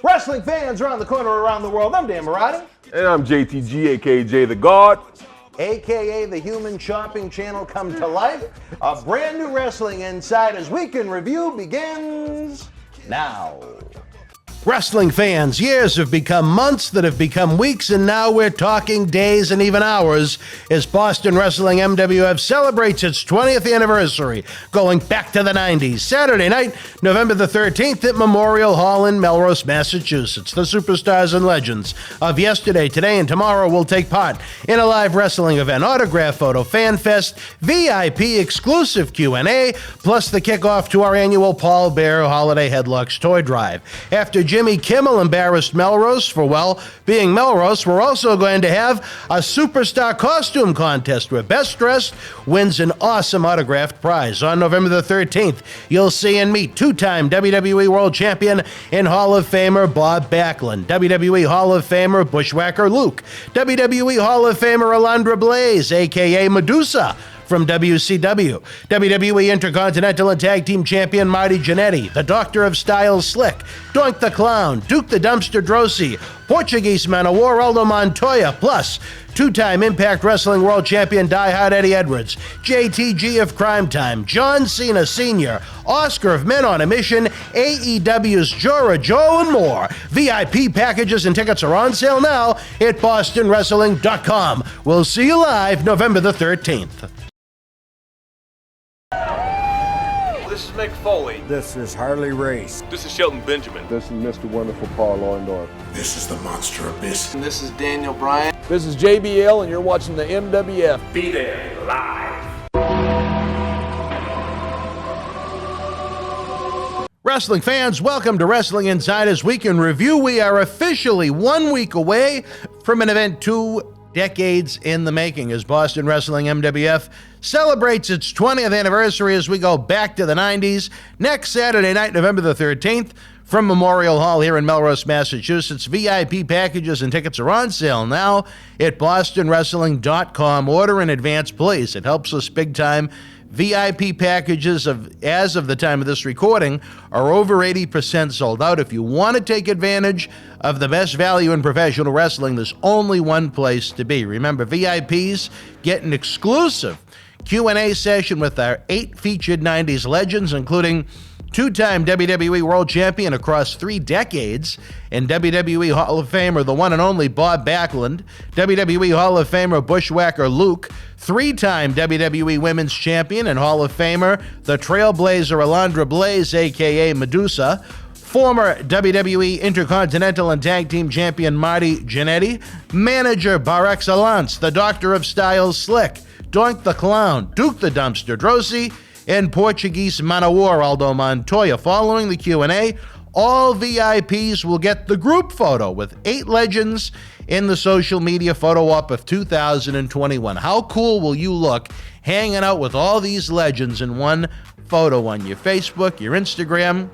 Wrestling fans around the corner, around the world, I'm Dan Marty. And I'm JTG, aka Jay the God. AKA the Human Shopping Channel come to life. A brand new Wrestling Insiders Weekend Review begins now. Wrestling fans, years have become months that have become weeks, and now we're talking days and even hours as Boston Wrestling MWF celebrates its 20th anniversary, going back to the 90s. Saturday night, November the 13th at Memorial Hall in Melrose, Massachusetts. The superstars and legends of yesterday, today, and tomorrow will take part in a live wrestling event, autograph photo, fan fest, VIP exclusive Q&A, plus the kickoff to our annual Paul Bear Holiday Headlocks Toy Drive. After Jimmy Kimmel embarrassed Melrose for, well, being Melrose, we're also going to have a superstar costume contest where Best Dressed wins an awesome autographed prize. On November the 13th, you'll see and meet two-time WWE World Champion and Hall of Famer Bob Backlund, WWE Hall of Famer Bushwhacker Luke, WWE Hall of Famer Alundra Blaze, a.k.a. Medusa, from WCW, WWE Intercontinental and Tag Team Champion Marty Jannetty, the Doctor of Style Slick, Doink The Clown, Duke the Dumpster Droese, Portuguese Man of War Aldo Montoya, plus two-time Impact Wrestling World Champion Die Hard Eddie Edwards, JTG of Cryme Time, John Cena Sr., Oscar of Men on a Mission, AEW's Jora Joe, and more. VIP packages and tickets are on sale now at BostonWrestling.com. We'll see you live November the 13th. This is Mick Foley. This is Harley Race. This is Shelton Benjamin. This is Mr. Wonderful Paul Orndorff. This is the Monster Abyss. And this is Daniel Bryan. This is JBL, and you're watching the MWF. Be there live. Wrestling fans, welcome to Wrestling Insiders Weekend Review. We are officially 1 week away from an event 2 decades in the making as Boston Wrestling MWF celebrates its 20th anniversary as we go back to the 90s. Next Saturday night, November the 13th, from Memorial Hall here in Melrose, Massachusetts. VIP packages and tickets are on sale now at BostonWrestling.com. Order in advance, please. It helps us big time. VIP packages, as of the time of this recording, are over 80% sold out. If you want to take advantage of the best value in professional wrestling, there's only one place to be. Remember, VIPs get an exclusive Q&A session with our 8 featured 90s legends, including two-time WWE World Champion across 3 decades and WWE Hall of Famer, the one and only Bob Backlund, WWE Hall of Famer Bushwhacker Luke, 3-time WWE Women's Champion and Hall of Famer, the Trailblazer Alundra Blaze, a.k.a. Medusa, former WWE Intercontinental and Tag Team Champion Marty Jannetty, manager par excellence, the Doctor of Style Slick, Doink The Clown, Duke the Dumpster Droese, and Portuguese Man of War Aldo Montoya. Following the Q&A, all VIPs will get the group photo with 8 legends in the social media photo op of 2021. How cool will you look hanging out with all these legends in one photo on your Facebook, your Instagram?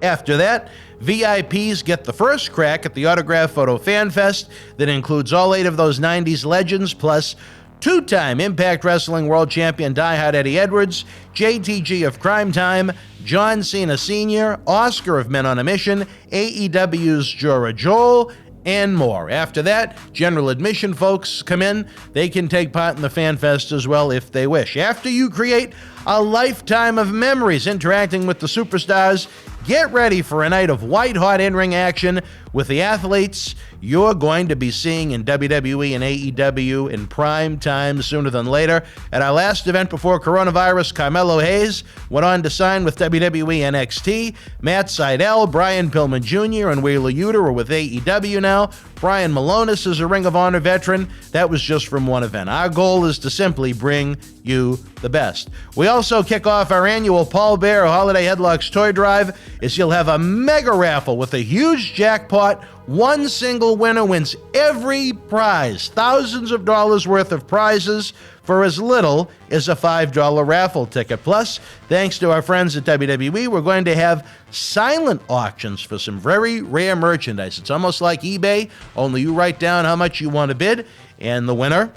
After that, VIPs get the first crack at the Autograph Photo Fan Fest that includes all 8 of those 90s legends, plus two-time Impact Wrestling World Champion Die Hard Eddie Edwards, JTG of Cryme Time, John Cena Sr., Oscar of Men on a Mission, AEW's Jora Joe, and more. After that, general admission folks come in. They can take part in the Fan Fest as well if they wish. After you create a lifetime of memories interacting with the superstars, get ready for a night of white-hot in-ring action with the athletes you're going to be seeing in WWE and AEW in prime time sooner than later. At our last event before coronavirus, Carmelo Hayes went on to sign with WWE NXT. Matt Sydal, Brian Pillman Jr., and Wheeler Yuta are with AEW now. Brian Malonis is a Ring of Honor veteran. That was just from one event. Our goal is to simply bring you the best. We also kick off our annual Paul Bear Holiday Headlocks Toy Drive as you'll have a mega raffle with a huge jackpot. One single winner wins every prize, thousands of dollars worth of prizes for as little as a $5 raffle ticket. Plus, thanks to our friends at WWE, we're going to have silent auctions for some very rare merchandise. It's almost like eBay, only you write down how much you want to bid, and the winner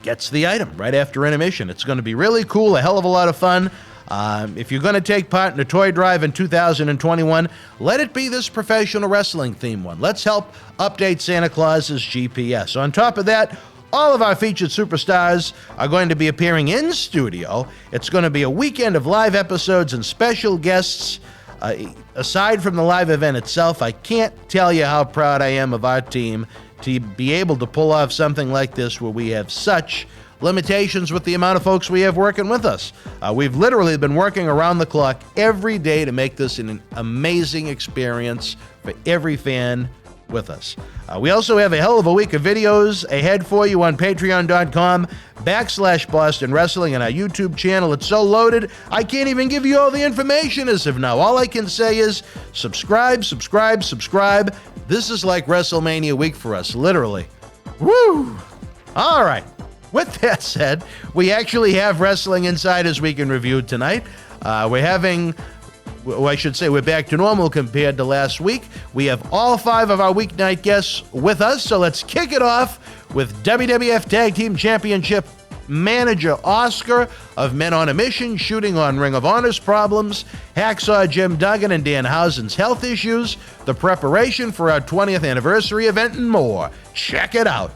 gets the item right after intermission. It's going to be really cool, a hell of a lot of fun. If you're going to take part in a toy drive in 2021, let it be this professional wrestling theme one. Let's help update Santa Claus's GPS. On top of that, all of our featured superstars are going to be appearing in studio. It's going to be a weekend of live episodes and special guests. Aside from the live event itself, I can't tell you how proud I am of our team to be able to pull off something like this where we have such limitations with the amount of folks we have working with us. We've literally been working around the clock every day to make this an amazing experience for every fan with us. We also have a hell of a week of videos ahead for you on patreon.com/Boston Wrestling and our YouTube channel. It's so loaded, I can't even give you all the information as of now. All I can say is subscribe, subscribe, subscribe. This is like WrestleMania week for us, literally. Woo! All right. With that said, we actually have Wrestling Insiders Week in Review tonight. We're back to normal compared to last week. We have all 5 of our weeknight guests with us, so let's kick it off with WWF Tag Team Championship manager Oscar of Men on a Mission, shooting on Ring of Honor's problems, Hacksaw Jim Duggan and Danhausen's health issues, the preparation for our 20th anniversary event, and more. Check it out.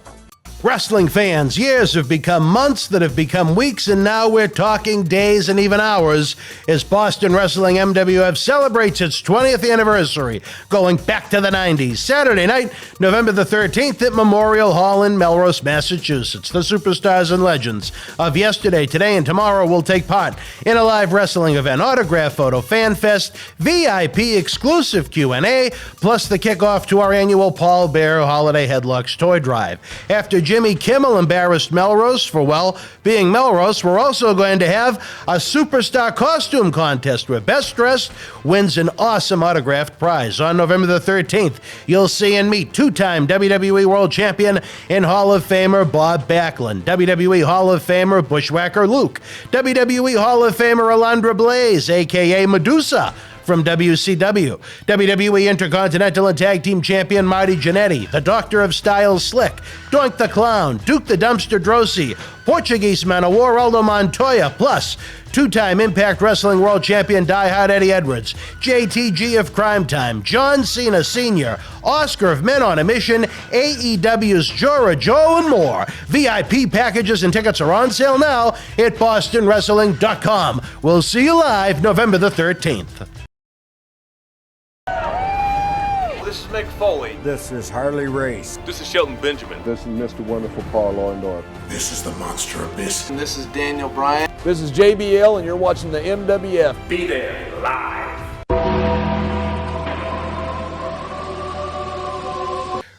Wrestling fans, years have become months that have become weeks, and now we're talking days and even hours as Boston Wrestling MWF celebrates its 20th anniversary, going back to the 90s. Saturday night, November the 13th at Memorial Hall in Melrose, Massachusetts. The superstars and legends of yesterday, today, and tomorrow will take part in a live wrestling event, autograph photo, fan fest, VIP exclusive Q&A, plus the kickoff to our annual Paul Bear Holiday Headlocks Toy Drive. After Jimmy Kimmel embarrassed Melrose for, well, being Melrose, we're also going to have a superstar costume contest where best dressed wins an awesome autographed prize. On November the 13th, you'll see and meet two-time WWE World Champion and Hall of Famer Bob Backlund, WWE Hall of Famer Bushwhacker Luke, WWE Hall of Famer Alundra Blaze, a.k.a. Medusa, from WCW, WWE Intercontinental and Tag Team Champion Marty Jannetty, the Doctor of Style Slick, Doink The Clown, Duke the Dumpster Droese, Portuguese Man of War Aldo Montoya, plus two-time Impact Wrestling World Champion Die Hard Eddie Edwards, JTG of Cryme Time, John Cena Sr., Oscar of Men on a Mission, AEW's Jora Joe, and more. VIP packages and tickets are on sale now at bostonwrestling.com. We'll see you live November the 13th. This is Mick Foley. This is Harley Race. This is Shelton Benjamin. This is Mr. Wonderful Paul Orndorff. This is the Monster Abyss. And this is Daniel Bryan. This is JBL, and you're watching the MWF. Be there live.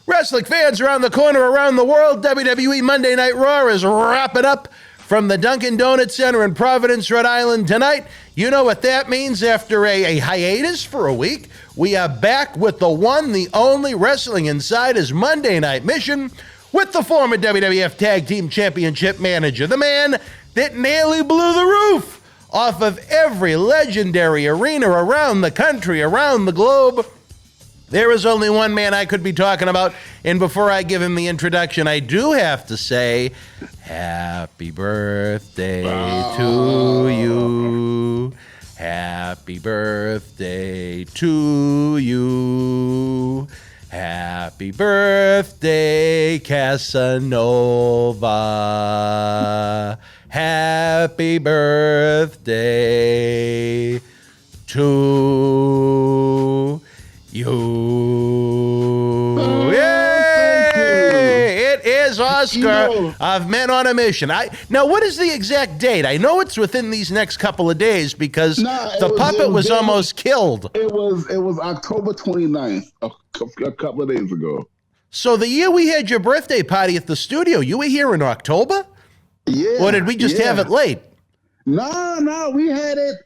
Wrestling fans around the corner, around the world, WWE Monday Night Raw is wrapping up from the Dunkin' Donuts Center in Providence, Rhode Island tonight. You know what that means. After a hiatus for a week, we are back with the one, the only Wrestling Insiders Monday Night Mission with the former WWF Tag Team Championship manager, the man that nearly blew the roof off of every legendary arena around the country, around the globe. There is only one man I could be talking about, and before I give him the introduction, I do have to say, happy birthday to you. Happy birthday to you. Happy birthday, Casanova. Happy birthday to you. Yay! It is Oscar of Men on a Mission. Now, what is the exact date? I know it's within these next couple of days because the puppet was almost killed. It was October 29th, a couple of days ago. So the year we had your birthday party at the studio, you were here in October? Yeah. Or did we just have it late? No, we had it.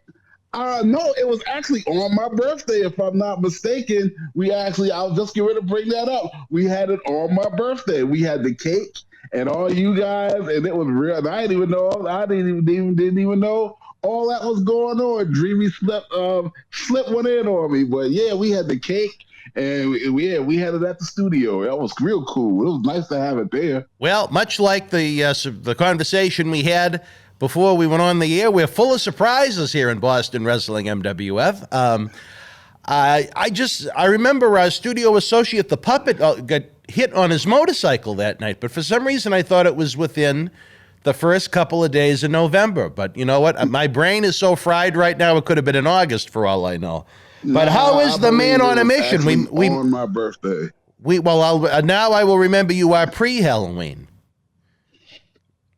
No, it was actually on my birthday, if I'm not mistaken. I was just getting ready to bring that up. We had it on my birthday. We had the cake and all you guys, and it was real. I didn't even know. I didn't even know all that was going on. Dreamy slipped one in on me, but yeah, we had the cake. And we had it at the studio. That was real cool. It was nice to have it there. Well, much like the conversation we had before we went on the air. We're full of surprises here in Boston Wrestling MWF. I remember our studio associate, the Puppet, got hit on his motorcycle that night, but for some reason I thought it was within the first couple of days of November. But you know what? My brain is so fried right now, it could have been in August for all I know. But how is the man on a mission? We on my birthday. Now I will remember you are pre-Halloween.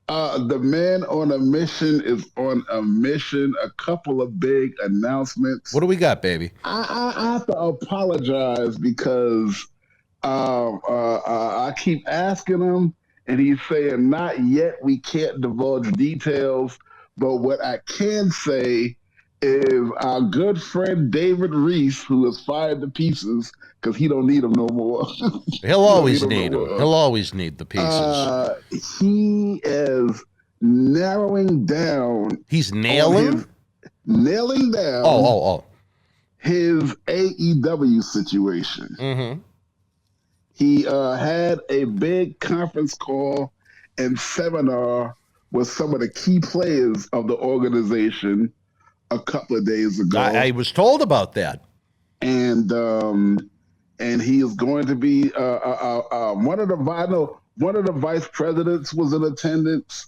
The man on a mission is on a mission. A couple of big announcements. What do we got, baby? I have to apologize because I keep asking him, and he's saying, not yet, we can't divulge details. But what I can say is our good friend David Reese, who is fired to pieces because he don't need them no more. He'll always need them. He'll always need the pieces. He is narrowing down. He's nailing down. His AEW situation. Mm-hmm. He had a big conference call and seminar with some of the key players of the organization a couple of days ago. I was told about that. And he is going to be one of the vice presidents was in attendance.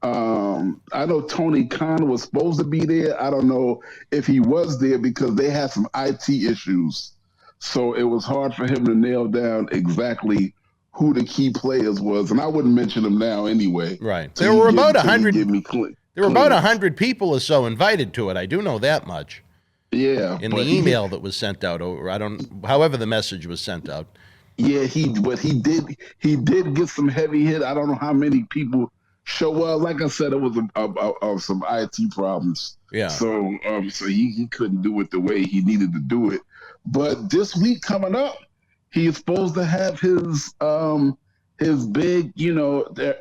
I know Tony Khan was supposed to be there. I don't know if he was there because they had some IT issues. So it was hard for him to nail down exactly who the key players was, and I wouldn't mention them now anyway. Right. There were about 100. There were about 100 people or so invited to it. I do know that much. Yeah. In the email that was sent out, however the message was sent out. Yeah, he did get some heavy hit. I don't know how many people show up. Like I said, it was some IT problems. Yeah. So he couldn't do it the way he needed to do it. But this week coming up, he is supposed to have his big,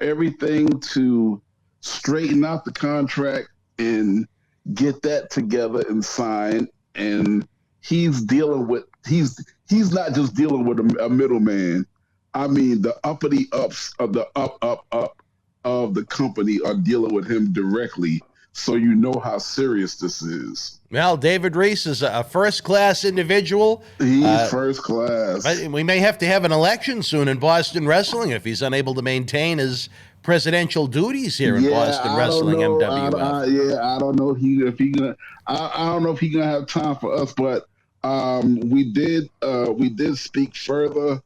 everything to straighten out the contract and get that together and signed. And he's not just dealing with a middleman. I mean, the uppity ups of the up of the company are dealing with him directly. So you know how serious this is. Well, David Reese is a first-class individual. He's first class. We may have to have an election soon in Boston Wrestling if he's unable to maintain his presidential duties here in Boston Wrestling MWF. I don't know I don't know if he's gonna have time for us, but we did speak further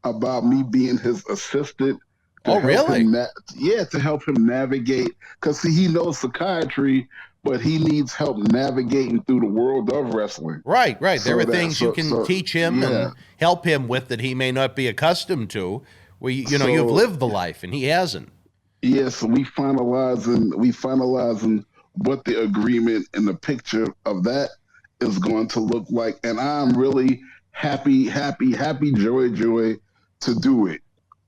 about me being his assistant. Oh, really? To help him navigate, because he knows psychiatry, but he needs help navigating through the world of wrestling. Right. There are things you can teach him and help him with that he may not be accustomed to. Where you've lived the life and he hasn't. Yeah, so we finalizing what the agreement and the picture of that is going to look like, and I'm really happy, joy to do it.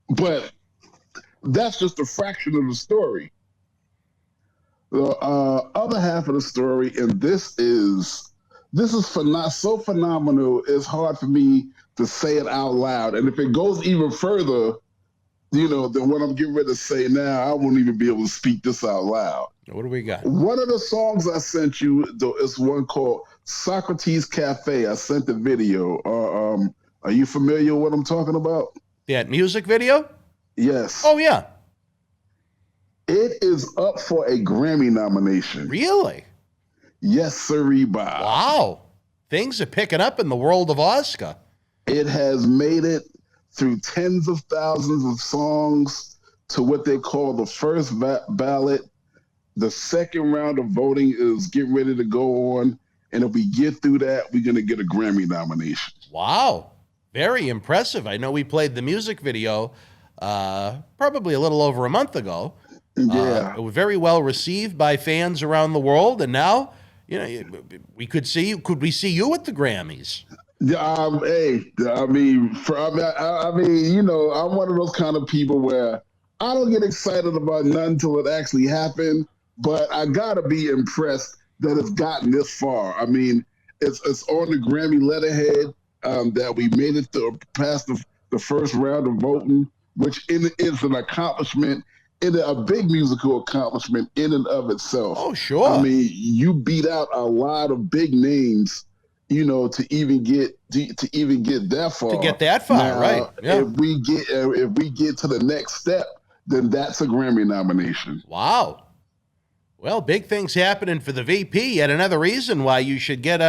But that's just a fraction of the story. The other half of the story, and this is so phenomenal, it's hard for me to say it out loud. And if it goes even further, than what I'm getting ready to say now, I won't even be able to speak this out loud. What do we got? One of the songs I sent you, though, is one called Socrates Cafe. I sent the video. Are you familiar with what I'm talking about? That music video? Yes. Oh, yeah. It is up for a Grammy nomination. Really? Yes, sirree, Bob. Wow. Things are picking up in the world of Oscar. It has made it through tens of thousands of songs to what they call the first ballot. The second round of voting is getting ready to go on. And if we get through that, we're going to get a Grammy nomination. Wow. Very impressive. I know we played the music video probably a little over a month ago. Yeah. It was very well received by fans around the world. And now, we could see you. Could we see you at the Grammys? I'm one of those kind of people where I don't get excited about nothing until it actually happened, but I gotta be impressed that it's gotten this far. I mean, it's on the Grammy letterhead that we made it past the first round of voting, which is an accomplishment a big musical accomplishment in and of itself. Oh, sure. I mean, you beat out a lot of big names, you know, to even get that far. To get that far, now, right? Yeah. If we get to the next step, then that's a Grammy nomination. Wow. Well, big things happening for the VP. Yet another reason why you should get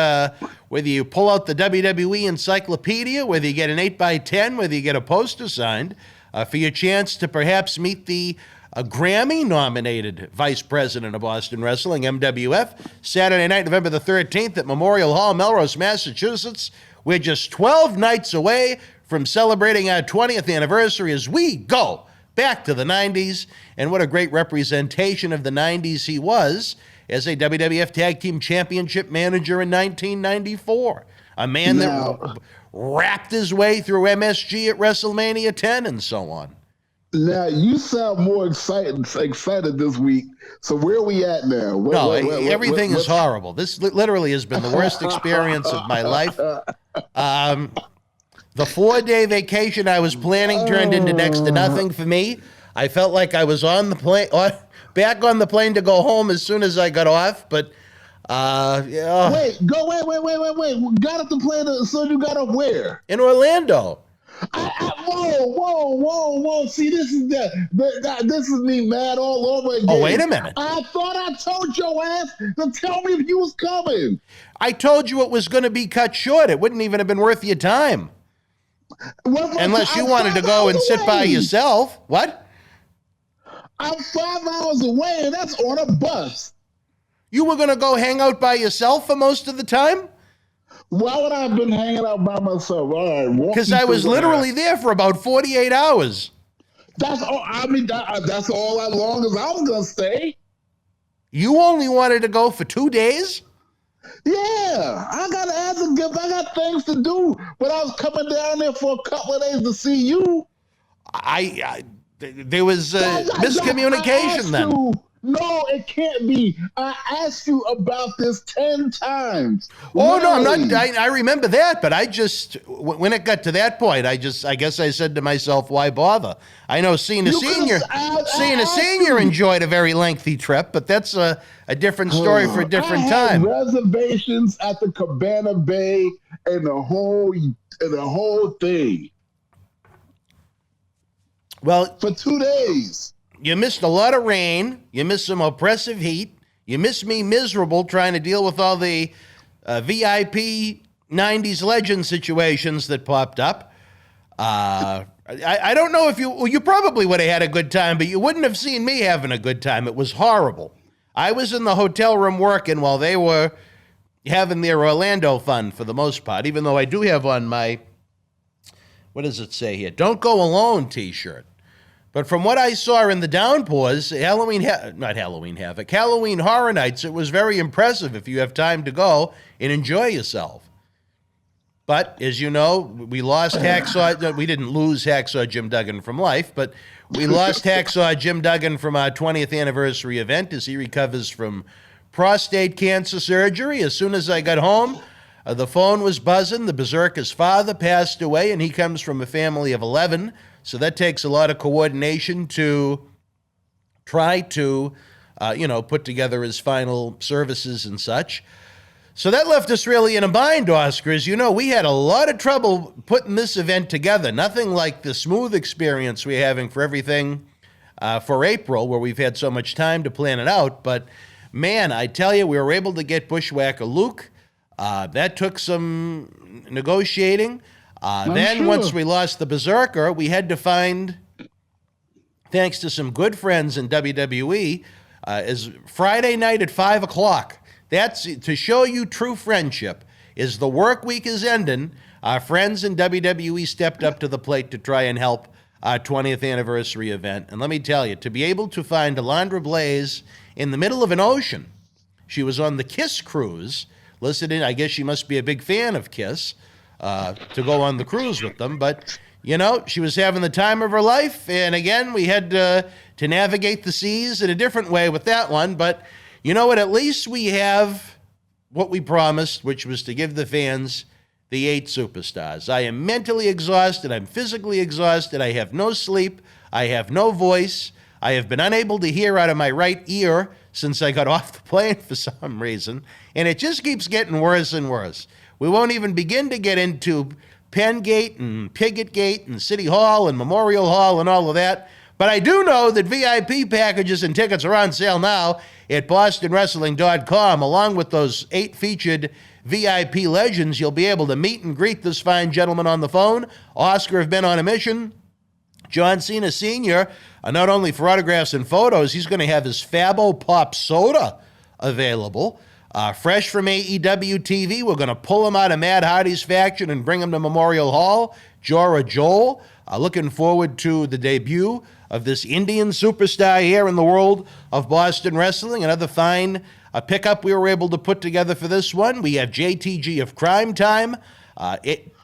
whether you pull out the WWE encyclopedia, whether you get an 8x10, whether you get a poster signed, for your chance to perhaps meet the Grammy-nominated Vice President of Boston Wrestling, MWF, Saturday night, November the 13th at Memorial Hall, Melrose, Massachusetts. We're just 12 nights away from celebrating our 20th anniversary as we go back to the 90s, and what a great representation of the 90s he was as a WWF Tag Team Championship manager in 1994. A man that wrapped his way through MSG at WrestleMania 10 and so on. Now, you sound more excited this week. So where are we at now? Everything is horrible. This literally has been the worst experience of my life. The 4-day vacation I was planning turned into next to nothing for me. I felt like I was on the plane, back on the plane to go home as soon as I got off, but yeah. Wait. Got off the plane, so you got off where? In Orlando. Whoa. See, this is me mad all over again. Oh, wait a minute. I thought I told your ass to tell me if you was coming. I told you it was going to be cut short. It wouldn't even have been worth your time. Unless you wanted to go and sit by yourself. What? I'm 5 hours away, and that's on a bus. You were going to go hang out by yourself for most of the time? Why would I have been hanging out by myself? All right, because I was literally there for about 48 hours. That's all. I mean, that's all as long as I was going to stay. You only wanted to go for 2 days? Yeah, I got things to do, but I was coming down there for a couple of days to see you. There was miscommunication then. No, it can't be. I asked you about this 10 times. Oh, no, I'm not. I remember that, but I just, when it got to that point, I guess I said to myself, why bother? I know Cena Sr. enjoyed a very lengthy trip, but that's a different story for a different time. Reservations at the Cabana Bay and the whole thing. Well, for 2 days. You missed a lot of rain. You missed some oppressive heat. You missed me miserable trying to deal with all the VIP 90s legend situations that popped up. I don't know if you probably would have had a good time, but you wouldn't have seen me having a good time. It was horrible. I was in the hotel room working while they were having their Orlando fun for the most part, even though I do have on my, what does it say here? Don't Go Alone t-shirt. But from what I saw in the downpours, Halloween Horror Nights, it was very impressive if you have time to go and enjoy yourself. But, as you know, we lost Hacksaw. We didn't lose Hacksaw Jim Duggan from life, but we lost Hacksaw Jim Duggan from our 20th anniversary event as he recovers from prostate cancer surgery. As soon as I got home, the phone was buzzing. The Berserker's father passed away, and he comes from a family of 11. So that takes a lot of coordination to try to, put together his final services and such. So that left us really in a bind, Oscar. As you know, we had a lot of trouble putting this event together. Nothing like the smooth experience we're having for everything for April, where we've had so much time to plan it out. But, man, I tell you, we were able to get Bushwhacker Luke. That took some negotiating. Once we lost the Berserker, we had to find, thanks to some good friends in WWE, is Friday night at 5 o'clock. That's to show you true friendship. Is the work week is ending, our friends in WWE stepped up to the plate to try and help our 20th anniversary event. And let me tell you, to be able to find Alundra Blaze in the middle of an ocean, she was on the Kiss cruise, listening, I guess she must be a big fan of Kiss, to go on the cruise with them. But, she was having the time of her life. And again, we had to navigate the seas in a different way with that one. But you know what? At least we have what we promised, which was to give the fans the 8 superstars. I am mentally exhausted. I'm physically exhausted. I have no sleep. I have no voice. I have been unable to hear out of my right ear since I got off the plane for some reason, and it just keeps getting worse and worse. We won't even begin to get into Penngate and Pigotgate and City Hall and Memorial Hall and all of that, but I do know that VIP packages and tickets are on sale now at BostonWrestling.com. Along with those 8 featured VIP legends, you'll be able to meet and greet this fine gentleman on the phone. Oscar have been on a mission. John Cena Sr., not only for autographs and photos, he's going to have his Fabo Pop soda available. Fresh from AEW TV, we're going to pull him out of Matt Hardy's faction and bring him to Memorial Hall. Jora Joel, looking forward to the debut of this Indian superstar here in the world of Boston wrestling. Another fine pickup we were able to put together for this one. We have JTG of Cryme Time,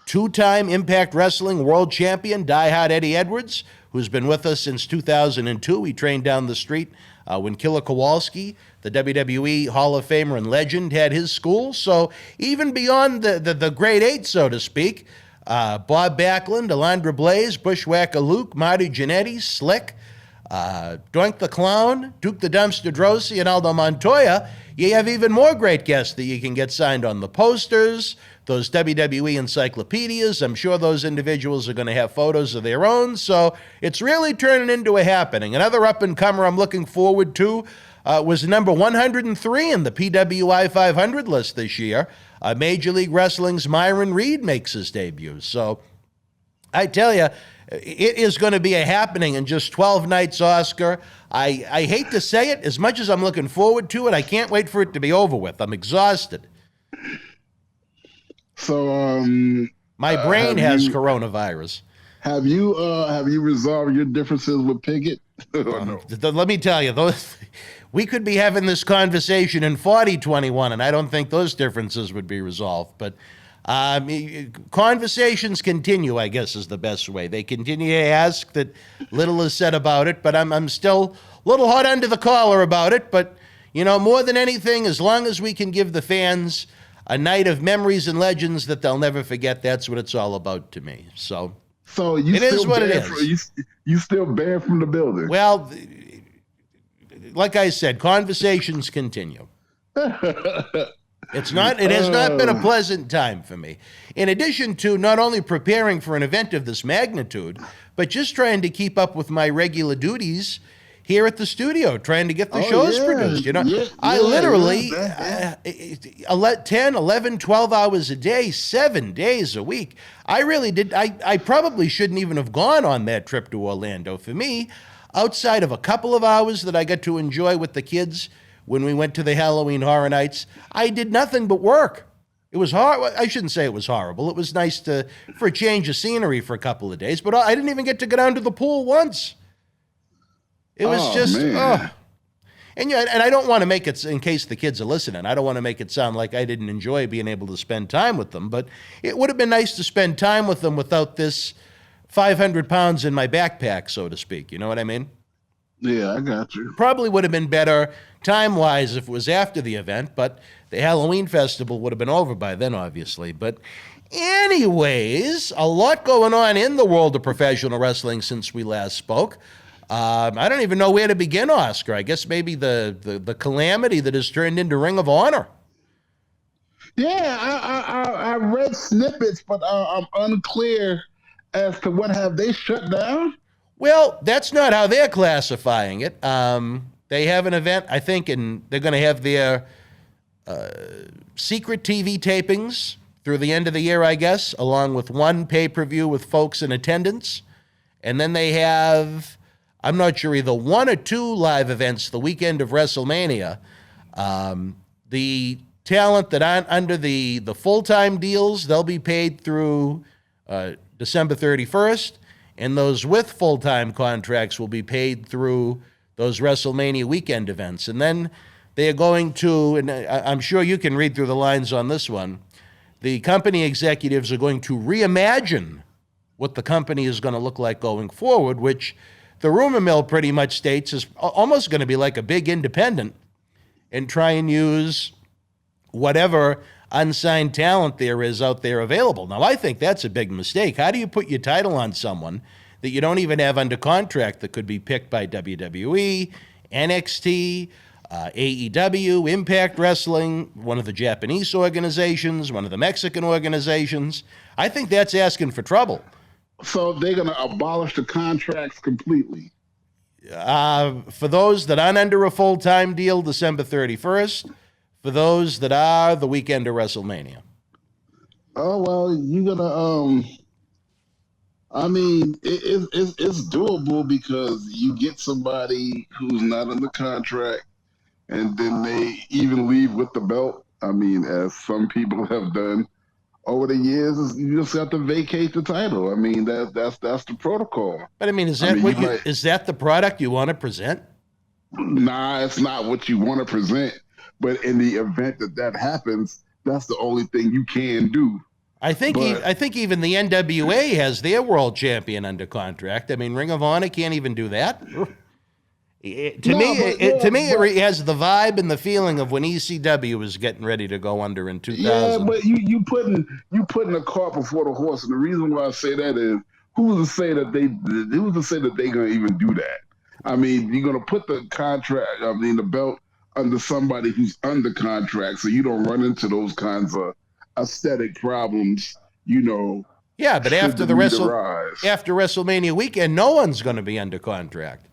two-time Impact Wrestling World Champion, diehard Eddie Edwards, who's been with us since 2002. He trained down the street when Killer Kowalski, the WWE Hall of Famer and legend, had his school. So even beyond the grade 8, so to speak, Bob Backlund, Alundra Blaze, Bushwhacker Luke, Marty Jannetty, Slick, Doink The Clown, Duke the Dumpster Droese, and Aldo Montoya. You have even more great guests that you can get signed on the posters, those WWE encyclopedias. I'm sure those individuals are going to have photos of their own, so it's really turning into a happening. Another up-and-comer I'm looking forward to was number 103 in the PWI 500 list this year. Major League Wrestling's Myron Reed makes his debut. So I tell you, it is going to be a happening in just 12 nights, Oscar. I hate to say it, as much as I'm looking forward to it, I can't wait for it to be over with. I'm exhausted. So, my brain has coronavirus. Have you resolved your differences with Piggott? No. Let me tell you, we could be having this conversation in 4021, and I don't think those differences would be resolved. But conversations continue, I guess, is the best way. They continue to ask that little is said about it, but I'm still a little hot under the collar about it. But, you know, more than anything, as long as we can give the fans a night of memories and legends that they'll never forget, that's what it's all about to me. So you it is what it is. You still banned from the building? Well, like I said, conversations continue. It has not been a pleasant time for me. In addition to not only preparing for an event of this magnitude, but just trying to keep up with my regular duties here at the studio, trying to get the shows produced. You know, I literally 10, 11, 12 hours a day, 7 days a week. I really did. I probably shouldn't even have gone on that trip to Orlando. For me, outside of a couple of hours that I got to enjoy with the kids when we went to the Halloween Horror Nights, I did nothing but work. It was hard. I shouldn't say it was horrible. It was nice for a change of scenery for a couple of days, but I didn't even get to go down to the pool once. It was And I don't want to make it, in case the kids are listening, I don't want to make it sound like I didn't enjoy being able to spend time with them, but it would have been nice to spend time with them without this 500 pounds in my backpack, so to speak. You know what I mean? Yeah, I got you. Probably would have been better time-wise if it was after the event, but the Halloween festival would have been over by then, obviously. But anyways, a lot going on in the world of professional wrestling since we last spoke. I don't even know where to begin, Oscar. I guess maybe the calamity that has turned into Ring of Honor. Yeah, I read snippets, but I'm unclear as to what have they shut down. Well, that's not how they're classifying it. They have an event, I think, and they're going to have their secret TV tapings through the end of the year, I guess, along with one pay-per-view with folks in attendance. And then they have, I'm not sure, either one or two live events the weekend of WrestleMania. The talent that aren't under the full-time deals, they'll be paid through December 31st. And those with full-time contracts will be paid through those WrestleMania weekend events. And then they are going to, and I'm sure you can read through the lines on this one, the company executives are going to reimagine what the company is going to look like going forward, which the rumor mill pretty much states is almost going to be like a big independent and try and use whatever unsigned talent there is out there available. Now, I think that's a big mistake. How do you put your title on someone that you don't even have under contract that could be picked by WWE, NXT, AEW, Impact Wrestling, one of the Japanese organizations, one of the Mexican organizations. I think that's asking for trouble. So they're going to abolish the contracts completely. For those that aren't under a full-time deal, December 31st. For those that are, the weekend of WrestleMania. Oh, well, you're going to, I mean, it's doable because you get somebody who's not under contract and then they even leave with the belt. I mean, as some people have done over the years, you just have to vacate the title. I mean, that's the protocol. But I mean, is that the product you want to present? Nah, it's not what you want to present. But in the event that happens, that's the only thing you can do. I think even the NWA has their world champion under contract. I mean, Ring of Honor can't even do that. To me, it has the vibe and the feeling of when ECW was getting ready to go under in 2000. Yeah, but you putting the cart before the horse, and the reason why I say that is who's to say that they're gonna even do that? I mean, you're gonna put the belt under somebody who's under contract, so you don't run into those kinds of aesthetic problems, Yeah, but after WrestleMania weekend, no one's going to be under contract.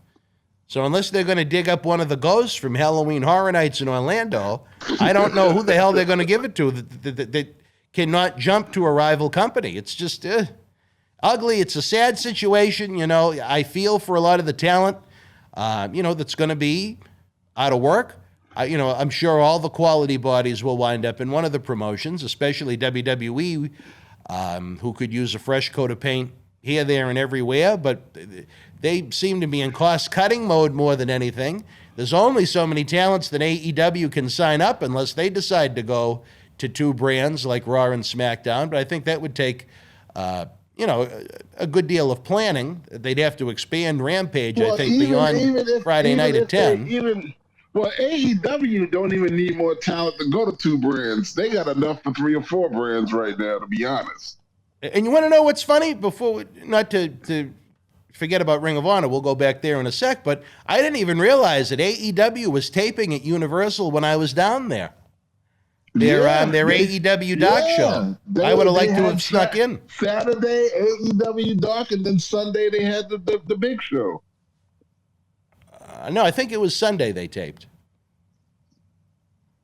So unless they're going to dig up one of the ghosts from Halloween Horror Nights in Orlando, I don't know who the hell they're going to give it to that cannot jump to a rival company. It's just ugly. It's a sad situation. I feel for a lot of the talent, that's going to be out of work. I'm sure all the quality bodies will wind up in one of the promotions, especially WWE, who could use a fresh coat of paint here, there, and everywhere. But they seem to be in cost-cutting mode more than anything. There's only so many talents that AEW can sign up unless they decide to go to two brands like Raw and SmackDown. But I think that would take, a good deal of planning. They'd have to expand Rampage, I think, beyond Friday night at 10. Well, AEW don't even need more talent to go to two brands. They got enough for 3 or 4 brands right now, to be honest. And you want to know what's funny? Not to forget about Ring of Honor, we'll go back there in a sec, but I didn't even realize that AEW was taping at Universal when I was down there. Their AEW Dark show. I would have liked to have snuck in. Saturday, AEW Dark, and then Sunday they had the big show. No, I think it was Sunday they taped.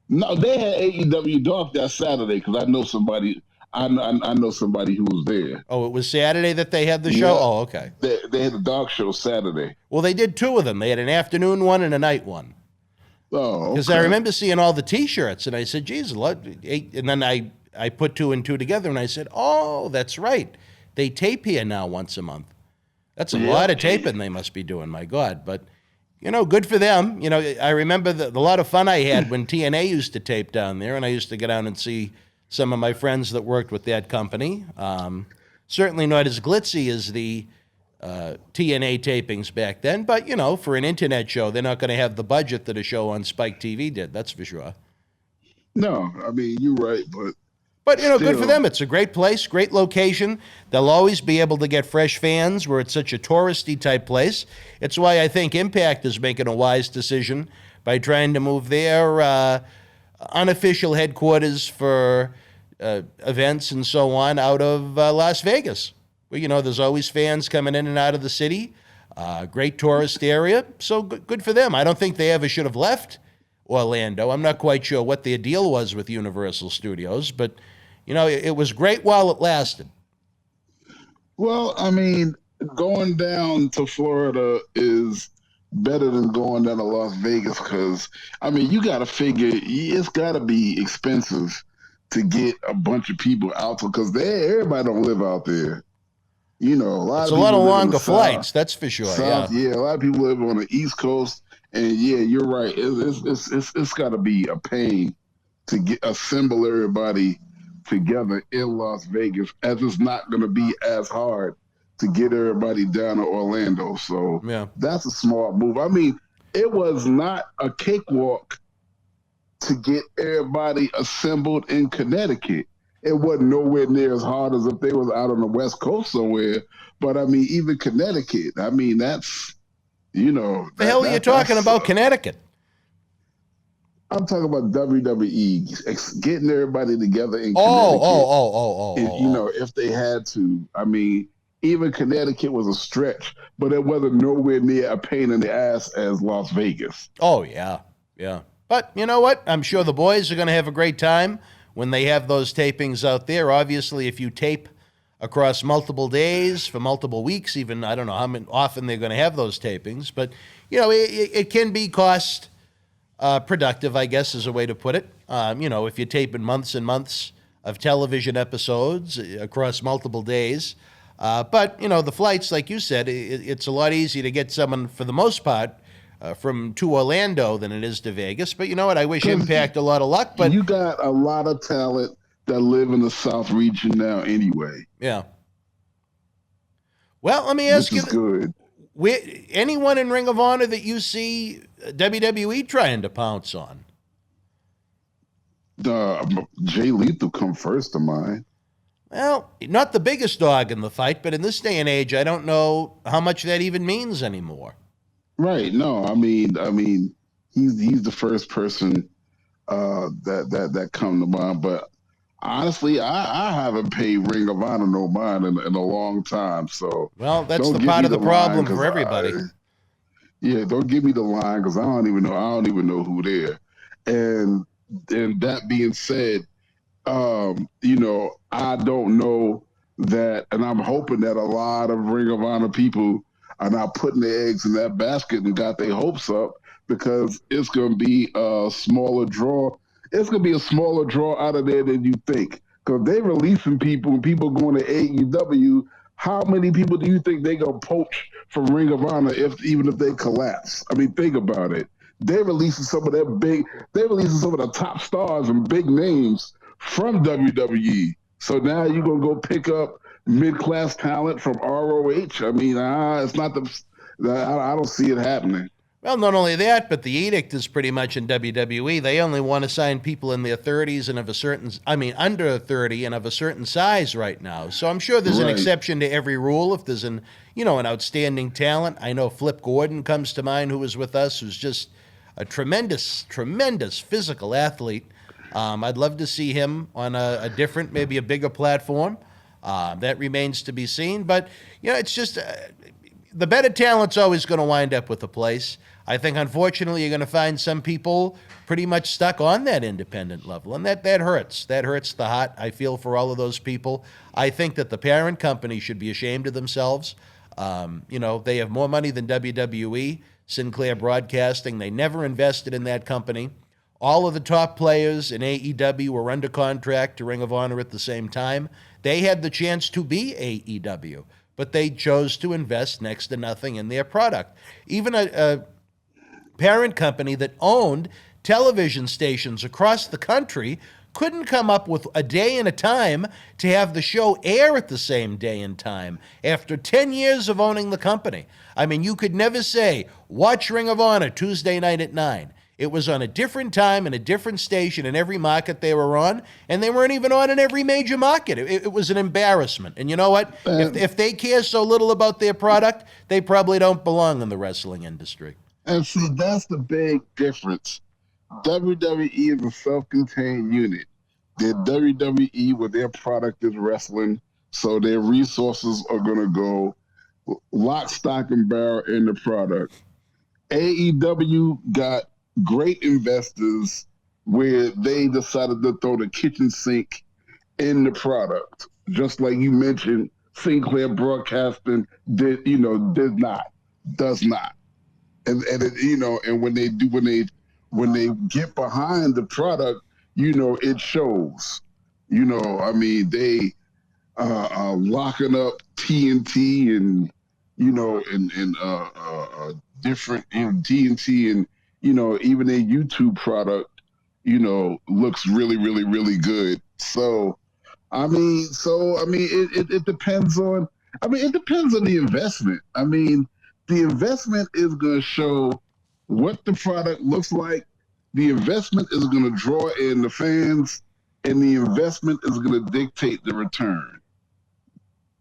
No, they had AEW Dark that Saturday because I know somebody. I know somebody who was there. Oh, it was Saturday that they had the show? Oh, okay. They had the Dark show Saturday. Well, they did 2 of them. They had an afternoon one and a night one. Oh, okay. Because I remember seeing all the T-shirts, and I said, geez, and then I put 2 and 2 together, and I said, oh, that's right. They tape here now once a month. That's a lot of taping they must be doing, my God. But, good for them. I remember the lot of fun I had when TNA used to tape down there, and I used to go down and see some of my friends that worked with that company. Certainly not as glitzy as the TNA tapings back then, but, for an internet show, they're not going to have the budget that a show on Spike TV did, that's for sure. No, I mean, you're right, But, good for them. It's a great place, great location. They'll always be able to get fresh fans where it's such a touristy type place. It's why I think Impact is making a wise decision by trying to move their unofficial headquarters for events and so on out of Las Vegas. Where, there's always fans coming in and out of the city. Great tourist area. So good for them. I don't think they ever should have left Orlando. I'm not quite sure what their deal was with Universal Studios, but it was great while it lasted. Well, I mean, going down to Florida is better than going down to Las Vegas because, I mean, you got to figure it's got to be expensive to get a bunch of people out because everybody don't live out there. A lot of longer flights, that's for sure. South, a lot of people live on the East Coast. And you're right. It's got to be a pain to assemble everybody together in Las Vegas, as it's not going to be as hard to get everybody down to Orlando. So that's a smart move. I mean, it was not a cakewalk to get everybody assembled in Connecticut. It wasn't nowhere near as hard as if they was out on the West Coast somewhere. But I mean, even Connecticut, I mean, that's, you know. The hell are you talking about, Connecticut? I'm talking about WWE getting everybody together in Connecticut. Oh. You know, if they had to. I mean, even Connecticut was a stretch, but it wasn't nowhere near a pain in the ass as Las Vegas. Oh, yeah. But you know what? I'm sure the boys are going to have a great time when they have those tapings out there. Obviously, if you tape across multiple days for multiple weeks, even, I don't know how often they're going to have those tapings, but, you know, it can be cost productive, I guess, is a way to put it. You know, if you're taping months and months of television episodes across multiple days. But, you know, the flights, like you said, it's a lot easier to get someone, for the most part, to Orlando than it is to Vegas. But you know what? I wish Impact a lot of luck. But you got a lot of talent that live in the South region now anyway. Yeah. Well, let me ask you. Good. Anyone in Ring of Honor that you see WWE trying to pounce on? Jay Lethal come first to mind. Well, not the biggest dog in the fight, but in this day and age, I don't know how much that even means anymore. Right. No, I mean, he's the first person that come to mind. But honestly, I haven't paid Ring of Honor no mind in a long time. So that's the part of the problem for everybody. Don't give me the line because I don't even know who they're. And that being said, you know, I don't know that, and I'm hoping that a lot of Ring of Honor people are not putting their eggs in that basket and got their hopes up, because it's going to be a smaller draw. It's going to be a smaller draw out of there than you think, because they're releasing people and people going to AEW. How many people do you think they going to poach from Ring of Honor even if they collapse? I mean, think about it. They're releasing some of the top stars and big names from WWE. So now you're going to go pick up mid-class talent from ROH. I mean, it's not I don't see it happening. Well, not only that, but the edict is pretty much in WWE. They only want to sign people in their 30s and under 30 and of a certain size right now. So I'm sure there's an exception to every rule if there's an outstanding talent. I know Flip Gordon comes to mind, who was with us, who's just a tremendous, tremendous physical athlete. I'd love to see him on a different, maybe a bigger platform. That remains to be seen. But, you know, it's just the better talent's always going to wind up with the place. I think, unfortunately, you're going to find some people pretty much stuck on that independent level. And that hurts. That hurts the heart, I feel, for all of those people. I think that the parent company should be ashamed of themselves. You know, they have more money than WWE, Sinclair Broadcasting. They never invested in that company. All of the top players in AEW were under contract to Ring of Honor at the same time. They had the chance to be AEW, but they chose to invest next to nothing in their product. Even a parent company that owned television stations across the country couldn't come up with a day and a time to have the show air at the same day and time after 10 years of owning the company. I mean, you could never say, watch Ring of Honor Tuesday night at 9. It was on a different time and a different station in every market they were on, and they weren't even on in every major market. It was an embarrassment. And you know what? If they care so little about their product, they probably don't belong in the wrestling industry. And see, that's the big difference. WWE is a self-contained unit. They're WWE where their product is wrestling, so their resources are going to go lock, stock, and barrel in the product. AEW got great investors where they decided to throw the kitchen sink in the product. Just like you mentioned, Sinclair Broadcasting does not. And when they get behind the product, you know, it shows. You know, I mean, they are locking up TNT and different TNT and even their YouTube product, looks really, really, really good. So, it depends on. It depends on the investment. I mean, the investment is going to show what the product looks like. The investment is going to draw in the fans, and the investment is going to dictate the return.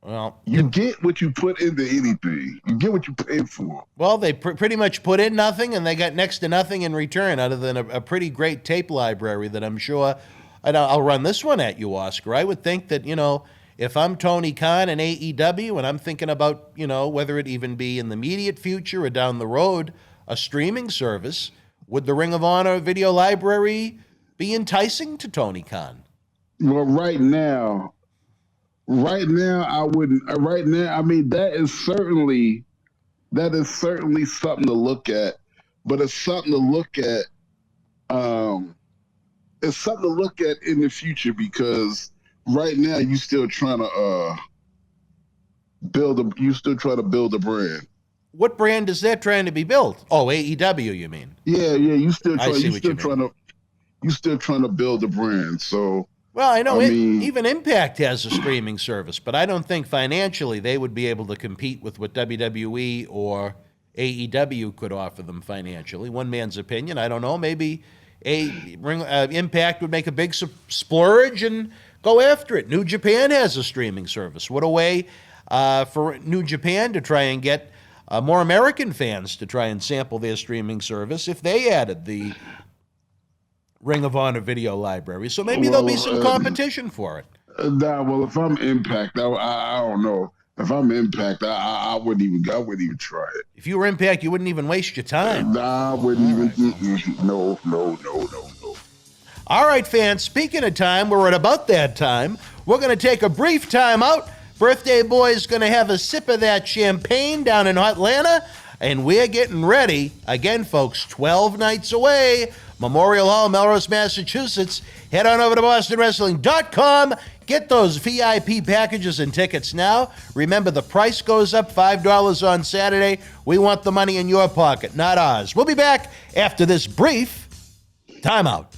Well, You get what you put into anything. You get what you pay for. well, they pretty much put in nothing, and they got next to nothing in return, other than a pretty great tape library that I'm sure. And I'll run this one at you, Oscar. I would think that, if I'm Tony Khan and AEW, and I'm thinking about, whether it even be in the immediate future or down the road, a streaming service, would the Ring of Honor video library be enticing to Tony Khan? Well, right now, I wouldn't. Right now, I mean, that is certainly something to look at. But it's something to look at. It's something to look at in the future, because right now you're still trying to build a brand. What brand is that trying to be built? Oh, AEW, you mean? Yeah. You still I see what you mean. You still trying to build a brand. So. Well, I know even Impact has a streaming service, but I don't think financially they would be able to compete with what WWE or AEW could offer them financially. One man's opinion. I don't know. Maybe Impact would make a big splurge and go after it. New Japan has a streaming service. What a way for New Japan to try and get more American fans to try and sample their streaming service if they added the Ring of Honor video library. So maybe there'll be some competition for it. Well, if I'm Impact, I don't know. If I'm Impact, I wouldn't even try it. If you were Impact, you wouldn't even waste your time. I wouldn't even. No. All right, fans, speaking of time, we're at about that time. We're going to take a brief time out. Birthday Boy's going to have a sip of that champagne down in Atlanta, and we're getting ready. Again, folks, 12 nights away. Memorial Hall, Melrose, Massachusetts. Head on over to BostonWrestling.com. Get those VIP packages and tickets now. Remember, the price goes up $5 on Saturday. We want the money in your pocket, not ours. We'll be back after this brief timeout.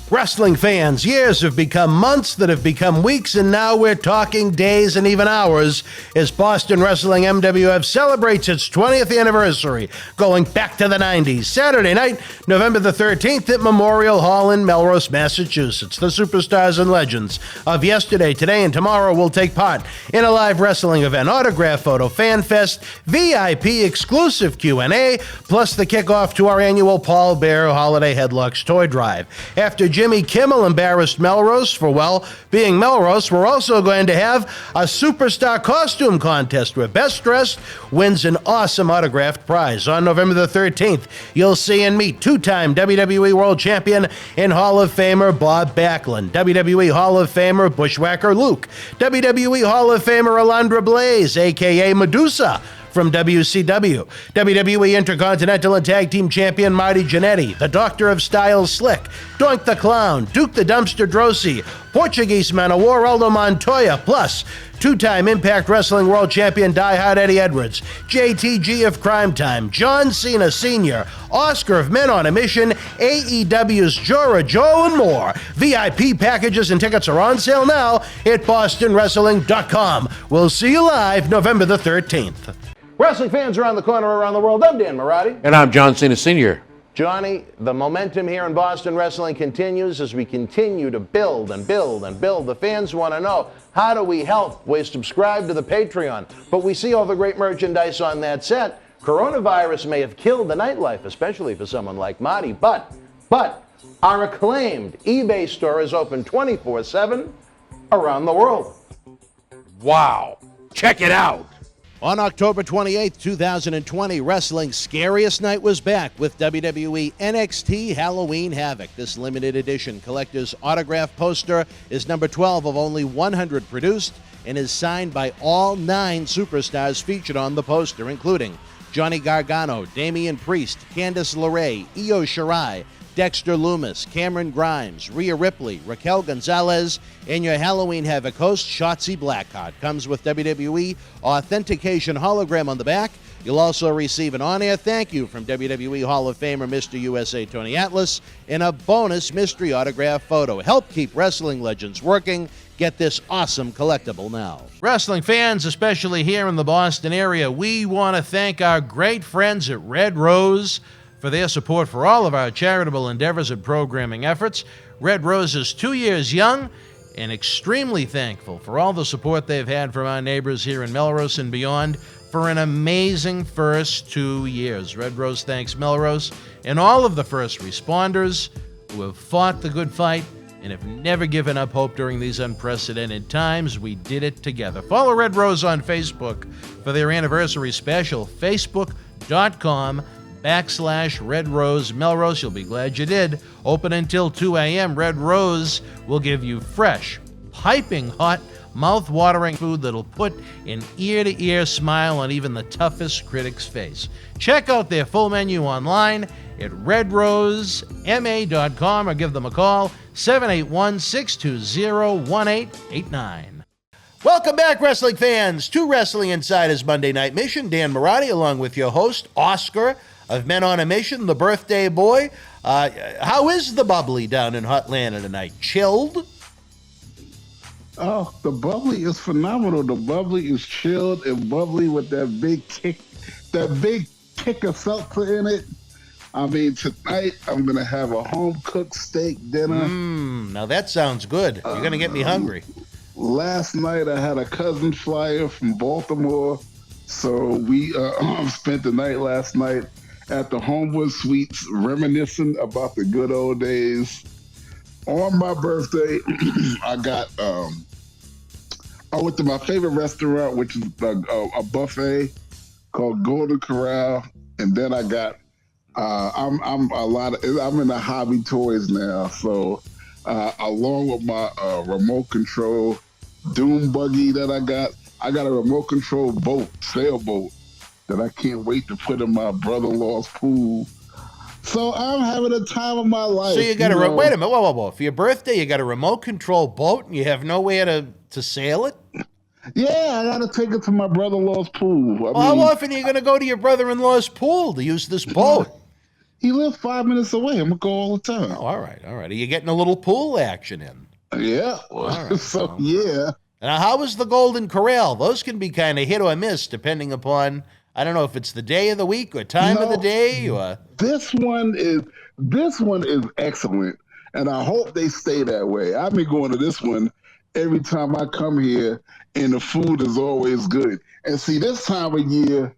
Wrestling fans, years have become months that have become weeks, and now we're talking days and even hours as Boston Wrestling MWF celebrates its 20th anniversary, going back to the 90s. Saturday night, November the 13th at Memorial Hall in Melrose, Massachusetts. The superstars and legends of yesterday, today, and tomorrow will take part in a live wrestling event, autograph photo, fan fest, VIP exclusive Q&A, plus the kickoff to our annual Paul Bear Holiday Headlocks Toy Drive. After Jimmy Kimmel embarrassed Melrose for, being Melrose, we're also going to have a superstar costume contest where best dressed wins an awesome autographed prize. On November the 13th, you'll see and meet two-time WWE World Champion and Hall of Famer Bob Backlund, WWE Hall of Famer Bushwhacker Luke, WWE Hall of Famer Alundra Blaze, a.k.a. Medusa, from WCW, WWE Intercontinental and Tag Team Champion Marty Jannetty, the Doctor of Style Slick, Doink The Clown, Duke the Dumpster Droese, Portuguese Man of War Aldo Montoya, plus two-time Impact Wrestling World Champion Die Hard Eddie Edwards, JTG of Cryme Time, John Cena Sr., Oscar of Men on a Mission, AEW's Jora Joe, and more. VIP packages and tickets are on sale now at BostonWrestling.com. We'll see you live November the 13th. Wrestling fans around the corner, around the world, I'm Dan Marotti. And I'm John Cena Sr. Johnny, the momentum here in Boston Wrestling continues as we continue to build and build and build. The fans want to know, how do we help? We subscribe to the Patreon, but we see all the great merchandise on that set. Coronavirus may have killed the nightlife, especially for someone like Marty, but our acclaimed eBay store is open 24/7 around the world. Wow. Check it out. On October 28th, 2020, wrestling's scariest night was back with WWE NXT Halloween Havoc. This limited edition collector's autograph poster is number 12 of only 100 produced and is signed by all 9 superstars featured on the poster, including Johnny Gargano, Damian Priest, Candice LeRae, Io Shirai, Dexter Lumis, Cameron Grimes, Rhea Ripley, Raquel Gonzalez, and your Halloween Havoc host, Shotzi Blackheart. Comes with WWE authentication hologram on the back. You'll also receive an on-air thank you from WWE Hall of Famer Mr. USA Tony Atlas and a bonus mystery autograph photo. Help keep wrestling legends working. Get this awesome collectible now. Wrestling fans, especially here in the Boston area, we want to thank our great friends at Red Rose for their support for all of our charitable endeavors and programming efforts. Red Rose is 2 years young and extremely thankful for all the support they've had from our neighbors here in Melrose and beyond for an amazing first 2 years. Red Rose thanks Melrose and all of the first responders who have fought the good fight and have never given up hope during these unprecedented times. We did it together. Follow Red Rose on Facebook for their anniversary special, facebook.com/Red Rose Melrose. You'll be glad you did. Open until 2 a.m. Red Rose will give you fresh, piping hot, mouth-watering food that'll put an ear-to-ear smile on even the toughest critic's face. Check out their full menu online at redrosema.com or give them a call, 781-620-1889. Welcome back, wrestling fans, to Wrestling Insider's Monday Night Mission. Dan Marotti, along with your host, Oscar of Men on a Mission, the birthday boy. How is the bubbly down in Hotlanta tonight? Chilled? Oh, the bubbly is phenomenal. The bubbly is chilled and bubbly with that big kick of seltzer in it. I mean, tonight I'm going to have a home-cooked steak dinner. Now that sounds good. You're going to get me hungry. Last night I had a cousin flyer from Baltimore, so we spent the night last night at the Homewood Suites reminiscing about the good old days. On my birthday, I went to my favorite restaurant, which is a buffet called Golden Corral, and then I got I'm in the hobby toys now, so along with my remote control Doom buggy that I got a remote control sailboat that I can't wait to put in my brother-in-law's pool. So I'm having a time of my life. So you got wait a minute, whoa. For your birthday, you got a remote control boat and you have nowhere to sail it? Yeah, I got to take it to my brother-in-law's pool. How often are you going to go to your brother-in-law's pool to use this boat? He lives 5 minutes away. I'm going to go all the time. Oh, all right. Are you getting a little pool action in? Yeah. Right, yeah. Now, how is the Golden Corral? Those can be kind of hit or miss depending upon, I don't know if it's the day of the week or time of the day or... This one is excellent, and I hope they stay that way. I've been going to this one every time I come here, and the food is always good. And see, this time of year,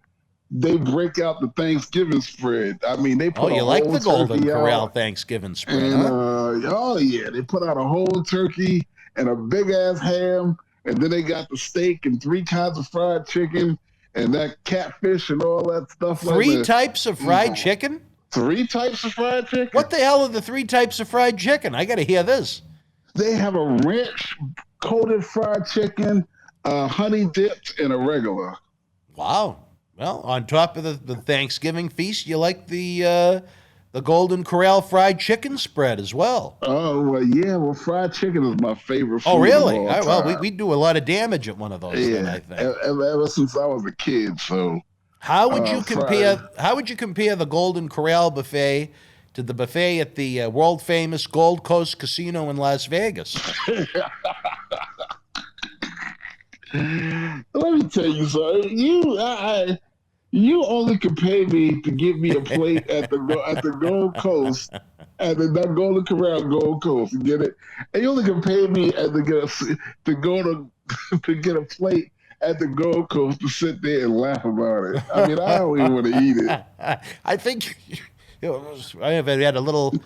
they break out the Thanksgiving spread. I mean, they put you like the Golden Corral Thanksgiving spread, and, huh? Oh, yeah. They put out a whole turkey and a big-ass ham, and then they got the steak and 3 kinds of fried chicken and that catfish and all that stuff. 3 types of fried chicken? 3 types of fried chicken? What the hell are the 3 types of fried chicken? I got to hear this. They have a ranch-coated fried chicken, honey-dipped, and a regular. Wow. Well, on top of the Thanksgiving feast, you like the Golden Corral fried chicken spread as well. Oh, well, yeah. Well, fried chicken is my favorite food. Oh, really? Of all time. Well, we do a lot of damage at one of those, then, I think. Ever since I was a kid, so... How would you compare the Golden Corral buffet to the buffet at the world-famous Gold Coast Casino in Las Vegas? Let me tell you something. You only can pay me to give me a plate at the Gold Coast, at the Golden Corral Gold Coast. You get it? And you only can pay me to get a plate at the Gold Coast to sit there and laugh about it. I mean, I don't even want to eat it. I think I have had a little,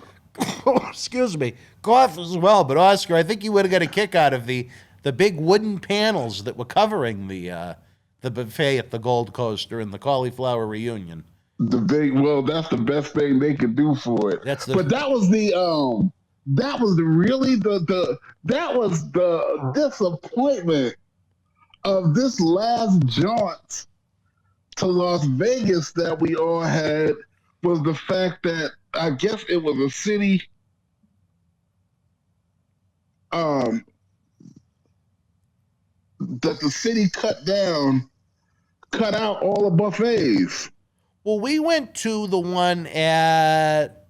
excuse me, cough as well. But Oscar, I think you would have got a kick out of the big wooden panels that were covering the buffet at the Gold Coast during the cauliflower reunion. That's the best thing they could do for it. But that was the disappointment of this last jaunt to Las Vegas that we all had, was the fact that I guess it was a city that the city cut out all the buffets. Well, we went to the one at,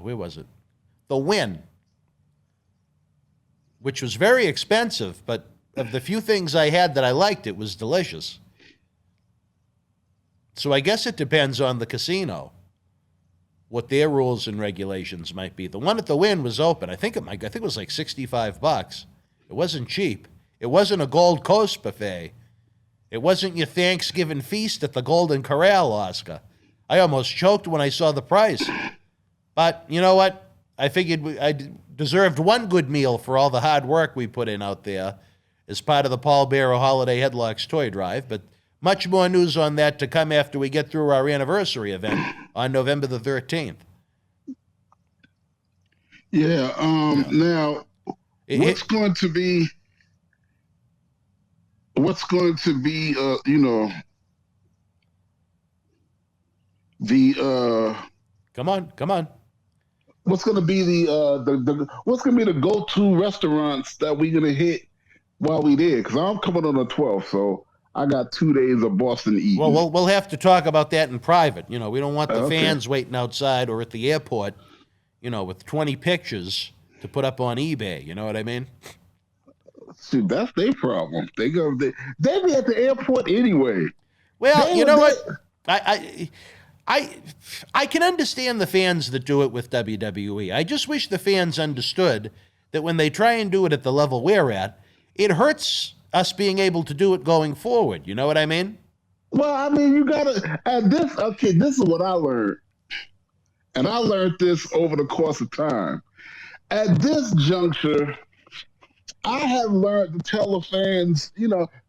where was it? The Wynn, which was very expensive, but of the few things I had that I liked, it was delicious. So I guess it depends on the casino, what their rules and regulations might be. The one at the Wynn was open. I think it was like $65. It wasn't cheap. It wasn't a Gold Coast buffet. It wasn't your Thanksgiving feast at the Golden Corral, Oscar. I almost choked when I saw the price. But you know what? I figured I deserved one good meal for all the hard work we put in out there as part of the Paul Bearer Holiday Headlocks Toy Drive. But much more news on that to come after we get through our anniversary event on November the 13th. Yeah. Now, what's going to be, Come on. What's going to be what's going to be the go-to restaurants that we're going to hit while we there? Because I'm coming on the 12th, so I got 2 days of Boston eating. Well, we'll have to talk about that in private. We don't want the fans waiting outside or at the airport, with 20 pictures to put up on eBay. You know what I mean? See, that's their problem. They be at the airport anyway. Well, you know what? I can understand the fans that do it with WWE. I just wish the fans understood that when they try and do it at the level we're at, it hurts us being able to do it going forward. You know what I mean? Well, I mean, you gotta this is what I learned. And I learned this over the course of time. At this juncture, I have learned to tell the fans,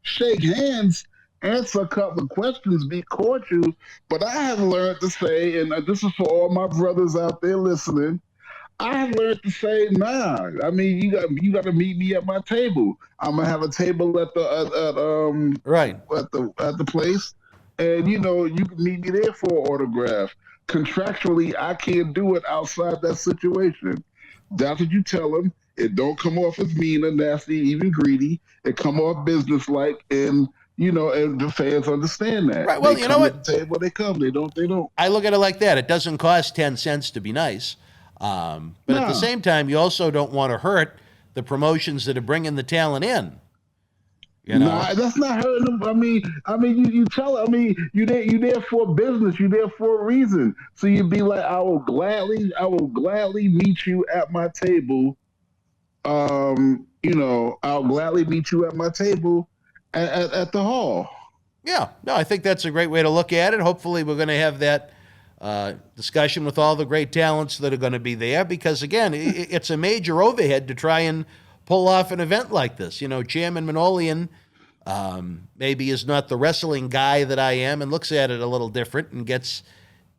shake hands, answer a couple of questions, be cordial. But I have learned to say, and this is for all my brothers out there listening, I have learned to say, nah. I mean, you got to meet me at my table. I'm gonna have a table at the place, and you can meet me there for an autograph. Contractually, I can't do it outside that situation. That's what you tell them. It don't come off as mean or nasty, even greedy. It come off businesslike, and and the fans understand that. Right. Well, they you know what? At the table, they come. They don't. I look at it like that. It doesn't cost 10 cents to be nice. But at the same time, you also don't want to hurt the promotions that are bringing the talent in. Nah, that's not hurting them. I mean, you tell. I mean, you there for business. You there for a reason. So you'd be like, I will gladly meet you at my table. I'll gladly meet you at my table at the hall. Yeah, no, I think that's a great way to look at it. Hopefully, we're going to have that discussion with all the great talents that are going to be there, because again, it's a major overhead to try and pull off an event like this. Chairman Manolian maybe is not the wrestling guy that I am and looks at it a little different and gets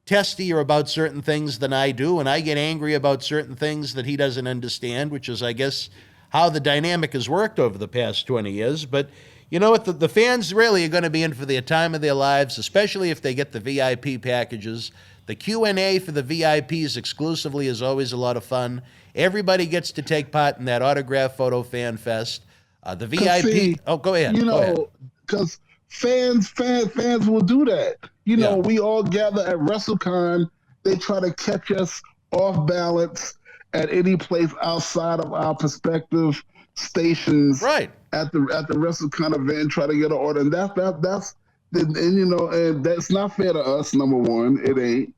testier about certain things than I do, and I get angry about certain things that he doesn't understand, which is, I guess, how the dynamic has worked over the past 20 years. But you know what? The fans really are going to be in for the time of their lives, especially if they get the VIP packages. The Q&A for the VIPs exclusively is always a lot of fun. Everybody gets to take part in that autograph photo fan fest. The VIP. Go ahead. Because fans will do that. We all gather at WrestleCon. They try to catch us off balance at any place outside of our prospective stations. Right. At the WrestleCon event, try to get an order, and that's not fair to us. Number one, it ain't,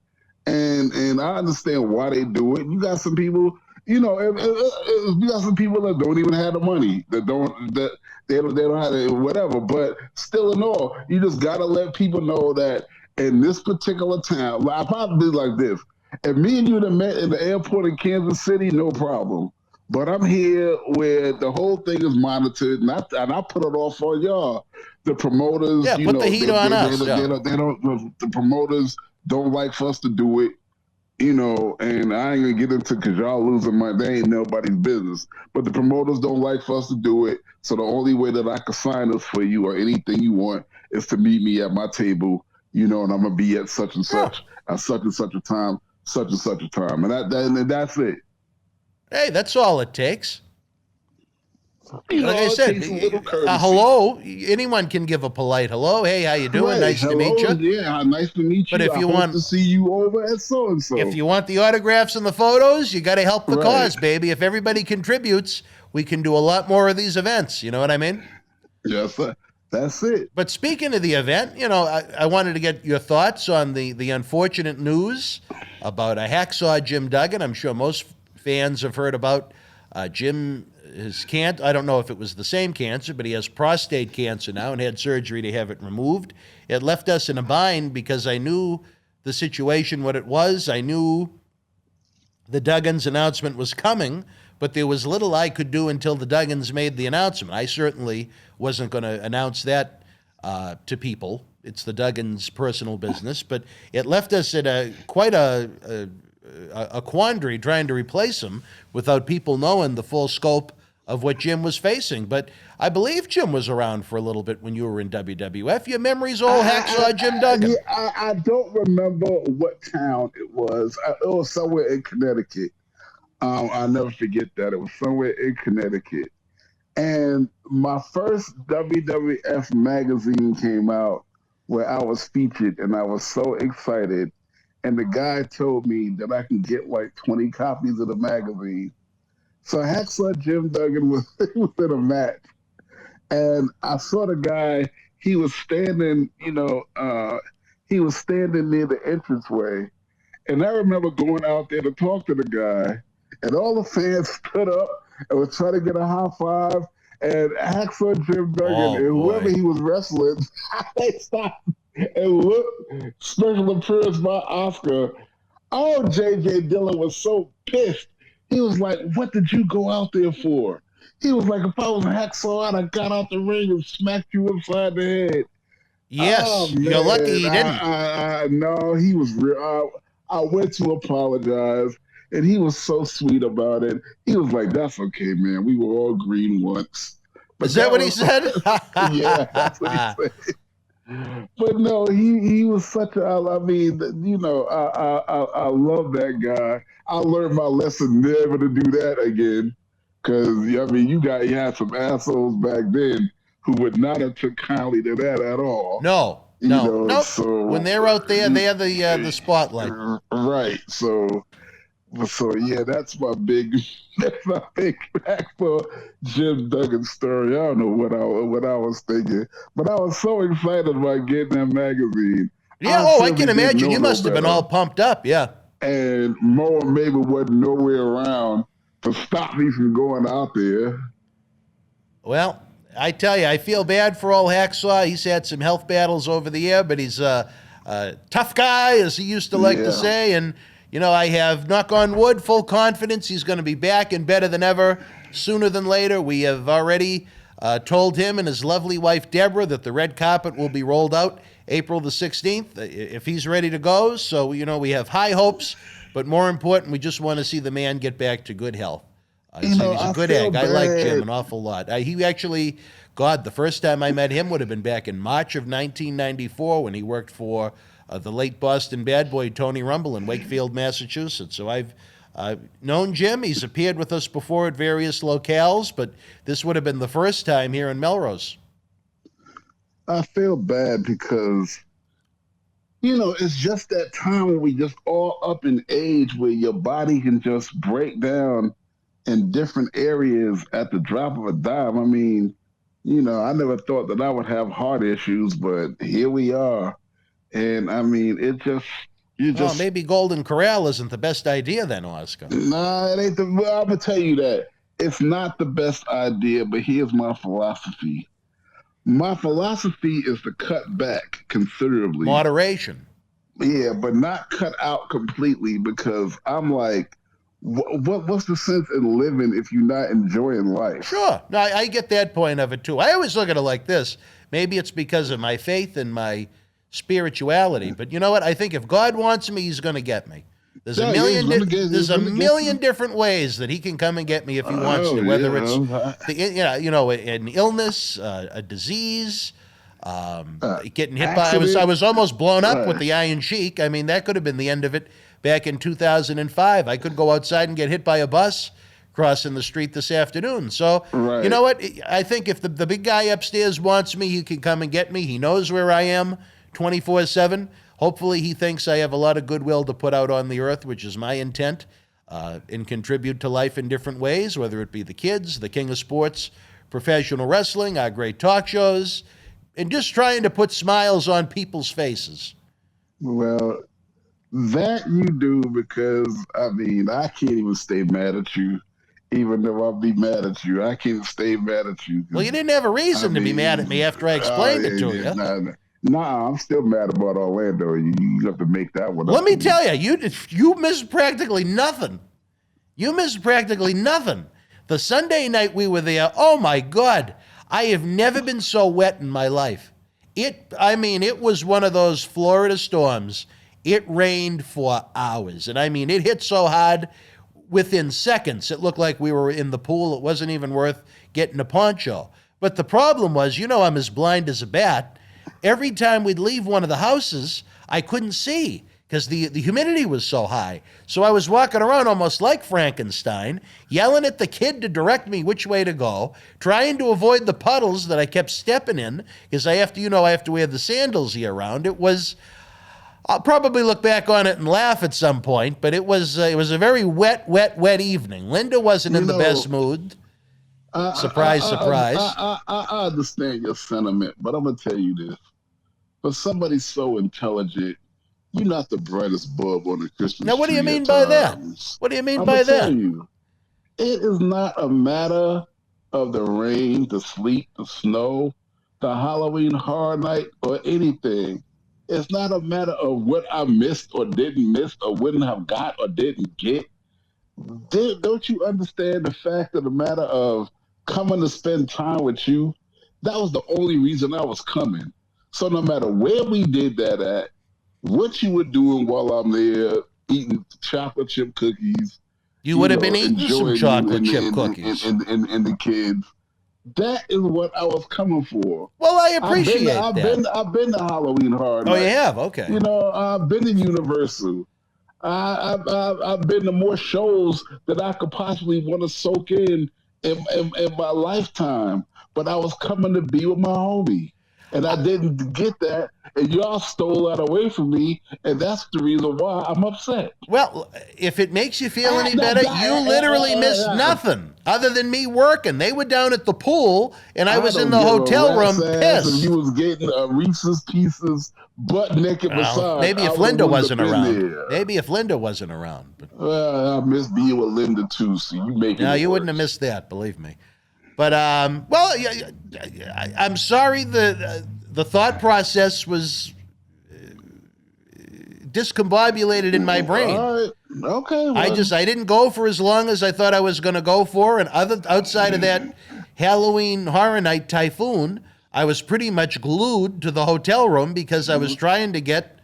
and I understand why they do it. You got some people, you got some people that don't even have the money, they don't have it, whatever. But still, in all, you just gotta let people know that in this particular town, I probably like this. If me and you had met in the airport in Kansas City, no problem. But I'm here where the whole thing is monitored, and I put it off on y'all. The promoters, put the heat on us. The promoters don't like for us to do it, and I ain't gonna get into because y'all losing money. They ain't nobody's business. But the promoters don't like for us to do it. So the only way that I can sign this for you or anything you want is to meet me at my table, and I'm gonna be at such and such at such and such a time, and that's it. Hey, that's all it takes. Like I said, hello. Anyone can give a polite hello. Hey, how you doing? Right. Nice to meet you. Yeah, nice to meet you. But if you want to see you over at so and so, if you want the autographs and the photos, you got to help the cause, baby. If everybody contributes, we can do a lot more of these events. You know what I mean? Yes, sir. That's it. But speaking of the event, I wanted to get your thoughts on the unfortunate news about a hacksaw Jim Duggan. I'm sure most fans have heard about Jim his cancer. I don't know if it was the same cancer, but he has prostate cancer now and had surgery to have it removed. It left us in a bind because I knew the situation, what it was. I knew the Duggins announcement was coming, but there was little I could do until the Duggins made the announcement. I certainly wasn't going to announce that to people. It's the Duggins' personal business, but it left us in quite a quandary trying to replace him without people knowing the full scope of what Jim was facing. But I believe Jim was around for a little bit when you were in WWF. Your memory's all Hacksaw Jim Duggan. I don't remember what town it was. It was somewhere in Connecticut. I'll never forget that. It was somewhere in Connecticut. And my first WWF magazine came out where I was featured, and I was so excited. And the guy told me that I can get like 20 copies of the magazine. So Hacksaw Jim Duggan was in a match. And I saw the guy, he was standing, he was standing near the entranceway. And I remember going out there to talk to the guy. And all the fans stood up and was trying to get a high five. And Hacksaw Jim Duggan and whoever he was wrestling, they stopped and looked. Special appearance by Oscar. Oh, J.J. Dillon was so pissed. He was like, "What did you go out there for?" He was like, "If I was a Hacksaw, I'd have got out the ring and smacked you upside the head." Yes, you're lucky he didn't. No, he was real. I went to apologize, and he was so sweet about it. He was like, "That's okay, man. We were all green once." But Is that what he said? Yeah, that's what he said. But no, he was such a. I mean, I love that guy. I learned my lesson never to do that again. Because I mean, you had some assholes back then who would not have took kindly to that at all. No. So, when they're out there, they have the spotlight. Right. So yeah, that's my big back for Jim Duggan story. I don't know what I was thinking, but I was so excited about getting that magazine. Yeah, I can imagine. You must have been all pumped up, yeah. And Mo and Mabel wasn't nowhere around to stop me from going out there. Well, I tell you, I feel bad for old Hacksaw. He's had some health battles over the year, but he's a tough guy, as he used to like to say, and I have, knock on wood, full confidence he's going to be back and better than ever sooner than later. We have already told him and his lovely wife, Deborah, that the red carpet will be rolled out April the 16th if he's ready to go. So, we have high hopes, but more important, we just want to see the man get back to good health. He's a good egg. I like Jim an awful lot. He actually, the first time I met him would have been back in March of 1994 when he worked for the late Boston bad boy Tony Rumble in Wakefield, Massachusetts. So I've known Jim. He's appeared with us before at various locales, but this would have been the first time here in Melrose. I feel bad because, it's just that time when we just all up in age where your body can just break down in different areas at the drop of a dime. I mean, I never thought that I would have heart issues, but here we are. And I mean, maybe Golden Corral isn't the best idea then, Oscar. Nah, it ain't I'm gonna tell you that. It's not the best idea, but here's my philosophy. My philosophy is to cut back considerably. Moderation. Yeah, but not cut out completely, because I'm like, what's the sense in living if you're not enjoying life? Sure. No, I get that point of it too. I always look at it like this. Maybe it's because of my faith and my spirituality, but you know what? I think if God wants me, he's going to get me. There's a million different ways that he can come and get me if he wants to, whether it's an illness, a disease, getting hit by. I was almost blown up with the Iron Sheik. I mean, that could have been the end of it back in 2005. I could go outside and get hit by a bus crossing the street this afternoon. So, you know what? I think if the big guy upstairs wants me, he can come and get me. He knows where I am 24/7. Hopefully he thinks I have a lot of goodwill to put out on the earth, which is my intent, and contribute to life in different ways, whether it be the kids, the king of sports, professional wrestling, our great talk shows, and just trying to put smiles on people's faces. Well, that you do, because, I mean, I can't even stay mad at you. Even if I'll be mad at you, I can't stay mad at you. Well, you didn't have a reason to be mad at me after I explained it to you. Nah, I'm still mad about Orlando. You have to make that one up. Let me tell you, you missed practically nothing. You missed practically nothing. The Sunday night we were there, oh my God, I have never been so wet in my life. It was one of those Florida storms. It rained for hours. And it hit so hard, within seconds, it looked like we were in the pool. It wasn't even worth getting a poncho. But the problem was, I'm as blind as a bat. Every time we'd leave one of the houses, I couldn't see because the humidity was so high. So I was walking around almost like Frankenstein, yelling at the kid to direct me which way to go, trying to avoid the puddles that I kept stepping in because I have to wear the sandals year round. It was, I'll probably look back on it and laugh at some point, but it was a very wet evening. Linda wasn't in the best mood. Surprise. I understand your sentiment, but I'm going to tell you this. For somebody so intelligent, you're not the brightest bulb on the Christmas tree. Now, what do you mean by that? What do you mean by that? It is not a matter of the rain, the sleet, the snow, the Halloween Horror Night, or anything. It's not a matter of what I missed or didn't miss or wouldn't have got or didn't get. Don't you understand the fact of the matter of coming to spend time with you? That was the only reason I was coming. So no matter where we did that at, what you were doing while I'm there eating chocolate chip cookies, you would have been eating some chocolate chip cookies. And the kids. That is what I was coming for. Well, I appreciate that. I've been to Halloween Horror Night. Oh, you have? Okay. I've been to Universal. I've been to more shows that I could possibly want to soak in my lifetime. But I was coming to be with my homie. And I didn't get that, and y'all stole that away from me, and that's the reason why I'm upset. Well, if it makes you feel any better, you literally missed nothing other than me working. They were down at the pool, and I was in the hotel room pissed. You was getting Reese's Pieces butt naked massage. Maybe if Linda wasn't around. Maybe if Linda wasn't around. But... Well, I miss being with Linda, too, so you make it. No, you wouldn't have missed that, believe me. But, I'm sorry the thought process was discombobulated in my brain. All right. Okay. Well. I didn't go for as long as I thought I was going to go for, and outside of that Halloween Horror Night typhoon, I was pretty much glued to the hotel room because I was trying to get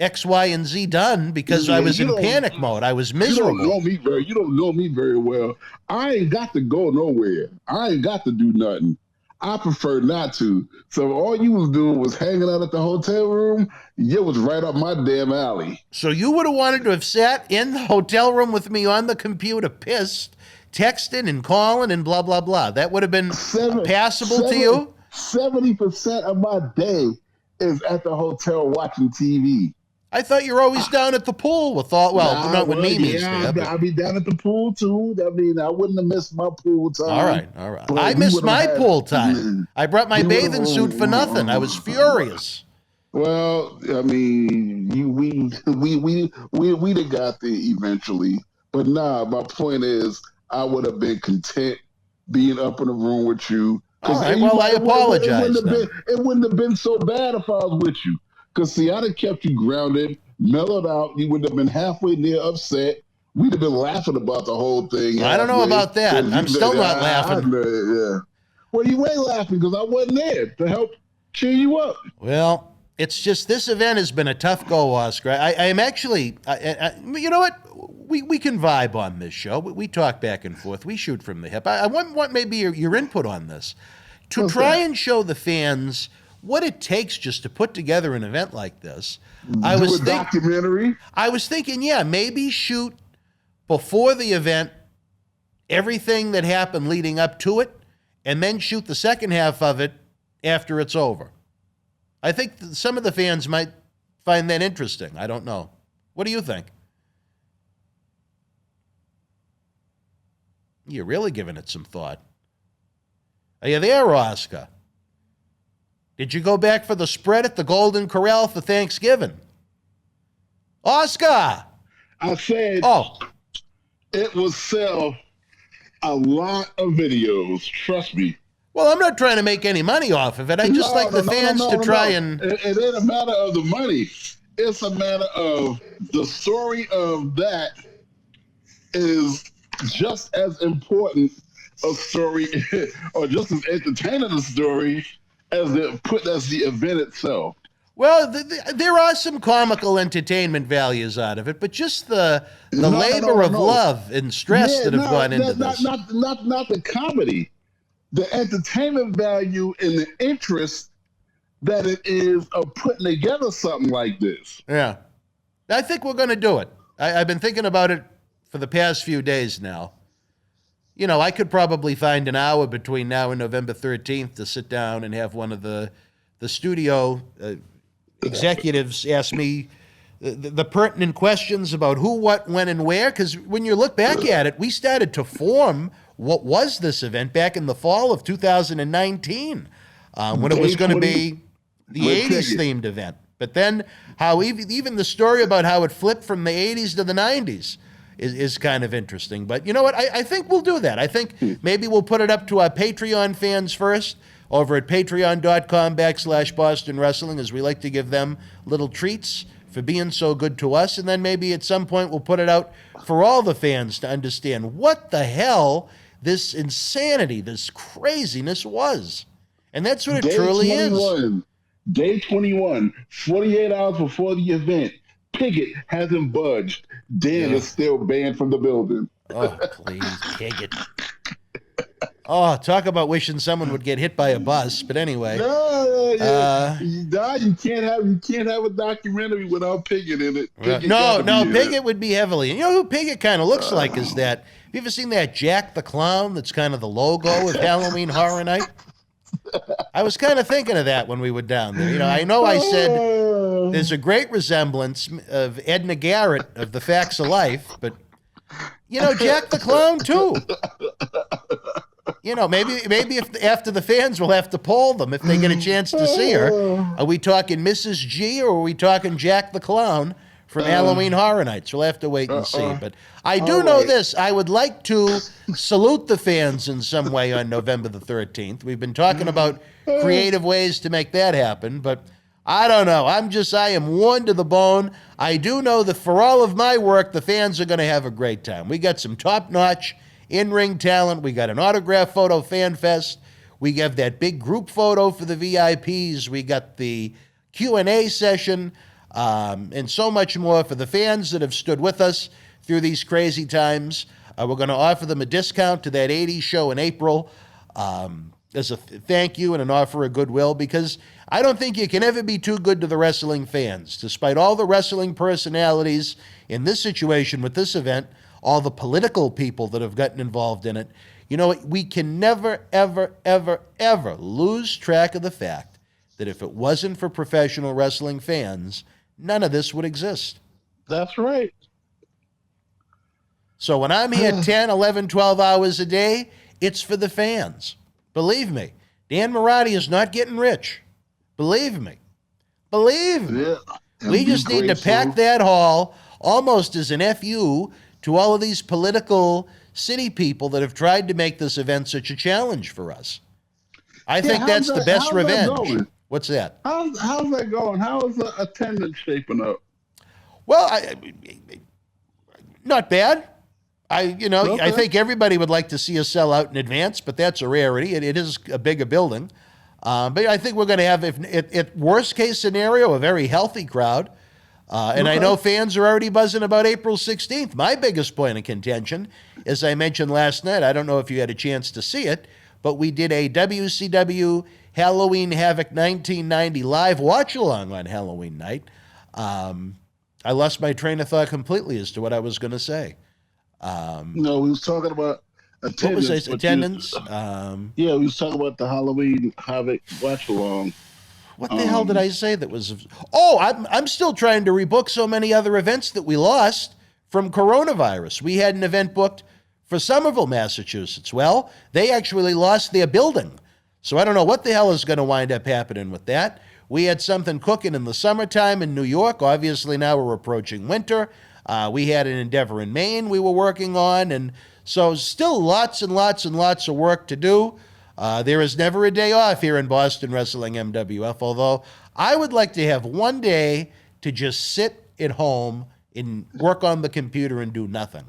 X, Y, and Z done because I was in panic mode. I was miserable. You don't know me very well. I ain't got to go nowhere. I ain't got to do nothing. I prefer not to. So all you was doing was hanging out at the hotel room. You was right up my damn alley. So you would have wanted to have sat in the hotel room with me on the computer, pissed, texting and calling and blah, blah, blah. That would have been passable to you? 70% of my day is at the hotel watching TV. I thought you were always down at the pool with not with Mimi's. I'll be down at the pool too. I wouldn't have missed my pool time. All right. I missed my pool time. I brought my bathing suit for nothing. I was furious. Well, we'd have got there eventually. But my point is, I would have been content being up in the room with you. All right, I apologize. It wouldn't have been so bad if I was with you. Because, see, I'd have kept you grounded, mellowed out. You would have been halfway near upset. We'd have been laughing about the whole thing. I don't know about that. I'm still not laughing. Yeah. Well, you ain't laughing because I wasn't there to help cheer you up. Well, it's just this event has been a tough go, Oscar. I am actually, you know what? We can vibe on this show. We talk back and forth. We shoot from the hip. I want maybe your input on this. To try and show the fans what it takes just to put together an event like this. Documentary? I was thinking, maybe shoot before the event everything that happened leading up to it, and then shoot the second half of it after it's over. I think some of the fans might find that interesting. I don't know. What do you think? You're really giving it some thought. Are you there, Oscar? Did you go back for the spread at the Golden Corral for Thanksgiving? Oscar! I said it was sell a lot of videos. Trust me. Well, I'm not trying to make any money off of it. I just like the fans to try and... It ain't a matter of the money. It's a matter of the story of that is just as important a story or just as entertaining a story as the event itself. Well, there are some comical entertainment values out of it, but just the labor of love and stress that have gone into this. Not the comedy. The entertainment value and the interest that it is of putting together something like this. Yeah. I think we're going to do it. I've been thinking about it for the past few days now. You know, I could probably find an hour between now and November 13th to sit down and have one of the studio executives ask me the pertinent questions about who, what, when, and where. Because when you look back at it, we started to form what was this event back in the fall of 2019 when it was going to be the 80s themed event. But then how even the story about how it flipped from the 80s to the 90s is kind of interesting. But you know what? I think we'll do that. I think maybe we'll put it up to our Patreon fans first over at patreon.com/Boston Wrestling, as we like to give them little treats for being so good to us. And then maybe at some point we'll put it out for all the fans to understand what the hell this insanity, this craziness was. And that's what it truly is. Day 21, 48 hours before the event, Pickett hasn't budged. Dan is still banned from the building. Oh, please, Pickett. Oh, talk about wishing someone would get hit by a bus. But anyway, you can't have a documentary without Pickett in it. Pickett would be heavily. You know who Pickett kind of looks like is that? Have you ever seen that Jack the Clown? That's kind of the logo of Halloween Horror Night. I was kind of thinking of that when we were down there. You know I said there's a great resemblance of Edna Garrett of The Facts of Life, but you know Jack the Clown too. You know, maybe if after the fans will have to poll them if they get a chance to see her. Are we talking Mrs. G or are we talking Jack the Clown from Halloween Horror Nights? We'll have to wait and see. But I do know this. I would like to salute the fans in some way on November the 13th. We've been talking about creative ways to make that happen, but I don't know. I am worn to the bone. I do know that for all of my work, the fans are going to have a great time. We got some top-notch in-ring talent. We got an autograph photo fan fest. We have that big group photo for the VIPs. We got the Q&A session, and so much more for the fans that have stood with us through these crazy times. We're going to offer them a discount to that 80s show in April as a thank you and an offer of goodwill, because I don't think you can ever be too good to the wrestling fans. Despite all the wrestling personalities in this situation with this event, all the political people that have gotten involved in it, you know, we can never, ever, ever, ever lose track of the fact that if it wasn't for professional wrestling fans, none of this would exist. That's right. So when I'm here 10, 11, 12 hours a day, it's for the fans. Believe me, Dan Marotti is not getting rich. Believe me. Believe me. Yeah, we just need to pack that hall almost as an FU to all of these political city people that have tried to make this event such a challenge for us. I think that's the best revenge. What's that? How's that going? How is the attendance shaping up? Well, not bad. I think everybody would like to see us sell out in advance, but that's a rarity. It is a bigger building. But I think we're going to have, if worst case scenario, a very healthy crowd. And I know fans are already buzzing about April 16th. My biggest point of contention, as I mentioned last night, I don't know if you had a chance to see it, but we did a WCW Halloween Havoc 1990 live watch-along on Halloween night. I lost my train of thought completely as to what I was going to say. No, we was talking about attendance. What was this? Attendance? Yeah, we was talking about the Halloween Havoc watch-along. What the hell did I say that was... Oh, I'm still trying to rebook so many other events that we lost from coronavirus. We had an event booked for Somerville, Massachusetts. Well, they actually lost their building. So I don't know what the hell is going to wind up happening with that. We had something cooking in the summertime in New York. Obviously, now we're approaching winter. We had an endeavor in Maine we were working on, and So still lots and lots and lots of work to do. There is never a day off here in Boston Wrestling MWF, although I would like to have one day to just sit at home and work on the computer and do nothing.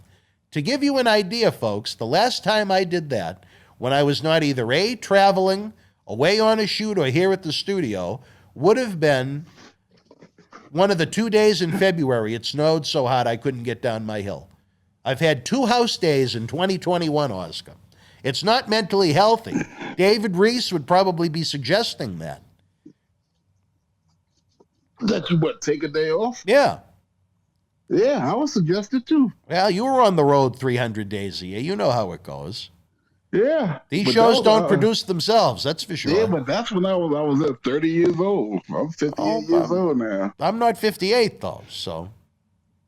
To give you an idea, folks, the last time I did that, when I was not either A, traveling, away on a shoot, or here at the studio, would have been one of the 2 days in February. It snowed so hot I couldn't get down my hill. I've had 2 house days in 2021, Oscar. It's not mentally healthy. David Reese would probably be suggesting that. That you take a day off? Yeah. Yeah, I would suggest it too. Well, you were on the road 300 days a year. You know how it goes. Yeah. These shows don't produce themselves, that's for sure. Yeah, but that's when I was at 30 years old. I'm 58 years old now. I'm not 58, though, so,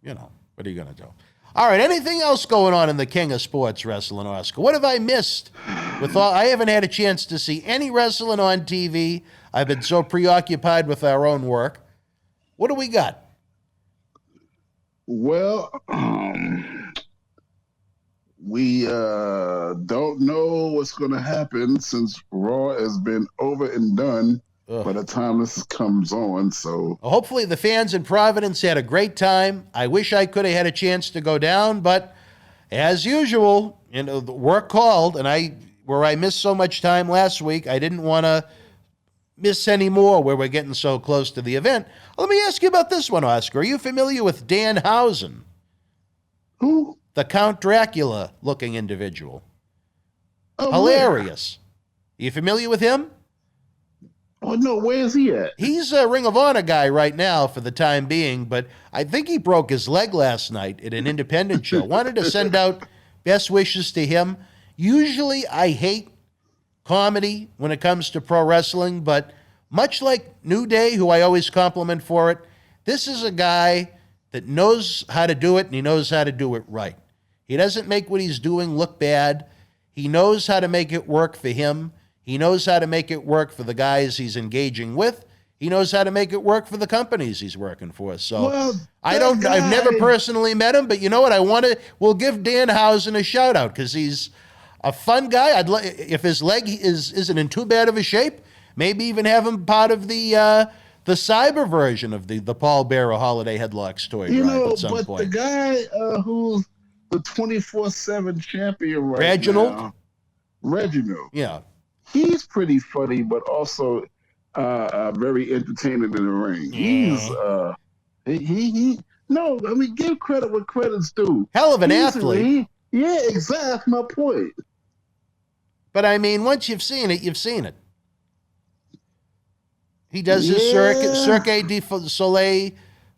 what are you going to do? All right, anything else going on in the king of sports wrestling, Oscar? What have I missed? I haven't had a chance to see any wrestling on TV. I've been so preoccupied with our own work. What do we got? Well, we don't know what's going to happen since Raw has been over and done by the time this comes on. So hopefully the fans in Providence had a great time. I wish I could have had a chance to go down, but as usual, the work called, and where I missed so much time last week, I didn't want to miss any more where we're getting so close to the event. Let me ask you about this one, Oscar. Are you familiar with Danhausen? Who? The Count Dracula-looking individual. Oh, hilarious. Are you familiar with him? Oh, no, where is he at? He's a Ring of Honor guy right now for the time being, but I think he broke his leg last night at an independent show. Wanted to send out best wishes to him. Usually I hate comedy when it comes to pro wrestling, but much like New Day, who I always compliment for it, this is a guy that knows how to do it, and he knows how to do it right. He doesn't make what he's doing look bad. He knows how to make it work for him. He knows how to make it work for the guys he's engaging with. He knows how to make it work for the companies he's working for. So I've never personally met him, but you know what? We'll give Danhausen a shout out because he's a fun guy. If his leg isn't in too bad of a shape, maybe even have him part of the cyber version of the Paul Bearer Holiday Headlocks toy drive at some point. The guy who's the 24/7 champion right Reginald? Reginald. Yeah. He's pretty funny, but also very entertaining in the ring. Yeah. Give credit where credit's due. Hell of an athlete. Yeah, exactly. That's my point. But I mean, once you've seen it, you've seen it. He does his Cirque du Soleil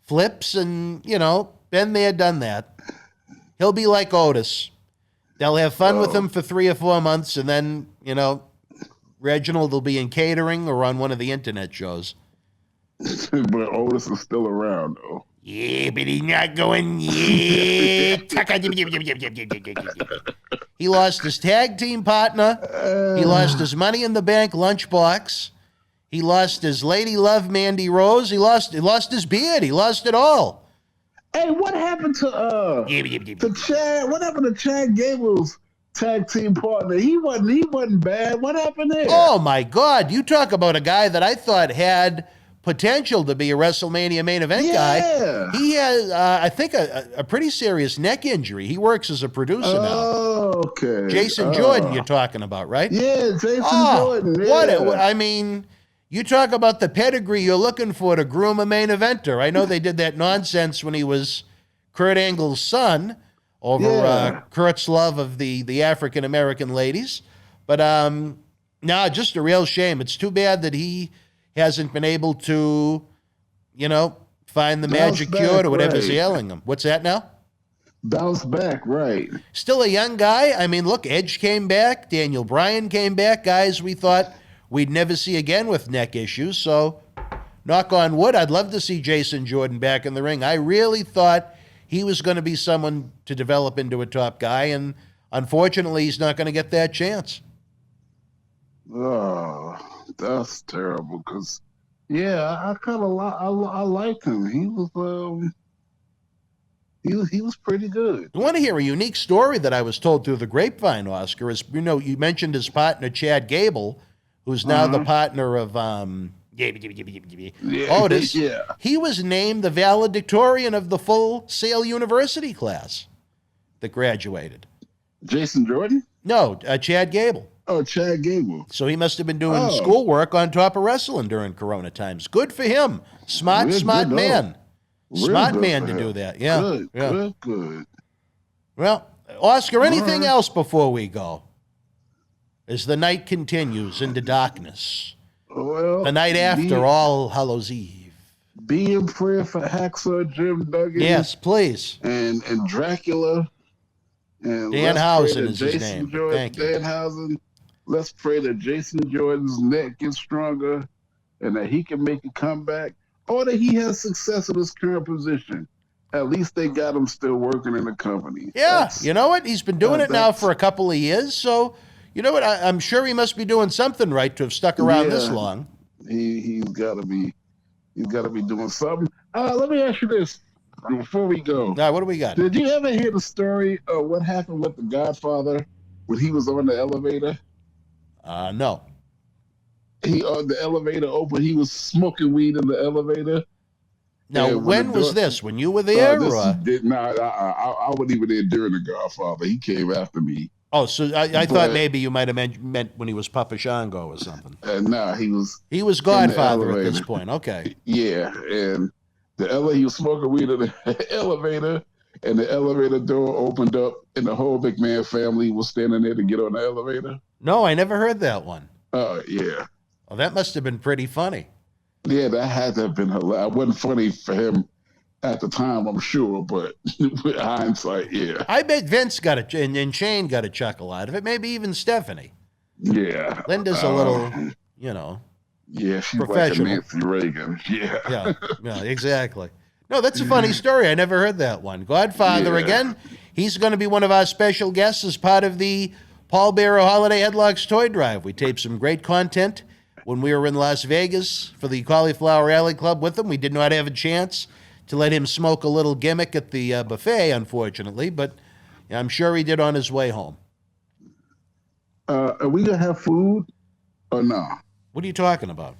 flips and, been there, done that. He'll be like Otis. They'll have fun with him for 3 or 4 months, and then, Reginald will be in catering or on one of the internet shows. But Otis is still around, though. Yeah, but he's not going yet. He lost his tag team partner. He lost his Money in the Bank lunchbox. He lost his lady love, Mandy Rose. He lost his beard. He lost it all. Hey, what happened to Chad? What happened to Chad Gable's tag team partner? He wasn't bad. What happened there? Oh my God! You talk about a guy that I thought had potential to be a WrestleMania main event guy. He has, I think, a pretty serious neck injury. He works as a producer now. Okay. Jason Jordan, you're talking about, right? Yeah, Jason Jordan. Yeah. You talk about the pedigree you're looking for to groom a main eventer. I know they did that nonsense when he was Kurt Angle's son over Kurt's love of the African-American ladies. But just a real shame. It's too bad that he hasn't been able to, find the magic cure to whatever's ailing him. What's that now? Bounce back, right. Still a young guy. I mean, look, Edge came back. Daniel Bryan came back. Guys we thought we'd never see again with neck issues. So, knock on wood, I'd love to see Jason Jordan back in the ring. I really thought he was going to be someone to develop into a top guy, and unfortunately, he's not going to get that chance. Oh, that's terrible. Because, I kind of I liked him. He was He was pretty good. You want to hear a unique story that I was told through the grapevine, Oscar? Is, you know, you mentioned his partner, Chad Gable, who's now the partner of Otis. Yeah. He was named the valedictorian of the Full Sail University class that graduated. Jason Jordan? No, Chad Gable. Oh, Chad Gable. So he must have been doing schoolwork on top of wrestling during Corona times. Good for him. Smart man. Smart man to do that. Yeah. Good. Well, Oscar, anything else before we go? As the night continues into darkness. Well, The night after All Hallows Eve. Be in prayer for Hacksaw Jim Duggan. Yes, please. And Dracula. And Danhausen is his name. Thank you. Danhausen. Let's pray that Jason Jordan's neck gets stronger and that he can make a comeback, or that he has success in his current position. At least they got him still working in the company. Yeah, you know what? He's been doing it now for a couple of years, so you know what? I'm sure he must be doing something right to have stuck around this long. He's got to be doing something. Let me ask you this before we go. Now, what do we got? Did you ever hear the story of what happened with the Godfather when he was on the elevator? No. The elevator opened. He was smoking weed in the elevator. Now, when was this? When you were there? I wasn't even there during the Godfather. He came after me. Oh, so I thought maybe you might have meant when he was Papa Shango or something. He was Godfather at this point. Okay. Yeah, and he was smoking weed in the elevator, and the elevator door opened up, and the whole McMahon family was standing there to get on the elevator. No, I never heard that one. Oh, yeah. Well, that must have been pretty funny. Yeah, that had to have been hilarious. It wasn't funny for him at the time, I'm sure, but with hindsight, yeah. I bet Vince got and Shane got a chuckle out of it. Maybe even Stephanie. Yeah. Linda's a little, Yeah, she's professional. like a Nancy Reagan. Yeah. Yeah, exactly. No, that's a funny story. I never heard that one. Godfather again. He's going to be one of our special guests as part of the Paul Bearer Holiday Headlocks Toy Drive. We taped some great content when we were in Las Vegas for the Cauliflower Alley Club with him. We did not have a chance to let him smoke a little gimmick at the buffet, unfortunately, but I'm sure he did on his way home. Are we going to have food or no? What are you talking about?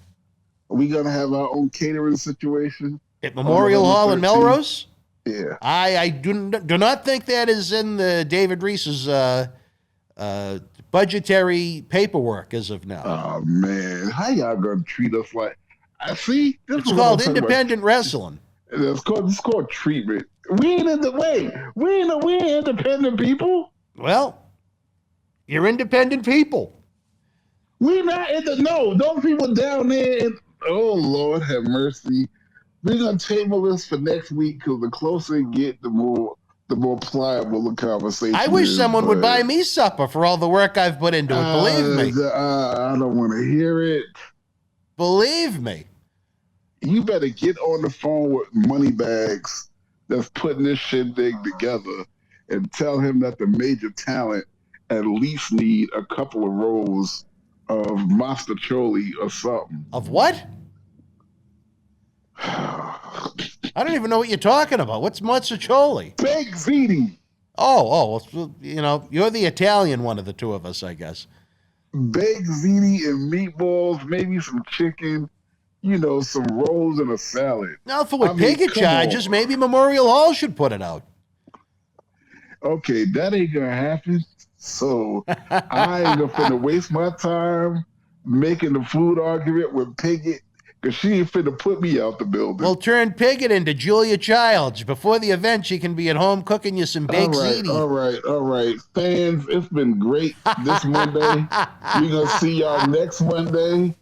Are we going to have our own catering situation? At Memorial Hall in Melrose? Yeah. I do not think that is in the David Reese's budgetary paperwork as of now. Oh, man. How y'all going to treat us like... See? It's called independent wrestling. It's called treatment. We ain't in the way. We ain't independent people. Well, you're independent people. We not in the... No, those people down there... Oh, Lord have mercy. We're going to table this for next week because the closer it get, the more pliable the conversation I wish someone would buy me supper for all the work I've put into it. Believe me. I don't want to hear it. Believe me. You better get on the phone with Moneybags that's putting this shindig together and tell him that the major talent at least need a couple of rolls of mastacholi or something. Of what? I don't even know what you're talking about. What's mozzarella? Baked ziti. Oh, well, you're the Italian one of the two of us, I guess. Baked ziti and meatballs, maybe some chicken, some rolls and a salad. Now, for what Piggott charges, maybe Memorial Hall should put it out. Okay, that ain't gonna happen. So I ain't gonna waste my time making the food argument with Piggott. Because she ain't finna put me out the building. We'll turn Piggott into Julia Childs. Before the event, she can be at home cooking you some baked ziti. All right. Fans, it's been great this Monday. We're going to see y'all next Monday.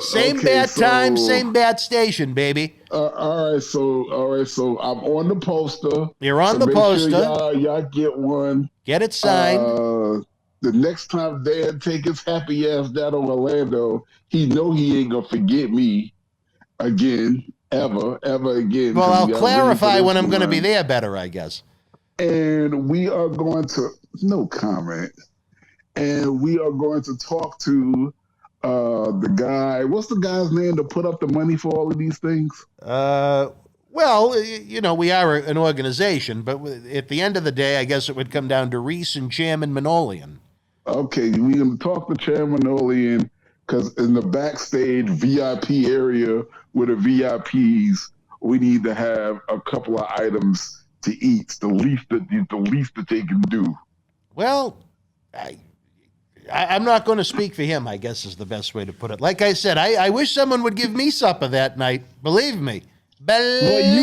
Same bat time, same bat station, baby. All right, so I'm on the poster. You're on the poster. Sure y'all get one. Get it signed. The next time Dan take his happy ass down to Orlando, he know he ain't gonna forget me again, ever again. Well, I'll clarify when I'm gonna be there better, I guess. And we are going to no comment. And we are going to talk to the guy. What's the guy's name to put up the money for all of these things? Well, you know, we are an organization, but at the end of the day, I guess it would come down to Reese and Chairman Manolian. Okay, we can talk to Chairman Manolian because in the backstage VIP area with the VIPs, we need to have a couple of items to eat. The least that they can do. Well, I'm not going to speak for him, I guess is the best way to put it. Like I said, I wish someone would give me supper that night. Believe me. Well,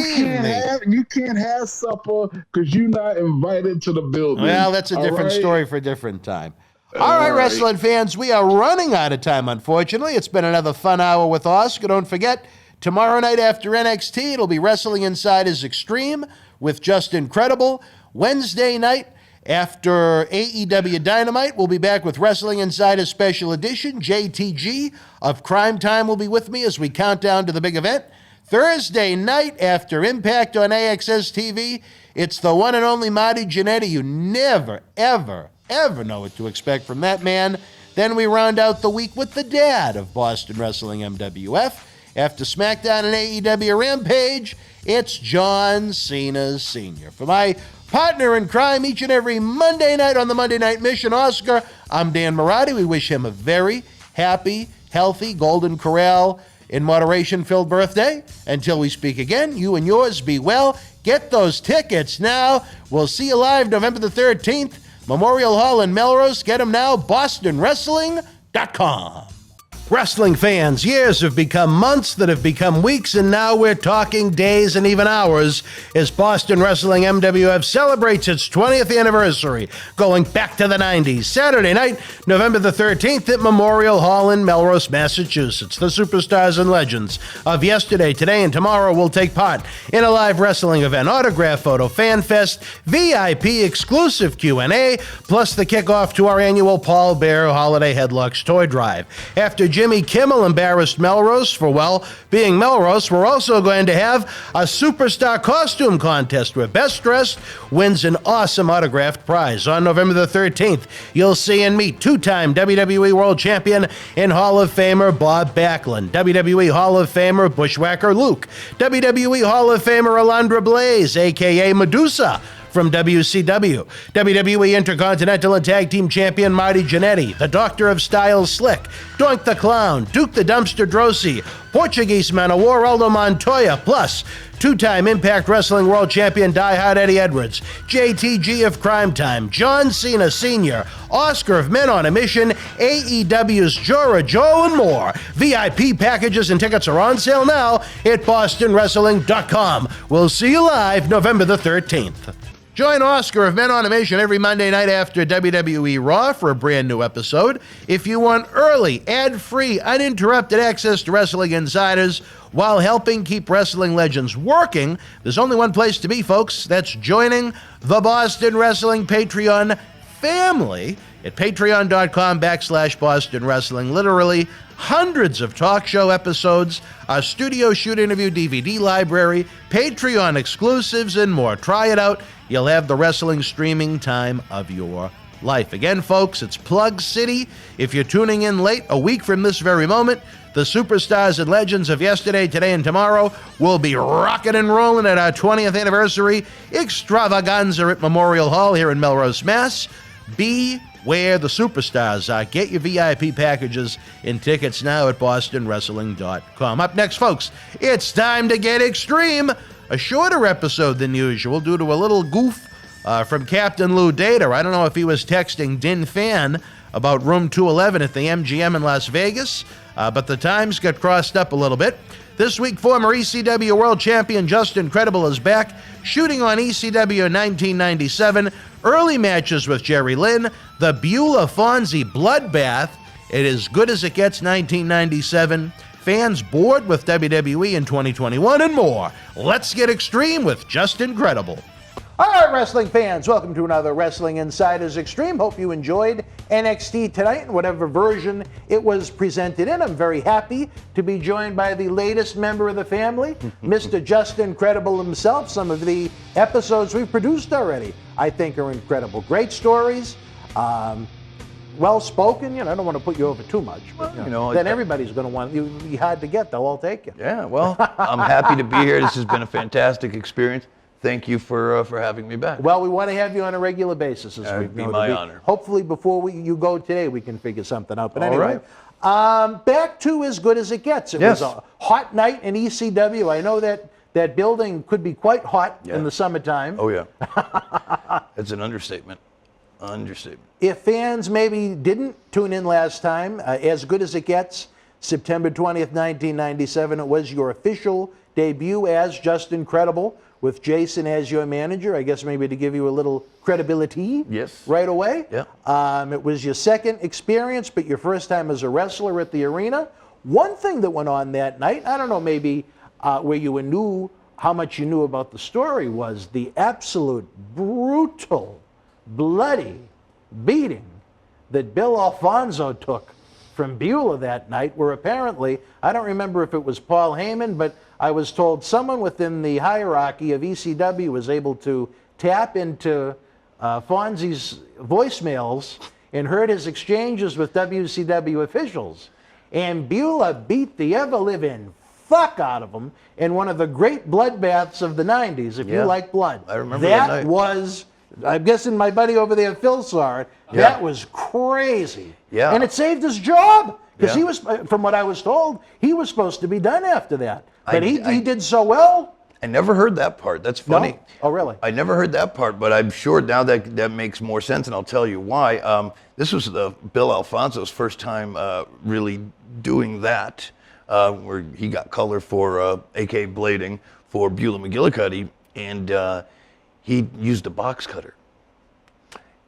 you can't have supper because you're not invited to the building. Well, that's a different story for a different time. All right, wrestling fans, we are running out of time, unfortunately. It's been another fun hour with Oscar. Don't forget, tomorrow night after NXT, it'll be Wrestling Insiders Extreme with Just Incredible. Wednesday night, after AEW Dynamite, we'll be back with Wrestling Insider Special Edition. JTG of Cryme Time will be with me as we count down to the big event. Thursday night, after Impact on AXS TV, it's the one and only Marty Jannetty. You never, ever know what to expect from that man. Then we round out the week with the dad of Boston Wrestling MWF. After SmackDown and AEW Rampage, it's John Cena Sr. For my partner in crime each and every Monday night on the Monday Night Mission, Oscar, I'm Dan Marotti. We wish him a very happy, healthy, Golden Corral in moderation-filled birthday. Until we speak again, you and yours be well. Get those tickets now. We'll see you live November the 13th, Memorial Hall in Melrose. Get them now, bostonwrestling.com. Wrestling fans, years have become months that have become weeks, and now we're talking days and even hours as Boston Wrestling MWF celebrates its 20th anniversary, going back to the 90s. Saturday night, November the 13th at Memorial Hall in Melrose, Massachusetts. The superstars and legends of yesterday, today, and tomorrow will take part in a live wrestling event, autograph photo, fan fest, VIP exclusive Q&A, plus the kickoff to our annual Paul Bear Holiday Headlocks Toy Drive. After Jimmy Kimmel embarrassed Melrose for, well, being Melrose, we're also going to have a superstar costume contest where Best Dressed wins an awesome autographed prize. On November the 13th, you'll see and meet two-time WWE World Champion and Hall of Famer Bob Backlund, WWE Hall of Famer Bushwhacker Luke, WWE Hall of Famer Alundra Blaze, a.k.a. Medusa, from WCW, WWE Intercontinental and Tag Team Champion Marty Jannetty, the Doctor of Style Slick, Doink The Clown, Duke the Dumpster Droese, Portuguese Man of War Aldo Montoya, plus two-time Impact Wrestling World Champion Die Hard Eddie Edwards, JTG of Cryme Time, John Cena Sr., Oscar of Men on a Mission, AEW's Jora Joe, and more. VIP packages and tickets are on sale now at bostonwrestling.com. We'll see you live November the 13th. Join Oscar of Men on a Mission every Monday night after WWE Raw for a brand new episode. If you want early, ad-free, uninterrupted access to Wrestling Insiders while helping keep wrestling legends working, there's only one place to be, folks. That's joining the Boston Wrestling Patreon family at patreon.com/Boston Wrestling. Literally hundreds of talk show episodes, a studio shoot interview DVD library, Patreon exclusives, and more. Try it out. You'll have the wrestling streaming time of your life. Again, folks, it's Plug City. If you're tuning in late, a week from this very moment, the superstars and legends of yesterday, today, and tomorrow will be rocking and rolling at our 20th anniversary extravaganza at Memorial Hall here in Melrose, Mass. Be where the superstars are. Get your VIP packages and tickets now at bostonwrestling.com. Up next, folks, it's time to get extreme. A shorter episode than usual due to a little goof from Captain Lou Data. I don't know if he was texting Din Fan about room 211 at the MGM in Las Vegas, but the times got crossed up a little bit. This week, former ECW World Champion Just Incredible is back, shooting on ECW in 1997, early matches with Jerry Lynn, the Beulah Fonzie Bloodbath, it is good as it gets 1997, fans bored with WWE in 2021, and more. Let's get extreme with Just Incredible. All right, wrestling fans, welcome to another Wrestling Insiders Extreme. Hope you enjoyed NXT tonight in whatever version it was presented in. I'm very happy to be joined by the latest member of the family, Mr. Just Incredible himself. Some of the episodes we've produced already, I think, are incredible. Great stories. well-spoken. I don't want to put you over too much. But, then everybody's going to want you. Be hard to get. They'll all take you. Yeah, well, I'm happy to be here. This has been a fantastic experience. Thank you for having me back. Well, we want to have you on a regular basis. It'd be my honor. Hopefully, before you go today, we can figure something out. But All anyway, back to As Good As It Gets. It was a hot night in ECW. I know that building could be quite hot in the summertime. Oh, yeah. It's an understatement. If fans maybe didn't tune in last time, As Good As It Gets, September 20th, 1997, it was your official debut as Just Incredible, with Jason as your manager, I guess maybe to give you a little credibility right away. Yeah. It was your second experience, but your first time as a wrestler at the arena. One thing that went on that night, I don't know, maybe where you knew how much you knew about the story, was the absolute brutal, bloody beating that Bill Alfonso took from Beulah that night, where apparently, I don't remember if it was Paul Heyman, but I was told someone within the hierarchy of ECW was able to tap into Fonzie's voicemails and heard his exchanges with WCW officials. And Beulah beat the ever-living fuck out of him in one of the great bloodbaths of the 90s, if you like blood. I remember that night. Was, I'm guessing my buddy over there, Phil, saw it. Yeah. That was crazy. Yeah. And it saved his job. Because he was, from what I was told, he was supposed to be done after that. But he did so well. I never heard that part. That's funny. No? Oh, really? I never heard that part, but I'm sure now that makes more sense, and I'll tell you why. This was Bill Alfonso's first time really doing that, where he got color for AK blading for Beulah McGillicuddy, and he used a box cutter.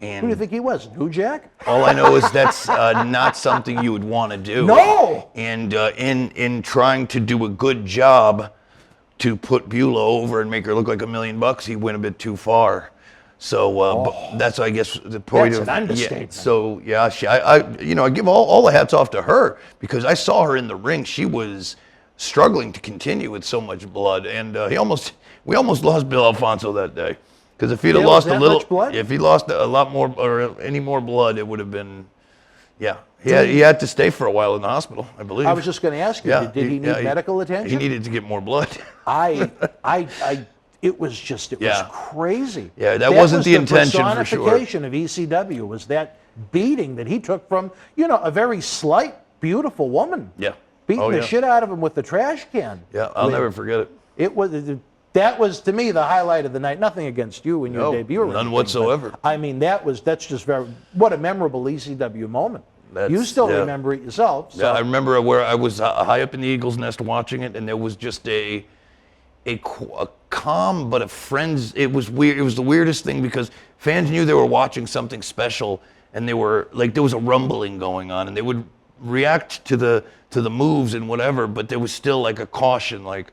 And who do you think he was? New Jack? all I know is that's not something you would want to do. No! And in trying to do a good job to put Beulah over and make her look like $1 million, he went a bit too far. So that's, I guess, the point That's of an understatement. Yeah, so yeah, I give all the hats off to her, because I saw her in the ring. She was struggling to continue with so much blood, and we almost lost Bill Alfonso that day. Because if he'd have lost a little, if he lost a lot more or any more blood, it would have been, he had to stay for a while in the hospital, I believe. I was just going to ask you, did he need medical attention? He needed to get more blood. It was crazy. Yeah, that wasn't the intention for sure. The personification of ECW was that beating that he took from, a very slight, beautiful woman. Yeah. Beating the shit out of him with the trash can. Yeah, I'll never forget it. That was, to me, the highlight of the night. Nothing against you and your debut. None whatsoever. I mean, that's just what a memorable ECW moment. You still remember it yourself. So. Yeah, I remember where I was high up in the Eagle's Nest watching it, and there was just a calm but a friend's. It was weird. It was the weirdest thing, because fans knew they were watching something special, and they were like, there was a rumbling going on, and they would react to the moves and whatever, but there was still like a caution, like,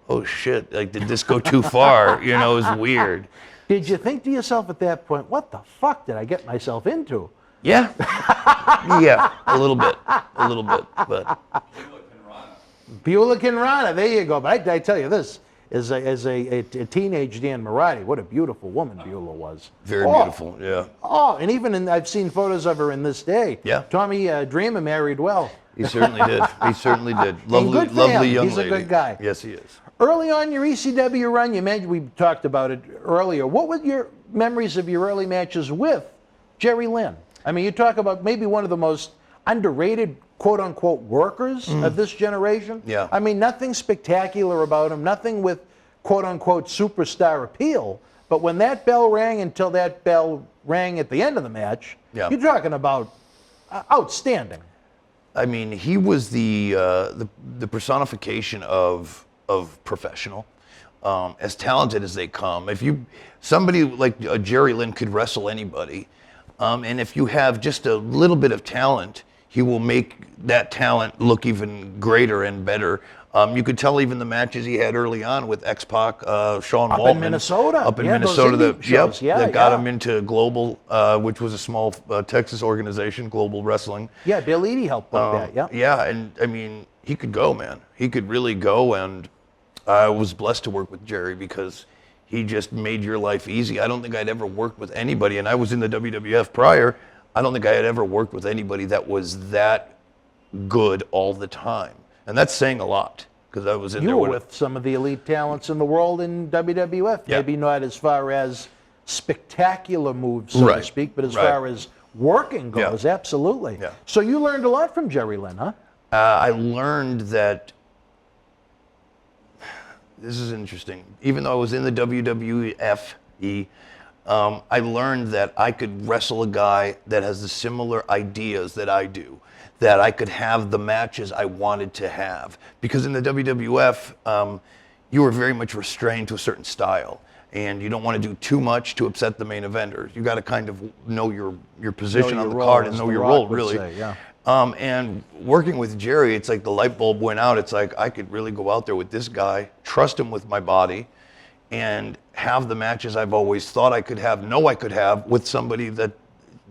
oh shit, like, did this go too far? It was weird. Did you think to yourself at that point, what the fuck did I get myself into? Yeah. Yeah, a little bit, but. Beulah can Rana, there you go. But I tell you this, as a teenage Dan Marotti, what a beautiful woman Beulah was. Very beautiful, yeah. Oh, and even I've seen photos of her in this day. Yeah. Tommy Dreamer married well. He certainly did. Lovely young lady. He's a good guy. Yes, he is. Early on your ECW run, we talked about it earlier. What were your memories of your early matches with Jerry Lynn? I mean, you talk about maybe one of the most underrated, quote-unquote, workers of this generation. Yeah. I mean, nothing spectacular about him, nothing with, quote-unquote, superstar appeal. But when that bell rang until that bell rang at the end of the match, you're talking about outstanding. I mean, he was the personification of professional, as talented as they come. Somebody like Jerry Lynn could wrestle anybody, and if you have just a little bit of talent, he will make that talent look even greater and better. You could tell even the matches he had early on with X-Pac, Sean Waltman. Up in Minnesota, that got him into Global, which was a small Texas organization, Global Wrestling. Yeah, Bill Eadie helped with that, Yeah, and I mean, he could go, man. He could really go, and I was blessed to work with Jerry because he just made your life easy. I don't think I'd ever worked with anybody, and I was in the WWF prior. I don't think I had ever worked with anybody that was that good all the time. And that's saying a lot, because I was in there You were with some of the elite talents in the world in WWF. Yeah. Maybe not as far as spectacular moves, so to Right. speak, but as Right. far as working goes, absolutely. Yeah. So you learned a lot from Jerry Lynn, huh? I learned that, this is interesting, even though I was in the WWF, I learned that I could wrestle a guy that has the similar ideas that I do, that I could have the matches I wanted to have. Because in the WWF, you were very much restrained to a certain style, and you don't want to do too much to upset the main eventers. You got to kind of know your position Know on your the role, card as and know The your Rock role, would really. say, yeah. And working with Jerry, it's like the light bulb went out. It's like I could really go out there with this guy, trust him with my body, and have the matches I've always thought I could have, know I could have, with somebody that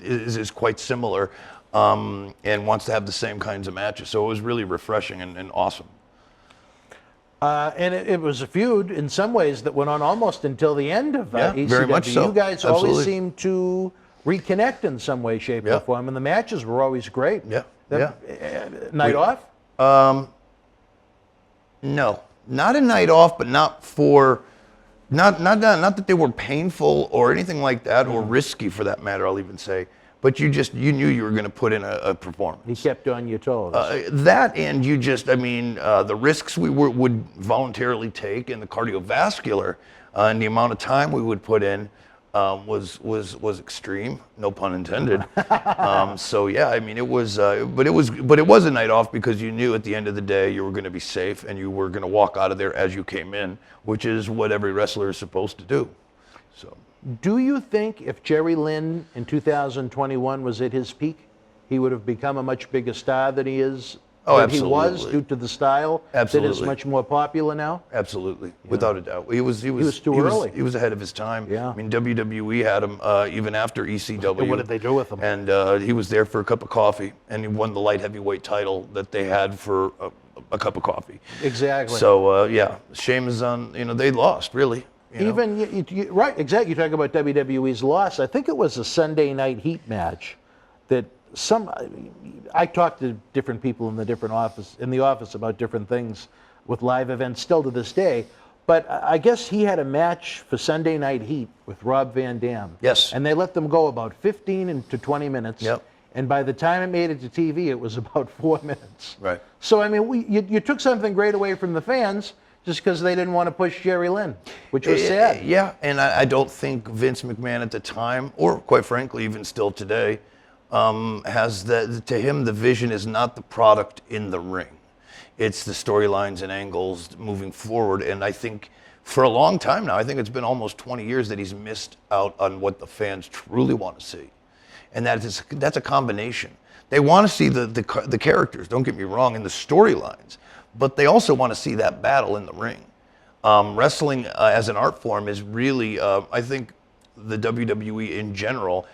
is quite similar and wants to have the same kinds of matches. So it was really refreshing and awesome. And it was a feud in some ways that went on almost until the end of ECW. very much so. You guys always Absolutely. seemed to reconnect in some way, shape, or form, and the matches were always great. Yeah, Night off? No, not a night off, but not that they were painful or anything like that, or risky for that matter, I'll even say. But you knew you were going to put in a performance. He kept on your toes. That, and the risks we would voluntarily take, and the cardiovascular, and the amount of time we would put in was extreme, no pun intended. So yeah, I mean, it was a night off, because you knew at the end of the day you were going to be safe and you were going to walk out of there as you came in, which is what every wrestler is supposed to do. So. Do you think if Jerry Lynn in 2021 was at his peak, he would have become a much bigger star than he is? Oh, than absolutely. He was, due to the style that is Absolutely. much more popular now? Absolutely, without a doubt. He was too early. He was ahead of his time. Yeah. I mean, WWE had him even after ECW. And what did they do with him? And he was there for a cup of coffee, and he won the light heavyweight title that they had for a cup of coffee. Exactly. So yeah, shame is on. They lost, really. Even right, exactly. You talk about WWE's loss. I think it was a Sunday Night Heat match that I talked to different people in the office about different things with live events still to this day. But I guess he had a match for Sunday Night Heat with Rob Van Dam. Yes. And they let them go about 15 to 20 minutes. Yep. And by the time it made it to TV, it was about 4 minutes. Right. So I mean, you took something great away from the fans just because they didn't want to push Jerry Lynn, which was sad. Yeah, and I don't think Vince McMahon at the time, or quite frankly, even still today, has to him, the vision is not the product in the ring. It's the storylines and angles moving forward. And I think for a long time now, I think it's been almost 20 years that he's missed out on what the fans truly want to see. And that's a combination. They want to see the characters, don't get me wrong, and the storylines, but they also want to see that battle in the ring. Wrestling as an art form is really, I think, the WWE in general,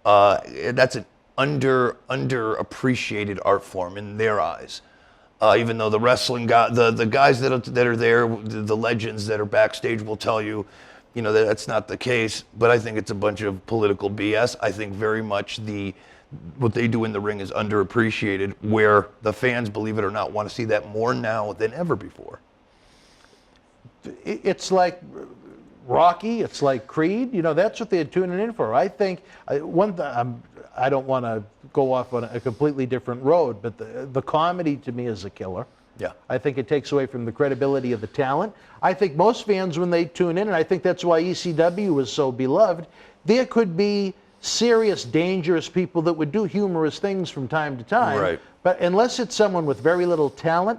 that's an underappreciated art form in their eyes. Even though the wrestling the guys that are there, the legends that are backstage will tell you, that's not the case. But I think it's a bunch of political BS. I think very much what they do in the ring is underappreciated, where the fans, believe it or not, want to see that more now than ever before. It's like Rocky, it's like Creed, that's what they're tuning in for. I think, I don't want to go off on a completely different road, but the comedy to me is a killer. Yeah. I think it takes away from the credibility of the talent. I think most fans, when they tune in, and I think that's why ECW is so beloved, there could be serious, dangerous people that would do humorous things from time to time. Right. But unless it's someone with very little talent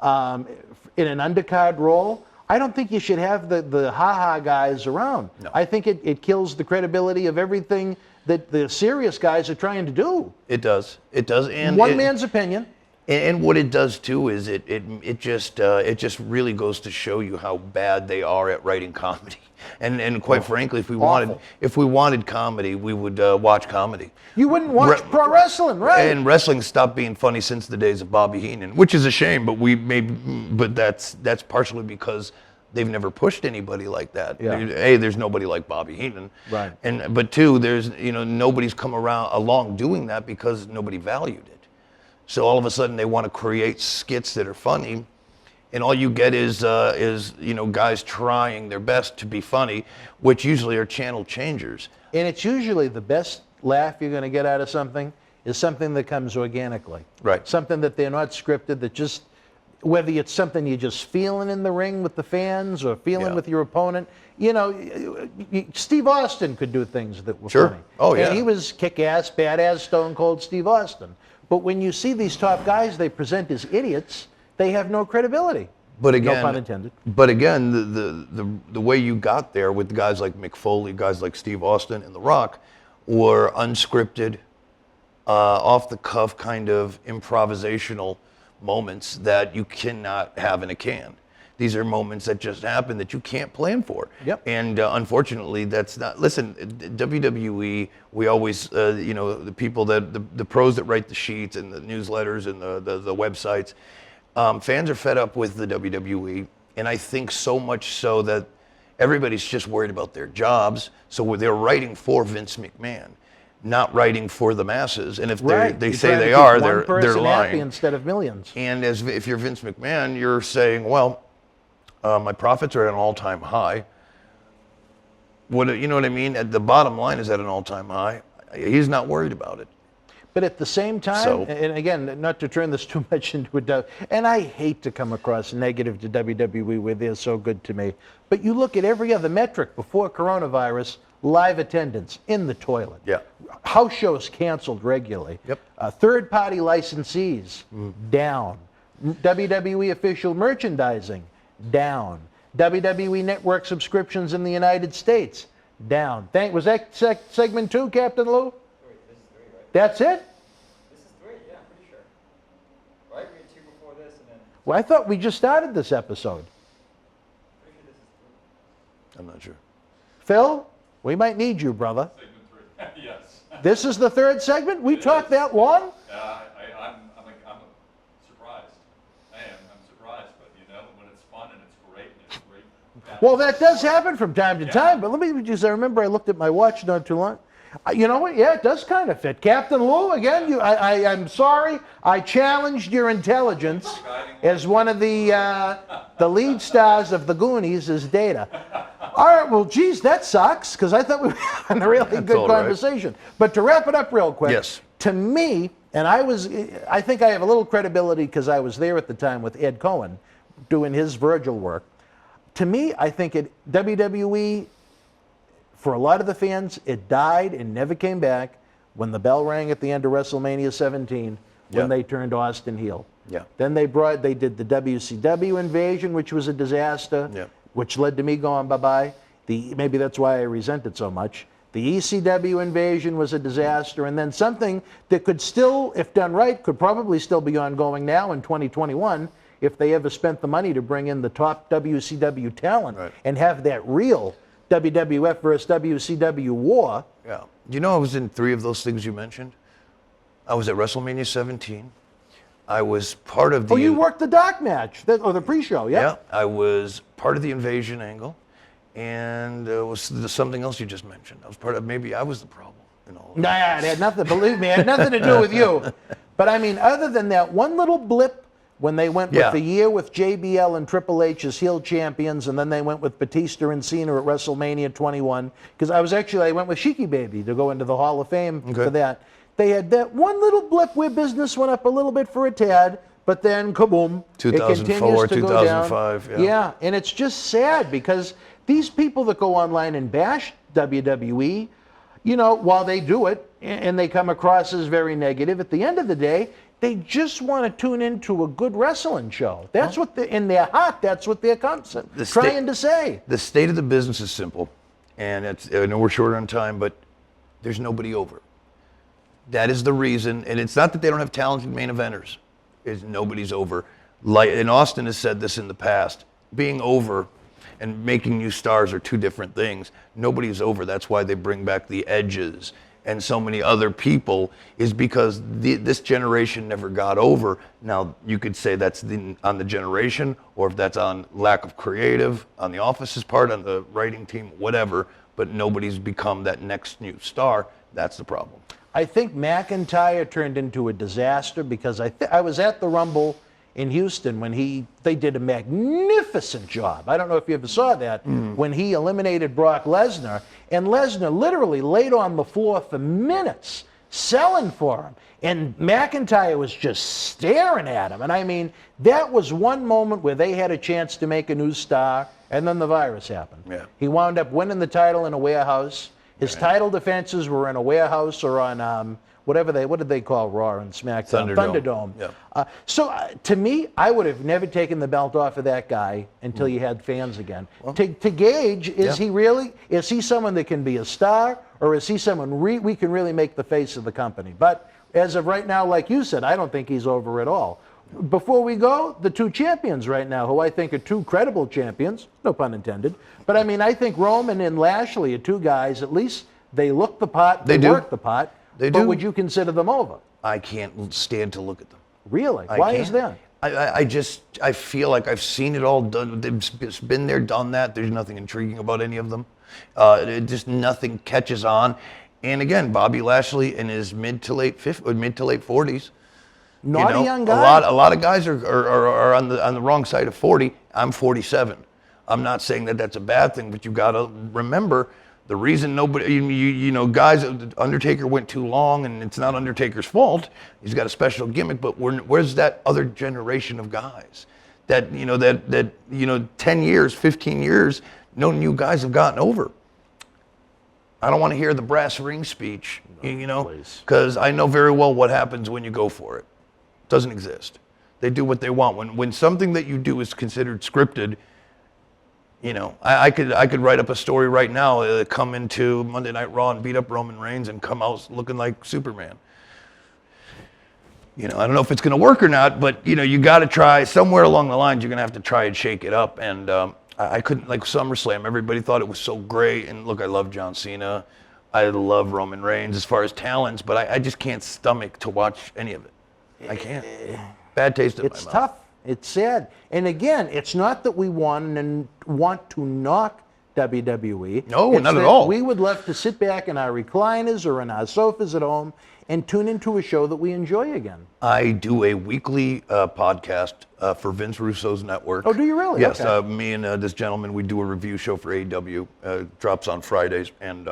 in an undercard role, I don't think you should have the ha-ha guys around. No. I think it kills the credibility of everything that the serious guys are trying to do. It does. And One man's opinion. And what it does too is it just really goes to show you how bad they are at writing comedy. And quite frankly, if we wanted comedy, we would watch comedy. You wouldn't watch pro wrestling, right? And wrestling stopped being funny since the days of Bobby Heenan, which is a shame. But that's partially because they've never pushed anybody like that. Yeah. A, there's nobody like Bobby Heenan. Right. But two, there's, nobody's come along doing that because nobody valued it. So all of a sudden they want to create skits that are funny, and all you get is guys trying their best to be funny, which usually are channel changers. And it's usually the best laugh you're going to get out of something is something that comes organically. Right. Something that they're not scripted, that just, whether it's something you're just feeling in the ring with the fans or feeling with your opponent. Steve Austin could do things that were funny. Oh, yeah. And he was kick-ass, badass, Stone Cold Steve Austin. But when you see these top guys they present as idiots, they have no credibility. But again, no pun intended. But again, the way you got there with guys like Mick Foley, guys like Steve Austin and The Rock, were unscripted, off the cuff kind of improvisational moments that you cannot have in a can. These are moments that just happen that you can't plan for. Yep. And unfortunately, that's not. Listen, WWE. We always, the people the pros that write the sheets and the newsletters and the websites. Fans are fed up with the WWE, and I think so much so that everybody's just worried about their jobs. So they're writing for Vince McMahon, not writing for the masses. And if they say they are, they're lying. Happy instead of millions. And if you're Vince McMahon, you're saying, well, my profits are at an all-time high. You know what I mean? The bottom line is at an all-time high. He's not worried about it. But at the same time, and again, not to turn this too much into and I hate to come across negative to WWE where they're so good to me, but you look at every other metric before coronavirus, live attendance in the toilet. Yeah. House shows canceled regularly. Yep. Third-party licensees, down. WWE official merchandising, down. WWE Network subscriptions in the United States, down. Was that segment 2, Captain Lou? That's it? This is 3, yeah, I'm pretty sure. Right? We had 2 before this, and then... Well, I thought we just started this episode. Pretty sure this is 3. I'm not sure. Phil, we might need you, brother. Segment 3. Yes. This is the 3rd segment? We talked that long? I'm surprised. I'm surprised, but when it's fun and it's great and it's great. Well, that does happen from time to time, but let me just, I remember I looked at my watch not too long. You know what? Yeah, it does kind of fit. Captain Lou, again, I'm sorry. I challenged your intelligence as one of the lead stars of the Goonies as Data. All right, well, geez, that sucks, because I thought we were having a really good conversation. Right. But to wrap it up real quick, yes. To me, and I think I have a little credibility because I was there at the time with Ed Cohen doing his Virgil work. To me, I think WWE, for a lot of the fans, it died and never came back when the bell rang at the end of WrestleMania 17 when they turned Austin heel. Yeah. Then they did the WCW invasion, which was a disaster, which led to me going bye-bye. Maybe that's why I resent it so much. The ECW invasion was a disaster, and then something that could still, if done right, could probably still be ongoing now in 2021 if they ever spent the money to bring in the top WCW talent and have that real WWF versus WCW war. Yeah. I was in 3 of those things you mentioned. I was at WrestleMania 17. I was part of the... Oh, you worked the dark match, or the pre-show, yeah? Yeah, I was part of the invasion angle, and was something else you just mentioned. I was part of, maybe I was the problem in all of Nah, it had nothing, believe me, it had nothing to do with you. But I mean, other than that one little blip, when they went with the year with JBL and Triple H as heel champions, and then they went with Batista and Cena at WrestleMania 21, because I went with Sheiky Baby to go into the Hall of Fame for that. They had that one little blip where business went up a little bit for a tad, but then kaboom, 2004, it continues to 2005, go down. Yeah, and it's just sad because these people that go online and bash WWE, while they do it and they come across as very negative, at the end of the day, they just want to tune into a good wrestling show. That's what in their heart, that's what they're trying to say. The state of the business is simple, and I know we're short on time, but there's nobody over. That is the reason, and it's not that they don't have talented main eventers. Nobody's over. And Austin has said this in the past. Being over and making new stars are 2 different things. Nobody's over. That's why they bring back the Edges and so many other people is because this generation never got over. Now, you could say that's on the generation, or if that's on lack of creative, on the office's part, on the writing team, whatever, but nobody's become that next new star. That's the problem. I think McIntyre turned into a disaster because I was at the Rumble in Houston when they did a magnificent job. I don't know if you ever saw that, when he eliminated Brock Lesnar, and Lesnar literally laid on the floor for minutes selling for him. And McIntyre was just staring at him. And I mean, that was one moment where they had a chance to make a new star, and then the virus happened. Yeah. He wound up winning the title in a warehouse. His title defenses were in a warehouse or on what did they call Raw and SmackDown? Thunderdome. Yeah. To me, I would have never taken the belt off of that guy until you had fans again. Well, to gauge, is he someone that can be a star, or is he someone we can really make the face of the company? But as of right now, like you said, I don't think he's over at all. Before we go, the two champions right now, who I think are two credible champions, no pun intended, but I mean, I think Roman and Lashley are two guys, at least they look the part, they work the part. They but do. Would you consider them over? I can't stand to look at them. Really? Why is that? I feel like I've seen it all done. It's been there, done that. There's nothing intriguing about any of them. Just nothing catches on. And again, Bobby Lashley in his mid to late 40s. Not a young guy. A lot of guys are on the wrong side of 40. I'm 47. I'm not saying that that's a bad thing, but you got to remember the reason nobody, guys, Undertaker went too long, and it's not Undertaker's fault. He's got a special gimmick, but where's that other generation of guys that 10 years, 15 years, no new guys have gotten over? I don't want to hear the brass ring speech, because I know very well what happens when you go for it. It doesn't exist. They do what they want. When something that you do is considered scripted, I could write up a story right now, come into Monday Night Raw and beat up Roman Reigns and come out looking like Superman. I don't know if it's going to work or not, but you got to try somewhere along the lines. You're going to have to try and shake it up. And I couldn't, like SummerSlam. Everybody thought it was so great. And look, I love John Cena. I love Roman Reigns as far as talents, but I just can't stomach to watch any of it. I can't. Bad taste in my mouth. It's tough. It's sad. And again, it's not that we want to knock WWE. No, not at all. We would love to sit back in our recliners or in our sofas at home and tune into a show that we enjoy again. I do a weekly podcast for Vince Russo's network. Oh, do you really? Yes. Okay. Me and this gentleman, we do a review show for AEW. Drops on Fridays. And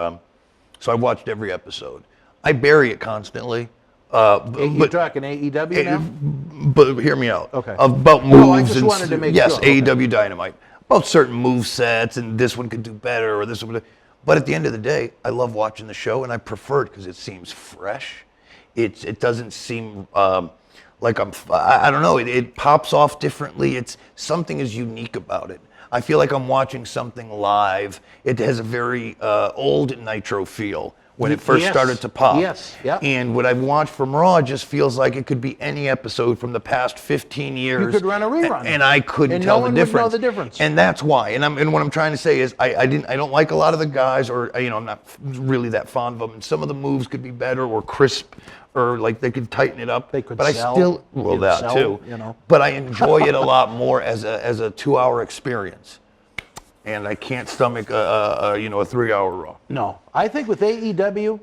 so I watched every episode. I bury it constantly. You're talking AEW now? But hear me out. Okay. About moves. I just wanted to make sure. Yes, Okay. AEW Dynamite. About certain move sets, and this one could do better, or this one. But at the end of the day, I love watching the show, and I prefer it because it seems fresh. It doesn't seem like I don't know. It pops off differently. Something is unique about it. I feel like I'm watching something live. It has a very old Nitro feel when it first started to pop. Yes, yeah. And what I've watched from Raw just feels like it could be any episode from the past 15 years. You could run a rerun. And I couldn't and tell no the one difference. Would know the difference. And that's why. And what I'm trying to say is I don't like a lot of the guys, or I'm not really that fond of them. And some of the moves could be better or crisp, or like they could tighten it up. They could but sell. I still that sell, too. But I enjoy it a lot more as a 2-hour experience. And I can't stomach a 3-hour Raw. No, I think with AEW,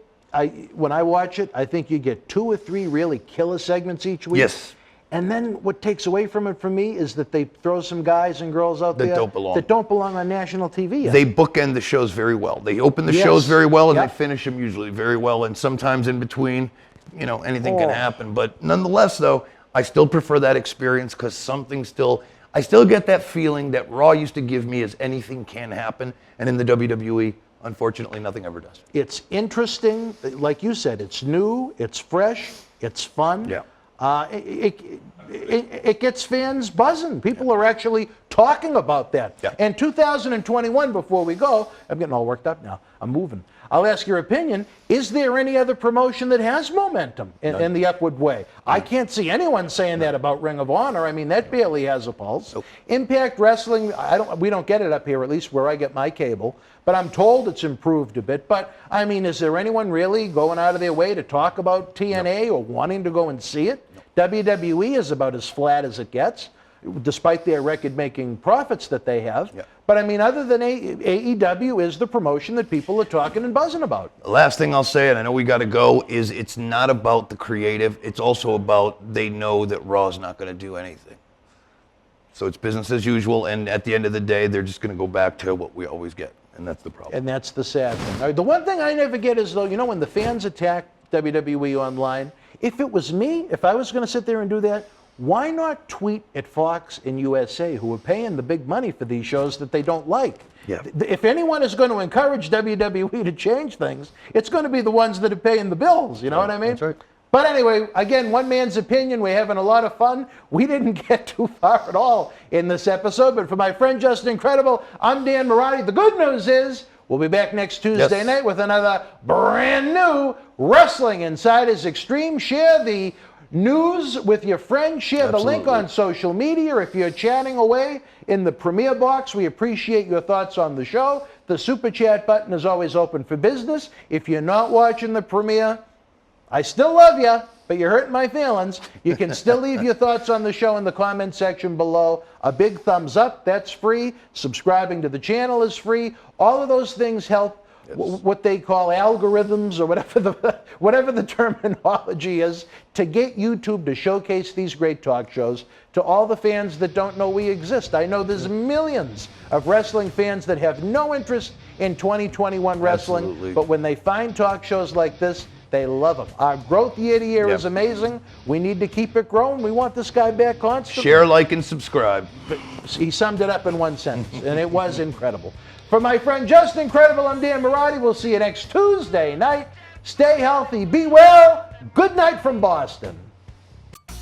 when I watch it, I think you get 2 or 3 really killer segments each week. Yes. And then what takes away from it for me is that they throw some guys and girls out there that don't belong on national TV yet. They bookend the shows very well. They open the shows very well, and they finish them usually very well. And sometimes in between, anything can happen. But nonetheless, though, I still prefer that experience because I still get that feeling that Raw used to give me as anything can happen. And in the WWE, unfortunately, nothing ever does. It's interesting. Like you said, it's new, it's fresh, it's fun. Yeah. it gets fans buzzing. People are actually talking about that. Yeah. And 2021, before we go, I'm getting all worked up now. I'm moving. I'll ask your opinion. Is there any other promotion that has momentum in the upward way? I can't see anyone saying that about Ring of Honor. I mean, that barely has a pulse. Nope. Impact Wrestling, we don't get it up here, at least where I get my cable. But I'm told it's improved a bit. But, I mean, is there anyone really going out of their way to talk about TNA or wanting to go and see it? WWE is about as flat as it gets, despite their record-making profits that they have. Yeah. But, I mean, other than AEW is the promotion that people are talking and buzzing about. The last thing I'll say, and I know we got to go, is it's not about the creative. It's also about they know that Raw's not going to do anything. So it's business as usual, and at the end of the day, they're just going to go back to what we always get, and that's the problem. And that's the sad thing. All right, the one thing I never get is, though, when the fans attack WWE online, if it was me, if I was going to sit there and do that, why not tweet at Fox and USA, who are paying the big money for these shows that they don't like? Yeah. If anyone is going to encourage WWE to change things, it's going to be the ones that are paying the bills. You know what I mean? That's right. But anyway, again, one man's opinion. We're having a lot of fun. We didn't get too far at all in this episode. But for my friend Justin Incredible, I'm Dan Marotti. The good news is we'll be back next Tuesday night with another brand new Wrestling Insiders Extreme. Share the news with your friends. Share the link on social media. If you're chatting away in the premiere box, we appreciate your thoughts on the show. The Super Chat button is always open for business. If you're not watching the premiere, I still love you, but you're hurting my feelings. You can still leave your thoughts on the show in the comment section below. A big thumbs up, that's free. Subscribing to the channel is free. All of those things help what they call algorithms, or whatever the terminology is, to get YouTube to showcase these great talk shows to all the fans that don't know we exist. I know there's millions of wrestling fans that have no interest in 2021 wrestling, Absolutely. but when they find talk shows like this, they love them. Our growth year to year is amazing. We need to keep it growing. We want this guy back constantly. Share, like, and subscribe. He summed it up in one sentence, and it was incredible. For my friend Just Incredible, I'm Dan Marotti. We'll see you next Tuesday night. Stay healthy, be well. Good night from Boston.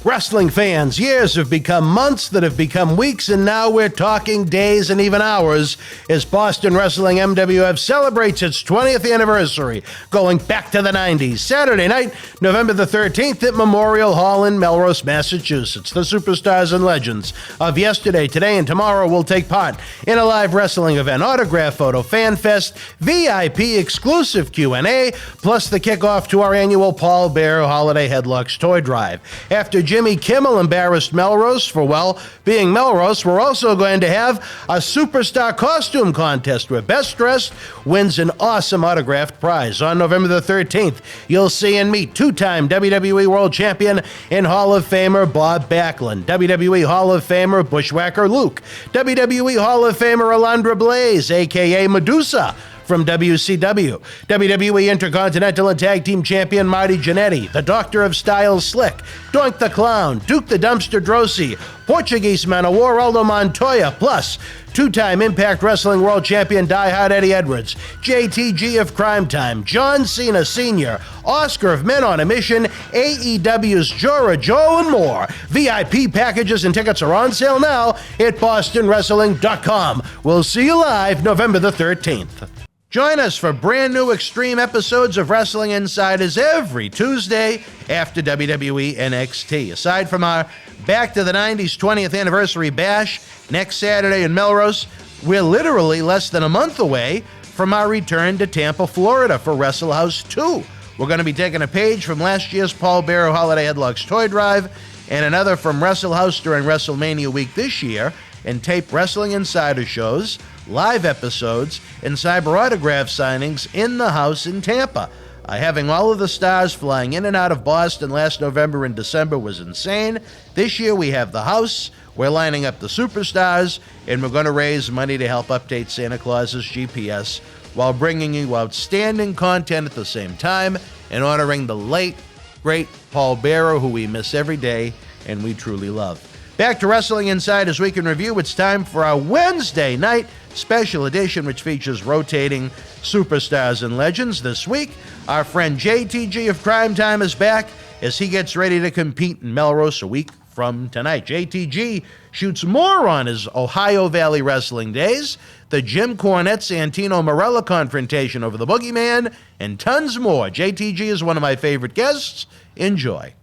Wrestling fans, years have become months that have become weeks, and now we're talking days and even hours as Boston Wrestling MWF celebrates its 20th anniversary, going back to the 90s. Saturday night, November the 13th at Memorial Hall in Melrose, Massachusetts. The superstars and legends of yesterday, today, and tomorrow will take part in a live wrestling event, autograph photo, fan fest, VIP exclusive Q&A, plus the kickoff to our annual Paul Bear Holiday Headlocks Toy Drive. After Jimmy Kimmel embarrassed Melrose for, well, being Melrose, we're also going to have a superstar costume contest where best dressed wins an awesome autographed prize. On November the 13th, you'll see and meet two-time WWE World Champion and Hall of Famer Bob Backlund, WWE Hall of Famer Bushwhacker Luke, WWE Hall of Famer Alundra Blaze, a.k.a. Medusa, from WCW, WWE Intercontinental and Tag Team Champion Marty Jannetty, the Doctor of Style Slick, Doink The Clown, Duke the Dumpster Droese, Portuguese Man of War Aldo Montoya, plus two-time Impact Wrestling World Champion Die Hard Eddie Edwards, JTG of Cryme Time, John Cena Sr., Oscar of Men on a Mission, AEW's Jora Joe, and more. VIP packages and tickets are on sale now at BostonWrestling.com. We'll see you live November the 13th. Join us for brand new Extreme episodes of Wrestling Insiders every Tuesday after WWE NXT. Aside from our Back to the 90s 20th Anniversary Bash next Saturday in Melrose, we're literally less than a month away from our return to Tampa, Florida for Wrestle House 2. We're going to be taking a page from last year's Paul Bearer Holiday Headlocks Toy Drive and another from Wrestle House during WrestleMania week this year and tape Wrestling Insider shows, live episodes, and cyber autograph signings in the house in Tampa. Having all of the stars flying in and out of Boston last November and December was insane. This year we have the house, we're lining up the superstars, and we're going to raise money to help update Santa Claus's GPS while bringing you outstanding content at the same time and honoring the late, great Paul Bearer, who we miss every day and we truly love. Back to Wrestling Insiders Week in Review. It's time for our Wednesday night special edition, which features rotating superstars and legends. This week, our friend JTG of Cryme Time is back as he gets ready to compete in Melrose a week from tonight. JTG shoots more on his Ohio Valley Wrestling days, the Jim Cornette-Santino Marella confrontation over the Boogeyman, and tons more. JTG is one of my favorite guests. Enjoy.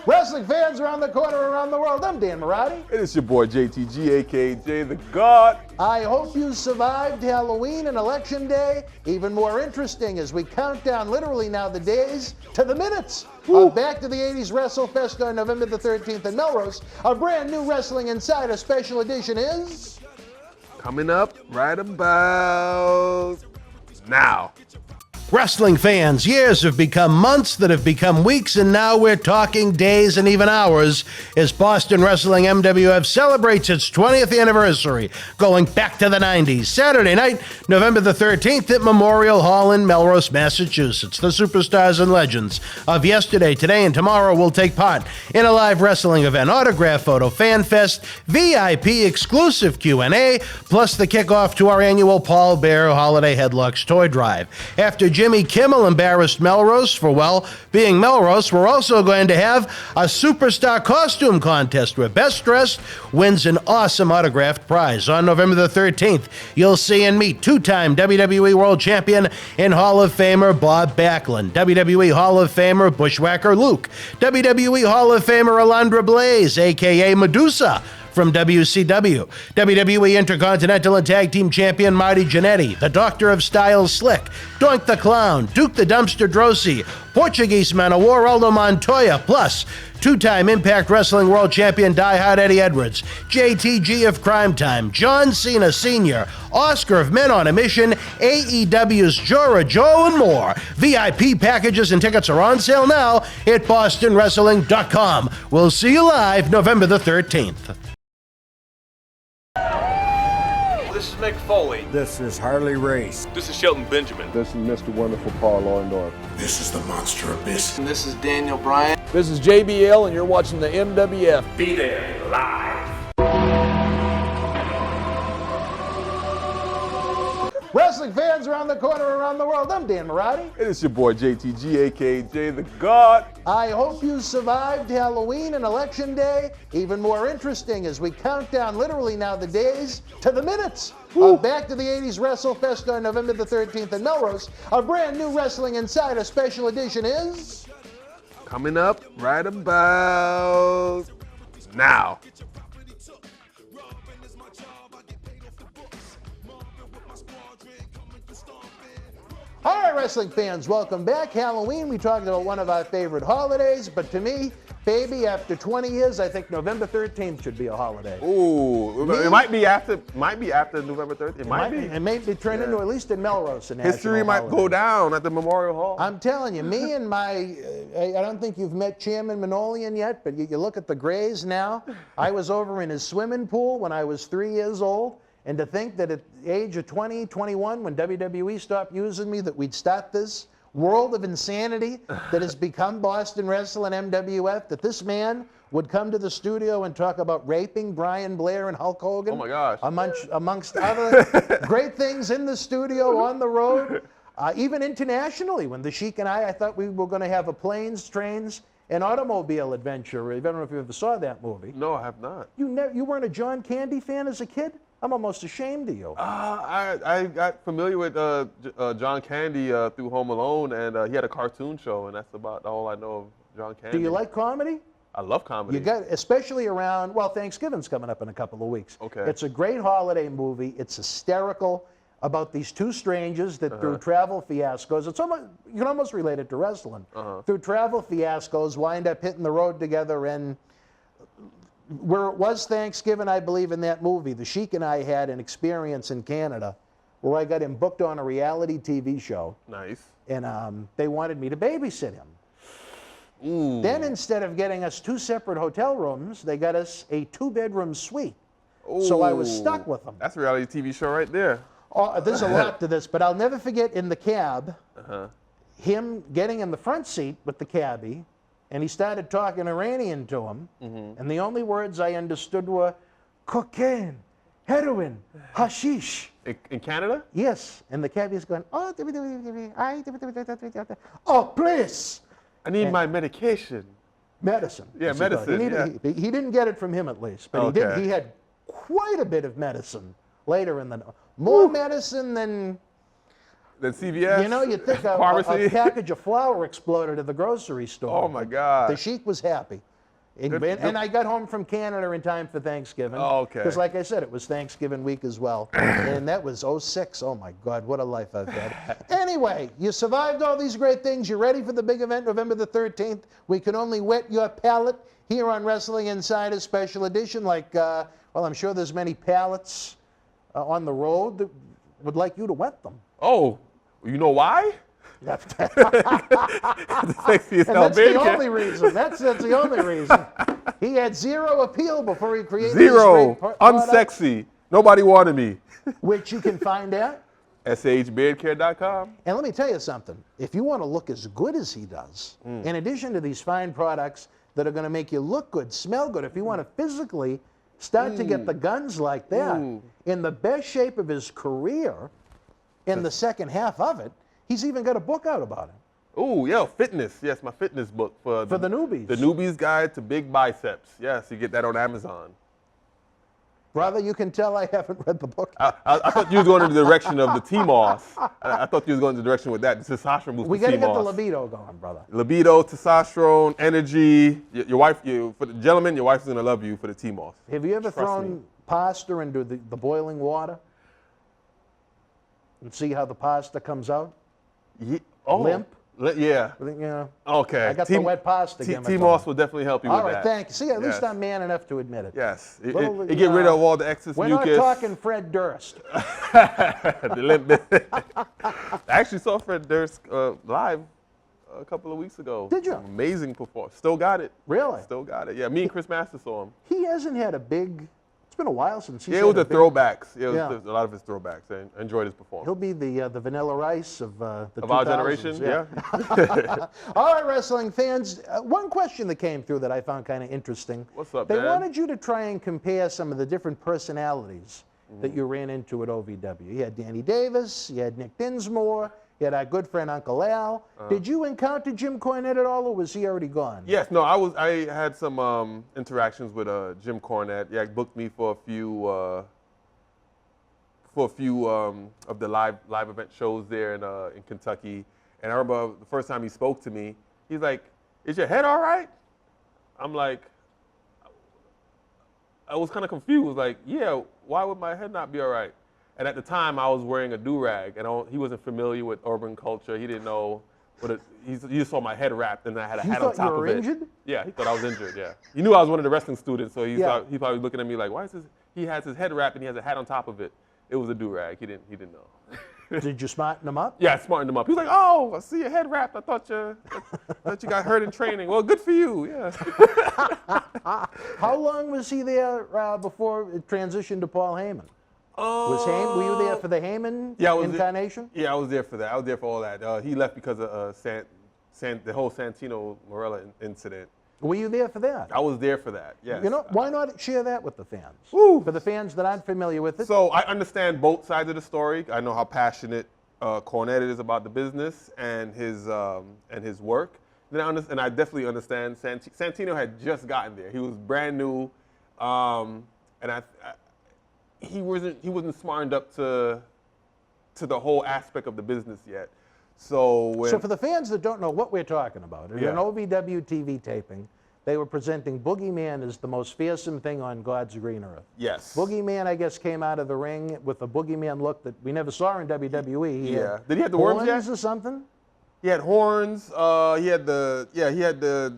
Wrestling fans around the corner, around the world, I'm Dan Marotti. And it's your boy JTG, aka Jay the God. I hope you survived Halloween and Election Day. Even more interesting as we count down literally now the days to the minutes of Back to the 80s WrestleFest on November the 13th in Melrose. A brand new Wrestling Insider special edition is Coming up right about now. Wrestling fans, years have become months that have become weeks, and now we're talking days and even hours as Boston Wrestling MWF celebrates its 20th anniversary, going back to the 90s. Saturday night, November the 13th at Memorial Hall in Melrose, Massachusetts. The superstars and legends of yesterday, today, and tomorrow will take part in a live wrestling event, autograph photo, fan fest, VIP exclusive Q&A, plus the kickoff to our annual Paul Bear Holiday Headlocks Toy Drive. After Jimmy Kimmel embarrassed Melrose for, well, being Melrose, we're also going to have a superstar costume contest where best dressed wins an awesome autographed prize. On November the 13th, you'll see and meet two-time WWE World Champion and Hall of Famer Bob Backlund, WWE Hall of Famer Bushwhacker Luke, WWE Hall of Famer Alundra Blaze, a.k.a. Medusa, from WCW, WWE Intercontinental and Tag Team Champion Marty Jannetty, the Doctor of Style Slick, Doink The Clown, Duke the Dumpster Droese, Portuguese Man of War Aldo Montoya, plus two-time Impact Wrestling World Champion Die Hard Eddie Edwards, JTG of Cryme Time, John Cena Sr., Oscar of Men on a Mission, AEW's Jora Joe, and more. VIP packages and tickets are on sale now at BostonWrestling.com. We'll see you live November the 13th. This is Mick Foley. This is Harley Race. This is Shelton Benjamin. This is Mr. Wonderful Paul Orndorff. This is the Monster Abyss. And this is Daniel Bryan. This is JBL, and you're watching the MWF. Be there live. Wrestling fans around the corner, around the world, I'm Dan Marotti. And it's your boy JTG, aka Jay the God. I hope you survived Halloween and Election Day. Even more interesting as we count down literally now the days to the minutes of Back to the 80s WrestleFest on November the 13th in Melrose. A brand new Wrestling Insider special edition is Coming up right about now. All right, wrestling fans, welcome back. Halloween, we talked about one of our favorite holidays, but to me, baby, after 20 years, I think November 13th should be a holiday. Ooh, it might be after November 13th. It might be. It may be turned into, at least in Melrose, a History national might holiday. go down at the Memorial Hall. I'm telling you, me and my, I don't think you've met Chairman Manolian yet, but you look at the Grays now. I was over in his swimming pool when I was 3 years old. And to think that at the age of 20, 21, when WWE stopped using me, that we'd start this world of insanity that has become Boston Wrestling MWF, that this man would come to the studio and talk about raping Brian Blair and Hulk Hogan. Oh my gosh. Amongst other great things in the studio, on the road, even internationally. When the Sheik and I thought we were going to have a planes, trains, and automobile adventure. I don't know if you ever saw that movie. No, I have not. You weren't a John Candy fan as a kid? I'm almost ashamed of you. I got familiar with John Candy through Home Alone, and he had a cartoon show, and that's about all I know of John Candy. Do you like comedy? I love comedy. You got, especially around, well, Thanksgiving's coming up in a couple of weeks. Okay. It's a great holiday movie. It's hysterical about these two strangers that through travel fiascos, it's almost, you can almost relate it to wrestling. Through travel fiascos, wind up hitting the road together, and where it was Thanksgiving, I believe, in that movie, the Sheik and I had an experience in Canada where I got him booked on a reality TV show. Nice. And they wanted me to babysit him. Ooh. Then instead of getting us 2 separate hotel rooms, they got us a 2-bedroom suite. So I was stuck with them. That's a reality TV show right there. Oh, there's a lot to this, but I'll never forget in the cab, him getting in the front seat with the cabbie, and he started talking Iranian to him, and the only words I understood were cocaine, heroin, hashish. In Canada? Yes, and the cabbie's going, oh, please. I need my medication. Medicine. Yeah, as he called it. medicine, He didn't get it from him at least, but Okay. he had quite a bit of medicine later in the more medicine than CVS. you know. You'd think a pharmacy. package of flour exploded at the grocery store. Oh my God. The Sheik was happy. And I got home from Canada in time for Thanksgiving. Oh, okay. Because like I said, it was Thanksgiving week as well. And that was 06. Oh my God, what a life I've had. Anyway, you survived all these great things. You're ready for the big event, November the 13th. We can only whet your palate here on Wrestling Insider Special Edition. Like, well, I'm sure there's many palates on the road that would like you to wet them. Oh, you know why? And Sexiest that's Albanian. the only reason. That's the only reason. He had zero appeal before he created Zero. these great products, Unsexy. Nobody wanted me. which you can find at. shbeardcare.com. And let me tell you something. If you want to look as good as he does, in addition to these fine products that are going to make you look good, smell good, if you want to physically start to get the guns like that, in the best shape of his career, in the second half of it, he's even got a book out about it. Oh, yeah, fitness. Yes, my fitness book for the newbies. The Newbie's Guide to Big Biceps. Yes, you get that on Amazon. Brother, you can tell I haven't read the book. I thought you was going in the direction of the T-Moss. I thought you was going in the direction with that. The testosterone boost. We got to get the libido going, brother. Libido, testosterone, energy. Your wife, for the gentleman, your wife's going to love you for the T-Moss. Have you ever thrown pasta into the boiling water and see how the pasta comes out? Limp? Yeah. You know, Okay. I got the wet pasta gimmick T-Moss on. will definitely help you All with right, that. thank you. See, at least I'm man enough to admit it. Yes. It Little, get rid of all the excess We're mucus. not talking Fred Durst. The limp bit. I actually saw Fred Durst live a couple of weeks ago. Did you? Amazing performance. Still got it. Really? Still got it. Yeah, me and Chris Masters saw him. He hasn't had a big. It's been a while since he's Yeah, had it was the big, throwbacks. Yeah, Yeah. a lot of his throwbacks. I enjoyed his performance. He'll be the Vanilla Rice of the Of our 2000s, generation, yeah. All right, wrestling fans. One question that came through that I found kind of interesting. What's up, They man? wanted you to try and compare some of the different personalities that you ran into at OVW. You had Danny Davis, you had Nick Dinsmore, you had our good friend Uncle Al. Did you encounter Jim Cornette at all, or was he already gone? Yes, no, I had some interactions with Jim Cornette. Yeah, he booked me for a few of the live event shows there in Kentucky. And I remember the first time he spoke to me, he's like, "Is your head all right?" I'm like, I was kind of confused. Like, yeah, why would my head not be all right? And at the time, I was wearing a do-rag, and he wasn't familiar with urban culture. He didn't know he just saw my head wrapped, and I had a hat on top of it. You thought you were injured? Yeah, he thought I was injured, yeah. He knew I was one of the wrestling students, so he Yeah. he probably looking at me like, why is he has his head wrapped and he has a hat on top of it. It was a do-rag. He didn't know. Did you smarten him up? Yeah, I smartened him up. He was like, "Oh, I see your head wrapped. I thought you got hurt in training." Well, good for you. Yeah. How long was he there before it transitioned to Paul Heyman? Were you there for the Heyman incarnation? Yeah, I was there for that. I was there for all that. He left because of the whole Santino Marella incident. Were you there for that? I was there for that, yes. You know, why not share that with the fans? Woo. For the fans that aren't familiar with it. So I understand both sides of the story. I know how passionate Cornette is about the business and his work. And I definitely understand Santino had just gotten there. He was brand new, and he wasn't smartened up to the whole aspect of the business yet. So for the fans that don't know what we're talking about, in an OVW TV taping, they were presenting Boogeyman as the most fearsome thing on God's green earth. Yes. Boogeyman, I guess, came out of the ring with a Boogeyman look that we never saw in WWE. Yeah. Did he have the worms yet? Or something? He had horns. He had a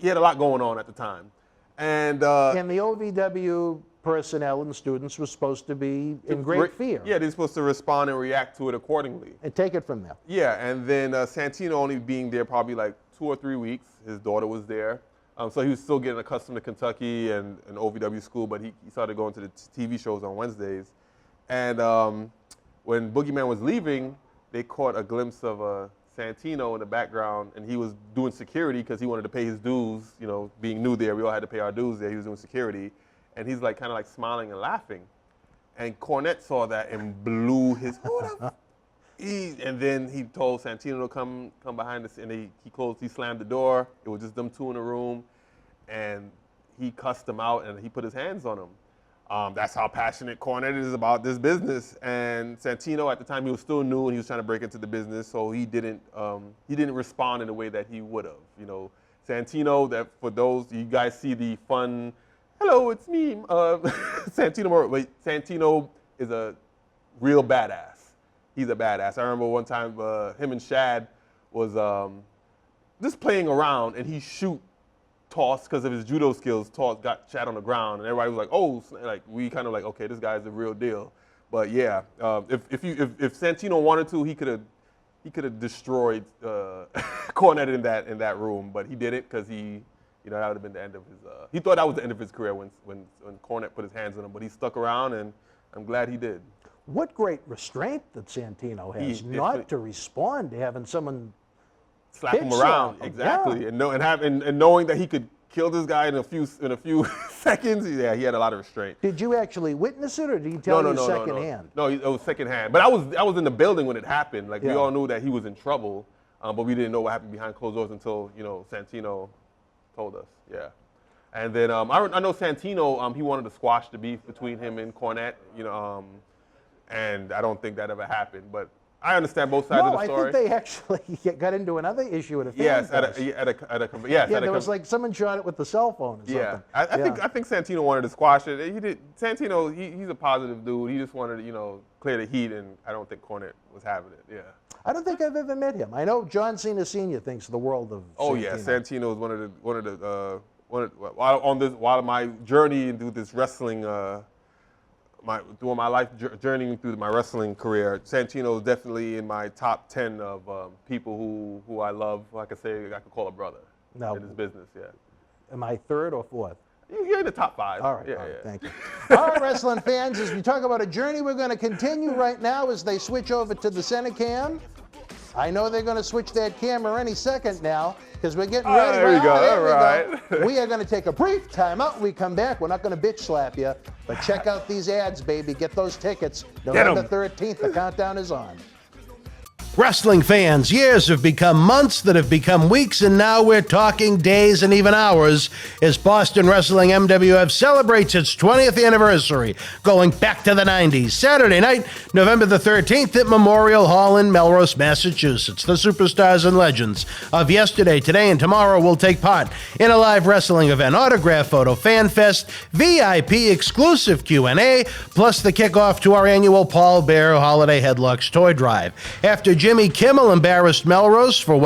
lot going on at the time, and the OVW personnel and students were supposed to be in great fear. Yeah, they're supposed to respond and react to it accordingly. And take it from there. Yeah, and then Santino only being there probably like 2 or 3 weeks. His daughter was there. So he was still getting accustomed to Kentucky and OVW school, but he started going to the TV shows on Wednesdays. And when Boogeyman was leaving, they caught a glimpse of Santino in the background, and he was doing security because he wanted to pay his dues. You know, being new there, we all had to pay our dues there. He was doing security. And he's like kind of like smiling and laughing. And Cornette saw that and blew his, And then he told Santino to come behind us, and he slammed the door. It was just them two in the room, and he cussed him out, and he put his hands on him. That's how passionate Cornette is about this business. And Santino, at the time, he was still new, and he was trying to break into the business, so he didn't respond in the way that he would have. You know, Santino. That for those you guys see the fun, hello, it's me, Santino. But Santino is a real badass. He's a badass. I remember one time him and Shad was just playing around, and he toss because of his judo skills. Got Shad on the ground, and everybody was like, "Oh!" Like we kind of like, "Okay, this guy's the real deal." But yeah, if Santino wanted to, he could have destroyed Cornette in that room, but he didn't because that would have been the end of his. He thought that was the end of his career when Cornette put his hands on him, but he stuck around, and I'm glad he did. What great restraint that Santino has, not to respond to having someone slap him around. Exactly, yeah. and knowing that he could kill this guy in a few seconds. Yeah, he had a lot of restraint. Did you actually witness it, or did he tell you secondhand? No, it was secondhand. But I was in the building when it happened. Like we all knew that he was in trouble, but we didn't know what happened behind closed doors until Santino told us. Yeah. And then I know Santino, he wanted to squash the beef between him and Cornette, and I don't think that ever happened. But I understand both sides of the story. I think they actually got into another issue at a fan fest. There was like someone shot it with the cell phone or something. Yeah, I think Santino wanted to squash it. He did. Santino, he's a positive dude. He just wanted to, clear the heat, and I don't think Cornette was having it. Yeah. I don't think I've ever met him. I know John Cena Sr. thinks the world of Santino. Oh yeah, Santino is while my journey into this wrestling. During my life journeying through my wrestling career, Santino is definitely in my top 10 of people who I love. Like I say, I could call a brother in this business. Yeah. Am I third or fourth? You're in the top 5. All right. Thank you. All right, wrestling fans, as we talk about a journey, we're going to continue right now as they switch over to the center cam. I know they're going to switch that camera any second now because we're getting ready. There you go. All right. We are going to take a brief time out. When we come back, we're not going to bitch slap you, but check out these ads, baby. Get those tickets. November 13th, the countdown is on. Wrestling fans, years have become months that have become weeks, and now we're talking days and even hours as Boston Wrestling MWF celebrates its 20th anniversary, going back to the 90s. Saturday night, November the 13th at Memorial Hall in Melrose, Massachusetts. The superstars and legends of yesterday, today, and tomorrow will take part in a live wrestling event, autograph photo, fan fest, VIP exclusive Q&A, plus the kickoff to our annual Paul Bear Holiday Headlocks Toy Drive. After Jimmy Kimmel embarrassed Melrose for,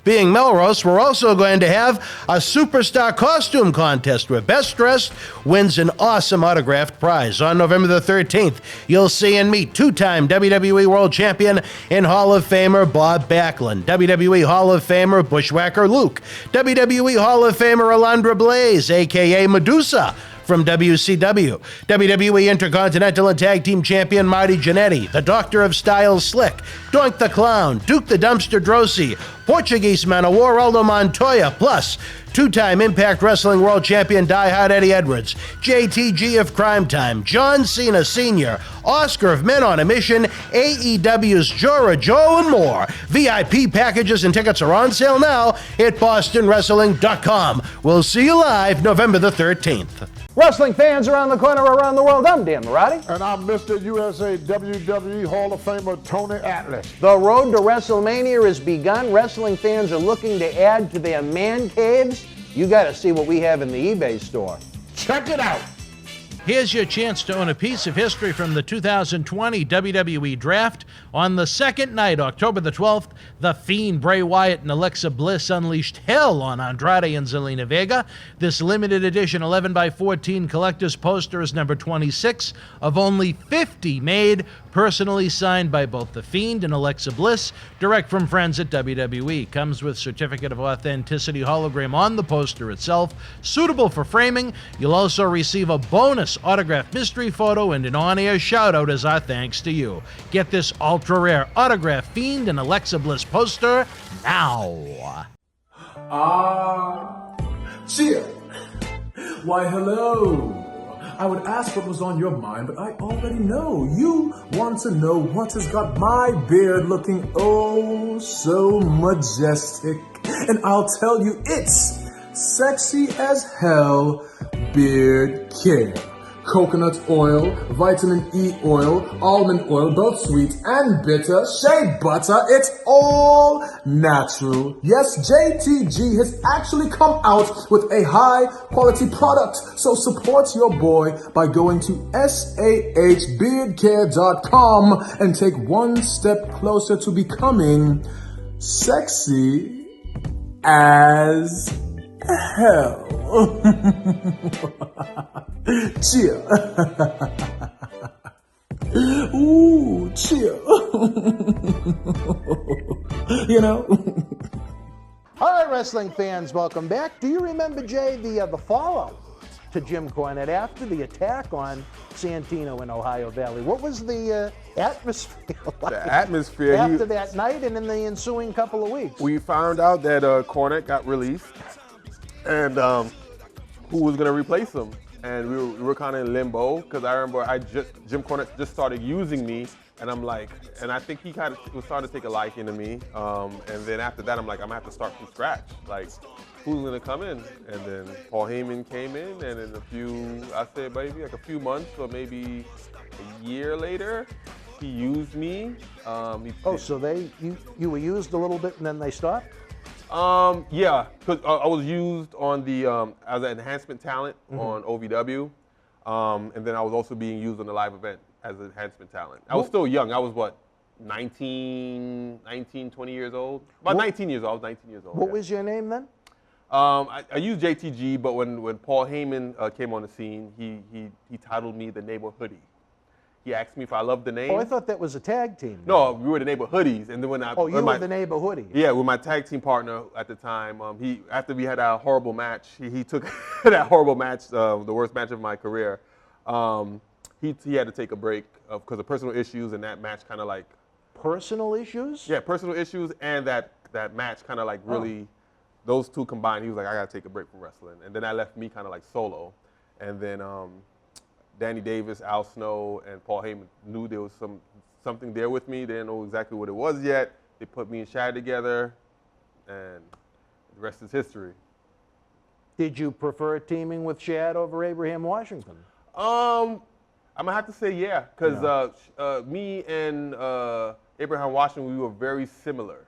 being Melrose, we're also going to have a superstar costume contest where Best Dressed wins an awesome autographed prize. On November the 13th, you'll see and meet two-time WWE World Champion and Hall of Famer Bob Backlund, WWE Hall of Famer Bushwhacker Luke, WWE Hall of Famer Alundra Blaze, a.k.a. Medusa, from WCW, WWE Intercontinental and Tag Team Champion Marty Jannetty, the Doctor of Style Slick, Doink The Clown, Duke the Dumpster Droese, Portuguese Man of War Aldo Montoya, plus two-time Impact Wrestling World Champion Die Hard Eddie Edwards, JTG of Cryme Time, John Cena Sr., Oscar of Men on a Mission, AEW's Jora Joe, and more. VIP packages and tickets are on sale now at BostonWrestling.com. We'll see you live November the 13th. Wrestling fans around the corner, around the world, I'm Dan Marati. And I'm Mr. USA WWE Hall of Famer Tony Atlas. The road to WrestleMania has begun. Wrestling fans are looking to add to their man caves. You got to see what we have in the eBay store. Check it out. Here's your chance to own a piece of history from the 2020 WWE Draft. On the second night, October the 12th, The Fiend, Bray Wyatt, and Alexa Bliss unleashed hell on Andrade and Zelina Vega. This limited edition 11x14 collector's poster is number 26 of only 50 made, personally signed by both The Fiend and Alexa Bliss, direct from friends at WWE. Comes with certificate of authenticity hologram on the poster itself, suitable for framing. You'll also receive a bonus autographed mystery photo and an on-air shout-out as our thanks to you. Get this ultra-rare autographed Fiend and Alexa Bliss poster now. Cheer. Why, hello. I would ask what was on your mind, but I already know. You want to know what has got my beard looking oh so majestic. And I'll tell you, it's sexy as hell beard care. Coconut oil, vitamin E oil, almond oil, both sweet and bitter, shea butter, it's all natural. Yes, JTG has actually come out with a high quality product. So support your boy by going to sahbeardcare.com and take one step closer to becoming sexy as hell. Cheer. Ooh, cheer. You know? All right, wrestling fans, welcome back. Do you remember, Jay, the fallout to Jim Cornette after the attack on Santino in Ohio Valley? What was the atmosphere like? The atmosphere after that night and in the ensuing couple of weeks? We found out that Cornette got released, and who was going to replace him? And we were kind of in limbo, because I remember Jim Cornette just started using me, and I'm like, and I think he kind of was starting to take a liking to me. And then after that, I'm like, I'm gonna have to start from scratch. Like, who's gonna come in? And then Paul Heyman came in, and in a few months or maybe a year later, he used me. So you were used a little bit and then they stopped? Yeah, because I was used on the as an enhancement talent on OVW, and then I was also being used on the live event as an enhancement talent. I was still young. I was 19, 20 years old? About 19 years old. I was 19 years old. What was your name then? I used JTG, but when Paul Heyman came on the scene, he titled me the Neighborhoodie. He asked me if I loved the name. Oh, I thought that was a tag team. No, we were the Neighborhoodies, and then when I you were the Neighborhoodie. Yeah, with my tag team partner at the time. After we had a horrible match, he took that horrible match, the worst match of my career. He had to take a break because of personal issues, and that match kind of like. Personal issues? Yeah, personal issues, and that match kind of like really, those two combined. He was like, I gotta take a break from wrestling, and then that left me kind of like solo, and then. Danny Davis, Al Snow, and Paul Heyman knew there was something there with me. They didn't know exactly what it was yet. They put me and Shad together, and the rest is history. Did you prefer teaming with Shad over Abraham Washington? I'm gonna have to say yeah, because me and Abraham Washington, we were very similar.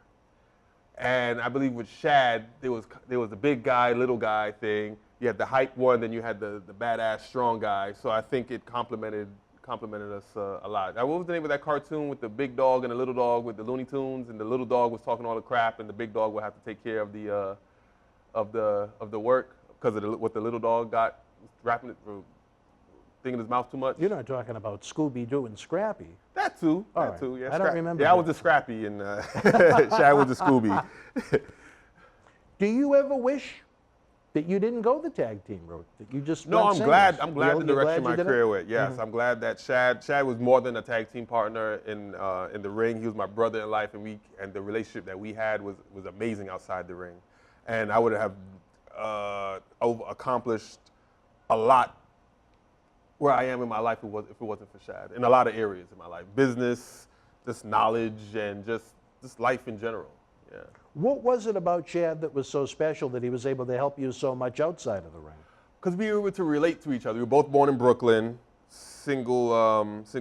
And I believe with Shad, there was the big guy, little guy thing. You had the hype one, then you had the badass strong guy. So I think it complemented us a lot. Now, what was the name of that cartoon with the big dog and the little dog with the Looney Tunes, and the little dog was talking all the crap, and the big dog would have to take care of the work because of what the little dog got wrapping it through. Thing in his mouth too much. You're not talking about Scooby-Doo and Scrappy. That too. All that too. Yeah, I don't remember. Yeah, I was the Scrappy and Shad was the Scooby. Do you ever wish that you didn't go the tag team route? That you just No, went I'm glad. singles? I'm glad the direction my career went. Yes, Mm-hmm. I'm glad that Shad was more than a tag team partner in the ring. He was my brother in life, and the relationship that we had was amazing outside the ring, and I would have accomplished a lot where I am in my life if it wasn't for Shad, in a lot of areas in my life, business, just knowledge, and just life in general. Yeah. What was it about Shad that was so special that he was able to help you so much outside of the ring? Because we were able to relate to each other. We were both born in Brooklyn, single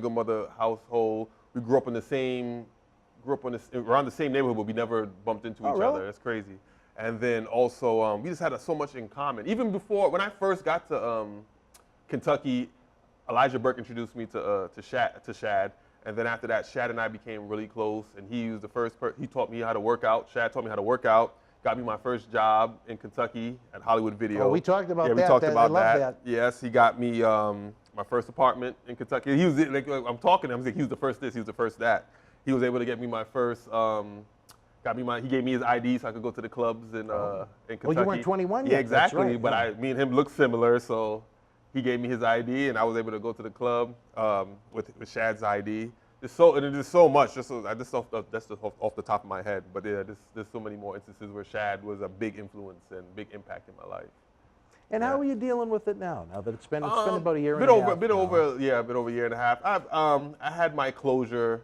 mother household. We grew up around the same neighborhood, but we never bumped into each other. It's crazy. And then also, we just had so much in common. Even before, when I first got to Kentucky, Elijah Burke introduced me to Shad, and then after that, Shad and I became really close. And he was the first he taught me how to work out. Shad taught me how to work out. Got me my first job in Kentucky at Hollywood Video. Oh, we talked about that. Yeah, we talked about I love that. Yes, he got me my first apartment in Kentucky. He was like, I'm talking to him. He was the first this. He was the first that. He was able to get me my first. He gave me his ID so I could go to the clubs in Kentucky. Well, you weren't 21 yet. Yeah, exactly. That's right. But me and him looked similar, so. He gave me his ID, and I was able to go to the club with Shad's ID. There's so much. That's just off the top of my head. But yeah, there's so many more instances where Shad was a big influence and big impact in my life. And how are you dealing with it now? Now that it's been about a year bit and over, a half. bit over a year and a half. I had my closure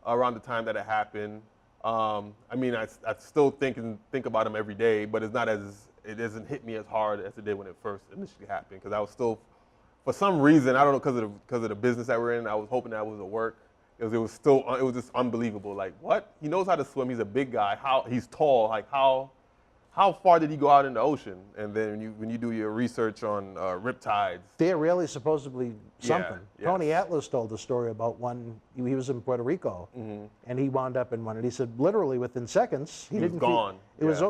around the time that it happened. I mean, I still think about him every day, but it doesn't hit me as hard as it did when it first initially happened. Because I was still, for some reason, I don't know, because of the business that we're in, I was hoping that was a work. It was just unbelievable. Like, what? He knows how to swim. He's a big guy. He's tall. Like, how far did he go out in the ocean? And then when you do your research on riptides. They're really supposedly something. Yeah, Tony Atlas told a story about one, he was in Puerto Rico, and he wound up in one, and he said literally within seconds, he didn't was gone. It was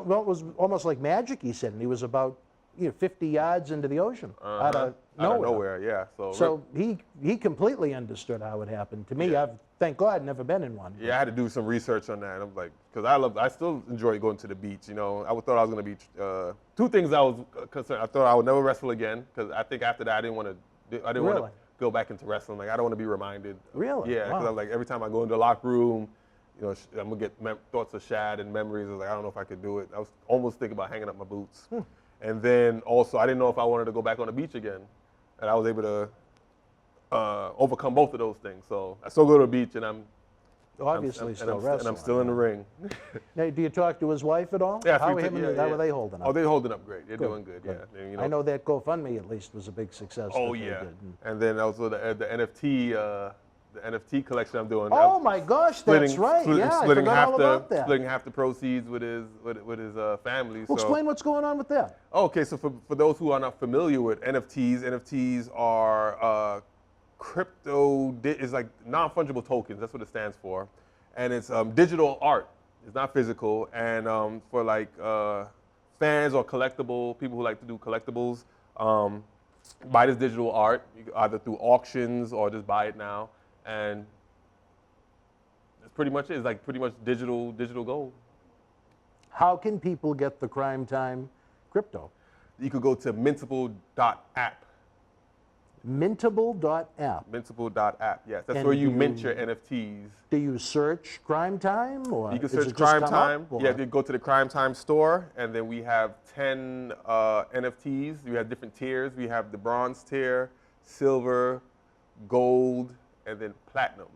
almost like magic, he said, and he was about 50 yards into the ocean out of nowhere. Yeah. So he completely understood how it happened. To me, I've, thank God, never been in one. Yeah, I had to do some research on that. I'm like, because I still enjoy going to the beach. You know, I thought I was going to be two things I was concerned. I thought I would never wrestle again because I think after that I didn't want to go back into wrestling. Like I don't want to be reminded. Really? Yeah, because I'm like every time I go into the locker room, I'm gonna get thoughts of Shad and memories. I was like, I don't know if I could do it. I was almost thinking about hanging up my boots. And then also I didn't know if I wanted to go back on the beach again, and I was able to overcome both of those things. So I still go to the beach, and I'm still in the ring. Now, do you talk to his wife at all? Yeah, how are they holding up? Oh, they're holding up great. They're doing good. Yeah. I know that GoFundMe at least was a big success. Oh yeah. And then also the NFT collection I'm doing. Oh my gosh, that's right. I forgot all about that. Splitting half the proceeds with his family. Well, explain what's going on with that. Okay, so for those who are not familiar with NFTs are crypto. It's like non-fungible tokens. That's what it stands for, and it's digital art. It's not physical. And for like fans or people who like to do collectibles, buy this digital art either through auctions or just buy it now. And that's pretty much it. It's like pretty much digital gold. How can people get the Cryme Time crypto? You could go to mintable.app. Mintable.app. Mintable.app, yes. That's where you mint your NFTs. Do you search Cryme Time? Or you can search Cryme Time. Yeah, you go to the Cryme Time store, and then we have 10 NFTs. We have different tiers. We have the bronze tier, silver, gold, and then platinum.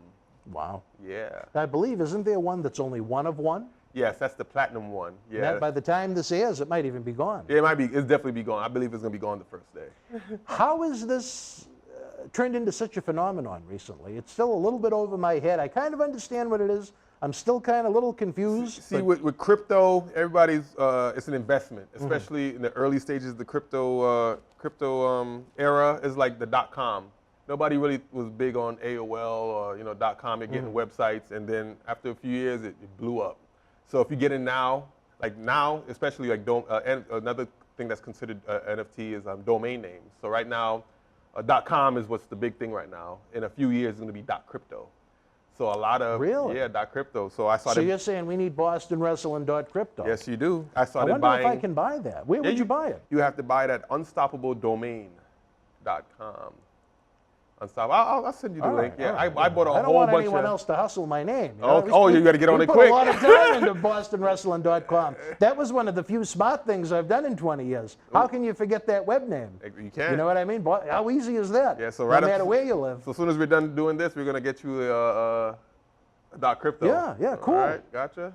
Wow. Yeah. I believe, isn't there one that's only one of one? Yes, that's the platinum one. Yeah. By the time this airs, it might even be gone. Yeah, it might be. It's definitely be gone. I believe it's going to be gone the first day. How has this turned into such a phenomenon recently? It's still a little bit over my head. I kind of understand what it is. I'm still kind of a little confused. See, with crypto, everybody's it's an investment, especially in the early stages of the crypto era. Is like the .com. Nobody really was big on AOL or .com. You're getting websites, and then after a few years, it blew up. So if you get in now, especially like another thing that's considered NFT is domain names. So right now, .com is what's the big thing right now. In a few years, it's going to be .crypto. So a lot of .crypto. So I started. So you're saying we need BostonWrestling.crypto? Yes, you do. I wonder if I can buy that. Where would you buy it? You have to buy it at unstoppabledomain.com. I'll send you the link. Yeah, I bought a whole bunch of. I don't want anyone else to hustle my name. You got to get on it quick. We put a lot of time into BostonWrestling.com. That was one of the few smart things I've done in 20 years. How can you forget that web name? You can't. You know what I mean? How easy is that? Yeah, so no matter where you live. So as soon as we're done doing this, we're gonna get you a .crypto. Yeah, cool. All right, gotcha.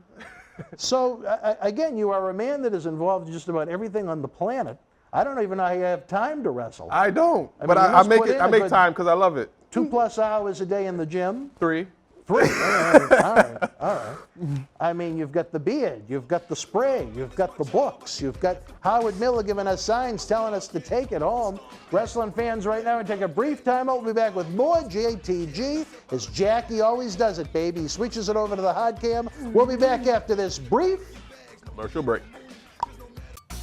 So again, you are a man that is involved in just about everything on the planet. I don't even know how you have time to wrestle. I don't, but I make time because I love it. 2+ hours a day in the gym. 3. All right. I mean, you've got the beard, you've got the spray, you've got the books, you've got Howard Miller giving us signs telling us to take it home. Wrestling fans right now, and take a brief time out. We'll be back with more JTG, as Jackie always does it, baby. He switches it over to the hard cam. We'll be back after this brief commercial break.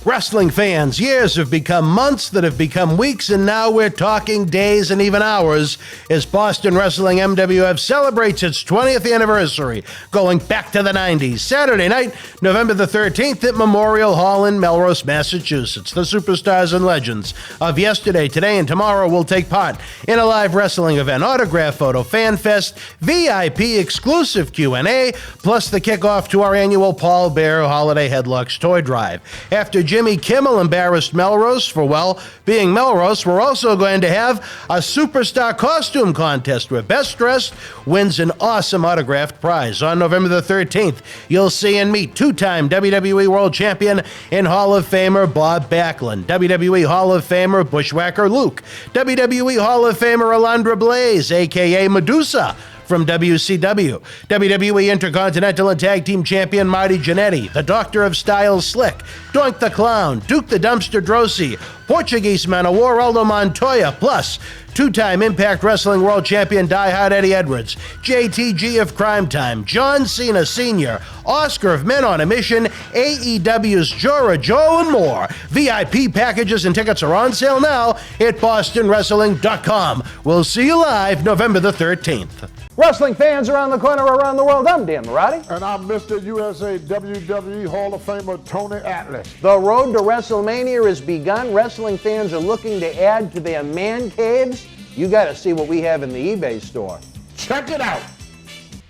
Wrestling fans, years have become months that have become weeks, and now we're talking days and even hours as Boston Wrestling MWF celebrates its 20th anniversary, going back to the 90s. Saturday night, November the 13th at Memorial Hall in Melrose, Massachusetts. The superstars and legends of yesterday, today, and tomorrow will take part in a live wrestling event, autograph photo, fan fest, VIP exclusive Q&A, plus the kickoff to our annual Paul Bear Holiday Headlocks toy drive. After Jimmy Kimmel embarrassed Melrose for, well, being Melrose. We're also going to have a superstar costume contest where Best Dressed wins an awesome autographed prize. On November the 13th, you'll see and meet two-time WWE World Champion and Hall of Famer Bob Backlund, WWE Hall of Famer Bushwhacker Luke, WWE Hall of Famer Alundra Blaze, a.k.a. Medusa, from WCW, WWE Intercontinental and Tag Team Champion Marty Jannetty, the Doctor of Style Slick, Doink The Clown, Duke the Dumpster Droese, Portuguese Man of War Aldo Montoya, plus two-time Impact Wrestling World Champion Die Hard Eddie Edwards, JTG of Cryme Time, John Cena Sr., Oscar of Men on a Mission, AEW's Jora Joe, and more. VIP packages and tickets are on sale now at BostonWrestling.com. We'll see you live November the 13th. Wrestling fans around the corner, around the world, I'm Dan Marati. And I'm Mr. USA WWE Hall of Famer Tony Atlas. The road to WrestleMania has begun. Wrestling fans are looking to add to their man caves. You got to see what we have in the eBay store. Check it out.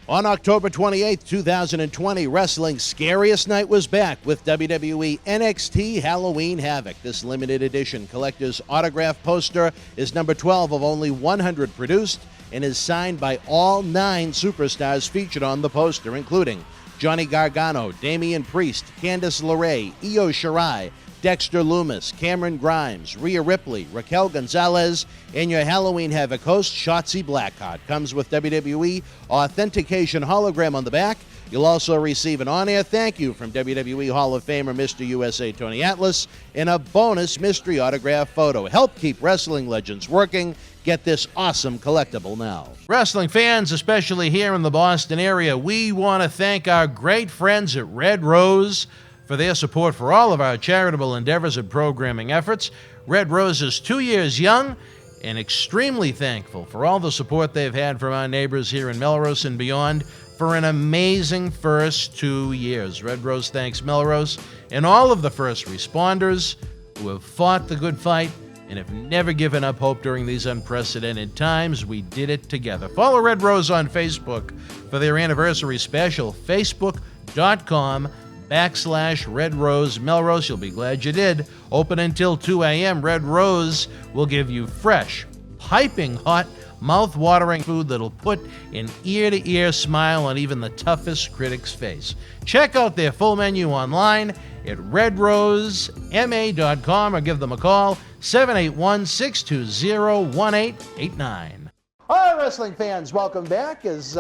On October 28, 2020, Wrestling's Scariest Night was back with WWE NXT Halloween Havoc. This limited edition collector's autograph poster is number 12 of only 100 produced and is signed by all 9 superstars featured on the poster, including Johnny Gargano, Damian Priest, Candice LeRae, Io Shirai, Dexter Lumis, Cameron Grimes, Rhea Ripley, Raquel Gonzalez, and your Halloween Havoc host, Shotzi Blackheart. Comes with WWE authentication hologram on the back. You'll also receive an on-air thank you from WWE Hall of Famer Mr. USA Tony Atlas and a bonus mystery autograph photo. Help keep wrestling legends working. Get this awesome collectible now. Wrestling fans, especially here in the Boston area, we want to thank our great friends at Red Rose for their support for all of our charitable endeavors and programming efforts. Red Rose is 2 years young and extremely thankful for all the support they've had from our neighbors here in Melrose and beyond for an amazing first 2 years. Red Rose thanks Melrose and all of the first responders who have fought the good fight and have never given up hope during these unprecedented times. We did it together. Follow Red Rose on Facebook for their anniversary special, facebook.com/Red Rose Melrose. You'll be glad you did. Open until 2 a.m. Red Rose will give you fresh, piping hot, mouth-watering food that'll put an ear-to-ear smile on even the toughest critic's face. Check out their full menu online at redrosema.com or give them a call, 781-620-1889. All right, wrestling fans, welcome back as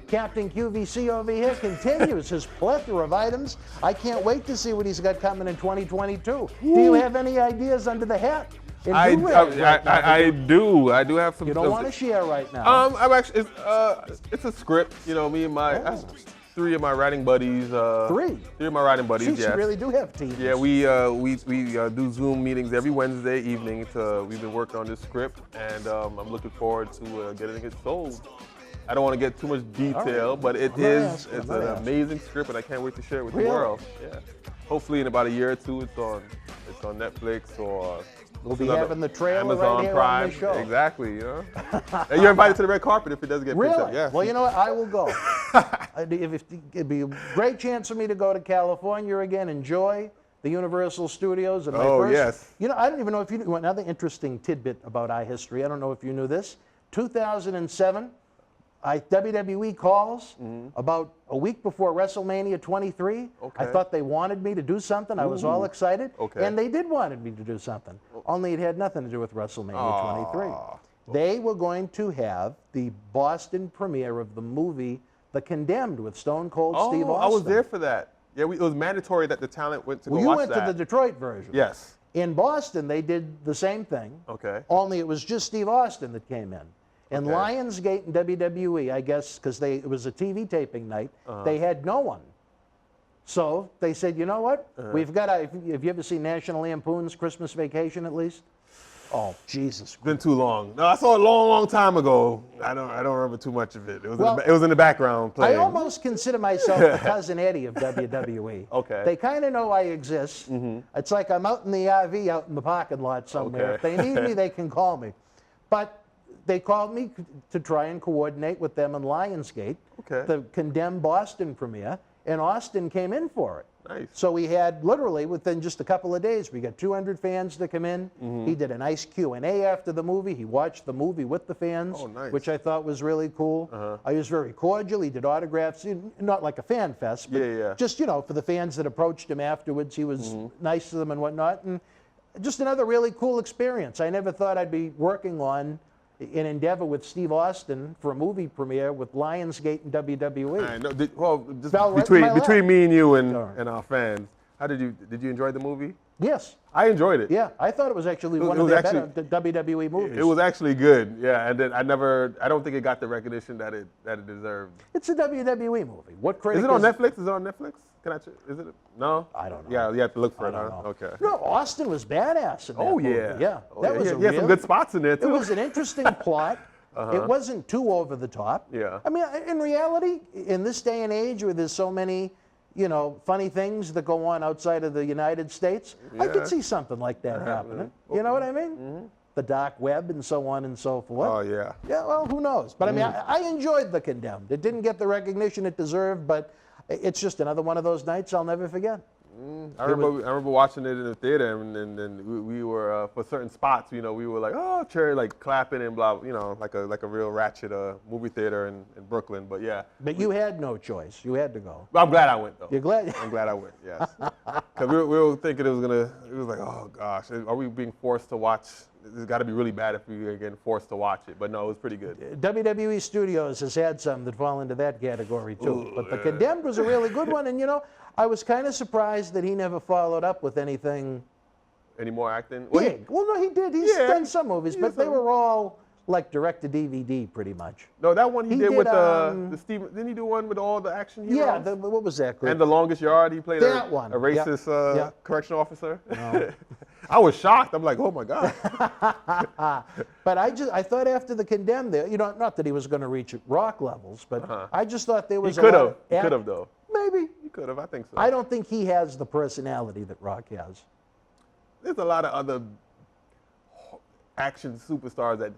Captain QVC over here continues his plethora of items. I can't wait to see what he's got coming in 2022. Do you have any ideas under the hat? I do. I do have some. You don't want to share right now. I'm actually. It's a script. You know, me and my 3 of my writing buddies. 3 of my writing buddies. Jeez, you really do have teams. Yeah, we do Zoom meetings every Wednesday evening. We've been working on this script, and I'm looking forward to getting it sold. I don't want to get too much detail, but it's an amazing script, and I can't wait to share it with the world. Yeah. Hopefully, in about a year or 2, it's on Netflix or. We'll be having the trailer Amazon right here Prime. on the show. Exactly, you know. And you're invited to the red carpet if it doesn't get picked up. Yeah. Well, you know what? I will go. It'd be a great chance for me to go to California again, enjoy the Universal Studios. And yes. You know, I don't even know if you knew. Another interesting tidbit about our history. I don't know if you knew this. 2007, WWE calls about a week before WrestleMania 23. Okay. I thought they wanted me to do something. I was all excited. Okay. And they did wanted me to do something. Only it had nothing to do with WrestleMania 23. They were going to have the Boston premiere of the movie The Condemned with Stone Cold Steve Austin. I was there for that. Yeah, it was mandatory that the talent went to go watch that. You went to the Detroit version. Yes. In Boston, they did the same thing. Okay. Only it was just Steve Austin that came in. And Lionsgate and WWE, I guess, because it was a TV taping night, they had no one. So they said, you know what? We've got have you ever seen National Lampoon's Christmas Vacation at least? Oh, Jesus. It's been too long. No, I saw it a long, long time ago. I don't remember too much of it. It was in the background playing. I almost consider myself the cousin Eddie of WWE. Okay. They kind of know I exist. It's like I'm out in the RV, out in the parking lot somewhere. If they need me, they can call me. But they called me to try and coordinate with them and Lionsgate the Condemned Boston premiere, and Austin came in for it. Nice. So we had literally within just a couple of days, we got 200 fans to come in. He did a nice Q&A after the movie. He watched the movie with the fans, which I thought was really cool. He was very cordial. He did autographs, not like a fan fest, but just, for the fans that approached him afterwards, he was nice to them and whatnot. And just another really cool experience. I never thought I'd be working on an endeavor with Steve Austin for a movie premiere with Lionsgate and WWE. I know. Between me and you and our fans, did you enjoy the movie? Yes. I enjoyed it. Yeah, I thought it was actually one of the better WWE movies. It was actually good, yeah. And then I don't think it got the recognition that it deserved. It's a WWE movie. What critic is it on Netflix? Is it on Netflix? Is it? No? I don't know. Yeah, you have to look for it, huh? Okay. No, Austin was badass in that movie. Yeah. That was he had some good spots in there, too. It was an interesting plot. It wasn't too over the top. Yeah. I mean, in reality, in this day and age where there's so many, funny things that go on outside of the United States, I could see something like that happening. You know what I mean? The dark web and so on and so forth. Oh, yeah. Yeah, well, who knows? But I mean, I enjoyed The Condemned. It didn't get the recognition it deserved, but it's just another one of those nights I'll never forget. I remember watching it in the theater, and we were for certain spots, we were like, oh, cheering, like clapping and blah, like a real ratchet movie theater in Brooklyn. But yeah. But you had no choice. You had to go. But I'm glad I went though. You're glad? I'm glad I went. Yes. Because we were thinking it was like, oh gosh, are we being forced to watch? It's got to be really bad if we are getting forced to watch it. But no, it was pretty good. WWE Studios has had some that fall into that category too. But The Condemned was a really good one, and I was kind of surprised that he never followed up with anything. Any more acting? Big. Well, no, he did. He's done some movies, but they were all like direct-to-DVD pretty much. No, that one he did with the Steve. Didn't he do one with all the action heroes? Yeah, what was that? And The Longest Yard, he played a racist correctional officer. No. I was shocked. I'm like, oh my God. But I thought after The Condemned, not that he was going to reach rock levels, but I just thought there was He could have though. Maybe. He could have, I think so. I don't think he has the personality that Rock has. There's a lot of other action superstars that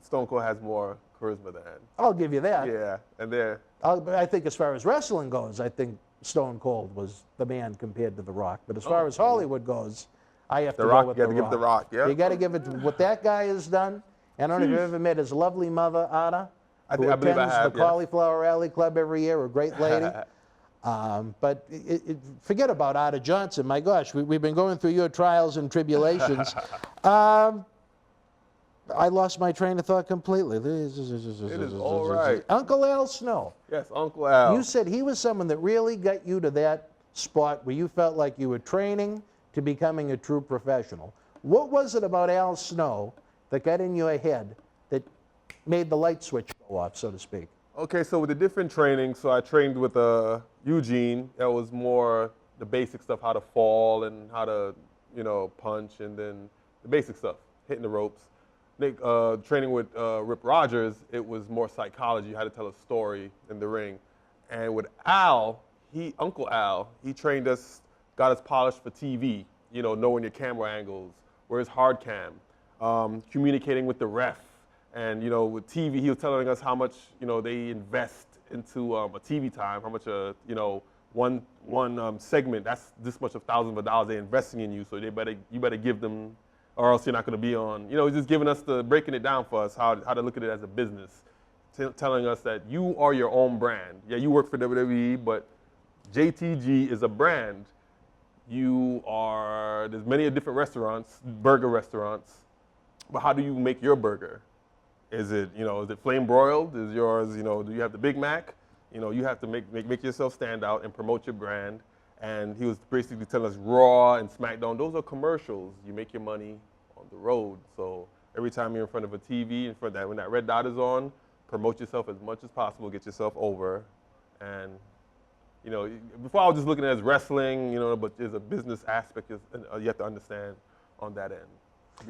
Stone Cold has more charisma than. I'll give you that. Yeah, and they're. I think as far as wrestling goes, I think Stone Cold was the man compared to The Rock. But as far as Hollywood goes, I have to go with The Rock. You got to give The Rock, yeah. You got to give it what that guy has done. I don't know if you've ever met his lovely mother, Ada, who attends the Cauliflower Alley Club every year, a great lady. But forget about Ada Johnson. My gosh, we've been going through your trials and tribulations. I lost my train of thought completely. It is all right. Uncle Al Snow. Yes, Uncle Al. You said he was someone that really got you to that spot where you felt like you were training to becoming a true professional. What was it about Al Snow that got in your head that made the light switch go off, so to speak? Okay, so with the different training, so I trained with Eugene. That was more the basic stuff, how to fall and how to, punch, and then the basic stuff, hitting the ropes. Training with Rip Rogers, it was more psychology, how to tell a story in the ring. And with Al, Uncle Al, he trained us, got us polished for TV, knowing your camera angles, where's hard cam, communicating with the ref. And, with TV, he was telling us how much, they invest into a TV time, how much, one segment, that's this much of thousands of dollars they're investing in you, so you better give them, or else you're not going to be on. Just giving us breaking it down for us, how to look at it as a business, telling us that you are your own brand. Yeah, you work for WWE, but JTG is a brand. There's many different restaurants, burger restaurants, but how do you make your burger? Is it flame broiled? Is yours, do you have the Big Mac? You have to make yourself stand out and promote your brand. And he was basically telling us Raw and SmackDown, those are commercials. You make your money on the road. So every time you're in front of a TV, when that red dot is on, promote yourself as much as possible, get yourself over. And, before I was just looking at it as wrestling, but there's a business aspect you have to understand on that end.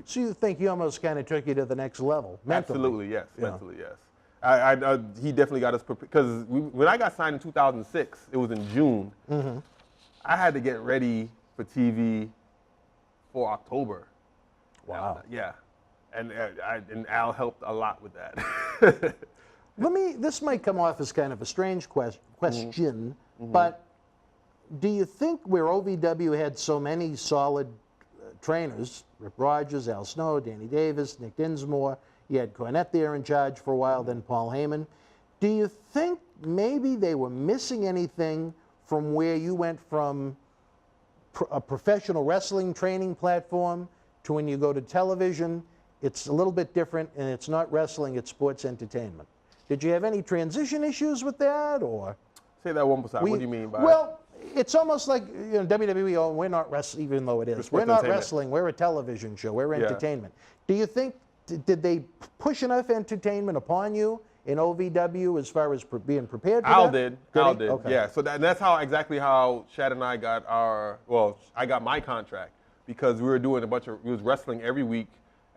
So you think he almost kind of took you to the next level, mentally? Absolutely, yes. Yeah. Mentally, yes. He definitely got us prepared. Because when I got signed in 2006, it was in June. Mm-hmm. I had to get ready for TV for October. Wow. Yeah. And Al helped a lot with that. This might come off as kind of a strange question, mm-hmm. but do you think where OVW had so many solid trainers, Rip Rogers, Al Snow, Danny Davis, Nick Dinsmore, you had Cornette there in charge for a while, then Paul Heyman, do you think maybe they were missing anything from where you went from a professional wrestling training platform to when you go to television? It's a little bit different, and it's not wrestling, it's sports entertainment. Did you have any transition issues with that, or? Say that one more time. What do you mean by? Well, it's almost like, you know, WWE, oh, we're not wrestling, even though it is. We're not wrestling, we're a television show, we're entertainment. Do you think, did they push enough entertainment upon you in OVW as far as being prepared for Al that? did. Al did. Okay. Yeah. So that's exactly how Shad and I got I got my contract, because we were doing we was wrestling every week,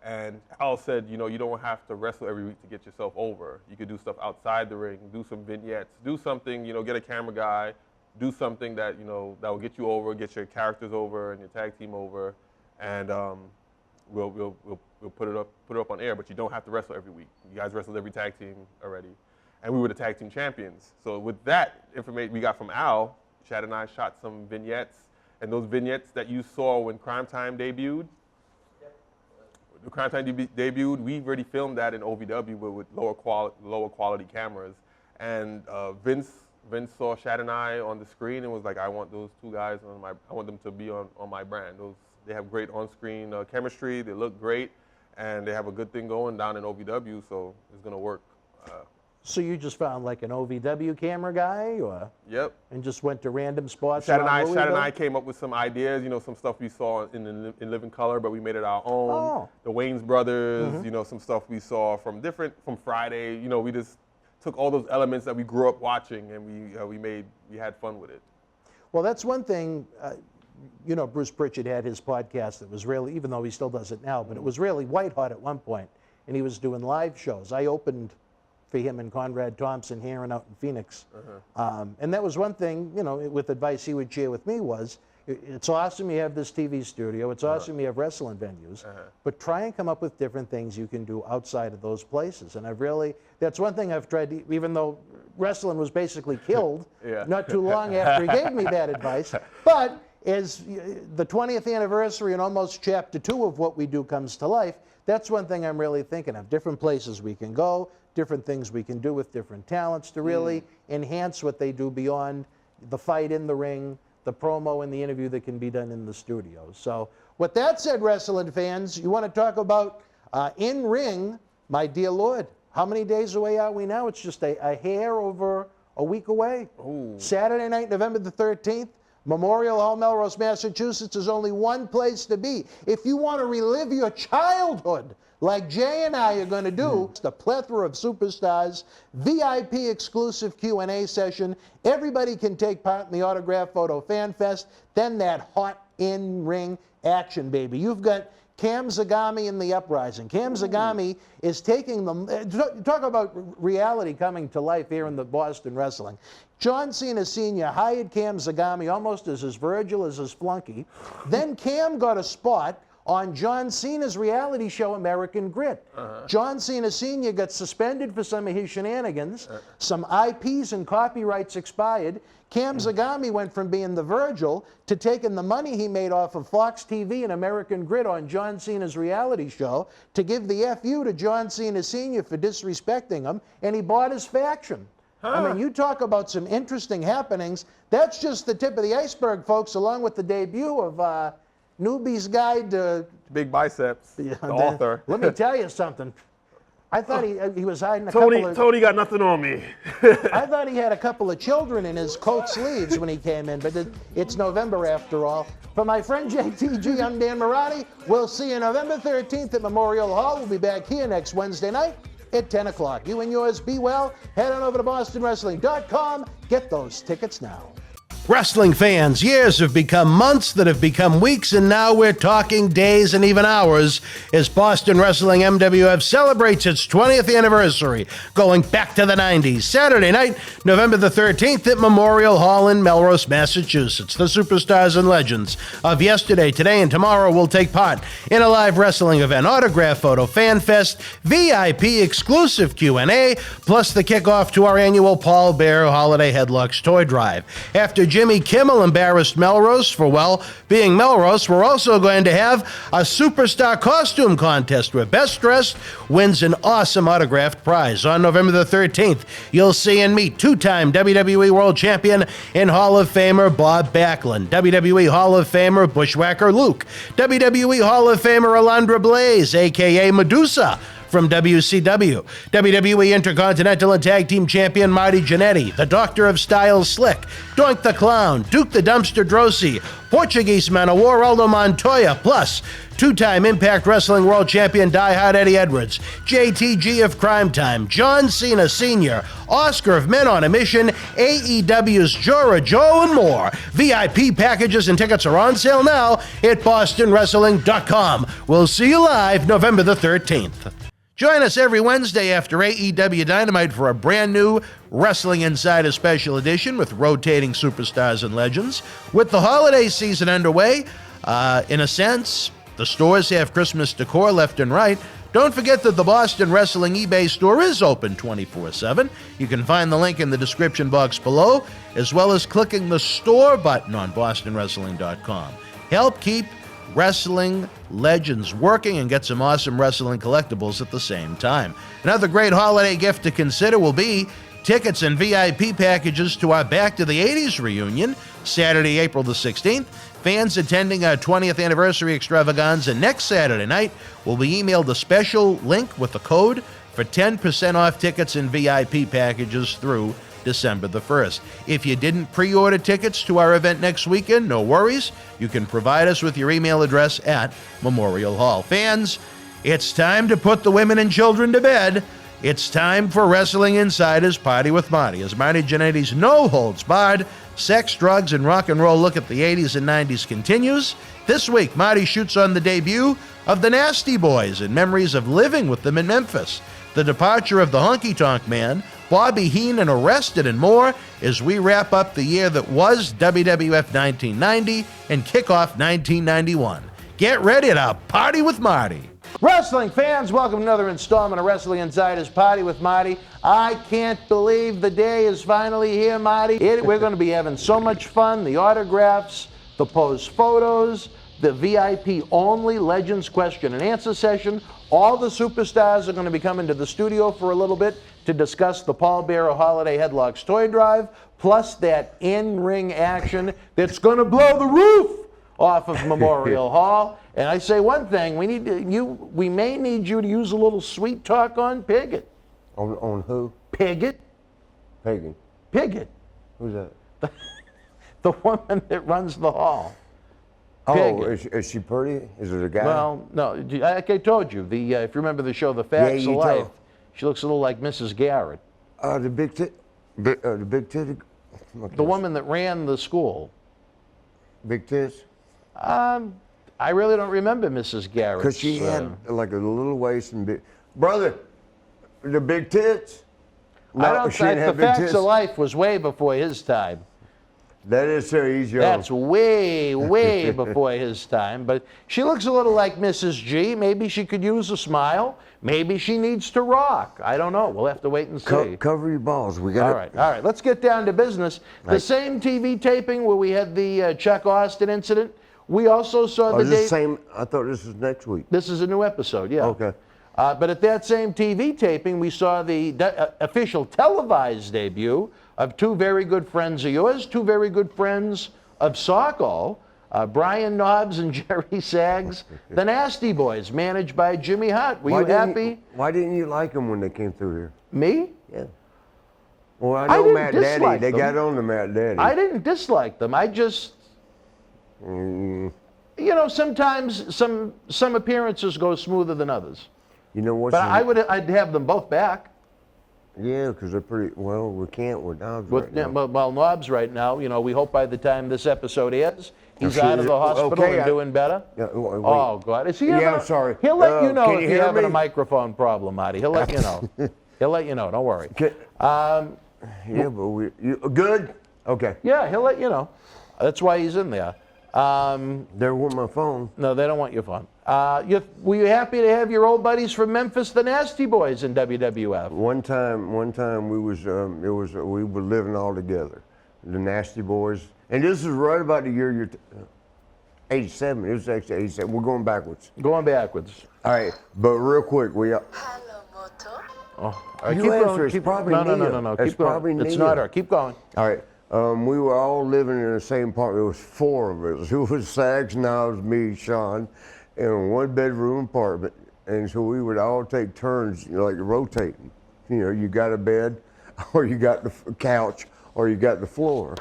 and Al said, you know, you don't have to wrestle every week to get yourself over. You could do stuff outside the ring, do some vignettes, do something, you know, get a camera guy, do something that, you know, that will get you over, get your characters over and your tag team over, and we'll put it up on air. But you don't have to wrestle every week. You guys wrestled every tag team already, and we were the tag team champions. So with that information we got from Al, Chad and I shot some vignettes, and those vignettes that you saw when Cryme Time debuted. The Cryme Time debuted. We already filmed that in OVW with lower quality cameras, and Vince saw Shad and I on the screen and was like, I want those two guys I want them to be on my brand. They have great on-screen chemistry. They look great, and they have a good thing going down in OVW, so it's gonna work. So you just found like an OVW camera guy, or? Yep. And just went to random spots? Shad and I came up with some ideas, you know, some stuff we saw in Living Color, but we made it our own. Oh. The Wayans brothers, you know, some stuff we saw from Friday. You know, we just took all those elements that we grew up watching, and we had fun with it. Well, that's one thing. You know, Bruce Pritchard had his podcast that was really, even though he still does it now, but it was really white hot at one point, and he was doing live shows. I opened for him and Conrad Thompson here and out in Phoenix. And that was one thing, you know, with advice he would share with me was, it's awesome you have this TV studio, it's awesome you have wrestling venues, but try and come up with different things you can do outside of those places. And that's one thing I've tried to, even though wrestling was basically killed not too long after he gave me that advice, but as the 20th anniversary and almost chapter 2 of what we do comes to life, that's one thing I'm really thinking of. Different places we can go, different things we can do with different talents to really enhance what they do beyond the fight in the ring, the promo and the interview that can be done in the studio. So with that said, wrestling fans, you want to talk about in-ring, my dear Lord, how many days away are we now? It's just a hair over a week away. Ooh. Saturday night, November the 13th, Memorial Hall, Melrose, Massachusetts. Is only one place to be. If you want to relive your childhood, like Jay and I are going to do, it's the plethora of superstars, VIP exclusive Q&A session. Everybody can take part in the Autograph Photo Fan Fest. Then that hot in-ring action, baby. You've got Cam Zagami in the Uprising. Cam Zagami is taking them, talk about reality coming to life here in the Boston wrestling. John Cena Sr. hired Cam Zagami almost as his Virgil, as his flunky. Then Cam got a spot on John Cena's reality show, American Grit. John Cena Sr. got suspended for some of his shenanigans. Some IPs and copyrights expired. Cam Zagami went from being the Virgil to taking the money he made off of Fox TV and American Grit on John Cena's reality show to give the FU to John Cena Sr. for disrespecting him, and he bought his faction. I mean, you talk about some interesting happenings. That's just the tip of the iceberg, folks, along with the debut of Newbie's Guide to Big Biceps, the author. Let me tell you something. I thought he was hiding a couple of... Tony got nothing on me. I thought he had a couple of children in his coat sleeves when he came in, but it's November after all. For my friend JTG, I'm Dan Marotti. We'll see you November 13th at Memorial Hall. We'll be back here next Wednesday night at 10 o'clock. You and yours be well. Head on over to BostonWrestling.com. Get those tickets now. Wrestling fans, years have become months that have become weeks, and now we're talking days and even hours as Boston Wrestling MWF celebrates its 20th anniversary, going back to the 90s. Saturday night, November the 13th at Memorial Hall in Melrose, Massachusetts. The superstars and legends of yesterday, today, and tomorrow will take part in a live wrestling event, Autograph Photo Fan Fest, VIP exclusive Q&A, plus the kickoff to our annual Paul Bear Holiday Headlocks Toy Drive. After Jimmy Kimmel embarrassed Melrose for, well, being Melrose. We're also going to have a superstar costume contest where Best Dressed wins an awesome autographed prize. On November the 13th, you'll see and meet two-time WWE World Champion and Hall of Famer Bob Backlund, WWE Hall of Famer Bushwhacker Luke, WWE Hall of Famer Alundra Blaze, a.k.a. Medusa, from WCW, WWE Intercontinental and Tag Team Champion Marty Jannetty, the Doctor of Style Slick, Doink The Clown, Duke the Dumpster Droese, Portuguese Man of War Aldo Montoya, plus two-time Impact Wrestling World Champion Die Hard Eddie Edwards, JTG of Cryme Time, John Cena Sr., Oscar of Men on a Mission, AEW's Jora Joe, and more. VIP packages and tickets are on sale now at BostonWrestling.com. We'll see you live November the 13th. Join us every Wednesday after AEW Dynamite for a brand new Wrestling Insider Special Edition with rotating superstars and legends. With the holiday season underway, in a sense, the stores have Christmas decor left and right. Don't forget that the Boston Wrestling eBay store is open 24/7. You can find the link in the description box below, as well as clicking the store button on BostonWrestling.com. Help keep wrestling legends working and get some awesome wrestling collectibles at the same time. Another great holiday gift to consider will be tickets and VIP packages to our Back to the 80s reunion, Saturday, April the 16th. Fans attending our 20th anniversary extravaganza next Saturday night will be emailed a special link with a code for 10% off tickets and VIP packages through December the 1st. If you didn't pre-order tickets to our event next weekend, no worries. You can provide us with your email address at Memorial Hall. Fans, it's time to put the women and children to bed. It's time for Wrestling Insider's Party with Marty, as Marty Jannetty's no-holds-barred sex, drugs, and rock and roll look at the 80s and 90s continues. This week, Marty shoots on the debut of the Nasty Boys and memories of living with them in Memphis, the departure of the Honky Tonk Man, Bobby Heenan arrested, and more as we wrap up the year that was WWF 1990 and kick off 1991. Get ready to party with Marty. Wrestling fans, welcome to another installment of Wrestling Insider's Party with Marty. I can't believe the day is finally here, Marty. We're going to be having so much fun. The autographs, the posed photos, the VIP-only Legends question and answer session. All the superstars are going to be coming to the studio for a little bit to discuss the Paul Bearer Holiday Headlocks Toy Drive, plus that in-ring action that's going to blow the roof off of Memorial Hall. And I say one thing, we may need you to use a little sweet talk on Piggott. On who? Piggott. Pagan. Piggott. Who's that? The woman that runs the hall. Oh, is she pretty? Is it a guy? Well, no, like I told you, if you remember the show The Facts of Life, she looks a little like Mrs. Garrett. The big titty. The woman that ran the school. Big tits? I really don't remember Mrs. Garrett. Because she had like a little waist and big. Brother, the big tits? No, I don't think The Facts tits. of Life was way before his time. That is so easy. That's way, way before his time. But she looks a little like Mrs. G. Maybe she could use a smile. Maybe she needs to rock. I don't know. We'll have to wait and see. Cover your balls. We got. All right. Let's get down to business. The same TV taping where we had the Chuck Austin incident. We also saw the date. Same. I thought this was next week. This is a new episode. Yeah. Okay. But at that same TV taping, we saw the official televised debut of two very good friends of yours, two very good friends of Sokol, Brian Knobs and Jerry Sags, the Nasty Boys, managed by Jimmy Hart. Were you happy? Why didn't you like them when they came through here? Me? Yeah. Well, I know Matt Daddy. They got on to Matt Daddy. I didn't dislike them. I just, you know, sometimes some appearances go smoother than others. You know what? But I'd have them both back. Yeah, because they're pretty, well, we can't with Knobs right now. Well, Knobs right now, you know, we hope by the time this episode ends, he's out of the hospital and doing better. Oh, God. Is he I'm sorry. He'll let you know if you're having a microphone problem, Marty. He'll let you know. He'll let you know. Don't worry. Yeah, but good? Okay. Yeah, he'll let you know. That's why he's in there. They want my phone. No, they don't want your phone. Were you happy to have your old buddies from Memphis, the Nasty Boys, in WWF? One time we were living all together. the Nasty Boys. And this is right about the year you're 87. It was actually 87. We're going backwards. Going backwards. All right, but real quick, we. Oh, You keep answer, going. it's Keep, probably no, no, no, Nia. no, no. It's Keep going. probably It's Nia. not her. Keep going. All right. We were all living in the same apartment. There was 4 of us. It was Sags, Niles, me, Sean, in a 1-bedroom apartment. And so we would all take turns, like rotating. You know, you got a bed, or you got the couch, or you got the floor.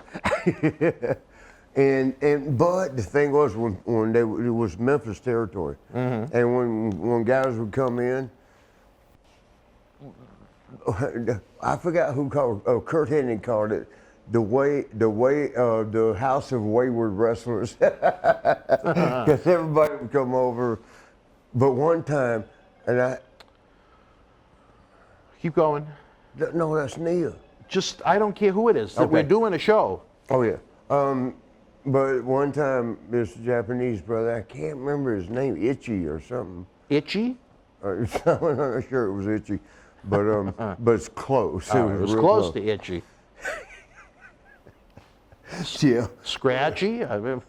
But the thing was, when it was Memphis territory, and when guys would come in, I forgot who called. Kurt Hennig called it the House of Wayward Wrestlers, because everybody would come over. But one time, and I keep going. No, that's Nia. Just I don't care who it is. We're doing a show. Oh yeah. But one time, this Japanese brother, I can't remember his name, Itchy or something. Itchy? I'm not sure it was Itchy, but but it's close. It was real close to Itchy. Yeah. Scratchy? I mean,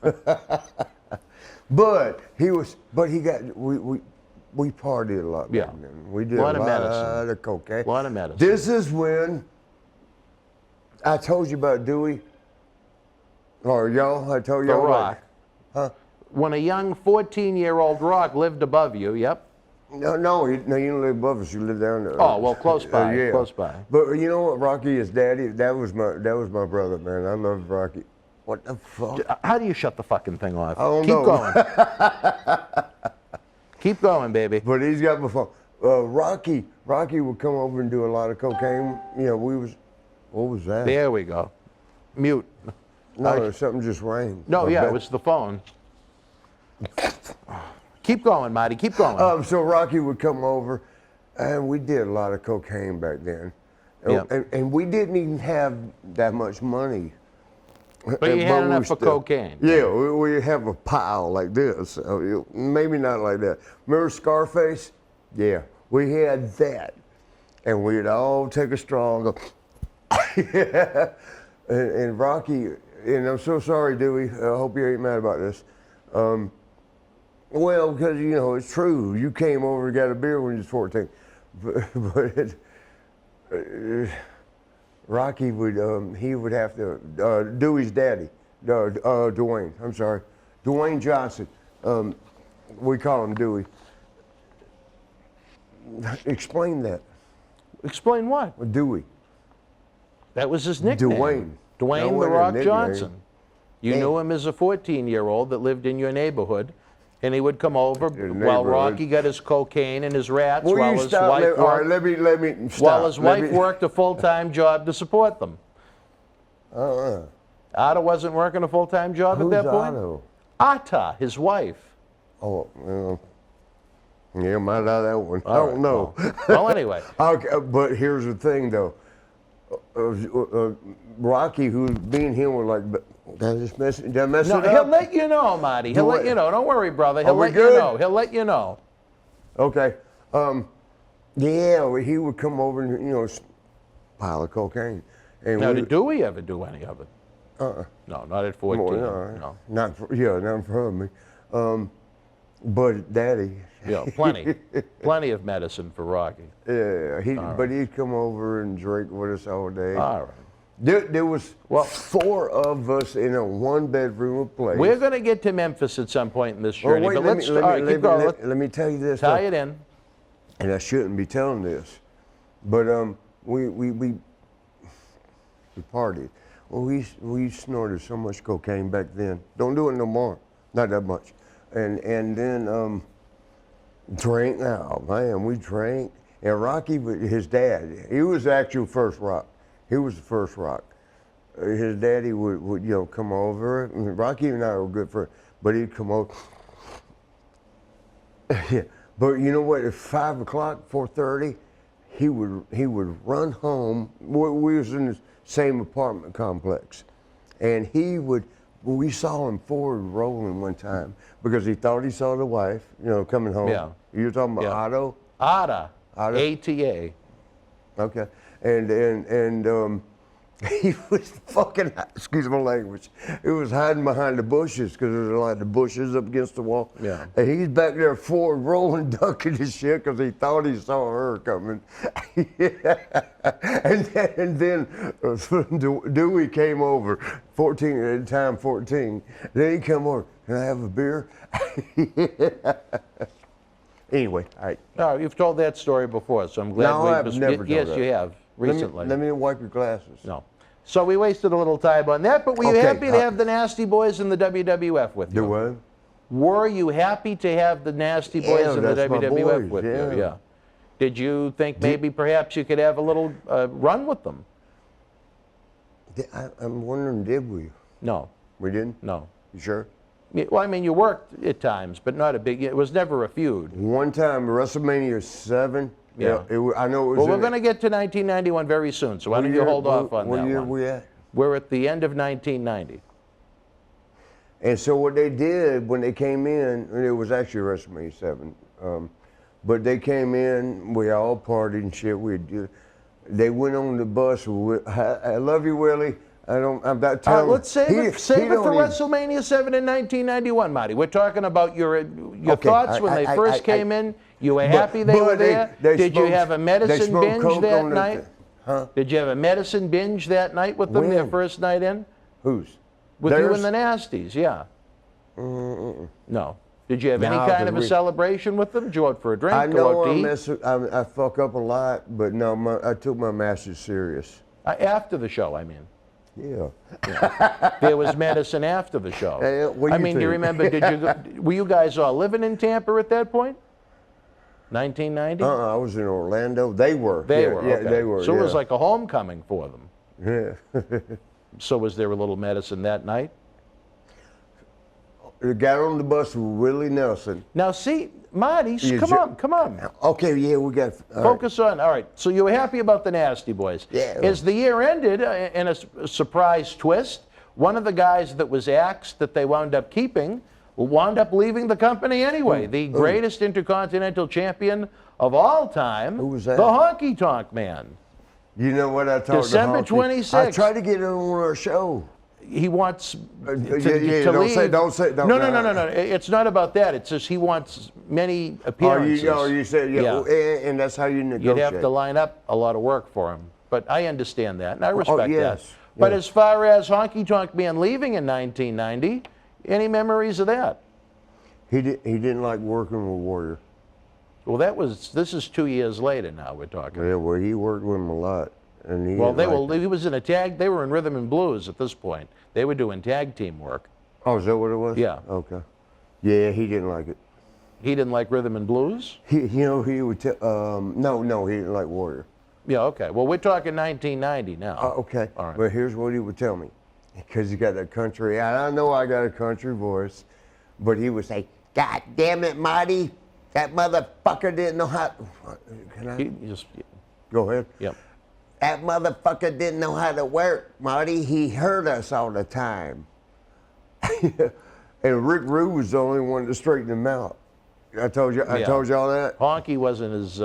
but he got, we partied a lot back then. We did a lot of medicine. Of cocaine. A lot of medicine. This is when I told you about Dewey. Or y'all, I told The y'all. Rock. Huh? When a young 14-year-old Rock lived above you, yep. No, you didn't live above us. You lived down there. Oh, well, close by, yeah. close by. But you know what, Rocky, his daddy, that was my brother, man. I loved Rocky. What the fuck? How do you shut the fucking thing off? I don't Keep know. going. Keep going, baby. But he's got my phone. Rocky would come over and do a lot of cocaine. You know, what was that? There we go. Mute. No, something just rang. No, yeah, it was the phone. Keep going, Marty. Keep going. So Rocky would come over, and we did a lot of cocaine back then. And we didn't even have that much money. But you had enough for cocaine. Yeah, we have a pile like this. Maybe not like that. Remember Scarface? Yeah, we had that. And we'd all take a straw and go, and Rocky, and I'm so sorry, Dewey, I hope you ain't mad about this. Well, because, you know, it's true. You came over and got a beer when you was 14. But Rocky would, he would have to, Dewey's daddy, Dwayne, I'm sorry, Dwayne Johnson, we call him Dewey. Explain that. Explain what? Dewey. That was his nickname. Dwayne. Dwayne The Rock Johnson. You knew him as a 14-year-old that lived in your neighborhood, and he would come over while Rocky got his cocaine and his rats, while his wife worked. Let me stop. While his wife worked a full-time job to support them. Otto wasn't working a full-time job at that point? Otto? Atta, his wife. Oh, well, yeah, might have that one. I don't know. Well, anyway. Okay, but here's the thing, though. Rocky, who's being him, was like, did I just mess it up? He'll let you know, Marty. He'll let you know. Don't worry, brother. He'll let you know. He'll let you know. Okay. Yeah, he would come over and, you know, pile of cocaine. And now, did Dewey ever do any of it? No, not at 14. No. Not in front of me. But Daddy. Yeah, plenty of medicine for Rocky. Yeah, but he'd come over and drink with us all day. All right. There was 4 of us in a 1-bedroom place. We're going to get to Memphis at some point in this journey, wait, but let me tell you this. Tie it in. And I shouldn't be telling this, but we partied. Well, we snorted so much cocaine back then. Don't do it no more. Not that much. And then drank. Oh man, we drank. And Rocky, his dad, he was the actual first Rock. He was the first Rock. His daddy would you know, come over. And Rocky and I were good friends, but he'd come over. Yeah, but you know what? At 5 o'clock, 4:30, he would run home. We was in the same apartment complex, and we saw him forward rolling one time because he thought he saw the wife, you know, coming home. Yeah. You're talking about Otto? Atta. ATA. Okay. And He was fucking, excuse my language, he was hiding behind the bushes because there's like the bushes up against the wall. Yeah. And he's back there forward rolling, ducking his shit because he thought he saw her coming. And then Dewey came over, 14 at the time, 14. Then he come over, can I have a beer? Anyway, all right. No, you've told that story before, so I'm glad. No, I've never told Yes, that. you have, recently. Let me wipe your glasses. No. So we wasted a little time on that, but were you Okay, happy to have the Nasty Boys in the WWF with you? Do what? Were you happy to have the Nasty Boys Yeah, in the that's my WWF boys, with yeah. you? Yeah. Did you think maybe perhaps you could have a little run with them? I'm wondering, did we? No. We didn't? No. You sure? Yeah, well, I mean, you worked at times, but not a big. It was never a feud. One time, WrestleMania 7. Yeah. I know it was. Well, we're going to get to 1991 very soon, so why don't you hold off on that one? What year one? we at? We're at the end of 1990. And so what they did when they came in, and it was actually WrestleMania 7, but they came in, we all partied and shit. They went on the bus. I love you, Willie. I'm not telling. Let's save it for WrestleMania 7 in 1991, Marty. We're talking about your thoughts when they first came in. You were happy they were there? Did you have a medicine binge that night? Huh? Did you have a medicine binge that night with them, their first night in? Whose? With you and the Nasties, yeah. No. Did you have any kind of a celebration with them? Did you go out for a drink? I know I I fuck up a lot, but no, I took my masters serious. After the show, I mean. Yeah. There was medicine after the show. What I you mean, do you think? remember, were you guys all living in Tampa at that point? 1990? I was in Orlando. They were. They were, Yeah, okay. they were. So it was like a homecoming for them. Yeah. So was there a little medicine that night? We got on the bus with Willie Nelson. Now see, Marty, come on. Okay, yeah, we got. Focus on, all right, so you were happy about the Nasty Boys. Yeah. As the year ended, in a surprise twist, one of the guys that was axed that they wound up keeping wound up leaving the company anyway. The greatest Intercontinental Champion of all time. Who was that? The Honky Tonk Man. You know what I told December 26th. I tried to get him on our show. He wants to don't leave. Don't say. No. It's not about that. It's just he wants many appearances. You said, yeah. And that's how you negotiate. You'd have to line up a lot of work for him. But I understand that, and I respect yes. that. But as far as Honky Tonk Man leaving in 1990, any memories of that? He didn't like working with Warrior. Well, this is 2 years later now we're talking. Yeah, well, he worked with him a lot. And he he was in a tag, they were in Rhythm and Blues at this point. They were doing tag team work. Oh, is that what it was? Yeah. Okay. Yeah, he didn't like it. He didn't like Rhythm and Blues? He would no, he didn't like Warrior. Yeah, okay. Well, we're talking 1990 now. Okay. All right. But here's what he would tell me. Because he got that country, and I know I got a country voice, but he would say, God damn it, Marty, that motherfucker didn't know how. Can I? Go ahead. Yep. That motherfucker didn't know how to work, Marty. He hurt us all the time. And Rick Rude was the only one to straighten him out. I told y'all that. Honky wasn't as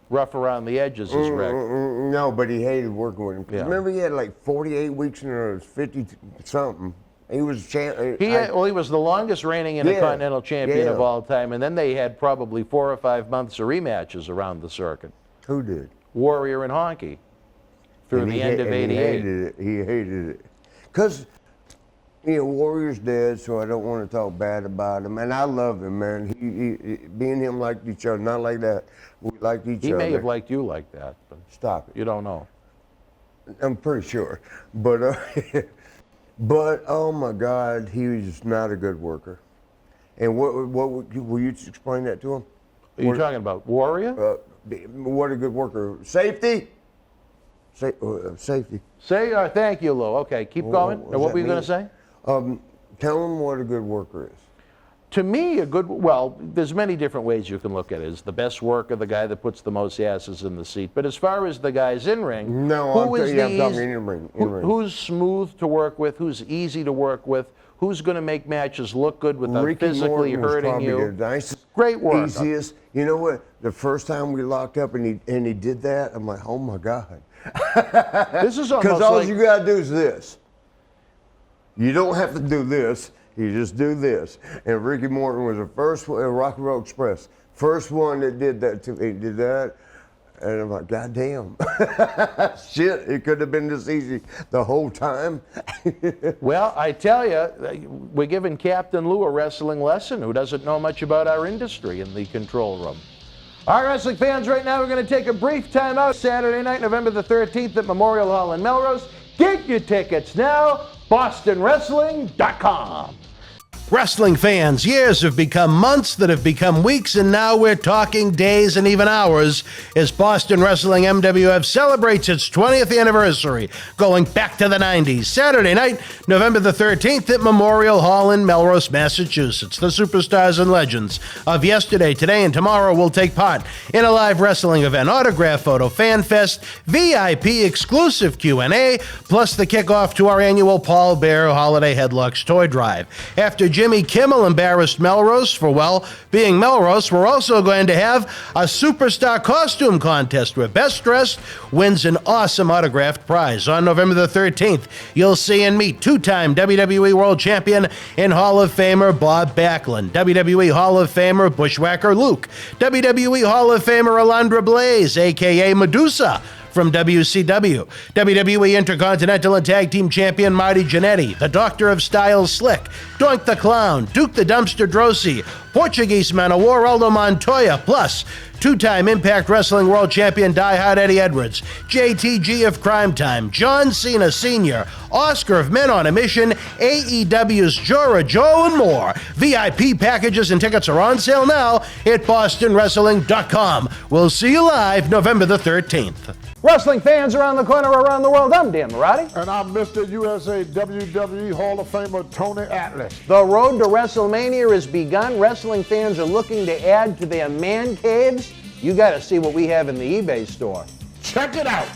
rough around the edges as Rick. No, but he hated working with him. Yeah. Remember, he had like 48 weeks in a row, 50 something. He was champ. He was the longest reigning Intercontinental Champion of all time, and then they had probably 4 or 5 months of rematches around the circuit. Who did? Warrior and Honky. Through the end of '88. He hated it. Because, Warrior's dead, so I don't want to talk bad about him. And I love him, man. Me and him liked each other. Not like that. We liked each other. He may have liked you like that. But stop it. You don't know. I'm pretty sure. But, but oh my God, he was not a good worker. And what will you explain that to him? Are you talking about Warrior? What a good worker. Safety? Safety. Thank you, Lou. Okay, keep going. What were you going to say? Tell him what a good worker is. To me, there's many different ways you can look at it. Is the best worker the guy that puts the most asses in the seat? But as far as the guys in ring, I'm talking in ring. Who's smooth to work with? Who's easy to work with? who's going to make matches look good without Ricky physically Morton was hurting probably you. the nicest, Great work. easiest. You know what? The first time we locked up and he did that, I'm like, oh my God. This is almost Because all like, you gotta do is this. You don't have to do this. You just do this. And Ricky Morton was the first one, Rock and Roll Express, first one that did that to me. Did that, and I'm like, God damn. Shit, it could have been this easy the whole time. well, I tell you, we're giving Captain Lou a wrestling lesson who doesn't know much about our industry in the control room. All right, wrestling fans, right now we're going to take a brief time out. Saturday night, November the 13th at Memorial Hall in Melrose. Get your tickets now, BostonWrestling.com. Wrestling fans, years have become months that have become weeks, and now we're talking days and even hours as Boston Wrestling MWF celebrates its 20th anniversary, going back to the 90s. Saturday night, November the 13th at Memorial Hall in Melrose, Massachusetts. The superstars and legends of yesterday, today, and tomorrow will take part in a live wrestling event, autograph photo, fan fest, VIP exclusive Q&A, plus the kickoff to our annual Paul Bear Holiday Headlocks Toy Drive. After Jimmy Kimmel embarrassed Melrose for, well, being Melrose, we're also going to have a superstar costume contest where best dressed wins an awesome autographed prize. On November the 13th, you'll see and meet two-time WWE World Champion and Hall of Famer Bob Backlund, WWE Hall of Famer Bushwhacker Luke, WWE Hall of Famer Alundra Blaze, a.k.a. Medusa, from WCW, WWE Intercontinental and Tag Team Champion Marty Jannetty, the Doctor of Style Slick, Doink The Clown, Duke the Dumpster Droese, Portuguese Man of War Aldo Montoya, plus two-time Impact Wrestling World Champion Die Hard Eddie Edwards, JTG of Cryme Time, John Cena Sr., Oscar of Men on a Mission, AEW's Jora Joe, and more. VIP packages and tickets are on sale now at BostonWrestling.com. We'll see you live November the 13th. Wrestling fans around the corner, around the world, I'm Dan Marotti. And I'm Mr. USA WWE Hall of Famer Tony Atlas. The road to WrestleMania has begun. Wrestling fans are looking to add to their man caves. You got to see what we have in the eBay store. Check it out.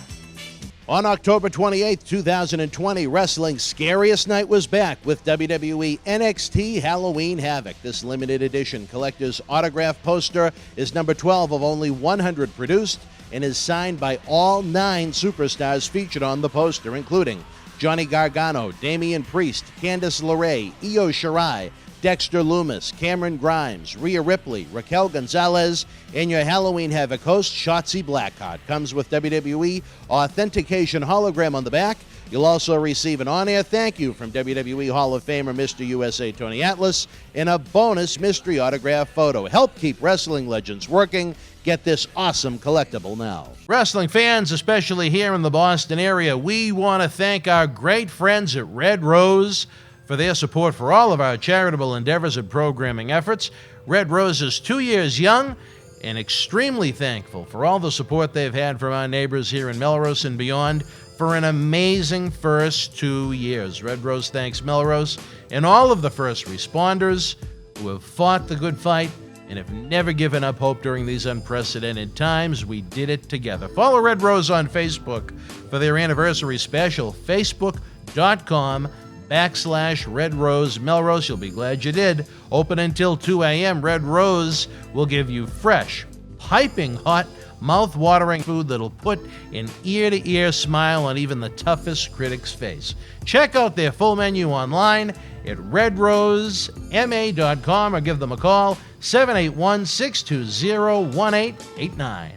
On October 28, 2020, Wrestling's Scariest Night was back with WWE NXT Halloween Havoc. This limited edition collector's autograph poster is number 12 of only 100 produced and is signed by all 9 superstars featured on the poster, including Johnny Gargano, Damian Priest, Candice LeRae, Io Shirai, Dexter Lumis, Cameron Grimes, Rhea Ripley, Raquel Gonzalez, and your Halloween Havoc host, Shotzi Blackheart. Comes with WWE authentication hologram on the back. You'll also receive an on-air thank you from WWE Hall of Famer Mr. USA Tony Atlas and a bonus mystery autograph photo. Help keep wrestling legends working. Get this awesome collectible now. Wrestling fans, especially here in the Boston area, we want to thank our great friends at Red Rose for their support for all of our charitable endeavors and programming efforts. Red Rose is 2 years young and extremely thankful for all the support they've had from our neighbors here in Melrose and beyond for an amazing first 2 years. Red Rose thanks Melrose and all of the first responders who have fought the good fight and have never given up hope during these unprecedented times. We did it together. Follow Red Rose on Facebook for their anniversary special, facebook.com/Red Rose Melrose. You'll be glad you did. Open until 2 a.m. Red Rose will give you fresh, piping hot, mouth-watering food that'll put an ear-to-ear smile on even the toughest critic's face. Check out their full menu online at redrosema.com or give them a call, 781-620-1889.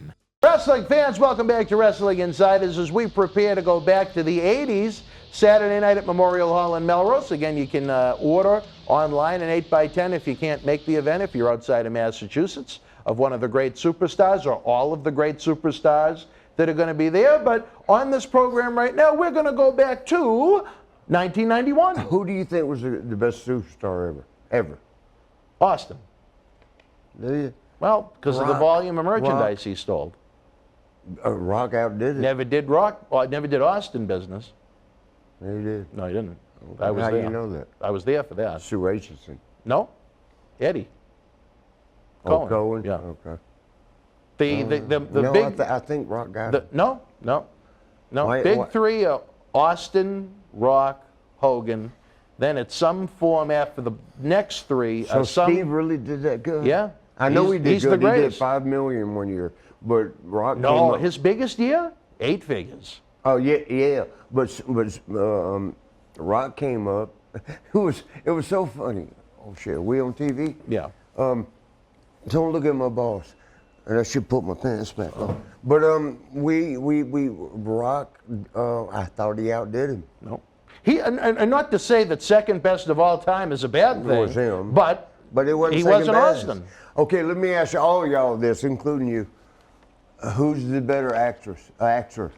Wrestling fans, welcome back to Wrestling Insiders as we prepare to go back to the 80s. Saturday night at Memorial Hall in Melrose. Again, you can order online an 8x10 if you can't make the event, if you're outside of Massachusetts, of one of the great superstars or all of the great superstars that are going to be there. But on this program right now, we're going to go back to 1991. Who do you think was the best superstar ever? Austin. Do you? Well, because of the volume of merchandise he stole. Rock outdid it. Never did Austin business. He did. No, he didn't. Okay. I was How there. You know that? I was there for that. Sue Aitchison. No, Eddie. Oh, Cohen? Yeah. Okay. The no, big. I think Rock got it. No. Big three: Austin, Rock, Hogan, Then at some form after the next three. So Steve really did that good? Yeah. I know he did he's good. The He did greatest. $5 million one year, but Rock came No, up. his biggest year, 8 figures. Oh yeah. But Rock came up. It was so funny. Oh shit, we on TV? Yeah. Don't look at my boss. And I should put my pants back on. But Rock. I thought he outdid him. No. He and not to say that second best of all time is a bad thing. It was him. But it wasn't he second wasn't best. Austin. Okay, let me ask all y'all this, including you. Who's the better actor?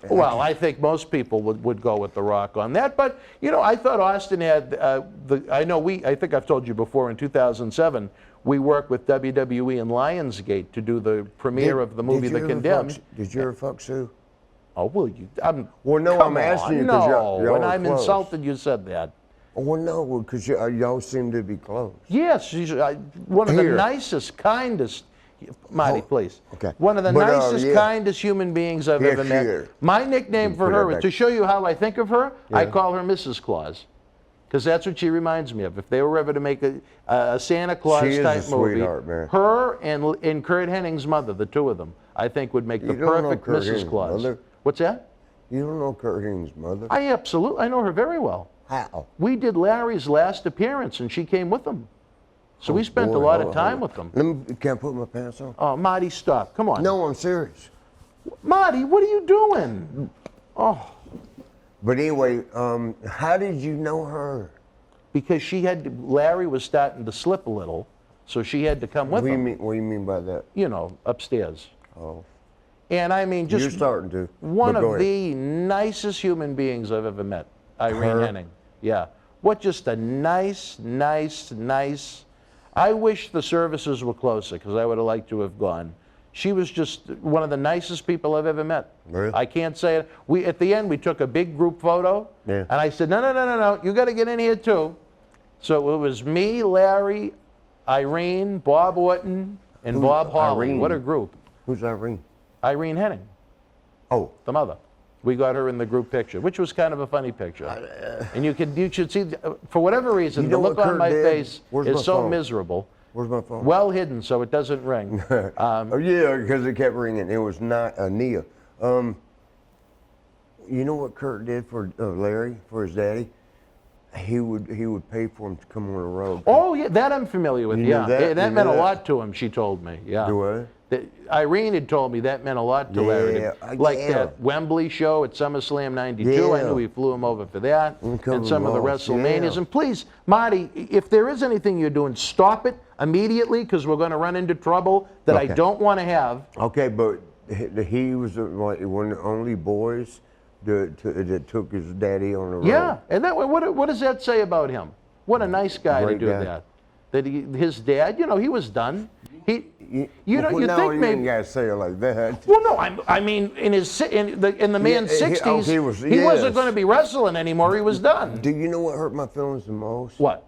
Well, I think most people would go with The Rock on that. But, you know, I thought Austin had I think I've told you before, in 2007, we worked with WWE and Lionsgate to do the premiere of the movie The Condemned. Did you ever fuck Sue? Oh, well, I'm asking you because y'all when are I'm close. insulted, you said that. Well, no, because y'all seem to be close. Yes, she's one of the nicest, kindest, Marty, please. Okay. One of the nicest, kindest human beings I've ever met. Here. My nickname for her, to show you how I think of her, I call her Mrs. Claus. Because that's what she reminds me of. If they were ever to make a Santa Claus type movie, man. her and Kurt Henning's mother, the two of them, I think would make the perfect Mrs. Claus. Mother? What's that? You don't know Kurt Henning's mother? I know her very well. How? We did Larry's last appearance, and she came with him. So we spent a lot of time with them. Can I put my pants on? Oh, Marty, stop. Come on. No, I'm serious. Marty, what are you doing? Oh. But anyway, how did you know her? Because Larry was starting to slip a little, so she had to come with him. What do you mean by that? You know, upstairs. Oh. And I mean, just You're starting to. One of the nicest human beings I've ever met, Irene Henning. Yeah. What just a nice. I wish the services were closer because I would have liked to have gone. She was just one of the nicest people I've ever met. Really? I can't say it. At the end, we took a big group photo. Yeah. And I said, no, you got to get in here too. So it was me, Larry, Irene, Bob Orton, and Bob Holly. Irene? What a group. Who's Irene? Irene Henning. Oh. The mother. We got her in the group picture, which was kind of a funny picture. And you should see, for whatever reason, the look on my face is so miserable. Where's my phone? Well hidden, so it doesn't ring. Oh yeah, because it kept ringing. It was not Nia. You know what Kurt did for Larry, for his daddy? He would pay for him to come on the road. Oh yeah, that I'm familiar with. You Yeah, knew that? that You meant knew a that? lot to him. She told me. Yeah. Do what? Irene had told me that meant a lot to Larry. Like that Wembley show at SummerSlam '92. I knew he flew him over for that. And some of the WrestleManias. And please, Marty, if there is anything you're doing, stop it immediately because we're going to run into trouble that I don't want to have. Okay, but he was one of the only boys that took his daddy on the road. Yeah, and that what does that say about him? What a nice guy Great to do guy. that. That his dad, he was done. You think you maybe. ain't gotta say it like that. Well, no, I mean, in the man's 60s, he wasn't going to be wrestling anymore. He was done. Do you know what hurt my feelings the most? What?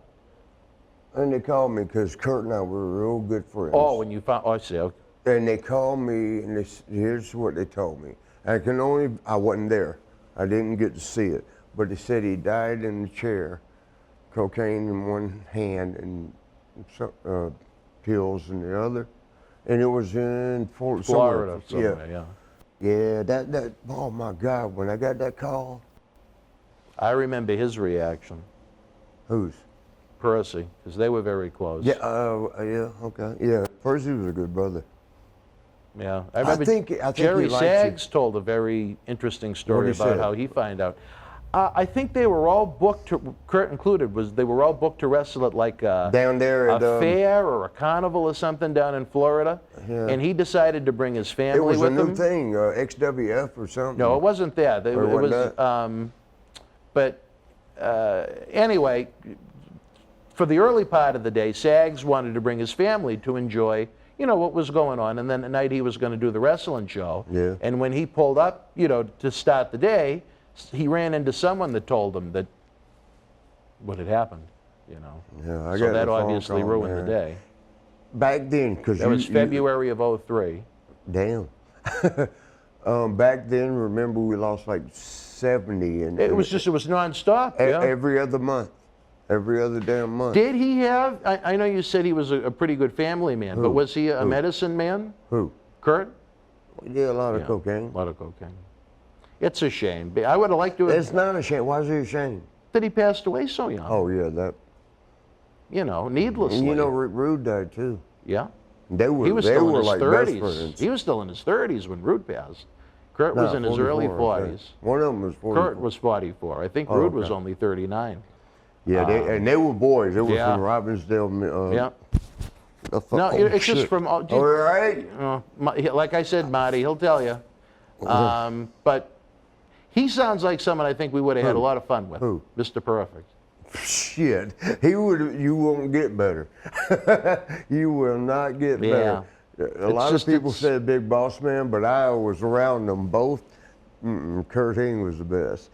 And they called me because Kurt and I were real good friends. Oh, when you found, I see. Okay. And they called me, and here's what they told me. I wasn't there. I didn't get to see it. But they said he died in the chair, cocaine in one hand, and pills in the other. And it was in Florida somewhere, yeah. Yeah, that, oh my God, when I got that call. I remember his reaction. Whose? Percy, because they were very close. Yeah, okay. Yeah, Percy was a good brother. Yeah, I remember think Jerry he liked Saggs told a very interesting story What did he about say? how he found out. I think they were all booked, Kurt included, they were all booked to wrestle at like down there at a fair or a carnival or something down in Florida. Yeah. And he decided to bring his family It was with a new him. thing, XWF or something. No, it wasn't that. It was, but anyway, for the early part of the day, Saggs wanted to bring his family to enjoy, what was going on. And then at night he was going to do the wrestling show. Yeah. And when he pulled up, to start the day, he ran into someone that told him that what had happened, Yeah, I so got that the phone obviously call, ruined man. the day. Back then, because That was February of '03. Damn. Back then, remember we lost like 70. And It was nonstop. Yeah. Every other month. Every other damn month. Did he have, I know you said he was a pretty good family man, but was he a medicine man? Who? Kurt? He did a lot of cocaine. A lot of cocaine. It's a shame. I would have liked to have... It's not a shame. Why is it a shame? That he passed away so young. Oh, yeah, that... You know, needlessly. And you know, Rick Rude died, too. Yeah. They were, he was still in his like 30s. best friends. He was still in his 30s when Rude passed. Kurt was in his early 40s. One of them was 44. Kurt was 44. I think Rude was only 39. Yeah, they were boys. They were from Robbinsdale. Yeah. No, it's just from... All right. Like I said, Marty, he'll tell you. But he sounds like someone I think we would have had a lot of fun with. Who? Mr. Perfect. Shit. He would. You won't get better. You will not get better. A lot of people said Big Boss Man, but I was around them both. Kurt Hennig was the best.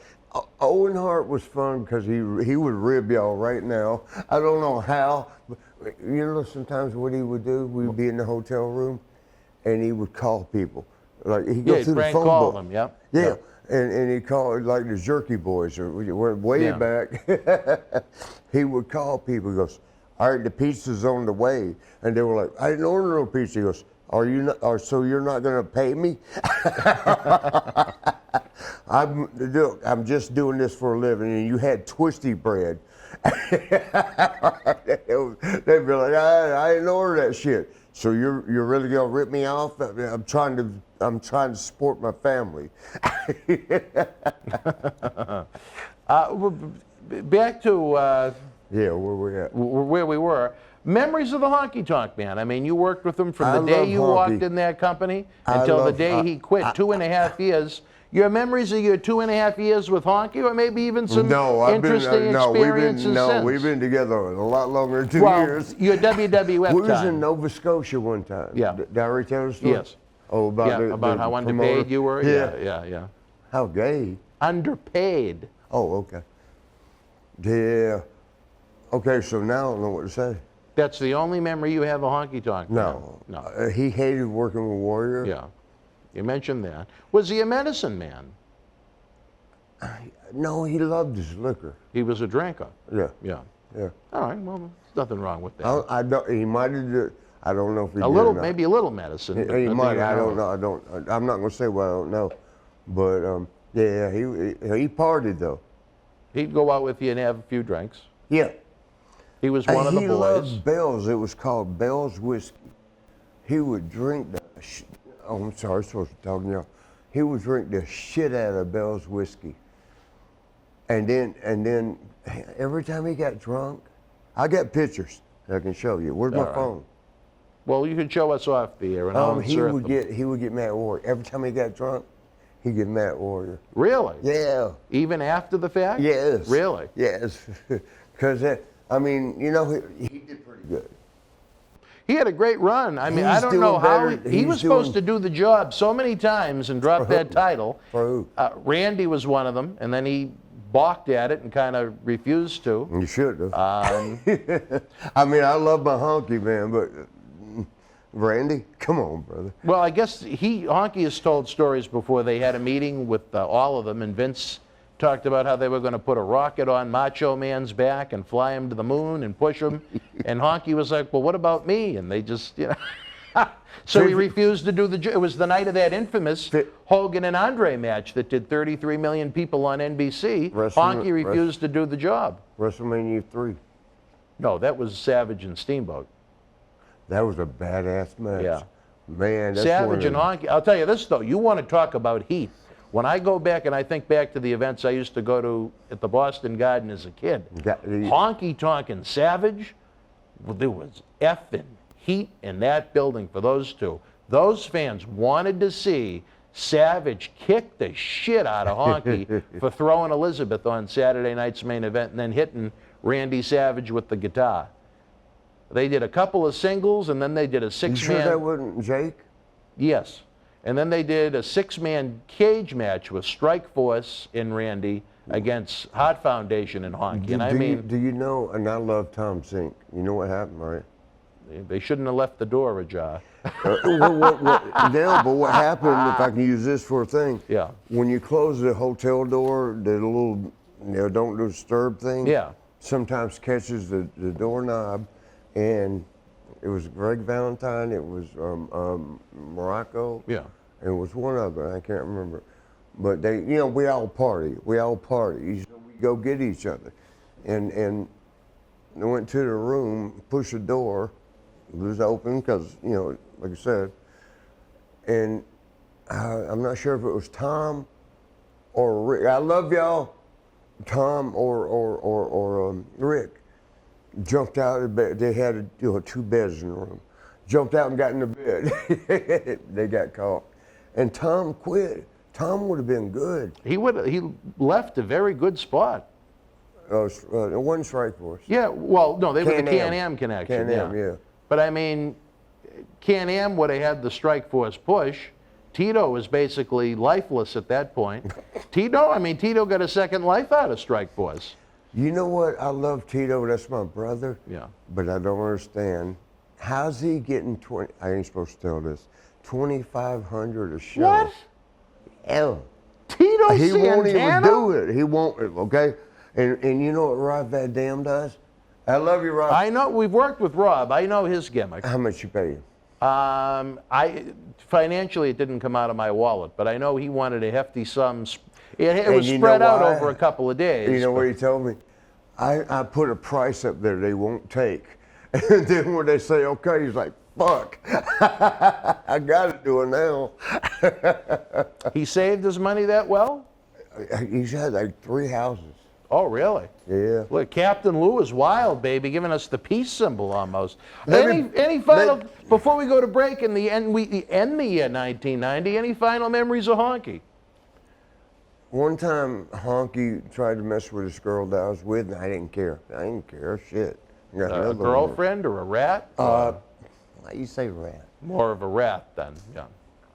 Owen Hart was fun because he would rib y'all right now. I don't know how, but you know sometimes what he would do, we'd be in the hotel room and he would call people. Like he'd go through the phone book. Them, yeah. Yeah. And he called like the Jerky Boys or way back. He would call people. He goes, all right, the pizza's on the way. And they were like, I didn't order no pizza. He goes, so you're not gonna pay me? I'm just doing this for a living, and you had twisty bread. They'd be like, I didn't order that shit. So you're really gonna rip me off? I'm trying to support my family. Back to where we at? Where we were. Memories of the Honky Tonk Man. I mean, you worked with him from the day you walked in that company until the day he quit, 2.5 years. Your memories of your 2.5 years with Honky, or maybe even some interesting experiences since? We've been together a lot longer than 2 years. Your WWF time. We was in Nova Scotia one time. Yeah. Did I already tell the story? Yes. Oh, about how underpaid you were? Yeah. How gay? Underpaid. Oh, okay. Yeah. Okay, so now I don't know what to say. That's the only memory you have of Honky Tonk? No. He hated working with Warrior. Yeah. You mentioned that. Was he a medicine man? No, he loved his liquor. He was a drinker? Yeah. All right, well, there's nothing wrong with that. He might have. I don't know if he did. Maybe a little medicine. He might. I don't know. I'm not going to say what I don't know. But yeah, he partied though. He'd go out with you and have a few drinks. Yeah. He was one of the boys. He loved Bell's. It was called Bell's whiskey. He would drink the. Oh, I'm sorry, I'm supposed to be talking to y'all. He would drink the shit out of Bell's whiskey. And then every time he got drunk, I got pictures that I can show you. Where's my phone? Well, you can show us off the air, and I'll insert them. He would get mad at Warrior. Every time he got drunk, he'd get mad at Warrior. Really? Yeah. Even after the fact? Yes. Really? Yes. Because I mean, you know, he did pretty good. He had a great run. I mean, I don't know how he was supposed to do the job so many times and drop that title. For who? Randy was one of them, and then he balked at it and kind of refused to. You should have. I mean, I love my Honky, man, but Randy, come on, brother. Well, I guess Honky has told stories before. They had a meeting with all of them, and Vince talked about how they were going to put a rocket on Macho Man's back and fly him to the moon and push him. And Honky was like, well, what about me? And they just, So he refused to do the job. It was the night of that infamous Hogan and Andre match that did 33 million people on NBC. Honky refused to do the job. WrestleMania 3. No, that was Savage and Steamboat. That was a badass match. Yeah. Man, that's Savage and Honky. I'll tell you this, though. You want to talk about heat. When I go back and I think back to the events I used to go to at the Boston Garden as a kid, Honky Tonk and Savage, well, there was effing heat in that building for those two. Those fans wanted to see Savage kick the shit out of Honky for throwing Elizabeth on Saturday night's main event and then hitting Randy Savage with the guitar. They did a couple of singles and then they did a six-man. You sure that wasn't Jake? Yes. And then they did a six-man cage match with Strikeforce and Randy against Heart Foundation and Honky. Do you know, and I love Tom Zink. You know what happened, right? They shouldn't have left the door ajar. No, but what happened, if I can use this for a thing, Yeah. when you close the hotel door, the little, don't disturb thing, sometimes catches the doorknob, and it was Greg Valentine, it was Morocco, it was one other, I can't remember. But they, we all party, so we go get each other. And I went to the room, pushed the door, it was open because, like I said, and I'm not sure if it was Tom or Rick. I love y'all. Tom or Rick jumped out of bed. They had 2 beds in the room. Jumped out and got in the bed. They got caught. And Tom quit. Tom would have been good. He left a very good spot. It wasn't Strike Force. Yeah, well, no, they were the Can-Am. Can-Am connection. Can-Am, yeah. But I mean, Can-Am would have had the Strike Force push. Tito was basically lifeless at that point. Tito got a second life out of Strike Force. You know what? I love Tito. That's my brother. Yeah. But I don't understand. How's he getting 20? I ain't supposed to tell this. 2,500 a show. What? Hell. Tito He won't even Santana? do it. He won't. Okay. And you know what Rob Van Dam does? I love you, Rob. I know. We've worked with Rob. I know his gimmick. How much you pay him? Financially, it didn't come out of my wallet, but I know he wanted a hefty sum. It And was you spread know out why? over a couple of days. You know what he told me? I put a price up there they won't take. And then when they say, okay, he's like, fuck. I got to do it now. He saved his money that well? He's had like 3 houses. Oh, really? Yeah. Look, Captain Lou is wild, baby, giving us the peace symbol almost. Let Any final, before we go to break and we end the year 1990, any final memories of Honky? One time, Honky tried to mess with this girl that I was with, and I didn't care. I didn't care, shit. I got A another girlfriend or a rat? Why you say rat? More of a rat then, yeah.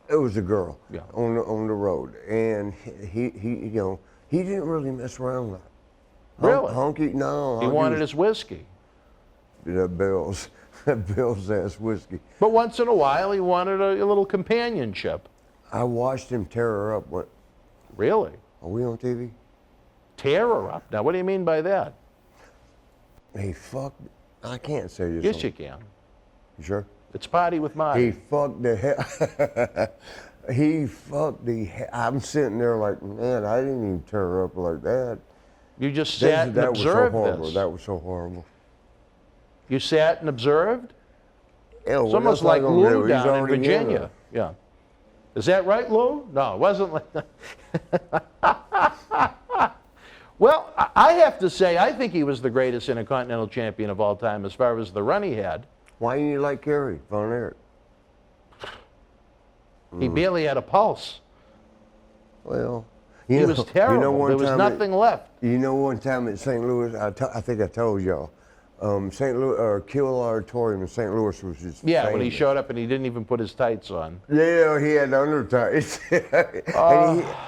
It was a girl. Yeah. On the road, and he didn't really mess around like. Really? Honky, no. He Honky wanted was- his whiskey. That Bill's ass whiskey. But once in a while, he wanted a little companionship. I watched him tear her up. What? Really? Are we on TV? Tear her up? Now, what do you mean by that? He fucked. I can't say this. Yes, you can. You sure? It's Party with Marty. He fucked the hell. He fucked the hell. I'm sitting there like, man, I didn't even tear her up like that. You just sat and observed was so horrible. this. That was so horrible. You sat and observed? Yeah, It's almost like Lou down in Virginia. Yeah. Is that right, Lou? No, it wasn't like that. Well, I have to say, I think he was the greatest Intercontinental Champion of all time as far as the run he had. Why didn't you like Kerry Von Erich? He barely had a pulse. Well, He was terrible. There was nothing left. You know, one time at St. Louis, I think I told y'all, St. Louis, Kiel Auditorium in St. Louis was just Yeah, when he famous. showed up and he didn't even put his tights on. Yeah, he had under tights.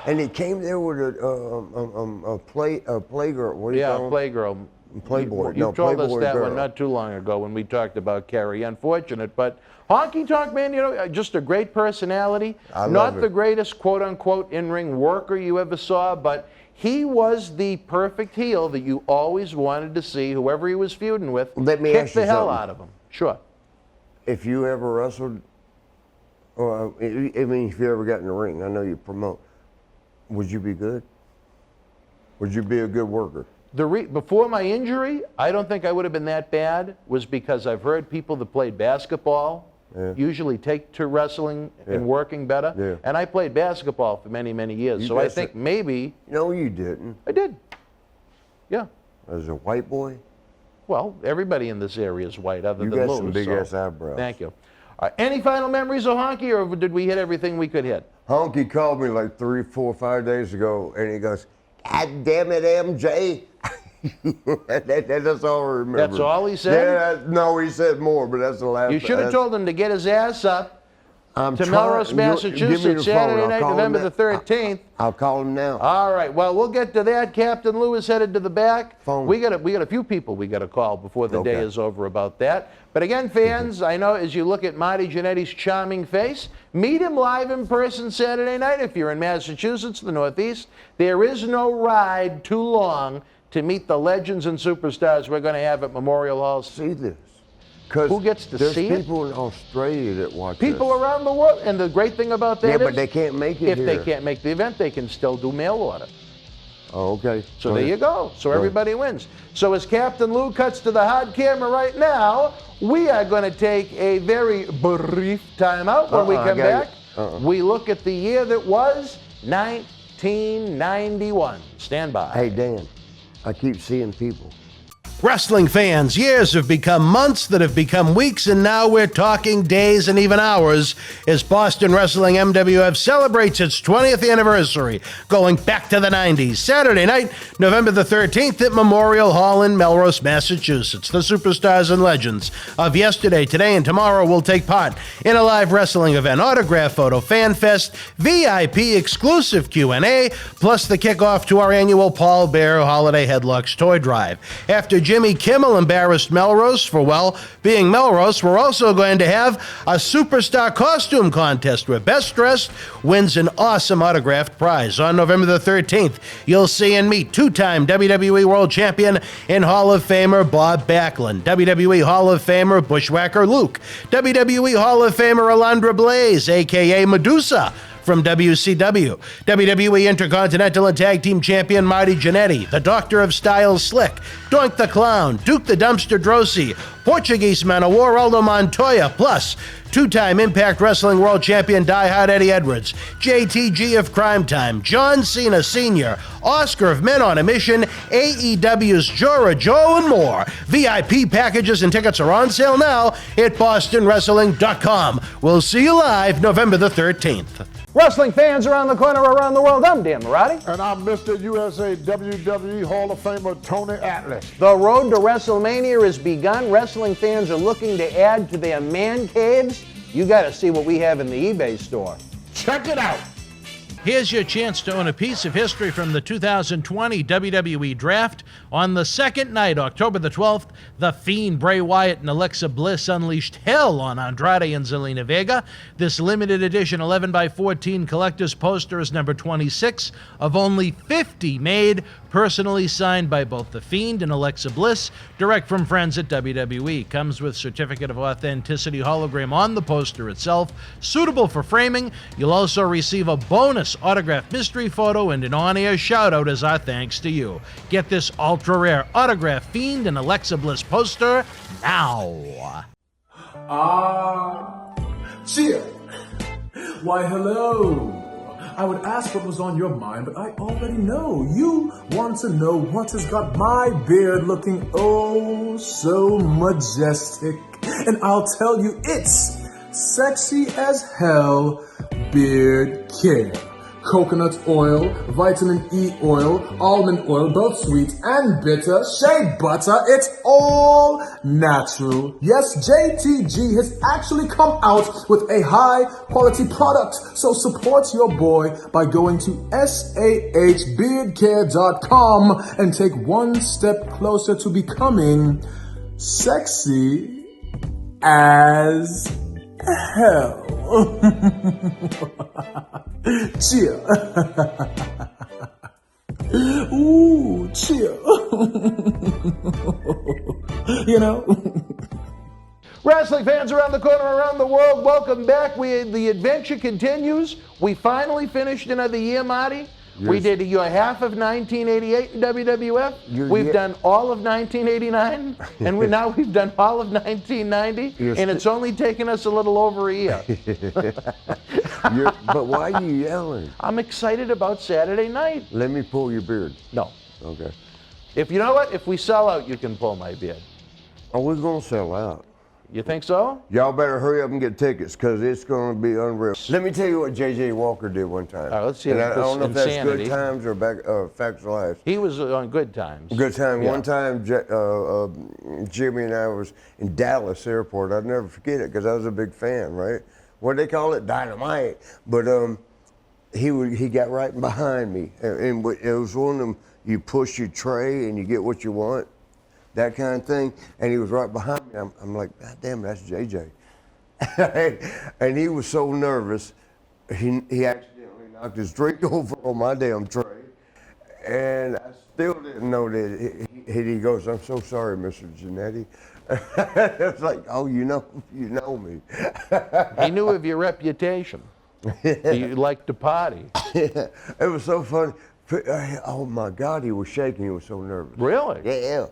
And he came there with a playgirl. What do you call him? Playgirl. Playboy. You No, told us Playboy that girl. one not too long ago when we talked about Kerry. Unfortunate, but Honky Tonk Man, just a great personality. I love Not it. the greatest quote-unquote in-ring worker you ever saw, but he was the perfect heel that you always wanted to see, whoever he was feuding with, Let me kick ask you the hell something. out of him. Sure. If you ever wrestled, or I mean, if you ever got in the ring, I know you promote, would you be good? Would you be a good worker? Before my injury, I don't think I would have been that bad, was because I've heard people that played basketball usually take to wrestling and working better. Yeah. And I played basketball for many, many years. You So I guys think are- maybe No, you didn't. I did. Yeah. As a white boy? Well, everybody in this area is white other You than got Lou. some big-ass eyebrows. Thank you. All right, any final memories of Honky, or did we hit everything we could hit? Honky called me like 3, 4, 5 days ago, and he goes, God damn it, MJ. That's all I remember. That's all he said? Yeah, no, he said more, but that's the last. You should have told him to get his ass up, to Melrose, Massachusetts, Saturday night, November the 13th. I'll call him now. All right. Well, we'll get to that. Captain Lou is headed to the back. We got a few people we got to call before the day is over about that. But again, fans, I know as you look at Marty Jannetty's charming face, meet him live in person Saturday night. If you're in Massachusetts, the Northeast, there is no ride too long to meet the legends and superstars we're going to have at Memorial Hall. See this. Who gets to see it? There's people in Australia that watch People around the world. And the great thing about that is, but they can't make it if they can't make the event, they can still do mail order. Oh, okay. So there you go. So everybody wins. So as Captain Lou cuts to the hard camera right now, we are going to take a very brief timeout. When we come back, we look at the year that was 1991. Stand by. Hey, Dan, I keep seeing people. Wrestling fans, years have become months that have become weeks, and now we're talking days and even hours as Boston Wrestling MWF celebrates its 20th anniversary, going back to the 90s. Saturday night, November the 13th at Memorial Hall in Melrose, Massachusetts. The superstars and legends of yesterday, today, and tomorrow will take part in a live wrestling event, autograph photo, fan fest, VIP exclusive Q&A, plus the kickoff to our annual Paul Bear Holiday Headlocks Toy Drive. After Jimmy Kimmel embarrassed Melrose for, well, being Melrose, we're also going to have a superstar costume contest where best dressed wins an awesome autographed prize. On November the 13th, you'll see and meet two-time WWE World Champion and Hall of Famer Bob Backlund, WWE Hall of Famer Bushwhacker Luke, WWE Hall of Famer Alundra Blaze, a.k.a. Medusa, from WCW, WWE Intercontinental and Tag Team Champion Marty Jannetty, the Doctor of Style Slick, Doink The Clown, Duke the Dumpster Droese, Portuguese Man of War Aldo Montoya, plus two-time Impact Wrestling World Champion Die Hard Eddie Edwards, JTG of Cryme Time, John Cena Sr., Oscar of Men on a Mission, AEW's Jora Joe, and more. VIP packages and tickets are on sale now at BostonWrestling.com. We'll see you live November the 13th. Wrestling fans around the corner, around the world, I'm Dan Marotti. And I'm Mr. USA WWE Hall of Famer Tony Atlas. The road to WrestleMania has begun. Wrestling fans are looking to add to their man caves. You got to see what we have in the eBay store. Check it out. Here's your chance to own a piece of history from the 2020 WWE Draft. On the second night, October the 12th, The Fiend, Bray Wyatt, and Alexa Bliss unleashed hell on Andrade and Zelina Vega. This limited edition 11x14 collector's poster is number 26 of only 50 made, personally signed by both The Fiend and Alexa Bliss, direct from friends at WWE. Comes with certificate of authenticity hologram on the poster itself, suitable for framing. You'll also receive a bonus autographed mystery photo and an on-air shout-out as our thanks to you. Get this ultra-rare autographed Fiend and Alexa Bliss poster now. Cheer. Why, hello. I would ask what was on your mind, but I already know. You want to know what has got my beard looking oh so majestic. And I'll tell you, it's sexy as hell beard care. Coconut oil, vitamin E oil, almond oil, both sweet and bitter, shea butter, it's all natural. Yes, JTG has actually come out with a high quality product, so support your boy by going to sahbeardcare.com and take one step closer to becoming sexy as hell. Cheer. Ooh, cheer. You know? Wrestling fans around the corner, around the world, welcome back. The adventure continues. We finally finished another year, Marty. Yes. We did your half of 1988 in WWF. We've done all of 1989, and now we've done all of 1990, and it's only taken us a little over a year. But why are you yelling? I'm excited about Saturday night. Let me pull your beard. No. Okay. If you know what, if we sell out, you can pull my beard. Oh, we're gonna sell out. You think so? Y'all better hurry up and get tickets, because it's going to be unreal. Let me tell you what J.J. Walker did one time. All right, let's see. And I don't know if that's Good Times or Facts of Life. He was on Good Times. Good Time. Yeah. One time, Jimmy and I was in Dallas Airport. I'd never forget it, because I was a big fan, right? what they call it, dynamite. But he got right behind me, and it was one of them. You push your tray and you get what you want, that kind of thing. And he was right behind me. I'm like, God damn, that's JJ. And he was so nervous, he accidentally knocked his drink over on my damn tray. And I still didn't know that he goes, I'm so sorry, Mr. Jannetty. It's like, oh, you know me. He knew of your reputation. You liked to party. It was so funny. Oh my God, he was shaking. He was so nervous. Really? Yeah.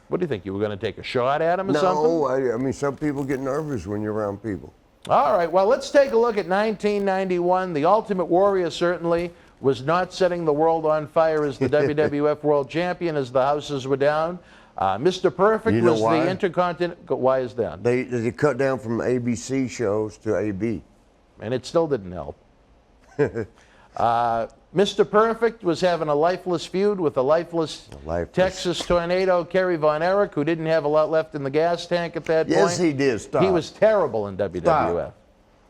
What do you think? You were going to take a shot at him or something? No, I mean, some people get nervous when you're around people. All right, well, let's take a look at 1991. The Ultimate Warrior certainly was not setting the world on fire as the WWF World Champion as the houses were down. Mr. Perfect was the Intercontinental. Why is that? They cut down from ABC shows to AB. And it still didn't help. Mr. Perfect was having a lifeless feud with a lifeless Texas Tornado, Kerry Von Erich, who didn't have a lot left in the gas tank at that point. Yes, he did. Stop. He was terrible in WWF. Stop.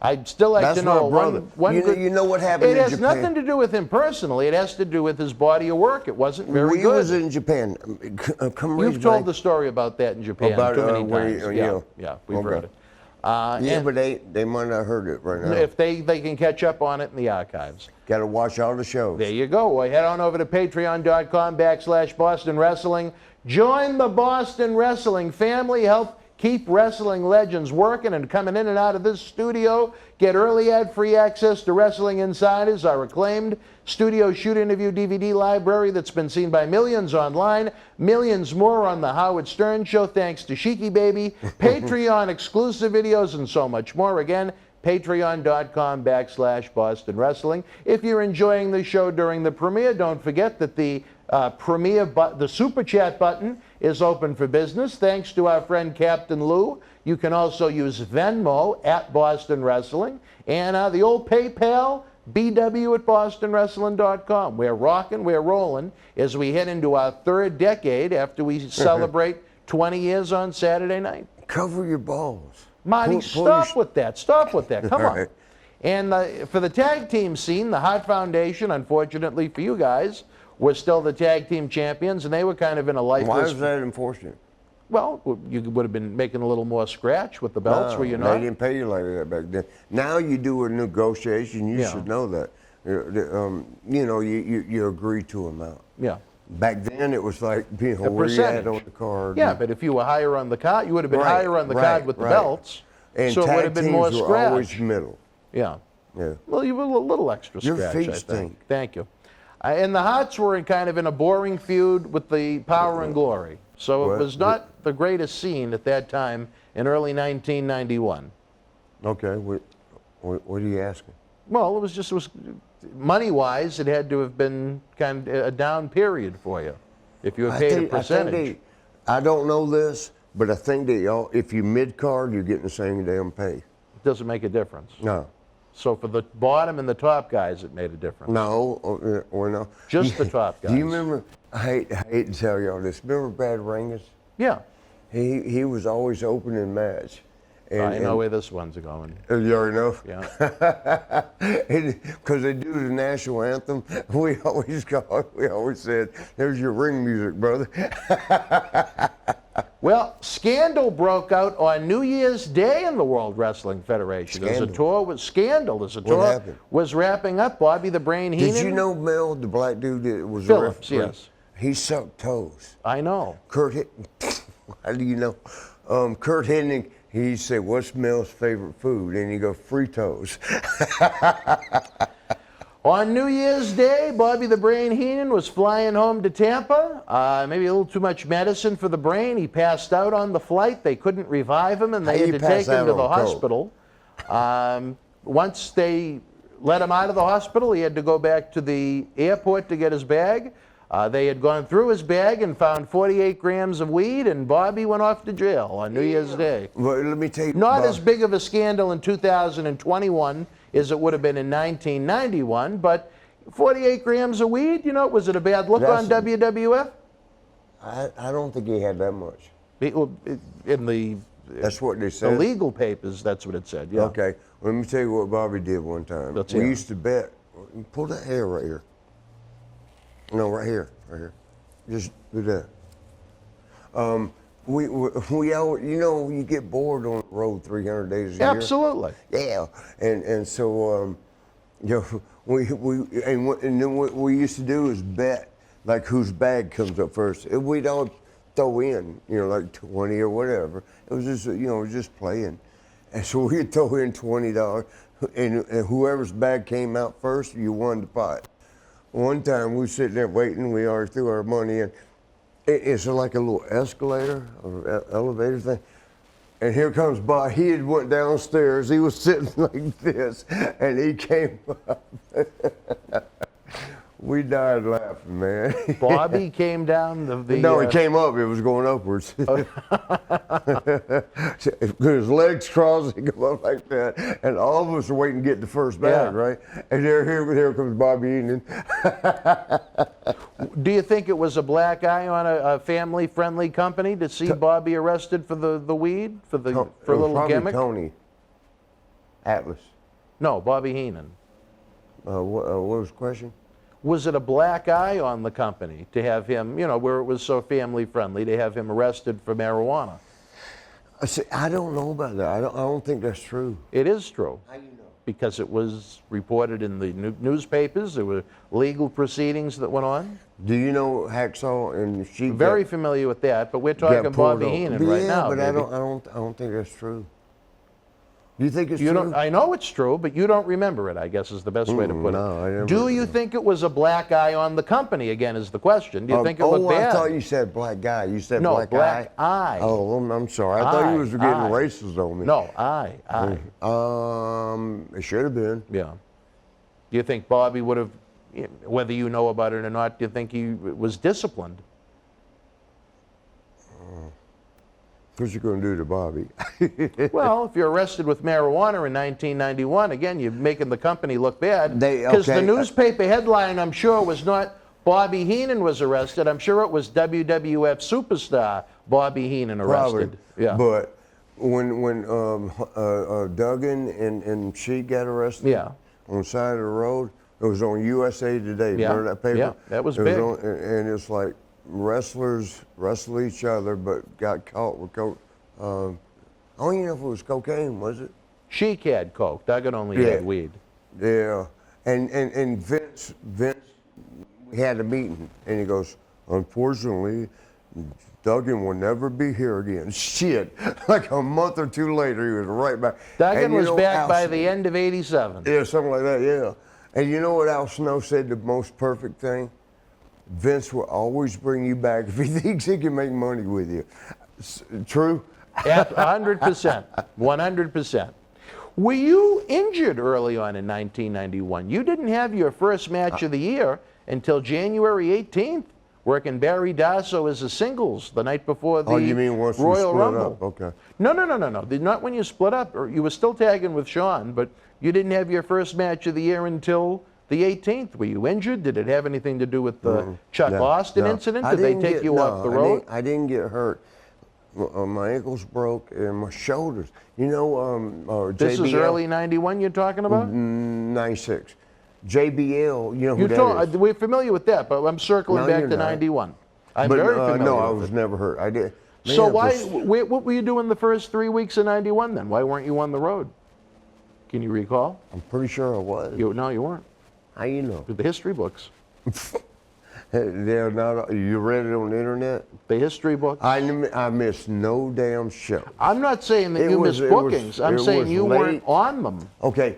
I'd still like to know one good, you know what happened in Japan? It has nothing to do with him personally. It has to do with his body of work. It wasn't very good. We was in Japan. You've told the story about that in Japan too many times. Yeah, we've heard it. But they might not have heard it right now. If they can catch up on it in the archives. Got to watch all the shows. There you go. Well, head on over to patreon.com/Boston Wrestling. Join the Boston Wrestling family. Help keep wrestling legends working and coming in and out of this studio. Get early ad-free access to Wrestling Insiders, our acclaimed studio shoot interview DVD library that's been seen by millions online, millions more on the Howard Stern Show, thanks to Sheiky Baby, Patreon exclusive videos, and so much more. Again, patreon.com/Boston Wrestling. If you're enjoying the show during the premiere, don't forget that the the Super Chat button is open for business. Thanks to our friend Captain Lou. You can also use Venmo at Boston Wrestling. And the old PayPal, bw@bostonwrestling.com. We're rocking, we're rolling as we head into our third decade after we celebrate 20 years on Saturday night. Cover your balls. Marty, stop with that. Stop with that. Come on. And for the tag team scene, the Hart Foundation, unfortunately for you guys, were still the tag team champions, and they were kind of in a lifeless... Why is that unfortunate? Well, you would have been making a little more scratch with the belts, were you not? They didn't pay you like that back then. Now you do a negotiation, you should know that. You know, you agree to amount. Yeah. Back then it was like, you know, where you at on the card. Yeah, but if you were higher on the card, you would have been higher on the card with the belts. And so it would have been more scratch. Were always middle. Yeah. Yeah. Well, you were a little extra Your scratch, feet I think. stink. Thank you. And the Hearts were kind of in a boring feud with the Power and Glory. So it was not the greatest scene at that time in early 1991. Okay, what are you asking? Well, it was money-wise, it had to have been kind of a down period for you if you had paid a percentage. I don't know this, but I think that if you mid-card, you're getting the same damn pay. It doesn't make a difference. No. So for the bottom and the top guys, it made a difference. No, or no. Just the top guys. Do you remember, I hate to tell y'all this, remember Brad Ringus? Yeah. He was always opening match. I know where this one's going. You already know? Yeah. Because they do the national anthem, we always said, there's your ring music, brother. Well, scandal broke out on New Year's Day in the World Wrestling Federation. There's a tour with Scandal. There's a tour was wrapping up. Bobby the Brain Heenan. Did you know Mel, the black dude that was Phillips? a referee? Yes. He sucked toes. I know. How do you know? Kurt Hennig, he said, "What's Mel's favorite food?" And he go, "Fritos." On New Year's Day, Bobby the Brain Heenan was flying home to Tampa. Maybe a little too much medicine for the brain. He passed out on the flight. They couldn't revive him, and they had to take him to the hospital. Once they let him out of the hospital, he had to go back to the airport to get his bag. They had gone through his bag and found 48 grams of weed, and Bobby went off to jail on New Year's Day. Well, let me tell you, Not as big of a scandal in 2021 as it would have been in 1991, but 48 grams of weed, you know, was it a bad look on WWF? I don't think he had that much. In the That's what they The said. legal papers, that's what it said, yeah. Okay, let me tell you what Bobby did one time. Let's We hear it. used to bet. Pull that hair right here. No, right here, right here. Just do that. We all, you know, you get bored on the road 300 days a year. Absolutely. Yeah, and so you know, and then what we used to do is bet like whose bag comes up first. And we'd all throw in, you know, like 20 or whatever. It was just, you know, just playing. And so we'd throw in $20, and whoever's bag came out first, you won the pot. One time we were sitting there waiting, we already threw our money in. It's like a little escalator or elevator thing. And here comes Bob. He had went downstairs. He was sitting like this, and he came up. We died laughing, man. Bobby came down the No, he came up. It was going upwards. His legs crossed, he come up like that, and all of us are waiting to get the first bag, right? And here comes Bobby Heenan. Do you think it was a black eye on a family-friendly company to see Bobby arrested for the weed, for a little gimmick? Tony Atlas. No, Bobby Heenan. What was the question? Was it a black eye on the company to have him, you know, where it was so family-friendly, to have him arrested for marijuana? I don't know about that. I don't think that's true. It is true. How you know? Because it was reported in the newspapers. There were legal proceedings that went on. Do you know Hacksaw and she? Very familiar with that, but we're talking Bobby Heenan right now. But baby. I don't think that's true. You think it's true? I know it's true, but you don't remember it, I guess is the best way to put it. No, I never. Do you think it was a black eye on the company, again, is the question. Do you think it looked bad? I thought you said black guy. You said no, black eye. Oh, I'm sorry. I thought you was getting racist on me. No, eye. It should have been. Yeah. Do you think Bobby would have, whether you know about it or not, do you think he was disciplined? What's you going to do to Bobby? Well, if you're arrested with marijuana in 1991, again, you're making the company look bad. Because the newspaper headline, I'm sure, was not Bobby Heenan was arrested. I'm sure it was WWF superstar Bobby Heenan arrested. Probably. Yeah. But when Duggan and she got arrested on the side of the road, it was on USA Today. Remember that paper? Yeah, that was big. And it's like, wrestlers wrestle each other, but got caught with coke. I don't even know if it was cocaine, was it? Sheik had coke. Duggan only had weed. Yeah, and Vince, we had a meeting, and he goes, unfortunately, Duggan will never be here again. Shit, like a month or two later, he was right back. Duggan was back by the end of '87. Yeah, something like that. Yeah, and you know what Al Snow said? The most perfect thing. Vince will always bring you back if he thinks he can make money with you. True? 100%. 100%. Were you injured early on in 1991? You didn't have your first match of the year until January 18th, working Barry Darso as a singles the night before the you mean once Royal we split Rumble. Up? Okay. No. Not when you split up. You were still tagging with Sean, but you didn't have your first match of the year until the 18th. Were you injured? Did it have anything to do with the Chuck Austin incident? Did they take you off the road? I didn't get hurt. My ankles broke and my shoulders. You know, this is early '91 you're talking about? '96. JBL, you know who that is? We're familiar with that, but I'm circling back to '91. I'm very familiar No, I with was it. never hurt. I did. So what were you doing the first 3 weeks of '91 then? Why weren't you on the road? Can you recall? I'm pretty sure I was. No, you weren't. How you know? The history books. They're not. You read it on the internet? The history books. I missed no damn show. I'm not saying that you missed bookings. I'm saying you weren't on them. Okay,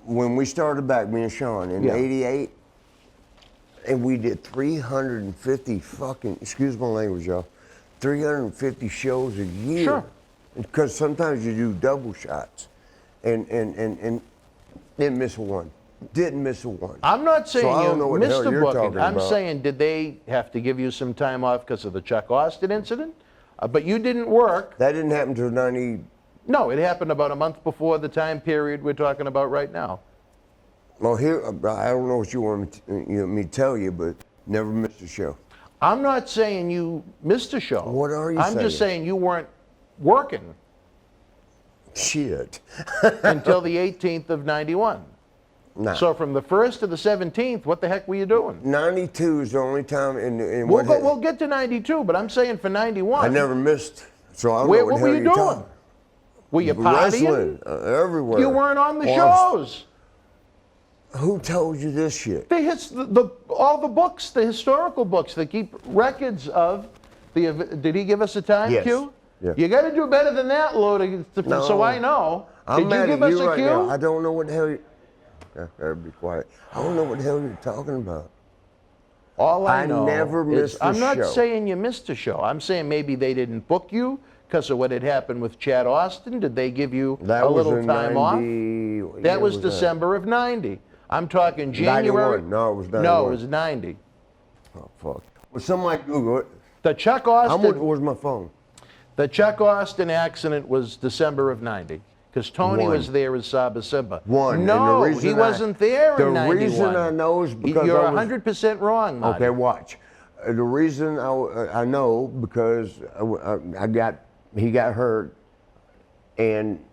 when we started back, me and Sean in '88, and we did 350 fucking. Excuse my language, y'all. 350 shows a year. Sure. Because sometimes you do double shots, and didn't miss one. Didn't miss one. I'm not saying you missed a booking. I'm about. saying, did they have to give you some time off because of the Chuck Austin incident? But you didn't work. That didn't happen till 90. No, it happened about a month before the time period we're talking about right now. Well, here, I don't know what you want me to tell you, but never missed a show. I'm not saying you missed a show. What are you saying? I'm just saying you weren't working Shit. Until the 18th of 91. Nah. So from the 1st to the 17th, what the heck were you doing? 92 is the only time We'll get to 92, but I'm saying for 91. I never missed, so I don't Where, know what were you doing? talking. Were you Wrestling, partying? everywhere. You weren't on the Well, shows. Who told you this shit? All the books, the historical books that keep records of the. Did he give us a time Yes. cue? Yeah. You got to do better than that, Lou, No. so I know. I'm Did you mad give at us a right cue? now. I don't know what the hell you... Yeah, better be quiet. I don't know what the hell you're talking about. All I know never is, missed the I'm not show. saying you missed a show. I'm saying maybe they didn't book you because of what had happened with Chad Austin. Did they give you a little time off? That was December of 90. I'm talking January. 91. No, it was 91. No, it was 90. Oh, fuck. Well, somebody Google it. The Chuck Austin. Where's my phone? The Chuck Austin accident was December of 90. Because Tony was there as Saba Simba. No, he wasn't there in 91. The reason I know is because you're 100% wrong, Marty. Okay, watch. The reason I know because he got hurt, and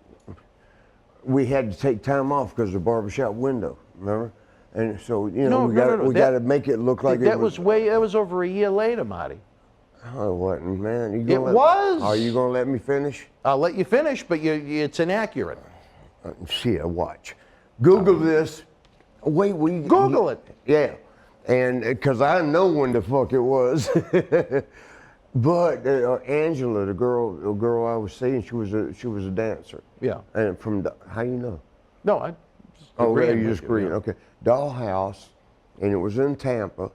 we had to take time off because of the barbershop window. Remember? And so we got to make it look like that was over a year later, Marty. Oh, it wasn't, man. It was. Are you gonna let me finish? I'll let you finish, but it's inaccurate. Shit, watch. Google this. Wait, Google it. Yeah, and because I know when the fuck it was. But Angela, the girl I was seeing, she was a dancer. Yeah. And how you know? No, I. Oh, yeah, you just agreed. Okay. Dollhouse, and it was in Tampa.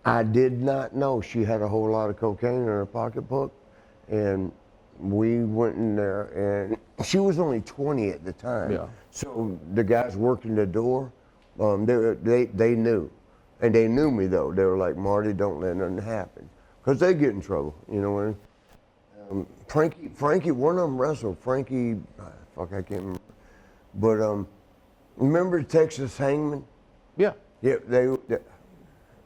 I did not know she had a whole lot of cocaine in her pocketbook, and we went in there, and she was only 20 at the time. Yeah. So the guys working the door, they knew, and they knew me though. They were like, Marty, don't let nothing happen, because they get in trouble. You know what I mean? Frankie, one of them wrestled. Frankie, I can't remember, but remember Texas Hangman? Yeah. Yeah,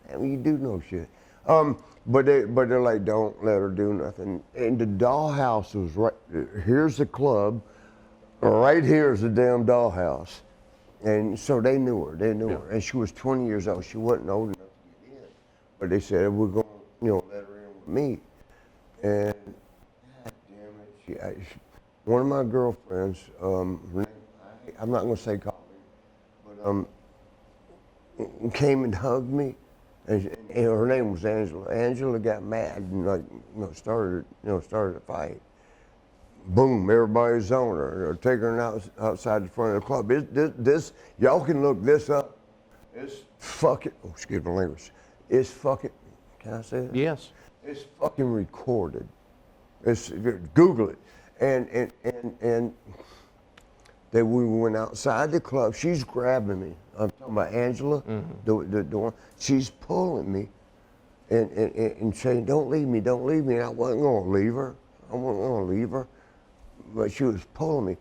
I mean, you do know shit. But they're like, don't let her do nothing. And the dollhouse was right, here's the club, right here is the damn dollhouse. And so they knew her, her. And she was 20 years old. She wasn't old enough to get in. But they said, we're going to, let her in with me. And, God damn it, one of my girlfriends, I'm not going to say call me, but came and hugged me. And her name was Angela. Angela got mad and started a fight. Boom! Everybody's on her. Taking her outside the front of the club. This y'all can look this up. It's fucking. Oh, excuse my language. It's fucking. Can I say it? Yes. It's fucking recorded. Google it. And then we went outside the club. She's grabbing me. I'm talking about Angela, the one. She's pulling me and saying, don't leave me. And I wasn't going to leave her. But she was pulling me.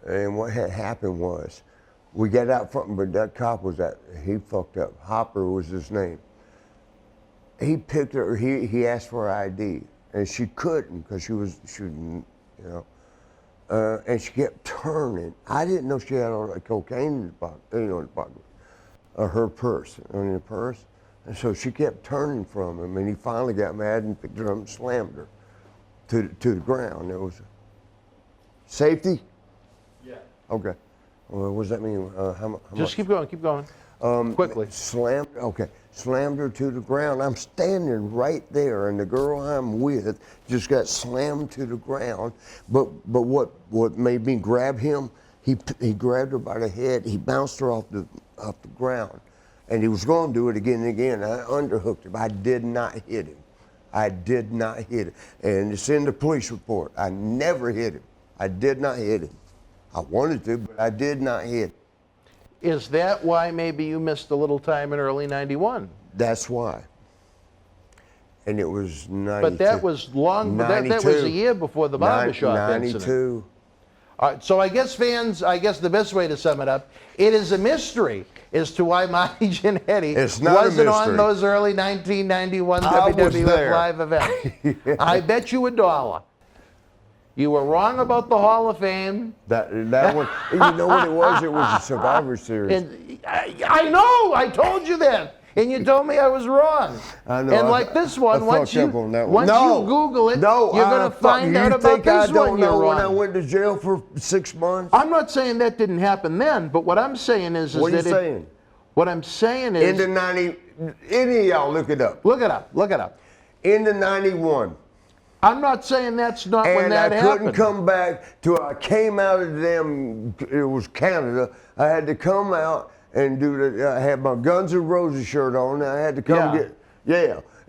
And what had happened was, we got out front, but that cop he fucked up. Hopper was his name. He picked her, he asked for her ID. And she couldn't because she was, and she kept turning. I didn't know she had all that cocaine in the pocket, in the pocket, her purse, in the purse. And so she kept turning from him, and he finally got mad and picked her up and slammed her to the ground. There was safety. Yeah. Okay. Well, what does that mean? How Just much? keep going. Quickly. Slammed her to the ground. I'm standing right there, and the girl I'm with just got slammed to the ground. But what made me grab him? He grabbed her by the head. He bounced her off the ground, and he was going to do it again and again. I underhooked him. I did not hit him. And it's in the police report. I never hit him. I did not hit him. I wanted to, but I did not hit him. Is that why maybe you missed a little time in early 91? That's why. And it was 92. But that was long, that was a year before the barbershop incident. 92. All right, so I guess the best way to sum it up, it is a mystery as to why Marty Jannetty wasn't on those early 1991 WWF live events. I bet you $1. You were wrong about the Hall of Fame. That one, you know what it was? It was a Survivor Series. And I know, I told you that. And you told me I was wrong. I know. And like this one, once you No, Google it, no, you're going to find out about You think I this don't one know you're when I wrong. went to jail for 6 months? I'm not saying that didn't happen then, but what I'm saying is What are you that saying? What I'm saying is... In the 90, any of y'all look it up. Look it up, look it up. In the 91. I'm not saying that's not when that happened. And I couldn't come back till I came out of them, it was Canada. I had to come out and I had my Guns N' Roses shirt on, and I had to come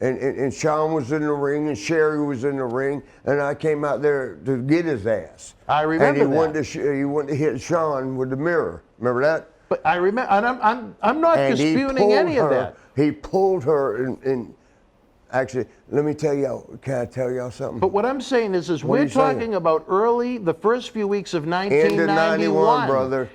and Sean was in the ring, and Sherry was in the ring, and I came out there to get his ass. I remember and he wanted to hit Sean with the mirror. Remember that? But I remember, and I'm not disputing any of that. He pulled her and actually, let me tell y'all, can I tell y'all something? But what I'm saying is we're talking about the first few weeks of 1991. Into 91, brother.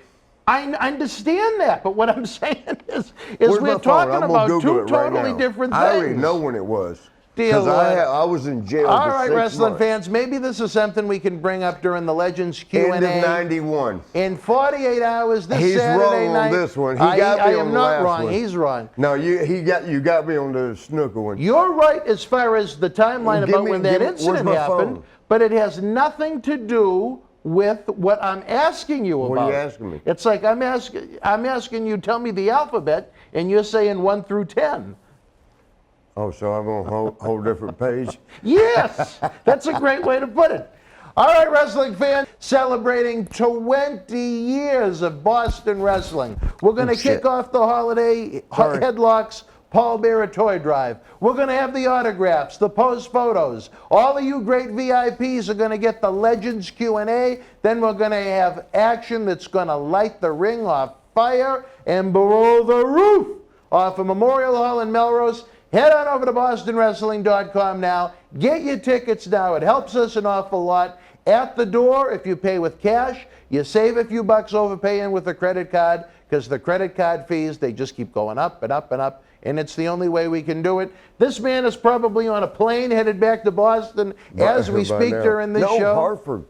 I understand that, but what I'm saying is we're talking about two totally different things. I already know when it was. Because I was in jail All for right, 6 wrestling months. fans, maybe this is something we can bring up during the Legends Q&A. End of 91. In 48 hours this He's Saturday wrong night. on this one. He got me I on am the not last wrong. one. He's wrong. No, you got me on the snooker one. You're right as far as the timeline about when that incident where's my happened, phone? but it has nothing to do with what I'm asking you about. What are you asking me? It's like I'm asking you, tell me the alphabet, and you're saying 1 through 10. Oh, so I'm on a whole different page? Yes, that's a great way to put it. All right, wrestling fans, celebrating 20 years of Boston wrestling. We're going to kick off the holiday headlocks, Paul Bearer toy drive. We're going to have the autographs, the post photos. All of you great VIPs are going to get the Legends Q&A. Then we're going to have action that's going to light the ring off fire and blow the roof off of Memorial Hall in Melrose. Head on over to BostonWrestling.com now. Get your tickets now. It helps us an awful lot. At the door, if you pay with cash, you save a few bucks overpaying with a credit card, because the credit card fees, they just keep going up and up and up, and it's the only way we can do it. This man is probably on a plane headed back to Boston as we speak during this show. No, Hartford.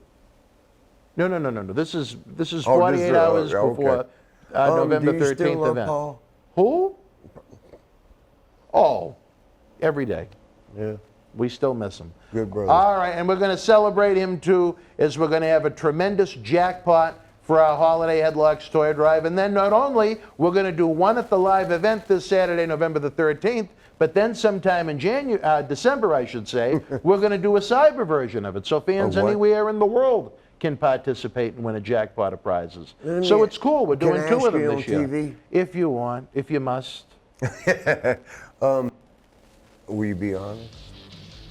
No. This is 48 hours before November 13th event. Paul? Who? Oh, every day. Yeah. We still miss him. Good brother. All right, and we're going to celebrate him too, as we're going to have a tremendous jackpot for our holiday headlocks toy drive. And then not only we're going to do one at the live event this Saturday, November the 13th, but then sometime in December, I should say, we're going to do a cyber version of it. So fans anywhere in the world can participate and win a jackpot of prizes. So it's cool. We're doing 2 of them this year. TV? If you want, if you must. Will you be honest?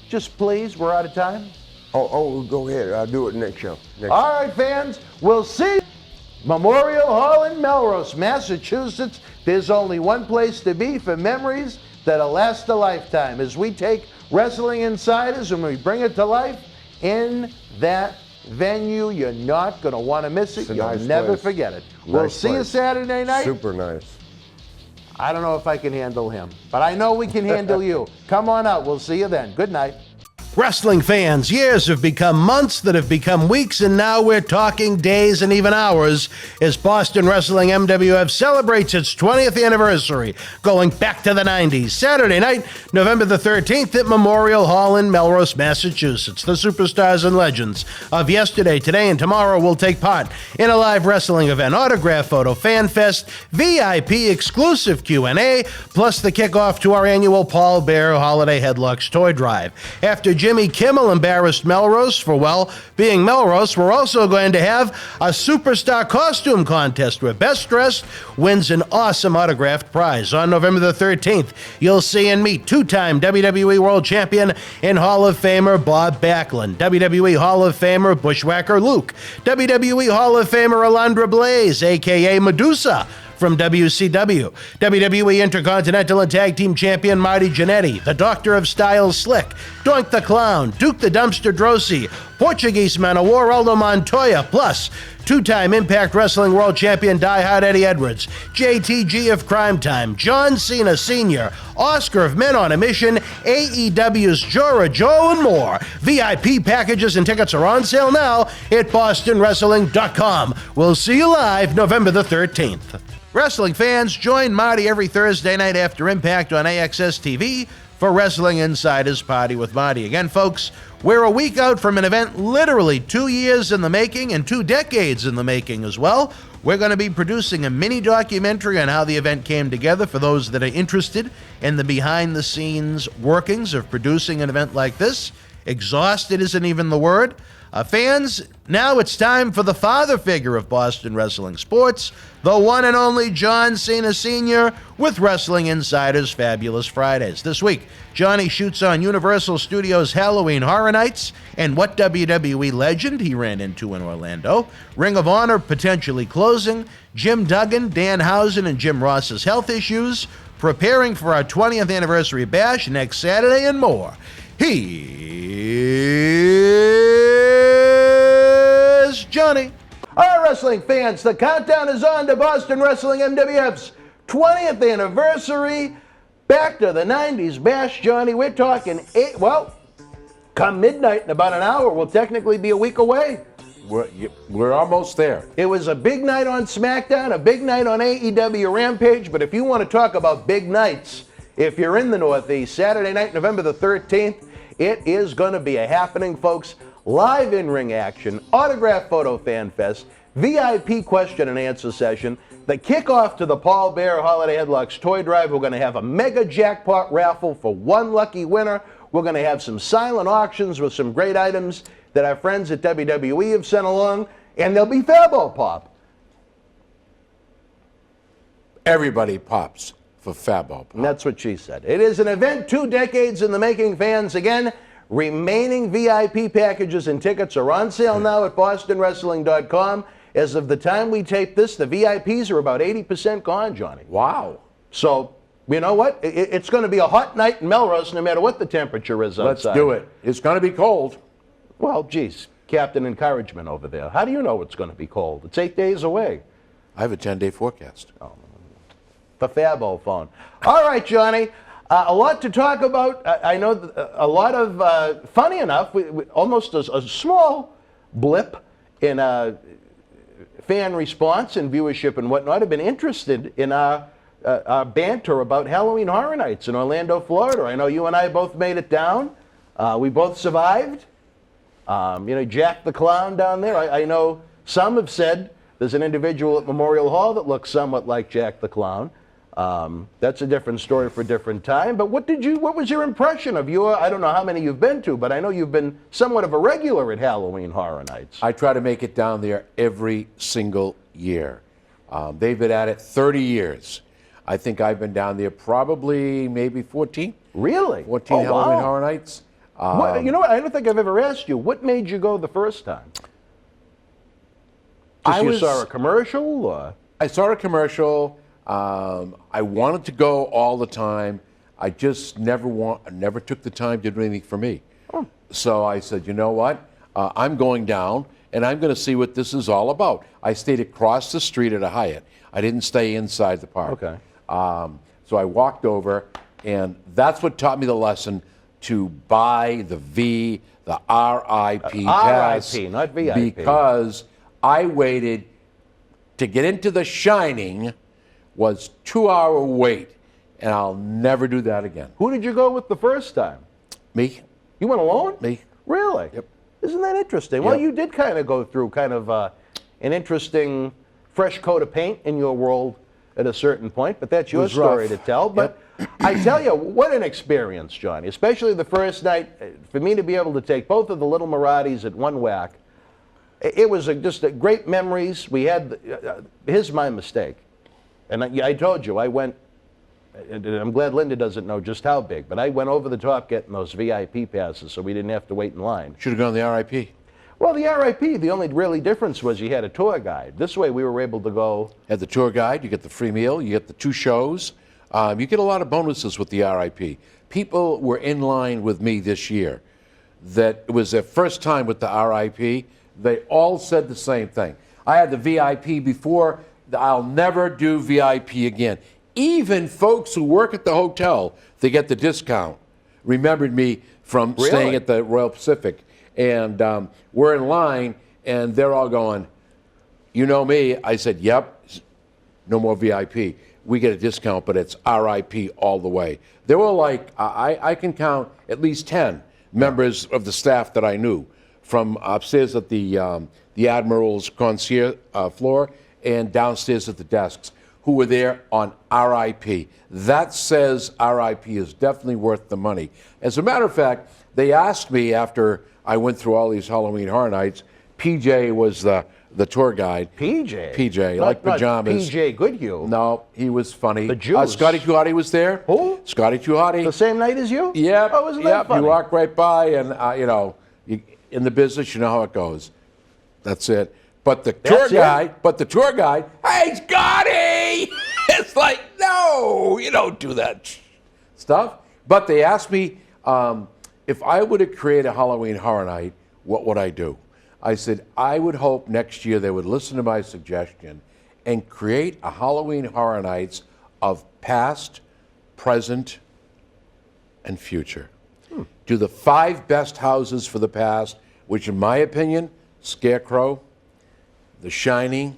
Just please, we're out of time. Oh, go ahead. I'll do it next show. All right, fans, we'll see you. Memorial Hall in Melrose, Massachusetts. There's only one place to be for memories that'll last a lifetime, as we take Wrestling Insiders and we bring it to life in that venue. You're not going to want to miss it. You'll never forget it. We'll see you Saturday night. Super nice. I don't know if I can handle him, but I know we can handle you. Come on out. We'll see you then. Good night. Wrestling fans, years have become months that have become weeks, and now we're talking days and even hours as Boston Wrestling MWF celebrates its 20th anniversary, going back to the 90s. Saturday night, November the 13th at Memorial Hall in Melrose, Massachusetts. The superstars and legends of yesterday, today, and tomorrow will take part in a live wrestling event, autograph photo, fan fest, VIP exclusive Q&A, plus the kickoff to our annual Paul Bearer Holiday Headlocks Toy Drive. After Jimmy Kimmel embarrassed Melrose for, well, being Melrose, we're also going to have a superstar costume contest where best dressed wins an awesome autographed prize. On November the 13th, you'll see and meet 2-time WWE World Champion and Hall of Famer Bob Backlund, WWE Hall of Famer Bushwhacker Luke, WWE Hall of Famer Alundra Blaze, a.k.a. Medusa, from WCW, WWE Intercontinental and Tag Team Champion Marty Jannetty, the Doctor of Style Slick, Doink The Clown, Duke the Dumpster Droese, Portuguese Man of War Aldo Montoya, plus two-time Impact Wrestling World Champion Die-Hard Eddie Edwards, JTG of Cryme Time, John Cena Sr., Oscar of Men on a Mission, AEW's Jora Joe, and more. VIP packages and tickets are on sale now at BostonWrestling.com. We'll see you live November the 13th. Wrestling fans, join Marty every Thursday night after Impact on AXS TV for Wrestling Insider's Party with Marty. Again, folks, we're a week out from an event literally 2 years in the making and 2 decades in the making as well. We're going to be producing a mini documentary on how the event came together for those that are interested in the behind-the-scenes workings of producing an event like this. Exhausted isn't even the word. Fans, now it's time for the father figure of Boston wrestling sports, the one and only John Cena Sr. with Wrestling Insider's Fabulous Fridays. This week, Johnny shoots on Universal Studios' Halloween Horror Nights and what WWE legend he ran into in Orlando, Ring of Honor potentially closing, Jim Duggan, Danhausen, and Jim Ross's health issues, preparing for our 20th anniversary bash next Saturday, and more. Here's Johnny. All right, wrestling fans, the countdown is on to Boston Wrestling MWF's 20th anniversary. Back to the 90s bash, Johnny. We're talking come midnight in about an hour, we'll technically be a week away. We're almost there. It was a big night on SmackDown, a big night on AEW Rampage, but if you want to talk about big nights, if you're in the Northeast, Saturday night, November the 13th, it is going to be a happening, folks. Live in-ring action, autograph photo fan fest, VIP question and answer session, the kickoff to the Paul Bearer Holiday Headlocks Toy Drive. We're going to have a mega jackpot raffle for one lucky winner. We're going to have some silent auctions with some great items that our friends at WWE have sent along, and there'll be Fabo Pop. Everybody pops for Fabo Pop. And that's what she said. It is an event 2 decades in the making, fans. Again, remaining VIP packages and tickets are on sale now at BostonWrestling.com. As of the time we tape this, the VIPs are about 80% gone, Johnny. Wow. So, you know what? It's going to be a hot night in Melrose no matter what the temperature is outside. Let's do it. It's going to be cold. Well, geez, Captain Encouragement over there. How do you know it's going to be cold? It's 8 days away. I have a 10-day forecast. Oh. The Fabo phone. All right, Johnny. A lot to talk about. I know a lot of, funny enough, almost a small blip in fan response and viewership and whatnot have been interested in our banter about Halloween Horror Nights in Orlando, Florida. I know you and I both made it down. We both survived. Jack the Clown down there. I know some have said there's an individual at Memorial Hall that looks somewhat like Jack the Clown. That's a different story for a different time. But what was your impression of I don't know how many you've been to, but I know you've been somewhat of a regular at Halloween Horror Nights. I try to make it down there every single year. They've been at it 30 years. I think I've been down there probably maybe 14. Really? 14 Halloween Horror Nights. You know what? I don't think I've ever asked you. What made you go the first time? You saw a commercial? Or? I saw a commercial. I wanted to go all the time. I just never took the time to do anything for me. Oh. So I said, you know what? I'm going down, and I'm going to see what this is all about. I stayed across the street at a Hyatt. I didn't stay inside the park. Okay. So I walked over, and that's what taught me the lesson to buy the RIP pass. RIP, not VIP. Because I waited to get into The Shining was 2-hour wait, and I'll never do that again. Who did you go with the first time? Me. You went alone? Me. Really? Yep. Isn't that interesting? Yep. Well, you did kind of go through kind of an interesting fresh coat of paint in your world at a certain point, but that's your story to tell. But I tell you, what an experience, Johnny, especially the first night. For me to be able to take both of the little Maraudis at one whack, it was just great memories. We had, here's my mistake. And I told you, I went, and I'm glad Linda doesn't know just how big, but I went over the top getting those VIP passes so we didn't have to wait in line. Should have gone the RIP. Well, the RIP, the only really difference was you had a tour guide. This way we were able to go. Had the tour guide, you get the free meal, you get the 2 shows. You get a lot of bonuses with the RIP. People were in line with me this year that it was their first time with the RIP. They all said the same thing. I had the VIP before. I'll never do VIP again. Even folks who work at the hotel, they get the discount, remembered me from staying at the Royal Pacific. And we're in line, and they're all going, you know me? I said, yep, no more VIP. We get a discount, but it's RIP all the way. There were like, I can count at least 10 members of the staff that I knew from upstairs at the Admiral's concierge floor and downstairs at the desks who were there on RIP. That says RIP is definitely worth the money. As a matter of fact, they asked me after I went through all these Halloween Horror Nights, PJ was the tour guide. PJ, like pajamas. PJ Goodhue. No, he was funny. The Juice. Scotty Tuhati was there. Who? Scotty Tuhati. The same night as you? Yep. Oh, wasn't that funny? You walk right by, and in the business, you know how it goes. That's it. But the tour guide, hey, Scotty! It's like, no, you don't do that stuff. But they asked me if I were to create a Halloween Horror Night, what would I do? I said, I would hope next year they would listen to my suggestion and create a Halloween Horror Nights of past, present, and future. Do the 5 best houses for the past, which in my opinion, Scarecrow, The Shining,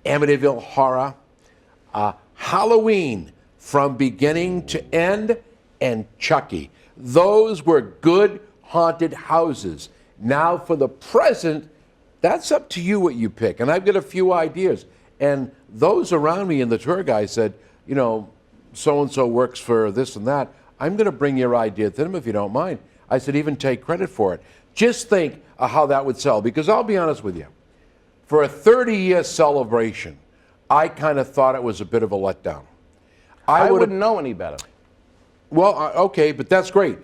Amityville Horror, Halloween from beginning to end, and Chucky. Those were good haunted houses. Now for the present, that's up to you what you pick. And I've got a few ideas. And those around me and the tour guy said, you know, so-and-so works for this and that. I'm going to bring your idea to them if you don't mind. I said, even take credit for it. Just think of how that would sell. Because I'll be honest with you, for a 30-year celebration, I kind of thought it was a bit of a letdown. I wouldn't know any better. Well, okay, but that's great.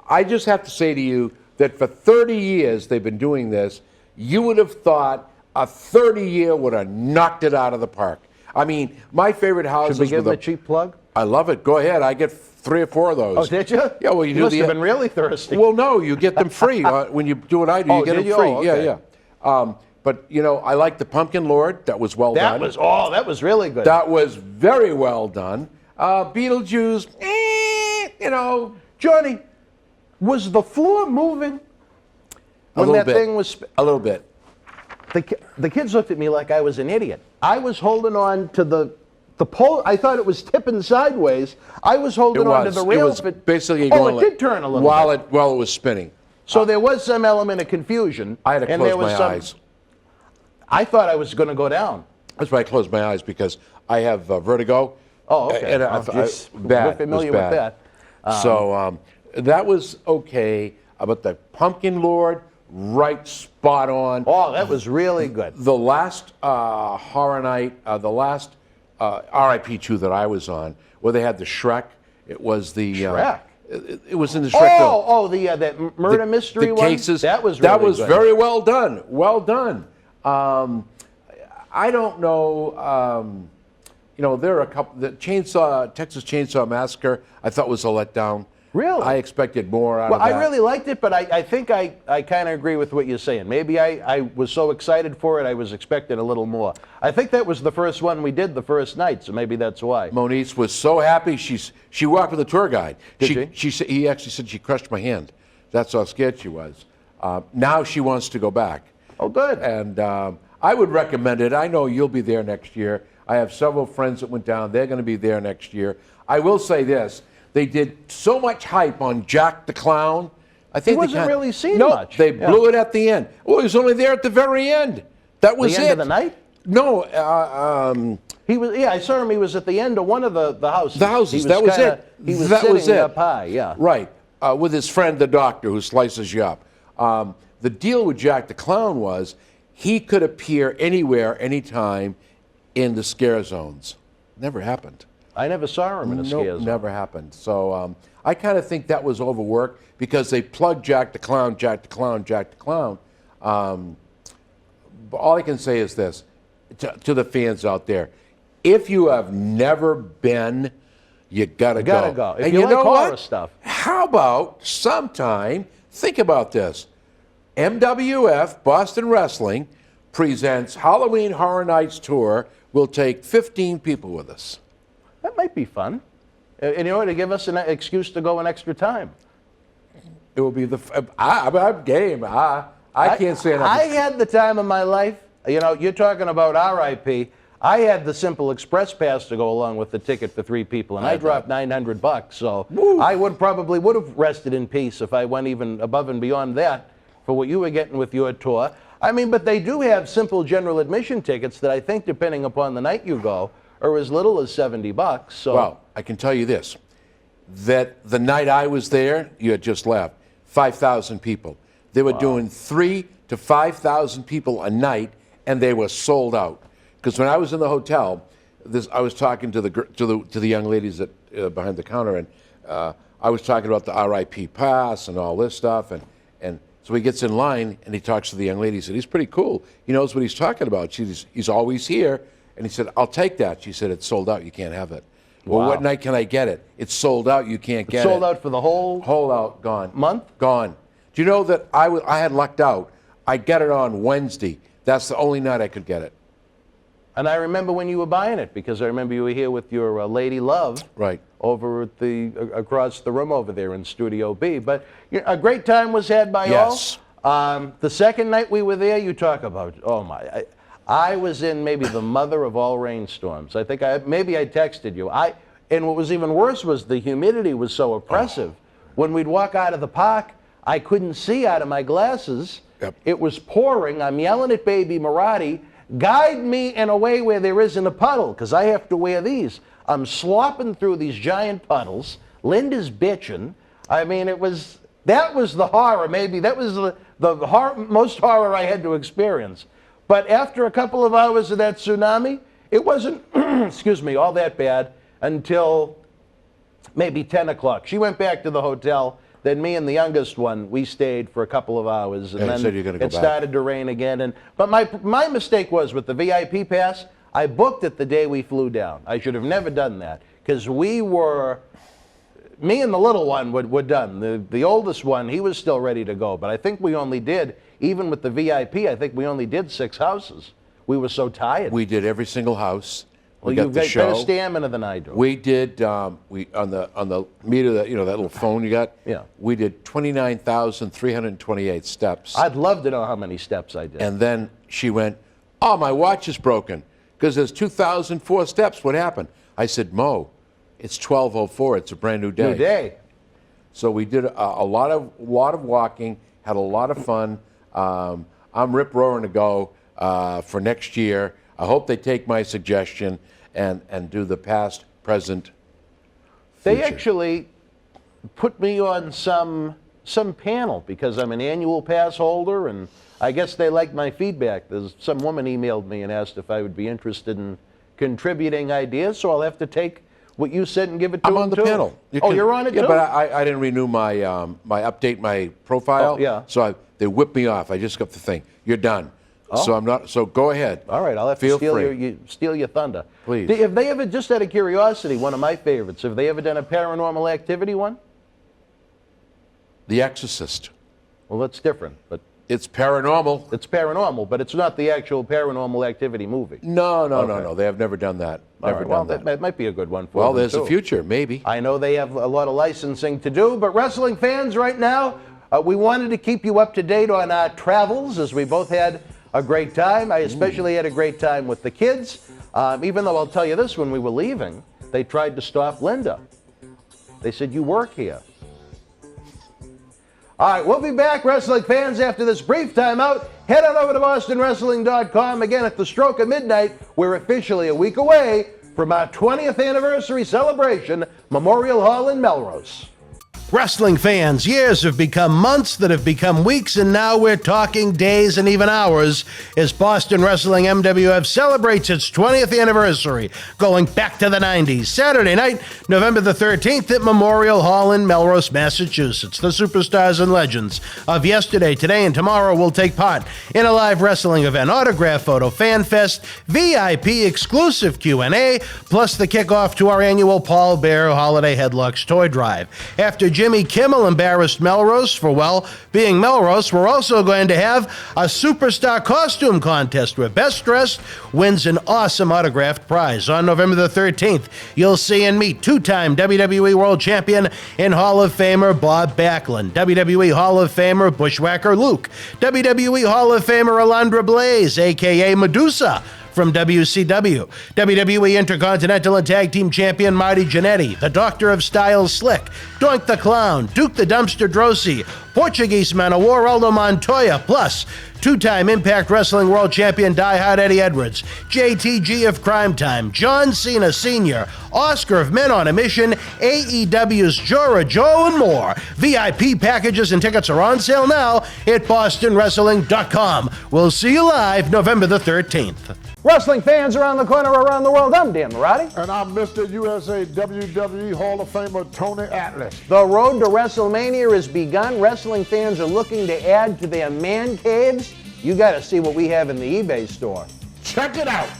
I just have to say to you that for 30 years they've been doing this, you would have thought a 30-year would have knocked it out of the park. I mean, my favorite houses. Should we give them a cheap plug? I love it. Go ahead. I get 3 or 4 of those. Oh, did you? Yeah, well, you must have been really thirsty. Well, no, you get them free. When you do what I do, you get them free. Oh, okay. Yeah. But, you know, I like the Pumpkin Lord. That was well done. That was really good. That was very well done. Beetlejuice, you know. Johnny, was the floor moving when that thing was... A little bit. The kids looked at me like I was an idiot. I was holding on to the pole. I thought it was tipping sideways. I was holding on to the rail. It was basically going it did turn a little bit. While it was spinning. So there was some element of confusion. I had to close my eyes. I thought I was going to go down. That's why I closed my eyes, because I have vertigo. Oh, okay. And we're familiar with that. So that was okay. But the Pumpkin Lord, right spot on. Oh, that was really good. The last Horror Night, the last RIP2 that I was on, where they had the Shrek. It was the Shrek. It was in the Shrek film. That murder mystery the one. Cases, that was really that was good. very well done. Well done. I don't know. You know, there are a couple. The Texas Chainsaw Massacre, I thought was a letdown. Really? I expected more out of that. Well, I really liked it, but I think I kind of agree with what you're saying. Maybe I was so excited for it, I was expecting a little more. I think that was the first one we did the first night, so maybe that's why. Moniz was so happy. She walked with the tour guide. Did she? He actually said she crushed my hand. That's how scared she was. Now she wants to go back. Oh, good. And I would recommend it. I know you'll be there next year. I have several friends that went down. They're going to be there next year. I will say this. They did so much hype on Jack the Clown. I think he wasn't really seen much. No, they blew it at the end. Well, he was only there at the very end. That was it. The end of the night? No. He was. Yeah, I saw him. He was at the end of one of the houses. The houses. That was it. He was that sitting was it. up high. Yeah. Right. With his friend, the doctor, who slices you up. The deal with Jack the Clown was he could appear anywhere, anytime in the scare zones. Never happened. I never saw him in a scare zone. Never happened. So I kind of think that was overworked because they plugged Jack the Clown, Jack the Clown, Jack the Clown. But all I can say is this to the fans out there: if you have never been, you gotta go. Gotta go. If and you you like know horror what? stuff. How about sometime? Think about this: MWF, Boston Wrestling, presents Halloween Horror Nights Tour. We'll take 15 people with us. That might be fun. And you know, to give us an excuse to go an extra time. It will be I'm game. I can't say enough. I had the time of my life. You know, you're talking about RIP. I had the Simple Express pass to go along with the ticket for 3 people, and I dropped $900. So I probably would have rested in peace if I went even above and beyond that for what you were getting with your tour. I mean, but they do have simple general admission tickets that I think, depending upon the night you go, are as little as $70. So, well, I can tell you this, that the night I was there, you had just left, 5,000 people. They were doing 3,000 to 5,000 people a night, and they were sold out. Because when I was in the hotel, I was talking to the young ladies that behind the counter, and I was talking about the RIP pass and all this stuff, and so he gets in line and he talks to the young lady. He said, he's pretty cool. He knows what he's talking about. He's always here. And he said, I'll take that. She said, it's sold out. You can't have it. Well, what night can I get it? It's sold out. You can't get it. Sold out for the whole out, gone. Month? Gone. Do you know that I had lucked out? I got it on Wednesday. That's the only night I could get it. And I remember when you were buying it, because I remember you were here with your lady love, right, over at across the room over there in Studio B. But a great time was had by yes. all. The second night we were there, you talk about, oh my, I was in maybe the mother of all rainstorms. I think maybe I texted you. And what was even worse was the humidity was so oppressive. When we'd walk out of the park, I couldn't see out of my glasses. Yep. It was pouring. I'm yelling at baby Marty, guide me in a way where there isn't a puddle, because I have to wear these. I'm slopping through these giant puddles. Linda's bitching. I mean, that was the horror. Maybe that was the most horror I had to experience. But after a couple of hours of that tsunami, it wasn't, excuse me, all that bad until maybe 10 o'clock. She went back to the hotel. Then me and the youngest one, we stayed for a couple of hours, and then it started to rain again. But my mistake was with the VIP pass, I booked it the day we flew down. I should have never done that, because me and the little one were done. The oldest one, he was still ready to go, but I think we only did, even with the VIP, I think we only did 6 houses. We were so tired. We did every single house. Well, you've got better stamina than I do. We did. On the meter, that that little phone you got. Yeah. We did 29,328 steps. I'd love to know how many steps I did. And then she went, "Oh, my watch is broken because there's 2,004 steps. What happened?" I said, "Mo, it's 12:04. It's a brand new day." New day. So we did a lot of walking. Had a lot of fun. I'm rip roaring to go for next year. I hope they take my suggestion and do the past, present, future. They actually put me on some panel because I'm an annual pass holder, and I guess they liked my feedback. There's some woman emailed me and asked if I would be interested in contributing ideas, so I'll have to take what you said and give it to them. I'm on the panel. You're on it too? Yeah, but I didn't renew my my profile. Oh, yeah. So they whipped me off. I just got the thing. You're done. Oh. So I'm not. So go ahead. All right, I'll have to steal your thunder. Please. Have they ever, just out of curiosity, one of my favorites, have they ever done a Paranormal Activity one? The Exorcist. Well, that's different, but it's paranormal. It's paranormal, but it's not the actual Paranormal Activity movie. No. They have never done that. Never done that. That might be a good one for them. Well, them, there's too. a future, maybe. I know they have a lot of licensing to do, but wrestling fans right now, we wanted to keep you up to date on our travels, as we both had a great time. I especially had a great time with the kids. Even though I'll tell you this, when we were leaving, they tried to stop Linda. They said, "You work here." All right, we'll be back, wrestling fans, after this brief timeout. Head on over to BostonWrestling.com. Again, at the stroke of midnight, we're officially a week away from our 20th anniversary celebration, Memorial Hall in Melrose. Wrestling fans, years have become months that have become weeks, and now we're talking days and even hours as Boston Wrestling MWF celebrates its 20th anniversary, going back to the 90s. Saturday night, November the 13th at Memorial Hall in Melrose, Massachusetts. The superstars and legends of yesterday, today, and tomorrow will take part in a live wrestling event, autograph photo, fan fest, VIP exclusive Q&A, plus the kickoff to our annual Paul Bear Holiday Headlocks toy drive. After Jimmy Kimmel embarrassed Melrose for, well, being Melrose. We're also going to have a superstar costume contest where Best Dressed wins an awesome autographed prize. On November the 13th, you'll see and meet two-time WWE World Champion and Hall of Famer Bob Backlund, WWE Hall of Famer Bushwhacker Luke, WWE Hall of Famer Alundra Blaze, a.k.a. Medusa, from WCW, WWE Intercontinental and Tag Team Champion Marty Jannetty, the Doctor of Style Slick, Doink The Clown, Duke the Dumpster Droese, Portuguese Man of War Aldo Montoya, plus two-time Impact Wrestling World Champion Die Hard Eddie Edwards, JTG of Cryme Time, John Cena Sr., Oscar of Men on a Mission, AEW's Jora Joe, and more. VIP packages and tickets are on sale now at BostonWrestling.com. We'll see you live November the 13th. Wrestling fans around the corner, around the world, I'm Dan Marati. And I'm Mr. USA WWE Hall of Famer Tony Atlas. The road to WrestleMania has begun. Wrestling fans are looking to add to their man caves. You got to see what we have in the eBay store. Check it out.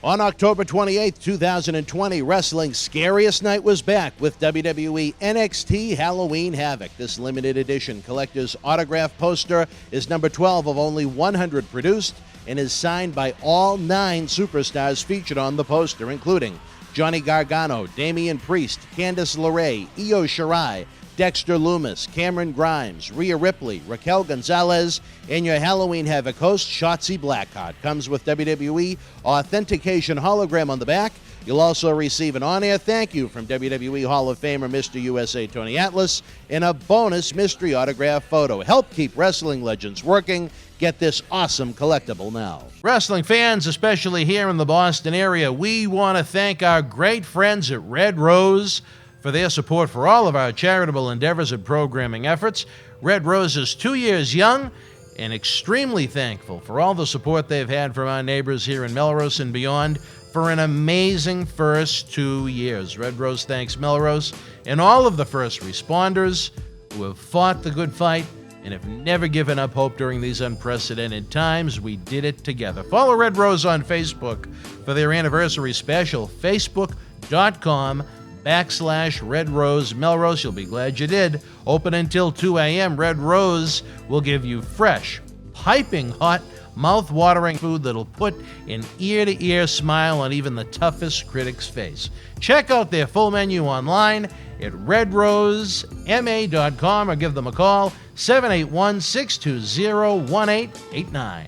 On October 28th, 2020, Wrestling's Scariest Night was back with WWE NXT Halloween Havoc. This limited edition collector's autograph poster is number 12 of only 100 produced and is signed by all 9 superstars featured on the poster, including Johnny Gargano, Damian Priest, Candice LeRae, Io Shirai, Dexter Lumis, Cameron Grimes, Rhea Ripley, Raquel Gonzalez, and your Halloween Havoc host, Shotzi Blackheart. Comes with WWE Authentication hologram on the back. You'll also receive an on-air thank you from WWE Hall of Famer Mr. USA Tony Atlas and a bonus mystery autograph photo. Help keep wrestling legends working. Get this awesome collectible now. Wrestling fans, especially here in the Boston area, we want to thank our great friends at Red Rose for their support for all of our charitable endeavors and programming efforts. Red Rose is 2 years young and extremely thankful for all the support they've had from our neighbors here in Melrose and beyond for an amazing first 2 years. Red Rose thanks Melrose and all of the first responders who have fought the good fight and have never given up hope during these unprecedented times. We did it together. Follow Red Rose on Facebook for their anniversary special, facebook.com/Red Rose Melrose. You'll be glad you did. Open until 2 a.m. Red Rose will give you fresh, piping hot, mouth-watering food that'll put an ear-to-ear smile on even the toughest critic's face. Check out their full menu online at redrosema.com or give them a call, 781-620-1889.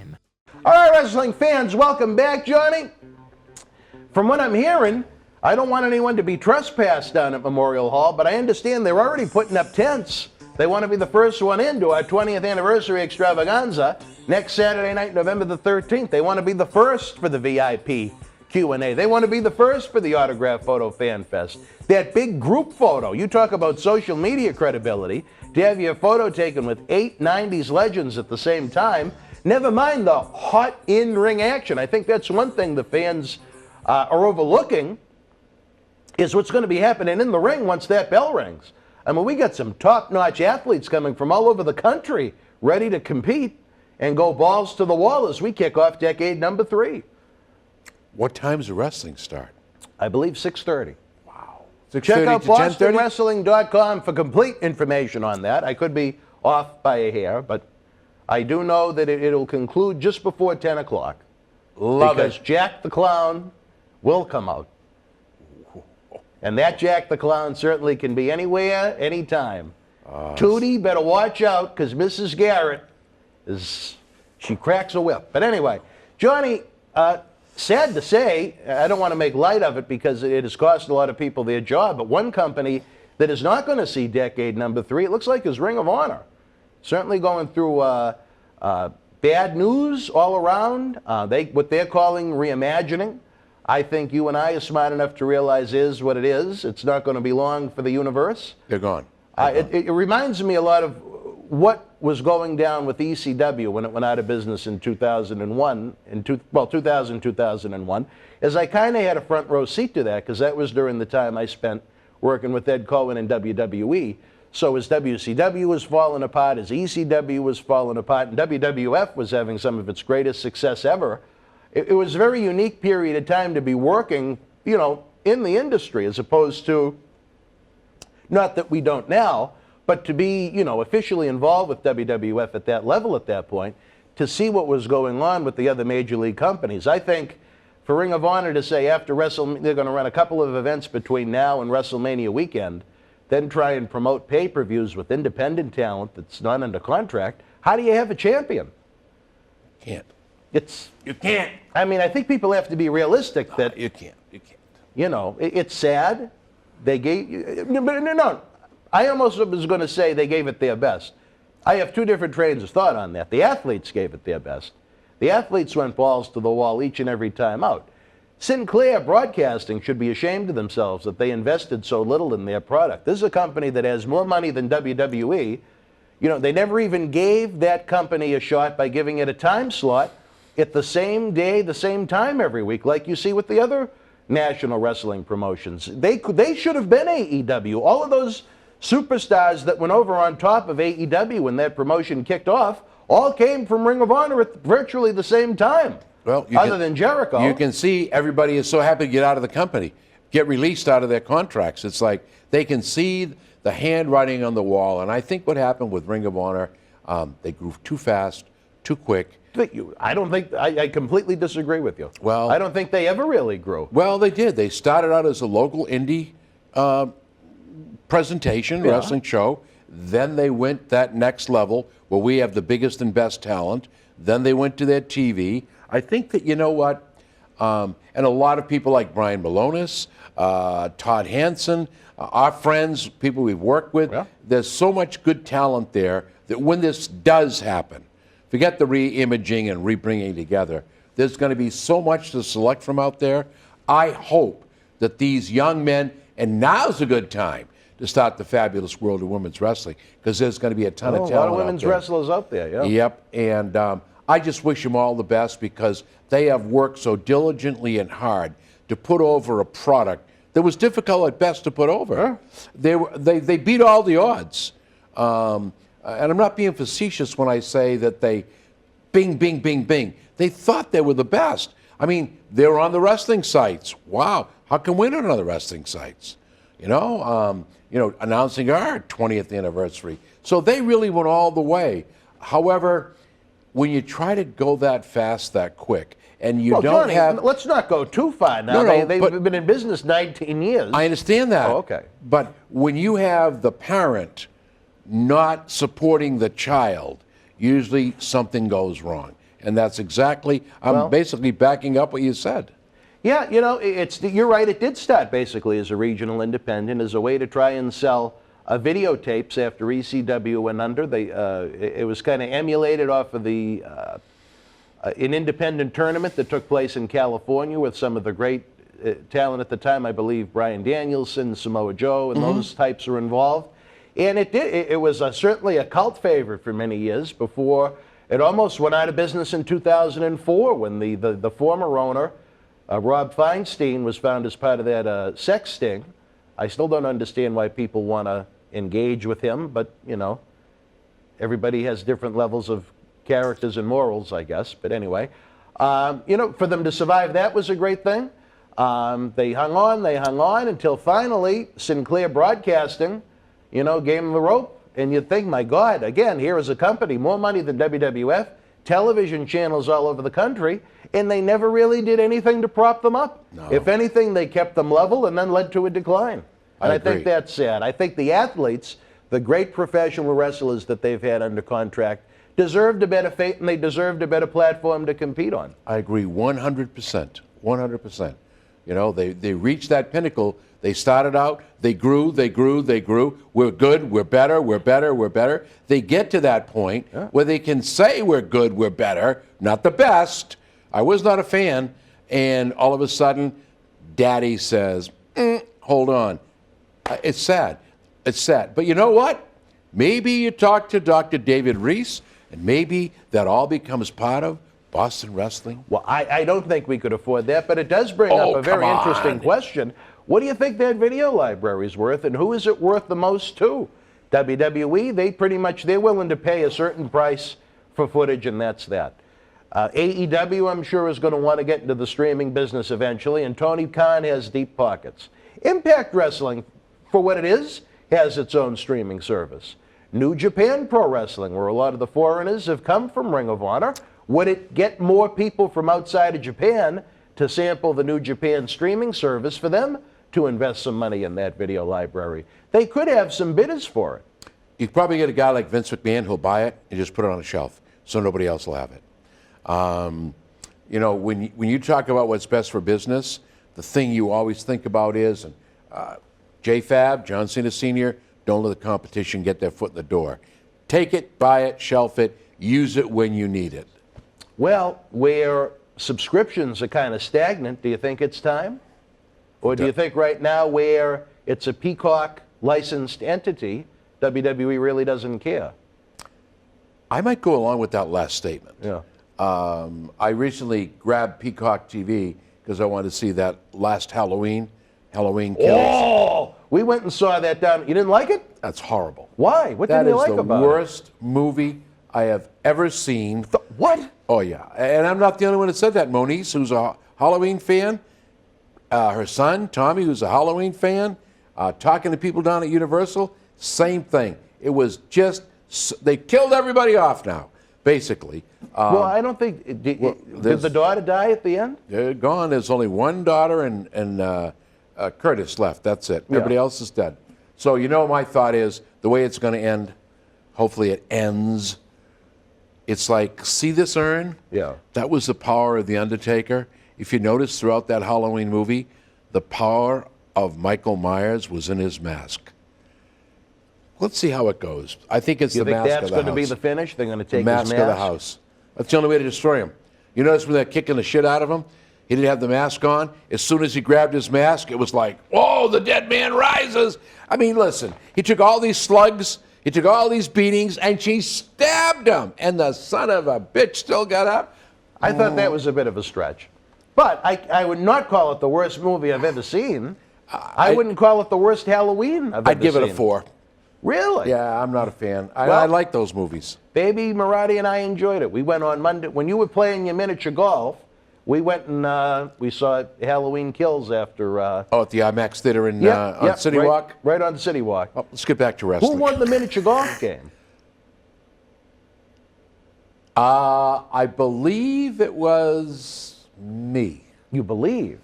All right, wrestling fans, welcome back, Johnny. From what I'm hearing, I don't want anyone to be trespassed down at Memorial Hall, but I understand they're already putting up tents. They want to be the first one into our 20th anniversary extravaganza next Saturday night, November the 13th. They want to be the first for the VIP Q&A. They want to be the first for the Autograph Photo Fan Fest. That big group photo, you talk about social media credibility, to have your photo taken with 8 90s legends at the same time, never mind the hot in-ring action. I think that's one thing the fans are overlooking, is what's going to be happening in the ring once that bell rings. I mean, we got some top-notch athletes coming from all over the country ready to compete and go balls to the wall as we kick off decade number 3. What time does the wrestling start? I believe 6:30. Wow. Check out 10:30? BostonWrestling.com for complete information on that. I could be off by a hair, but I do know that it'll conclude just before 10 o'clock. Love because it. Jack the Clown will come out. And that Jack the Clown certainly can be anywhere, anytime. Tootie, better watch out, because Mrs. Garrett she cracks a whip. But anyway, Johnny, sad to say, I don't want to make light of it because it has cost a lot of people their job, but one company that is not going to see decade number 3, it looks like, is Ring of Honor. Certainly going through bad news all around. What they're calling reimagining. I think you and I are smart enough to realize is what it is. It's not going to be long for the universe. They're gone. It reminds me a lot of what was going down with ECW when it went out of business in 2001, 2001, as I kind of had a front row seat to that because that was during the time I spent working with Ed Cohen in WWE. So as WCW was falling apart, as ECW was falling apart, and WWF was having some of its greatest success ever, it was a very unique period of time to be working, in the industry as opposed to Not that we don't now, but to be, officially involved with WWF at that level at that point, to see what was going on with the other major league companies. I think for Ring of Honor to say after WrestleMania, they're going to run a couple of events between now and WrestleMania weekend, then try and promote pay-per-views with independent talent that's not under contract. How do you have a champion? Can't. You can't. I mean, I think people have to be realistic that you can't. It's sad. They gave no. I almost was going to say they gave it their best. I have two different trains of thought on that. The athletes gave it their best. The athletes went balls to the wall each and every time out. Sinclair Broadcasting should be ashamed of themselves that they invested so little in their product. This is a company that has more money than WWE. They never even gave that company a shot by giving it a time slot at the same day, the same time every week, like you see with the other national wrestling promotions. They should have been AEW. All of those superstars that went over on top of AEW when that promotion kicked off all came from Ring of Honor at virtually the same time. Well, other than Jericho. You can see everybody is so happy to get out of the company, get released out of their contracts. It's like they can see the handwriting on the wall. And I think what happened with Ring of Honor, they grew too fast, too quick. I completely disagree with you. Well, I don't think they ever really grew. Well, they did. They started out as a local indie presentation, wrestling show. Then they went that next level where we have the biggest and best talent. Then they went to their TV. I think that, and a lot of people like Brian Malonis, Todd Hansen, our friends, people we've worked with, there's so much good talent there that when this does happen, forget the re-imaging and re-bringing together, there's going to be so much to select from out there. I hope that these young men, and now's a good time to start the fabulous world of women's wrestling, because there's going to be a ton of talent a lot of women's out there. wrestlers out there, yeah. Yep, and I just wish them all the best because they have worked so diligently and hard to put over a product that was difficult at best to put over. They beat all the odds. And I'm not being facetious when I say that they bing, bing, bing, bing. They thought they were the best. I mean, they were on the wrestling sites. Wow, how come we're not on the wrestling sites? Announcing our 20th anniversary. So they really went all the way. However, when you try to go that fast, that quick, and you don't Johnny, have... let's not go too far now. They've been in business 19 years. I understand that. Oh, okay. But when you have the parent not supporting the child, usually something goes wrong. And that's exactly... I'm basically backing up what you said. Yeah, you're right. It did start basically as a regional independent, as a way to try and sell videotapes after ECW went under. It was kind of emulated off of an independent tournament that took place in California with some of the great talent at the time. I believe Bryan Danielson, Samoa Joe, and those types were involved. And it was certainly a cult favorite for many years before it almost went out of business in 2004 when the former owner, Rob Feinstein, was found as part of that sex sting. I still don't understand why people want to engage with him, but, everybody has different levels of characters and morals, I guess. But anyway, for them to survive, that was a great thing. They hung on until finally Sinclair Broadcasting, gave them the rope. And you'd think, my God, again, here is a company, more money than WWF, television channels all over the country, and they never really did anything to prop them up. No. If anything, they kept them level and then led to a decline. And I think that's sad. I think the athletes, the great professional wrestlers that they've had under contract, deserved a better fate and they deserved a better platform to compete on. I agree 100%. 100%. They reached that pinnacle. They started out, they grew. We're good, we're better. They get to that point where they can say we're good, we're better, not the best. I was not a fan. And all of a sudden, Daddy says, hold on. It's sad. It's sad. But you know what? Maybe you talk to Dr. David Reese, and maybe that all becomes part of Boston Wrestling. Well, I don't think we could afford that, but it does bring up a very interesting question. What do you think that video library is worth, and who is it worth the most to? WWE, they're willing to pay a certain price for footage, and that's that. AEW, I'm sure, is going to want to get into the streaming business eventually, and Tony Khan has deep pockets. Impact Wrestling, for what it is, has its own streaming service. New Japan Pro Wrestling, where a lot of the foreigners have come from Ring of Honor. Would it get more people from outside of Japan to sample the New Japan streaming service for them to invest some money in that video library? They could have some bidders for it. You probably get a guy like Vince McMahon who'll buy it and just put it on a shelf so nobody else will have it. You know, when you talk about what's best for business, the thing you always think about is, JFAB, John Cena Sr., don't let the competition get their foot in the door. Take it, buy it, shelf it, use it when you need it. Well, where subscriptions are kind of stagnant, do you think it's time? Or do you think right now where it's a Peacock licensed entity, WWE really doesn't care? I might go along with that last statement. Yeah. I recently grabbed Peacock TV because I wanted to see that last Halloween Kills. Oh, we went and saw that down. You didn't like it? That's horrible. Why? What didn't you like about it? That is the worst movie I have ever seen. What? Oh, yeah. And I'm not the only one that said that. Moniz, who's a Halloween fan, her son, Tommy, who's a Halloween fan, talking to people down at Universal, same thing. It was just, they killed everybody off now, basically. Well, I don't think, did the daughter die at the end? They're gone. There's only one daughter and Curtis left. That's it. Everybody else is dead. So, you know, my thought is the way it's going to end, hopefully it ends. It's like, see this urn? Yeah. That was the power of The Undertaker. If you notice throughout that Halloween movie, the power of Michael Myers was in his mask. Let's see how it goes. I think it's the mask of the house. You think that's going to be the finish? They're going to take his mask mask? of the house. That's the only way to destroy him. You notice when they're kicking the shit out of him? He didn't have the mask on. As soon as he grabbed his mask, it was like, whoa, the dead man rises. I mean, listen, he took all these slugs, he took all these beatings, and she stabbed him. And the son of a bitch still got up. I thought that was a bit of a stretch. But I would not call it the worst movie I've ever seen. I wouldn't call it the worst Halloween I've ever seen. I'd give it a 4. Really? Yeah, I'm not a fan. I like those movies. Baby Marty and I enjoyed it. We went on Monday. When you were playing your miniature golf, we went and we saw Halloween Kills after... at the IMAX Theater on City Walk? Right on City Walk. Oh, let's get back to wrestling. Who won the miniature golf game? I believe it was me. You believe?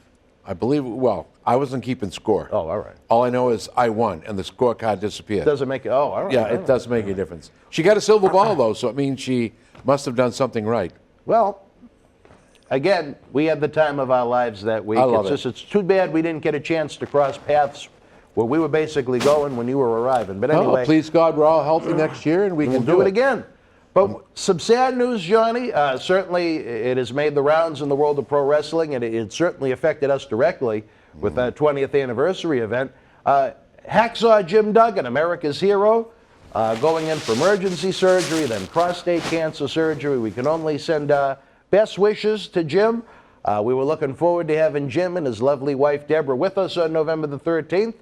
I believe, well, I wasn't keeping score. Oh, all right. All I know is I won, and the scorecard disappeared. Doesn't make it, all right. Yeah, it does make a difference. She got a silver ball, though, so it means she must have done something right. Well, again, we had the time of our lives that week. I love it. It's too bad we didn't get a chance to cross paths where we were basically going when you were arriving. But anyway. Oh, please God, we're all healthy next year, and we can do it again. But some sad news, Johnny. Certainly, it has made the rounds in the world of pro wrestling, and it certainly affected us directly with that 20th anniversary event. Hacksaw Jim Duggan, America's hero, going in for emergency surgery, then prostate cancer surgery. We can only send best wishes to Jim. We were looking forward to having Jim and his lovely wife, Deborah, with us on November the 13th.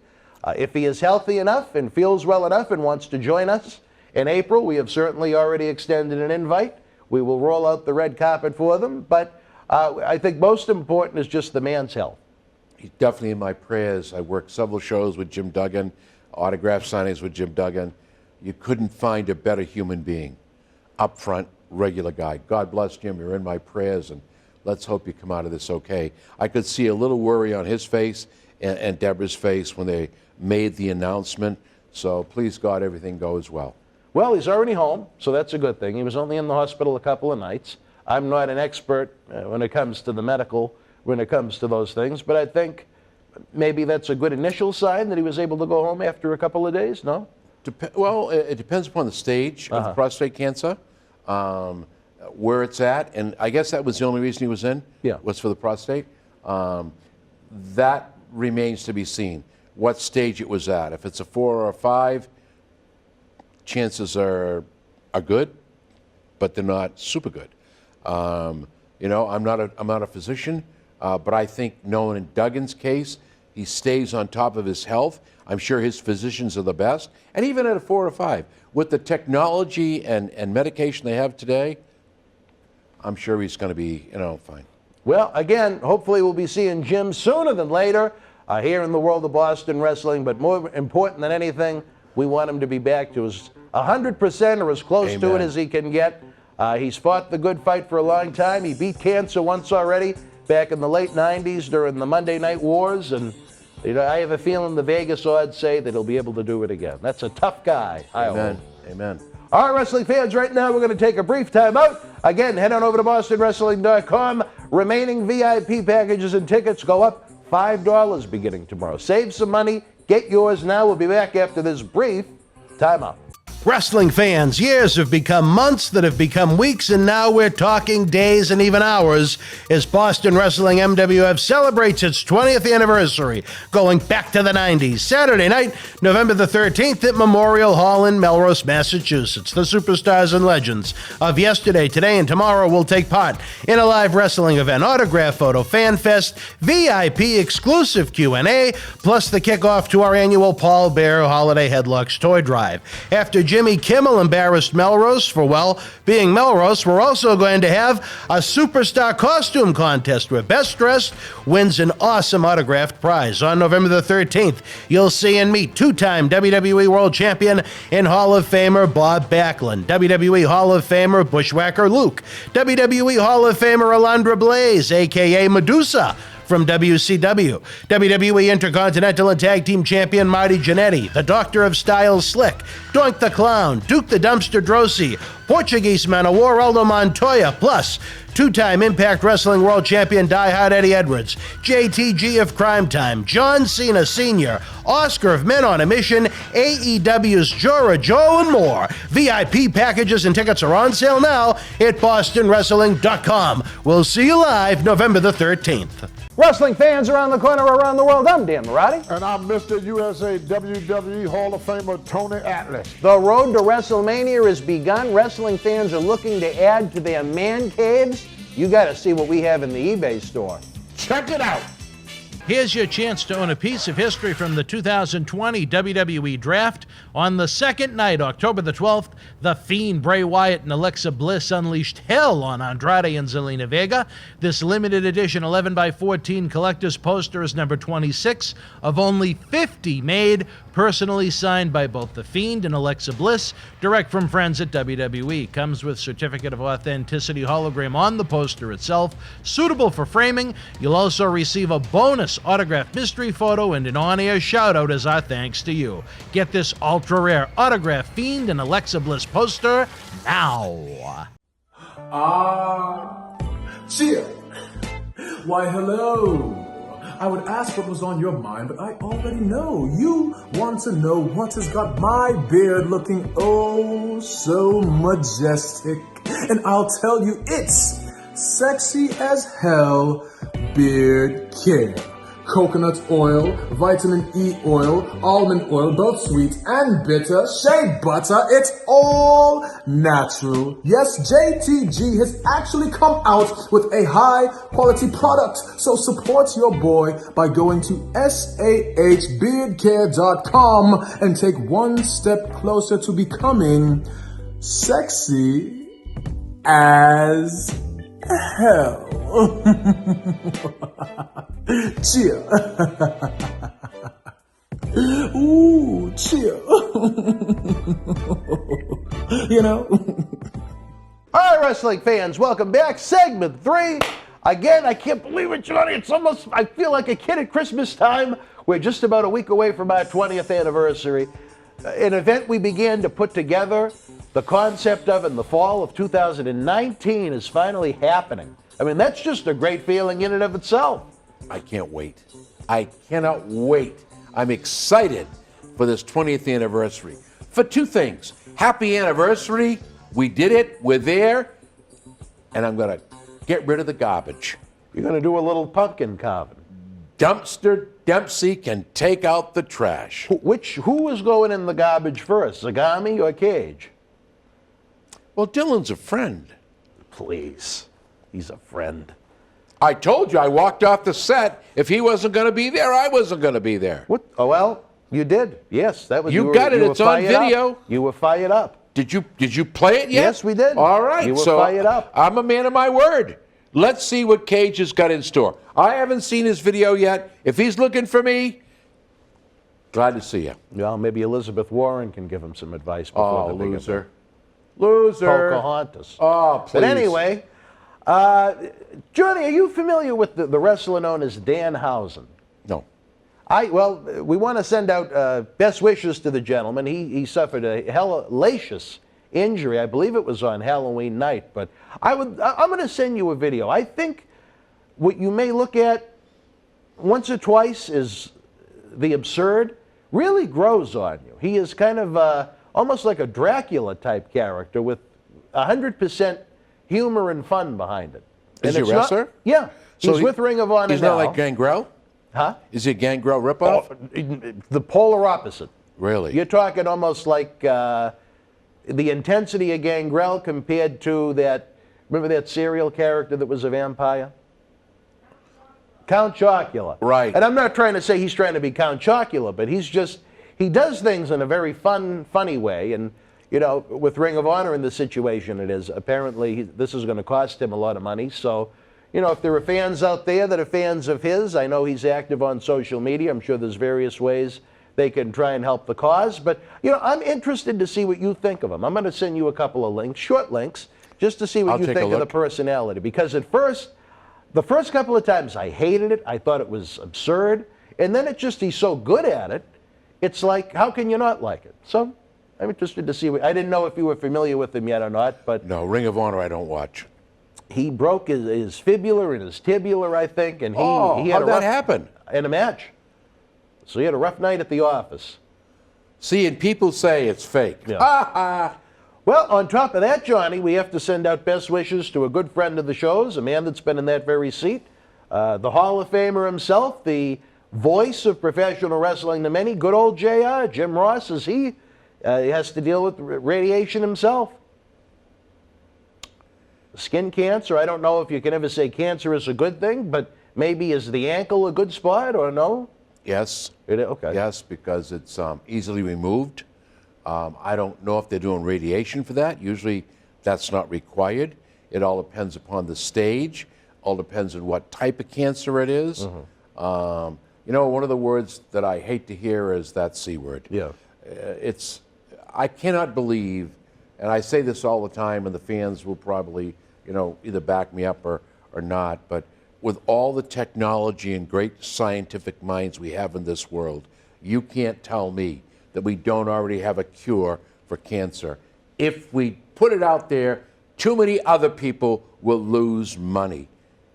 If he is healthy enough and feels well enough and wants to join us in April, we have certainly already extended an invite. We will roll out the red carpet for them. But I think most important is just the man's health. He's definitely in my prayers. I worked several shows with Jim Duggan, autograph signings with Jim Duggan. You couldn't find a better human being. Upfront, regular guy. God bless Jim. You're in my prayers, and let's hope you come out of this okay. I could see a little worry on his face and Deborah's face when they made the announcement. So please, God, everything goes well. Well, he's already home, so that's a good thing. He was only in the hospital a couple of nights. I'm not an expert when it comes to the medical, when it comes to those things, but I think maybe that's a good initial sign that he was able to go home after a couple of days, no? Well, it depends upon the stage of prostate cancer, where it's at, and I guess that was the only reason he was in, was for the prostate. That remains to be seen, what stage it was at. If it's a 4 or a 5, chances are good, but they're not super good. You know, I'm not a physician, but I think knowing in Duggan's case, he stays on top of his health. I'm sure his physicians are the best. And even at a 4 or 5, with the technology and medication they have today, I'm sure he's going to be, you know, fine. Well, again, hopefully we'll be seeing Jim sooner than later here in the world of Boston wrestling. But more important than anything, We want him to be back to his 100% or as close to it as he can get. He's fought the good fight for a long time. He beat cancer once already back in the late 90s during the Monday Night Wars. And I have a feeling the Vegas odds say that he'll be able to do it again. That's a tough guy. Amen. Amen. All right, wrestling fans, right now we're going to take a brief time out. Again, head on over to BostonWrestling.com. Remaining VIP packages and tickets go up $5 beginning tomorrow. Save some money. Get yours now. We'll be back after this brief time out. Wrestling fans, years have become months that have become weeks, and now we're talking days and even hours as Boston Wrestling MWF celebrates its 20th anniversary, going back to the 90s. Saturday night, November the 13th at Memorial Hall in Melrose, Massachusetts. The superstars and legends of yesterday, today, and tomorrow will take part in a live wrestling event, autograph photo, fan fest, VIP exclusive Q&A, plus the kickoff to our annual Paul Bear Holiday Headlocks toy drive. After Jimmy Kimmel embarrassed Melrose for, well, being Melrose, we're also going to have a superstar costume contest where best dressed wins an awesome autographed prize. On November the 13th, you'll see and meet two-time WWE World Champion and Hall of Famer Bob Backlund, WWE Hall of Famer Bushwhacker Luke, WWE Hall of Famer Alundra Blaze, a.k.a. Medusa, from WCW, WWE Intercontinental and Tag Team Champion Marty Jannetty, the Doctor of Style Slick, Doink The Clown, Duke the Dumpster Droese, Portuguese Man of War Aldo Montoya, plus two-time Impact Wrestling World Champion Die Hard Eddie Edwards, JTG of Cryme Time, John Cena Sr., Oscar of Men on a Mission, AEW's Jora Joe, and more. VIP packages and tickets are on sale now at BostonWrestling.com. We'll see you live November the 13th. Wrestling fans around the corner, around the world, I'm Dan Marotti. And I'm Mr. USA WWE Hall of Famer Tony Atlas. The road to WrestleMania has begun. Wrestling fans are looking to add to their man caves. You got to see what we have in the eBay store. Check it out. Here's your chance to own a piece of history from the 2020 WWE Draft. On the second night, October the 12th, The Fiend, Bray Wyatt, and Alexa Bliss unleashed hell on Andrade and Zelina Vega. This limited edition 11x14 collector's poster is number 26 of only 50 made, personally signed by both The Fiend and Alexa Bliss, direct from friends at WWE. Comes with certificate of authenticity hologram on the poster itself, suitable for framing. You'll also receive a bonus autographed mystery photo and an on-air shout-out as our thanks to you. Get this ultra-rare autographed Fiend and Alexa Bliss poster now. Cheer. Why, hello. I would ask what was on your mind, but I already know. You want to know what has got my beard looking oh so majestic. And I'll tell you, it's sexy as hell beard care. Coconut oil, vitamin E oil, almond oil, both sweet and bitter, shea butter, it's all natural. Yes, JTG has actually come out with a high quality product. So support your boy by going to sahbeardcare.com and take one step closer to becoming sexy as hell. Cheer. Ooh, cheer. You know? All right, wrestling fans, welcome back. Segment 3. Again, I can't believe it, Johnny. It's almost, I feel like a kid at Christmas time. We're just about a week away from our 20th anniversary. An event we began to put together, the concept of in the fall of 2019 is finally happening. I mean, that's just a great feeling in and of itself. I can't wait. I cannot wait. I'm excited for this 20th anniversary. For two things. Happy anniversary. We did it. We're there. And I'm going to get rid of the garbage. You're going to do a little pumpkin carving. Dumpster Dempsey can take out the trash. Who is going in the garbage first, Zagami or Cage? Well, Dylan's a friend. Please. He's a friend. I told you I walked off the set. If he wasn't going to be there, I wasn't going to be there. What? Oh, well, you did. Yes, that was. You got it. It's on video. Up. You were fired up. Did you play it yet? Yes, we did. All right. You were fired up. I'm a man of my word. Let's see what Cage has got in store. I haven't seen his video yet. If he's looking for me, Glad to see you. Well, maybe Elizabeth Warren can give him some advice before Oh, the big loser. event. Loser. Pocahontas. Oh, please. But anyway, Johnny, are you familiar with the wrestler known as Danhausen? No. Well, we want to send out best wishes to the gentleman. He suffered a hellacious injury. I believe it was on Halloween night. But I'm going to send you a video. I think what you may look at once or twice is the absurd really grows on you. He is kind of almost like a Dracula type character with 100% humor and fun behind it. Is he a wrestler? Yeah. So he's with Ring of Honor He's now. not like Gangrel? Huh? Is he a Gangrel ripoff? The polar opposite. Really? You're talking almost like the intensity of Gangrel compared to that, remember that serial character that was a vampire? Count Chocula. Right. And I'm not trying to say he's trying to be Count Chocula, but he does things in a very funny way. And, you know, with Ring of Honor in the situation it is, apparently this is going to cost him a lot of money. So, you know, if there are fans out there that are fans of his, I know he's active on social media. I'm sure there's various ways they can try and help the cause. But, you know, I'm interested to see what you think of him. I'm going to send you a couple of links, short links, just to see what you think of the personality. Because at first, the first couple of times I hated it. I thought it was absurd. And then he's so good at it. It's like, how can you not like it? So I'm interested to see. I didn't know if you were familiar with him yet or not. But no, Ring of Honor I don't watch. He broke his fibula and his tibula, I think. And he had how'd that happen? In a match. So he had a rough night at the office. See, and people say it's fake. Yeah. Well, on top of that, Johnny, we have to send out best wishes to a good friend of the show's, a man that's been in that very seat, the Hall of Famer himself, the voice of professional wrestling to many, good old JR, Jim Ross, as he has to deal with radiation himself. Skin cancer, I don't know if you can ever say cancer is a good thing, but maybe is the ankle a good spot or no? Yes. Okay. Yes, because it's easily removed. I don't know if they're doing radiation for that. Usually that's not required. It all depends upon the stage. All depends on what type of cancer it is. Mm-hmm. You know, one of the words that I hate to hear is that C word. Yeah. I cannot believe, and I say this all the time, and the fans will probably, you know, either back me up or not, but with all the technology and great scientific minds we have in this world, you can't tell me that we don't already have a cure for cancer. If we put it out there, too many other people will lose money.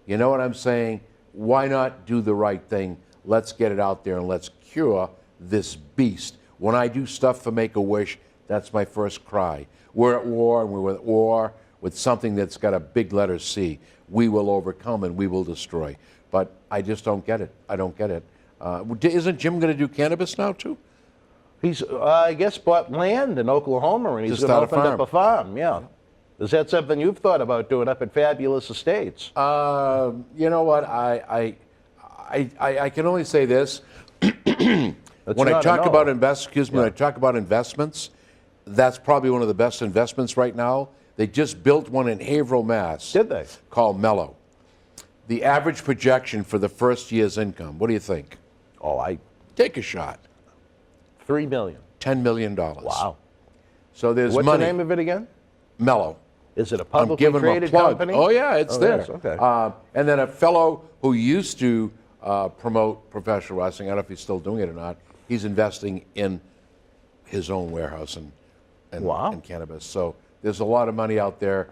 You know what I'm saying? Why not do the right thing? Let's get it out there and let's cure this beast. When I do stuff for Make-A-Wish, that's my first cry. We're at war, and we're at war with something that's got a big letter C. We will overcome and we will destroy. But I just don't get it. I don't get it. Isn't Jim going to do cannabis now, too? He's, I guess, bought land in Oklahoma, and he's Just going to out a open farm. up a farm, yeah. Is that something you've thought about doing up at Fabulous Estates? You know what? I can only say this. When I talk about when I talk about investments, that's probably one of the best investments right now. They just built one in Haverhill, Mass. Did they? Called Mellow. The average projection for the first year's income, what do you think? Take a shot. $3 million. $10 million. Wow. So there's What's money. the name of it again? Mellow. Is it a I'm publicly giving him a traded plug. company? Oh, yeah, it's there. Yes, okay. And then a fellow who used to promote professional wrestling, I don't know if he's still doing it or not, he's investing in his own warehouse and cannabis. So there's a lot of money out there.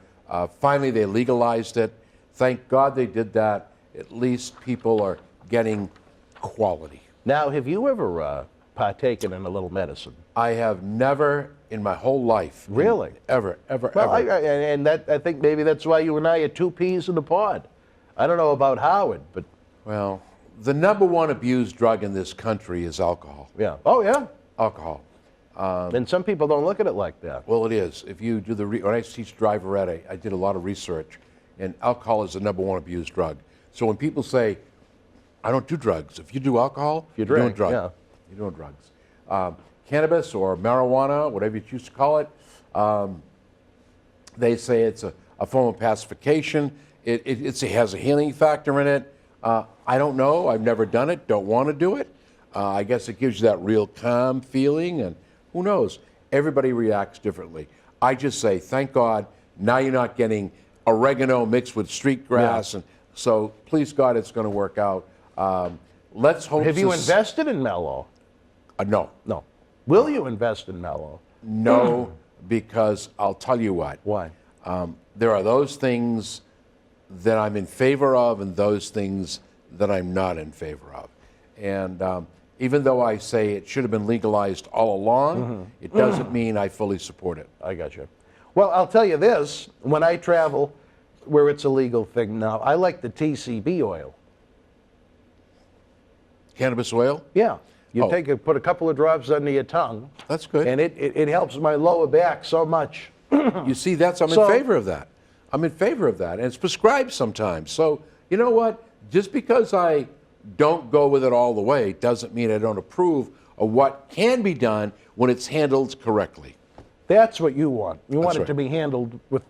Finally, they legalized it. Thank God they did that. At least people are getting quality. Now, have you ever partaken in a little medicine? I have never in my whole life. Really? Ever. Well, I think maybe that's why you and I are two peas in a pod. I don't know about Howard, but... Well, the number one abused drug in this country is alcohol. Yeah. Oh, yeah. Alcohol. And some people don't look at it like that. Well, it is. If you do when I teach driver ed, I did a lot of research, and alcohol is the number one abused drug. So when people say, I don't do drugs, if you do alcohol, you you're doing drink, drugs. yeah. You're doing drugs. Cannabis or marijuana, whatever you choose to call it, they say it's a form of pacification. It has a healing factor in it. I don't know. I've never done it. Don't want to do it. I guess it gives you that real calm feeling, and who knows? Everybody reacts differently. I just say, thank God, now you're not getting oregano mixed with street grass, and so please God, it's going to work out. Let's hope. Have you invested in Mello? No. No. Will you invest in Mello? No, because I'll tell you what. Why? There are those things that I'm in favor of and those things that I'm not in favor of. And even though I say it should have been legalized all along, it doesn't mean I fully support it. I got you. Well, I'll tell you this. When I travel where it's a legal thing now, I like the TCB oil. Cannabis oil? Yeah. You put a couple of drops under your tongue. That's good. And it helps my lower back so much. You see, I'm in favor of that. I'm in favor of that. And it's prescribed sometimes. So, you know what? Just because I don't go with it all the way doesn't mean I don't approve of what can be done when it's handled correctly. That's what you want. You want That's it to be handled with,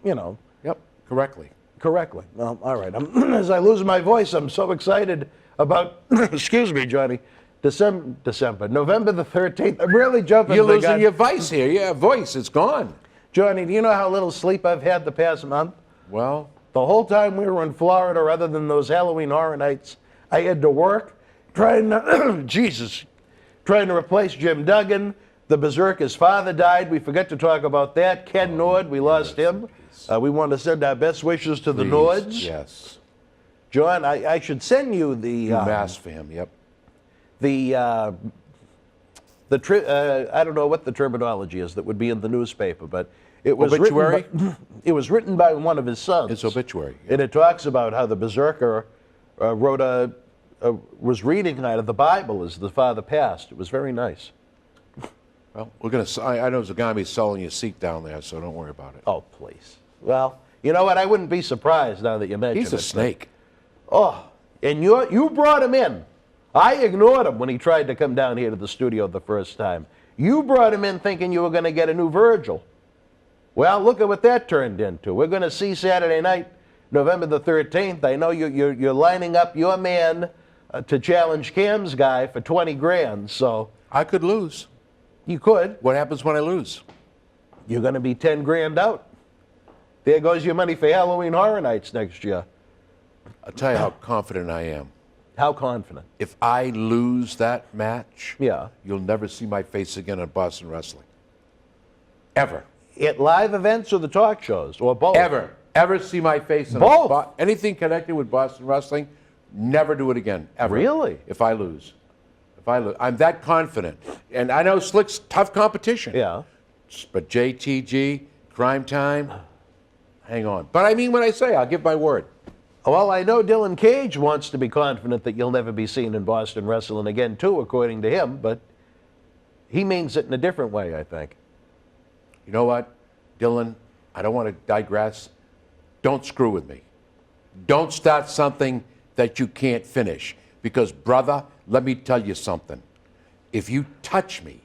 Yep, correctly. Correctly. Well, all right. As I lose my voice, I'm so excited about, excuse me, Johnny, November the 13th. I'm really jumping. You're losing your voice here. Yeah, voice, it's gone. Johnny, do you know how little sleep I've had the past month? Well, the whole time we were in Florida, other than those Halloween Horror Nights, I had to work trying to replace Jim Duggan. The Berserker's father died. We forgot to talk about that. Ken Nord, we lost him. We want to send our best wishes to the Nords. Yes. John, I should send you the mass for him. Yep. I don't know what the terminology is that would be in the newspaper, but it was obituary. It was written by one of his sons. It's obituary, and it talks about how the Berserker was reading out of the Bible as the father passed. It was very nice. Well, we're gonna. I know there's a guy selling you a seat down there, so don't worry about it. Oh, please. Well, you know what? I wouldn't be surprised now that you mention it. He's a snake. And you brought him in. I ignored him when he tried to come down here to the studio the first time. You brought him in thinking you were going to get a new Virgil. Well, look at what that turned into. We're going to see Saturday night, November the 13th. I know you're lining up your man to challenge Cam's guy for 20 grand. So I could lose. You could. What happens when I lose? You're going to be 10 grand out. There goes your money for Halloween Horror Nights next year. I'll tell you how confident I am. How confident? If I lose that match, yeah, you'll never see my face again at Boston Wrestling. Ever. At live events or the talk shows, or both? Ever see my face in both? Anything connected with Boston Wrestling, never do it again, ever. Really? If I lose. I'm that confident. And I know Slick's tough competition. Yeah. But JTG, Cryme Time, hang on. But I mean what I say, I'll give my word. Well, I know Dylan Cage wants to be confident that you'll never be seen in Boston Wrestling again, too, according to him, but he means it in a different way, I think. You know what, Dylan, I don't want to digress. Don't screw with me. Don't start something that you can't finish. Because, brother, let me tell you something. If you touch me,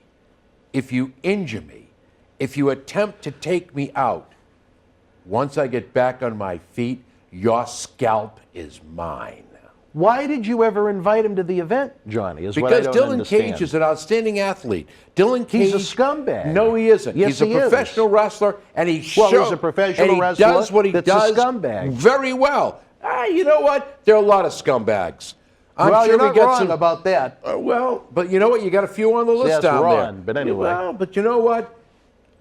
if you injure me, if you attempt to take me out, once I get back on my feet, your scalp is mine. Why did you ever invite him to the event, Johnny? Because Dylan Cage is an outstanding athlete. Dylan Cage. He's a scumbag. No, he isn't. Yes, he's a professional wrestler, and he's a professional wrestler. He does what he does a scumbag. Very well. You know what? There are a lot of scumbags. I'm sure you're not wrong about that. But you know what? You got a few on the list down there. But anyway. Well, but you know what?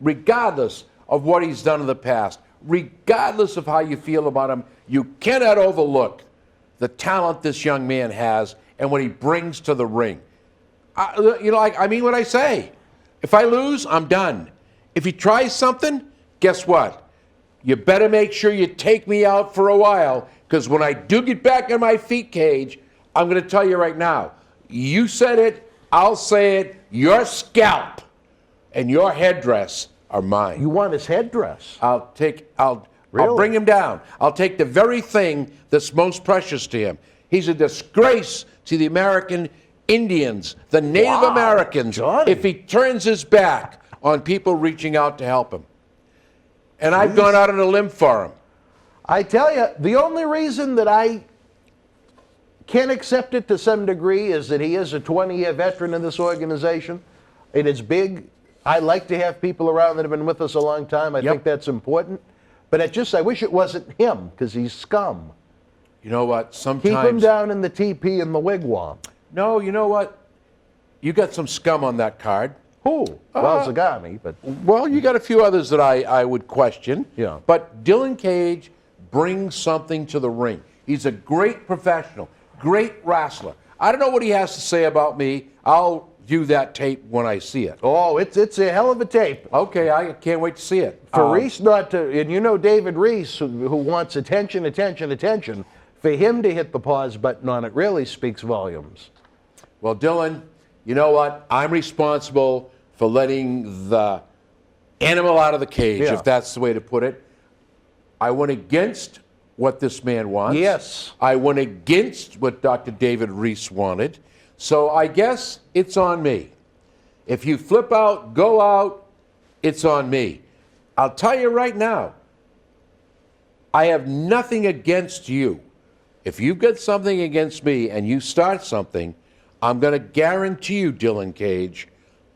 Regardless of what he's done in the past, regardless of how you feel about him, you cannot overlook the talent this young man has and what he brings to the ring. I mean what I say. If I lose, I'm done. If he tries something, guess what? You better make sure you take me out for a while, because when I do get back on my feet, Cage, I'm going to tell you right now, you said it, I'll say it, your scalp and your headdress are mine. You want his headdress? I'll bring him down. I'll take the very thing that's most precious to him. He's a disgrace to the American Indians, the Native Americans, Johnny. if he turns his back on people reaching out to help him. And I've gone out on a limb for him. I tell you, the only reason that I can accept it to some degree is that he is a 20-year veteran in this organization. It is big. I like to have people around that have been with us a long time. I think that's important. But I wish it wasn't him, because he's scum. You know what? Sometimes... Keep him down in the teepee in the wigwam. No, you know what? You got some scum on that card. Who? Well, Zagami, but... Well, you got a few others that I would question. Yeah. But Dylan Cage brings something to the ring. He's a great professional, great wrestler. I don't know what he has to say about me. I'll view that tape when I see it. Oh, it's a hell of a tape. Okay, I can't wait to see it. For Reese not to, and you know David Reese, who wants attention, for him to hit the pause button on it really speaks volumes. Well, Dylan, you know what? I'm responsible for letting the animal out of the cage, if that's the way to put it. I went against what this man wants. Yes. I went against what Dr. David Reese wanted. So I guess it's on me. If you flip out, go out, it's on me. I'll tell you right now, I have nothing against you. If you've got something against me and you start something, I'm going to guarantee you, Dylan Cage,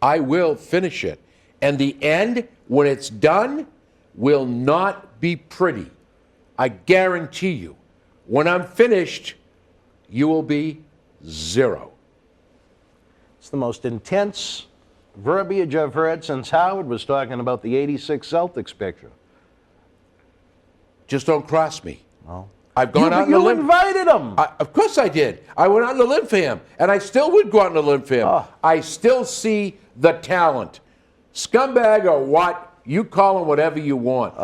I will finish it. And the end, when it's done, will not be pretty. I guarantee you. When I'm finished, you will be zero. It's the most intense verbiage I've heard since Howard was talking about the '86 Celtics picture. Just don't cross me. Oh. I've gone out on a limb. You invited him. Of course I did. I went out on a limb for him, and I still would go out on a limb for him. Oh. I still see the talent. Scumbag or what, you call him whatever you want.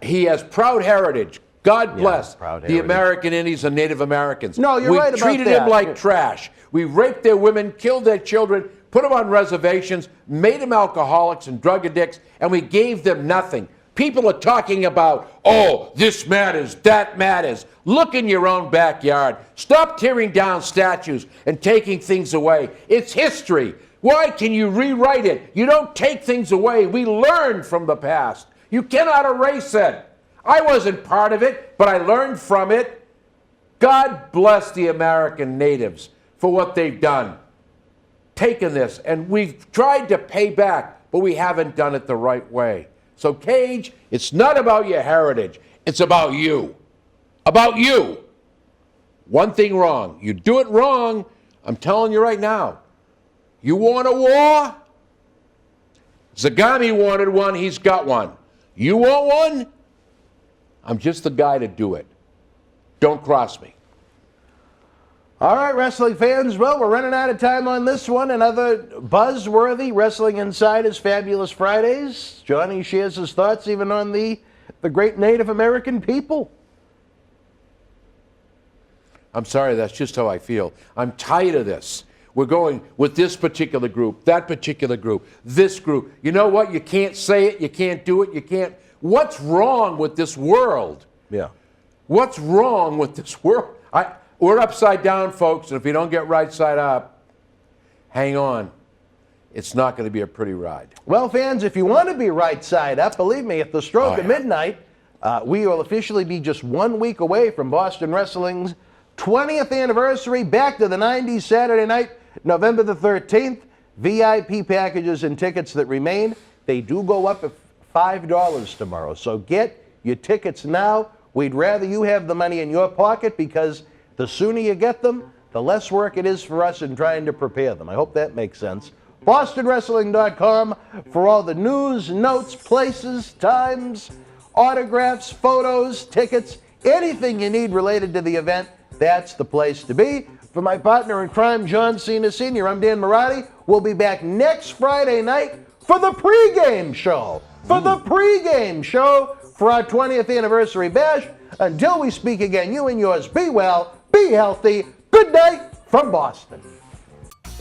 He has proud heritage. God bless the American Indians and Native Americans. No, you're right about that. We treated him like trash. We raped their women, killed their children, put them on reservations, made them alcoholics and drug addicts, and we gave them nothing. People are talking about, oh, this matters, that matters. Look in your own backyard. Stop tearing down statues and taking things away. It's history. Why can you rewrite it? You don't take things away. We learn from the past. You cannot erase it. I wasn't part of it, but I learned from it. God bless the American natives for what they've done. Taken this, and we've tried to pay back, but we haven't done it the right way. So, Cage, it's not about your heritage. It's about you. About you. One thing wrong. You do it wrong, I'm telling you right now. You want a war? Zagami wanted one. He's got one. You want one? I'm just the guy to do it. Don't cross me. All right, wrestling fans. Well, we're running out of time on this one. Another buzzworthy Wrestling Insider's Fabulous Fridays. Johnny shares his thoughts even on the great Native American people. I'm sorry, that's just how I feel. I'm tired of this. We're going with this particular group, that particular group, this group. You know what? You can't say it. You can't do it. You can't. What's wrong with this world? Yeah. What's wrong with this world? We're upside down, folks, and if you don't get right side up, hang on. It's not going to be a pretty ride. Well, fans, if you want to be right side up, believe me, at the stroke of midnight, we will officially be just 1 week away from Boston Wrestling's 20th anniversary, back to the 90s, Saturday night, November the 13th. VIP packages and tickets that remain, they do go up at $5 tomorrow. So get your tickets now. We'd rather you have the money in your pocket, because the sooner you get them, the less work it is for us in trying to prepare them. I hope that makes sense. BostonWrestling.com for all the news, notes, places, times, autographs, photos, tickets, anything you need related to the event. That's the place to be. For my partner in crime, John Cena Sr., I'm Dan Marati. We'll be back next Friday night for the pregame show. For our 20th anniversary bash. Until we speak again, you and yours, be well, be healthy. Good night from Boston.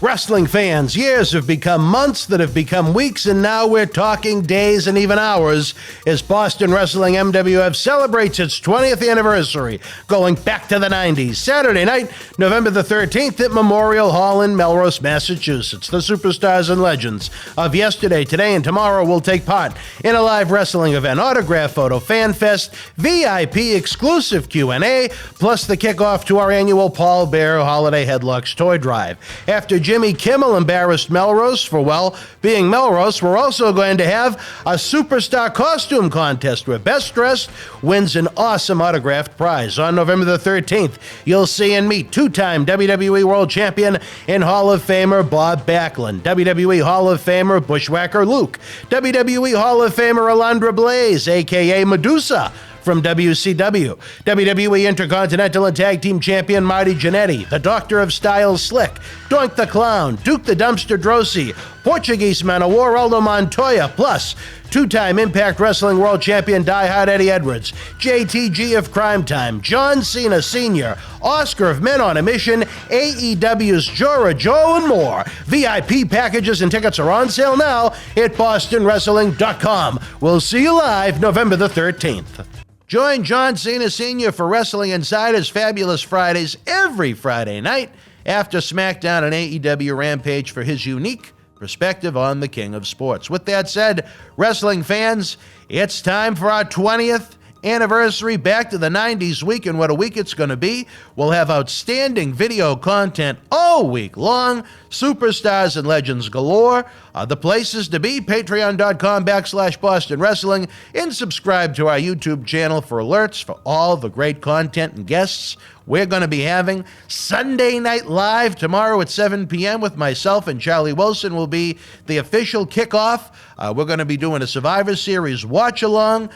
Wrestling fans, years have become months that have become weeks, and now we're talking days and even hours as Boston Wrestling MWF celebrates its 20th anniversary, going back to the 90s. Saturday night, November the 13th at Memorial Hall in Melrose, Massachusetts. The superstars and legends of yesterday, today, and tomorrow will take part in a live wrestling event, autograph photo, fan fest, VIP exclusive Q&A, plus the kickoff to our annual Paul Bear Holiday Headlocks Toy Drive. After Jimmy Kimmel embarrassed Melrose for, well, being Melrose, we're also going to have a superstar costume contest where best dressed wins an awesome autographed prize. On November the 13th, you'll see and meet two-time WWE World Champion and Hall of Famer Bob Backlund, WWE Hall of Famer Bushwhacker Luke, WWE Hall of Famer Alundra Blaze, a.k.a. Medusa, from WCW, WWE Intercontinental and Tag Team Champion Marty Jannetty, the Doctor of Style Slick, Doink The Clown, Duke the Dumpster Droese, Portuguese Man of War Aldo Montoya, plus two-time Impact Wrestling World Champion Die Hard Eddie Edwards, JTG of Cryme Time, John Cena Sr., Oscar of Men on a Mission, AEW's Jora Joe, and more. VIP packages and tickets are on sale now at BostonWrestling.com. We'll see you live November the 13th. Join John Cena Sr. for Wrestling Insider's Fabulous Fridays every Friday night after SmackDown and AEW Rampage for his unique perspective on the King of Sports. With that said, wrestling fans, it's time for our 20th anniversary back to the 90s week, and what a week it's going to be. We'll have outstanding video content all week long, superstars and legends galore. The places to be, patreon.com/Boston Wrestling, and subscribe to our YouTube channel for alerts for all the great content and guests we're going to be having. Sunday Night Live tomorrow at 7 p.m. with myself and Charlie Wilson will be the official kickoff. We're going to be doing a Survivor Series watch-along.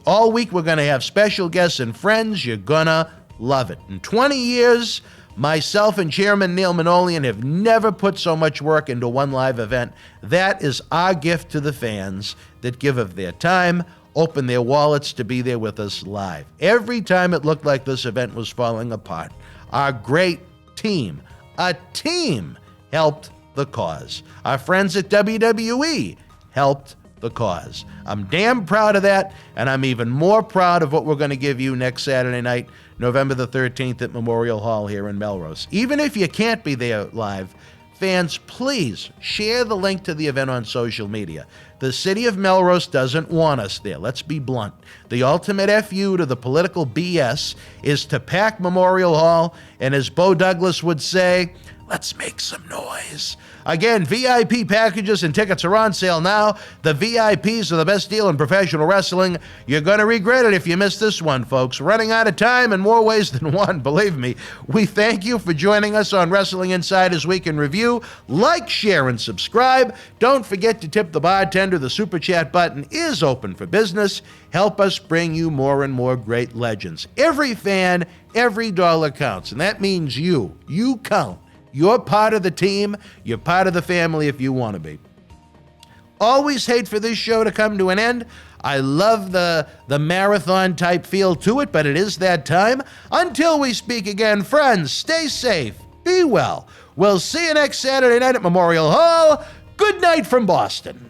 All week we're going to have special guests and friends. You're going to love it. In 20 years, myself and Chairman Neil Manolian have never put so much work into one live event. That is our gift to the fans that give of their time, open their wallets to be there with us live. Every time it looked like this event was falling apart, our great team, a team, helped the cause. Our friends at WWE helped the cause. I'm damn proud of that, and I'm even more proud of what we're going to give you next Saturday night, November the 13th at Memorial Hall here in Melrose. Even if you can't be there live, fans, please share the link to the event on social media. The city of Melrose doesn't want us there. Let's be blunt. The ultimate FU to the political BS is to pack Memorial Hall, and as Bo Douglas would say, let's make some noise. Again, VIP packages and tickets are on sale now. The VIPs are the best deal in professional wrestling. You're going to regret it if you miss this one, folks. Running out of time in more ways than one, believe me. We thank you for joining us on Wrestling Insider's Week in Review. Like, share, and subscribe. Don't forget to tip the bartender. The Super Chat button is open for business. Help us bring you more and more great legends. Every fan, every dollar counts, and that means you. You count. You're part of the team. You're part of the family if you want to be. Always hate for this show to come to an end. I love the marathon type feel to it, but it is that time. Until we speak again, friends, stay safe, be well. We'll see you next Saturday night at Memorial Hall. Good night from Boston.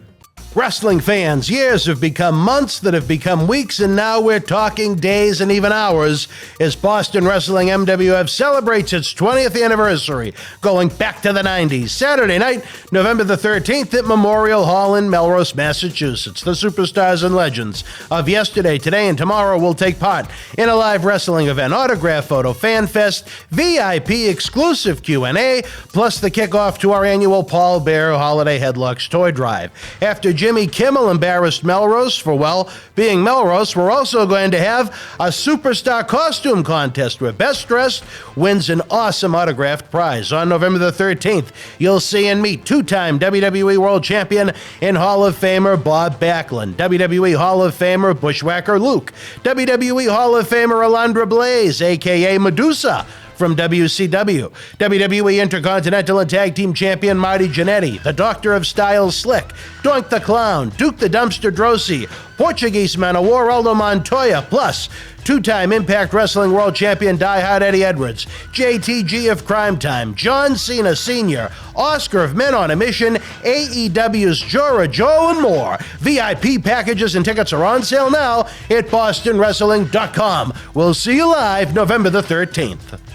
Wrestling fans, years have become months that have become weeks, and now we're talking days and even hours as Boston Wrestling MWF celebrates its 20th anniversary, going back to the 90s. Saturday night, November the 13th at Memorial Hall in Melrose, Massachusetts. The superstars and legends of yesterday, today, and tomorrow will take part in a live wrestling event, autograph photo, fan fest, VIP exclusive Q&A, plus the kickoff to our annual Paul Bear Holiday Headlocks Toy Drive. After Jimmy Kimmel embarrassed Melrose for, well, being Melrose, we're also going to have a superstar costume contest where best dressed wins an awesome autographed prize. On November the 13th, you'll see and meet two-time WWE World Champion and Hall of Famer Bob Backlund, WWE Hall of Famer Bushwhacker Luke, WWE Hall of Famer Alundra Blaze, a.k.a. Medusa, from WCW. WWE Intercontinental and Tag Team Champion Marty Jannetty, the Doctor of Style Slick, Doink The Clown, Duke the Dumpster Droese, Portuguese Man of War Aldo Montoya, plus two-time Impact Wrestling World Champion Die Hard Eddie Edwards, JTG of Cryme Time, John Cena Sr., Oscar of Men on a Mission, AEW's Jora Joe, and more. VIP packages and tickets are on sale now at BostonWrestling.com. We'll see you live November the 13th.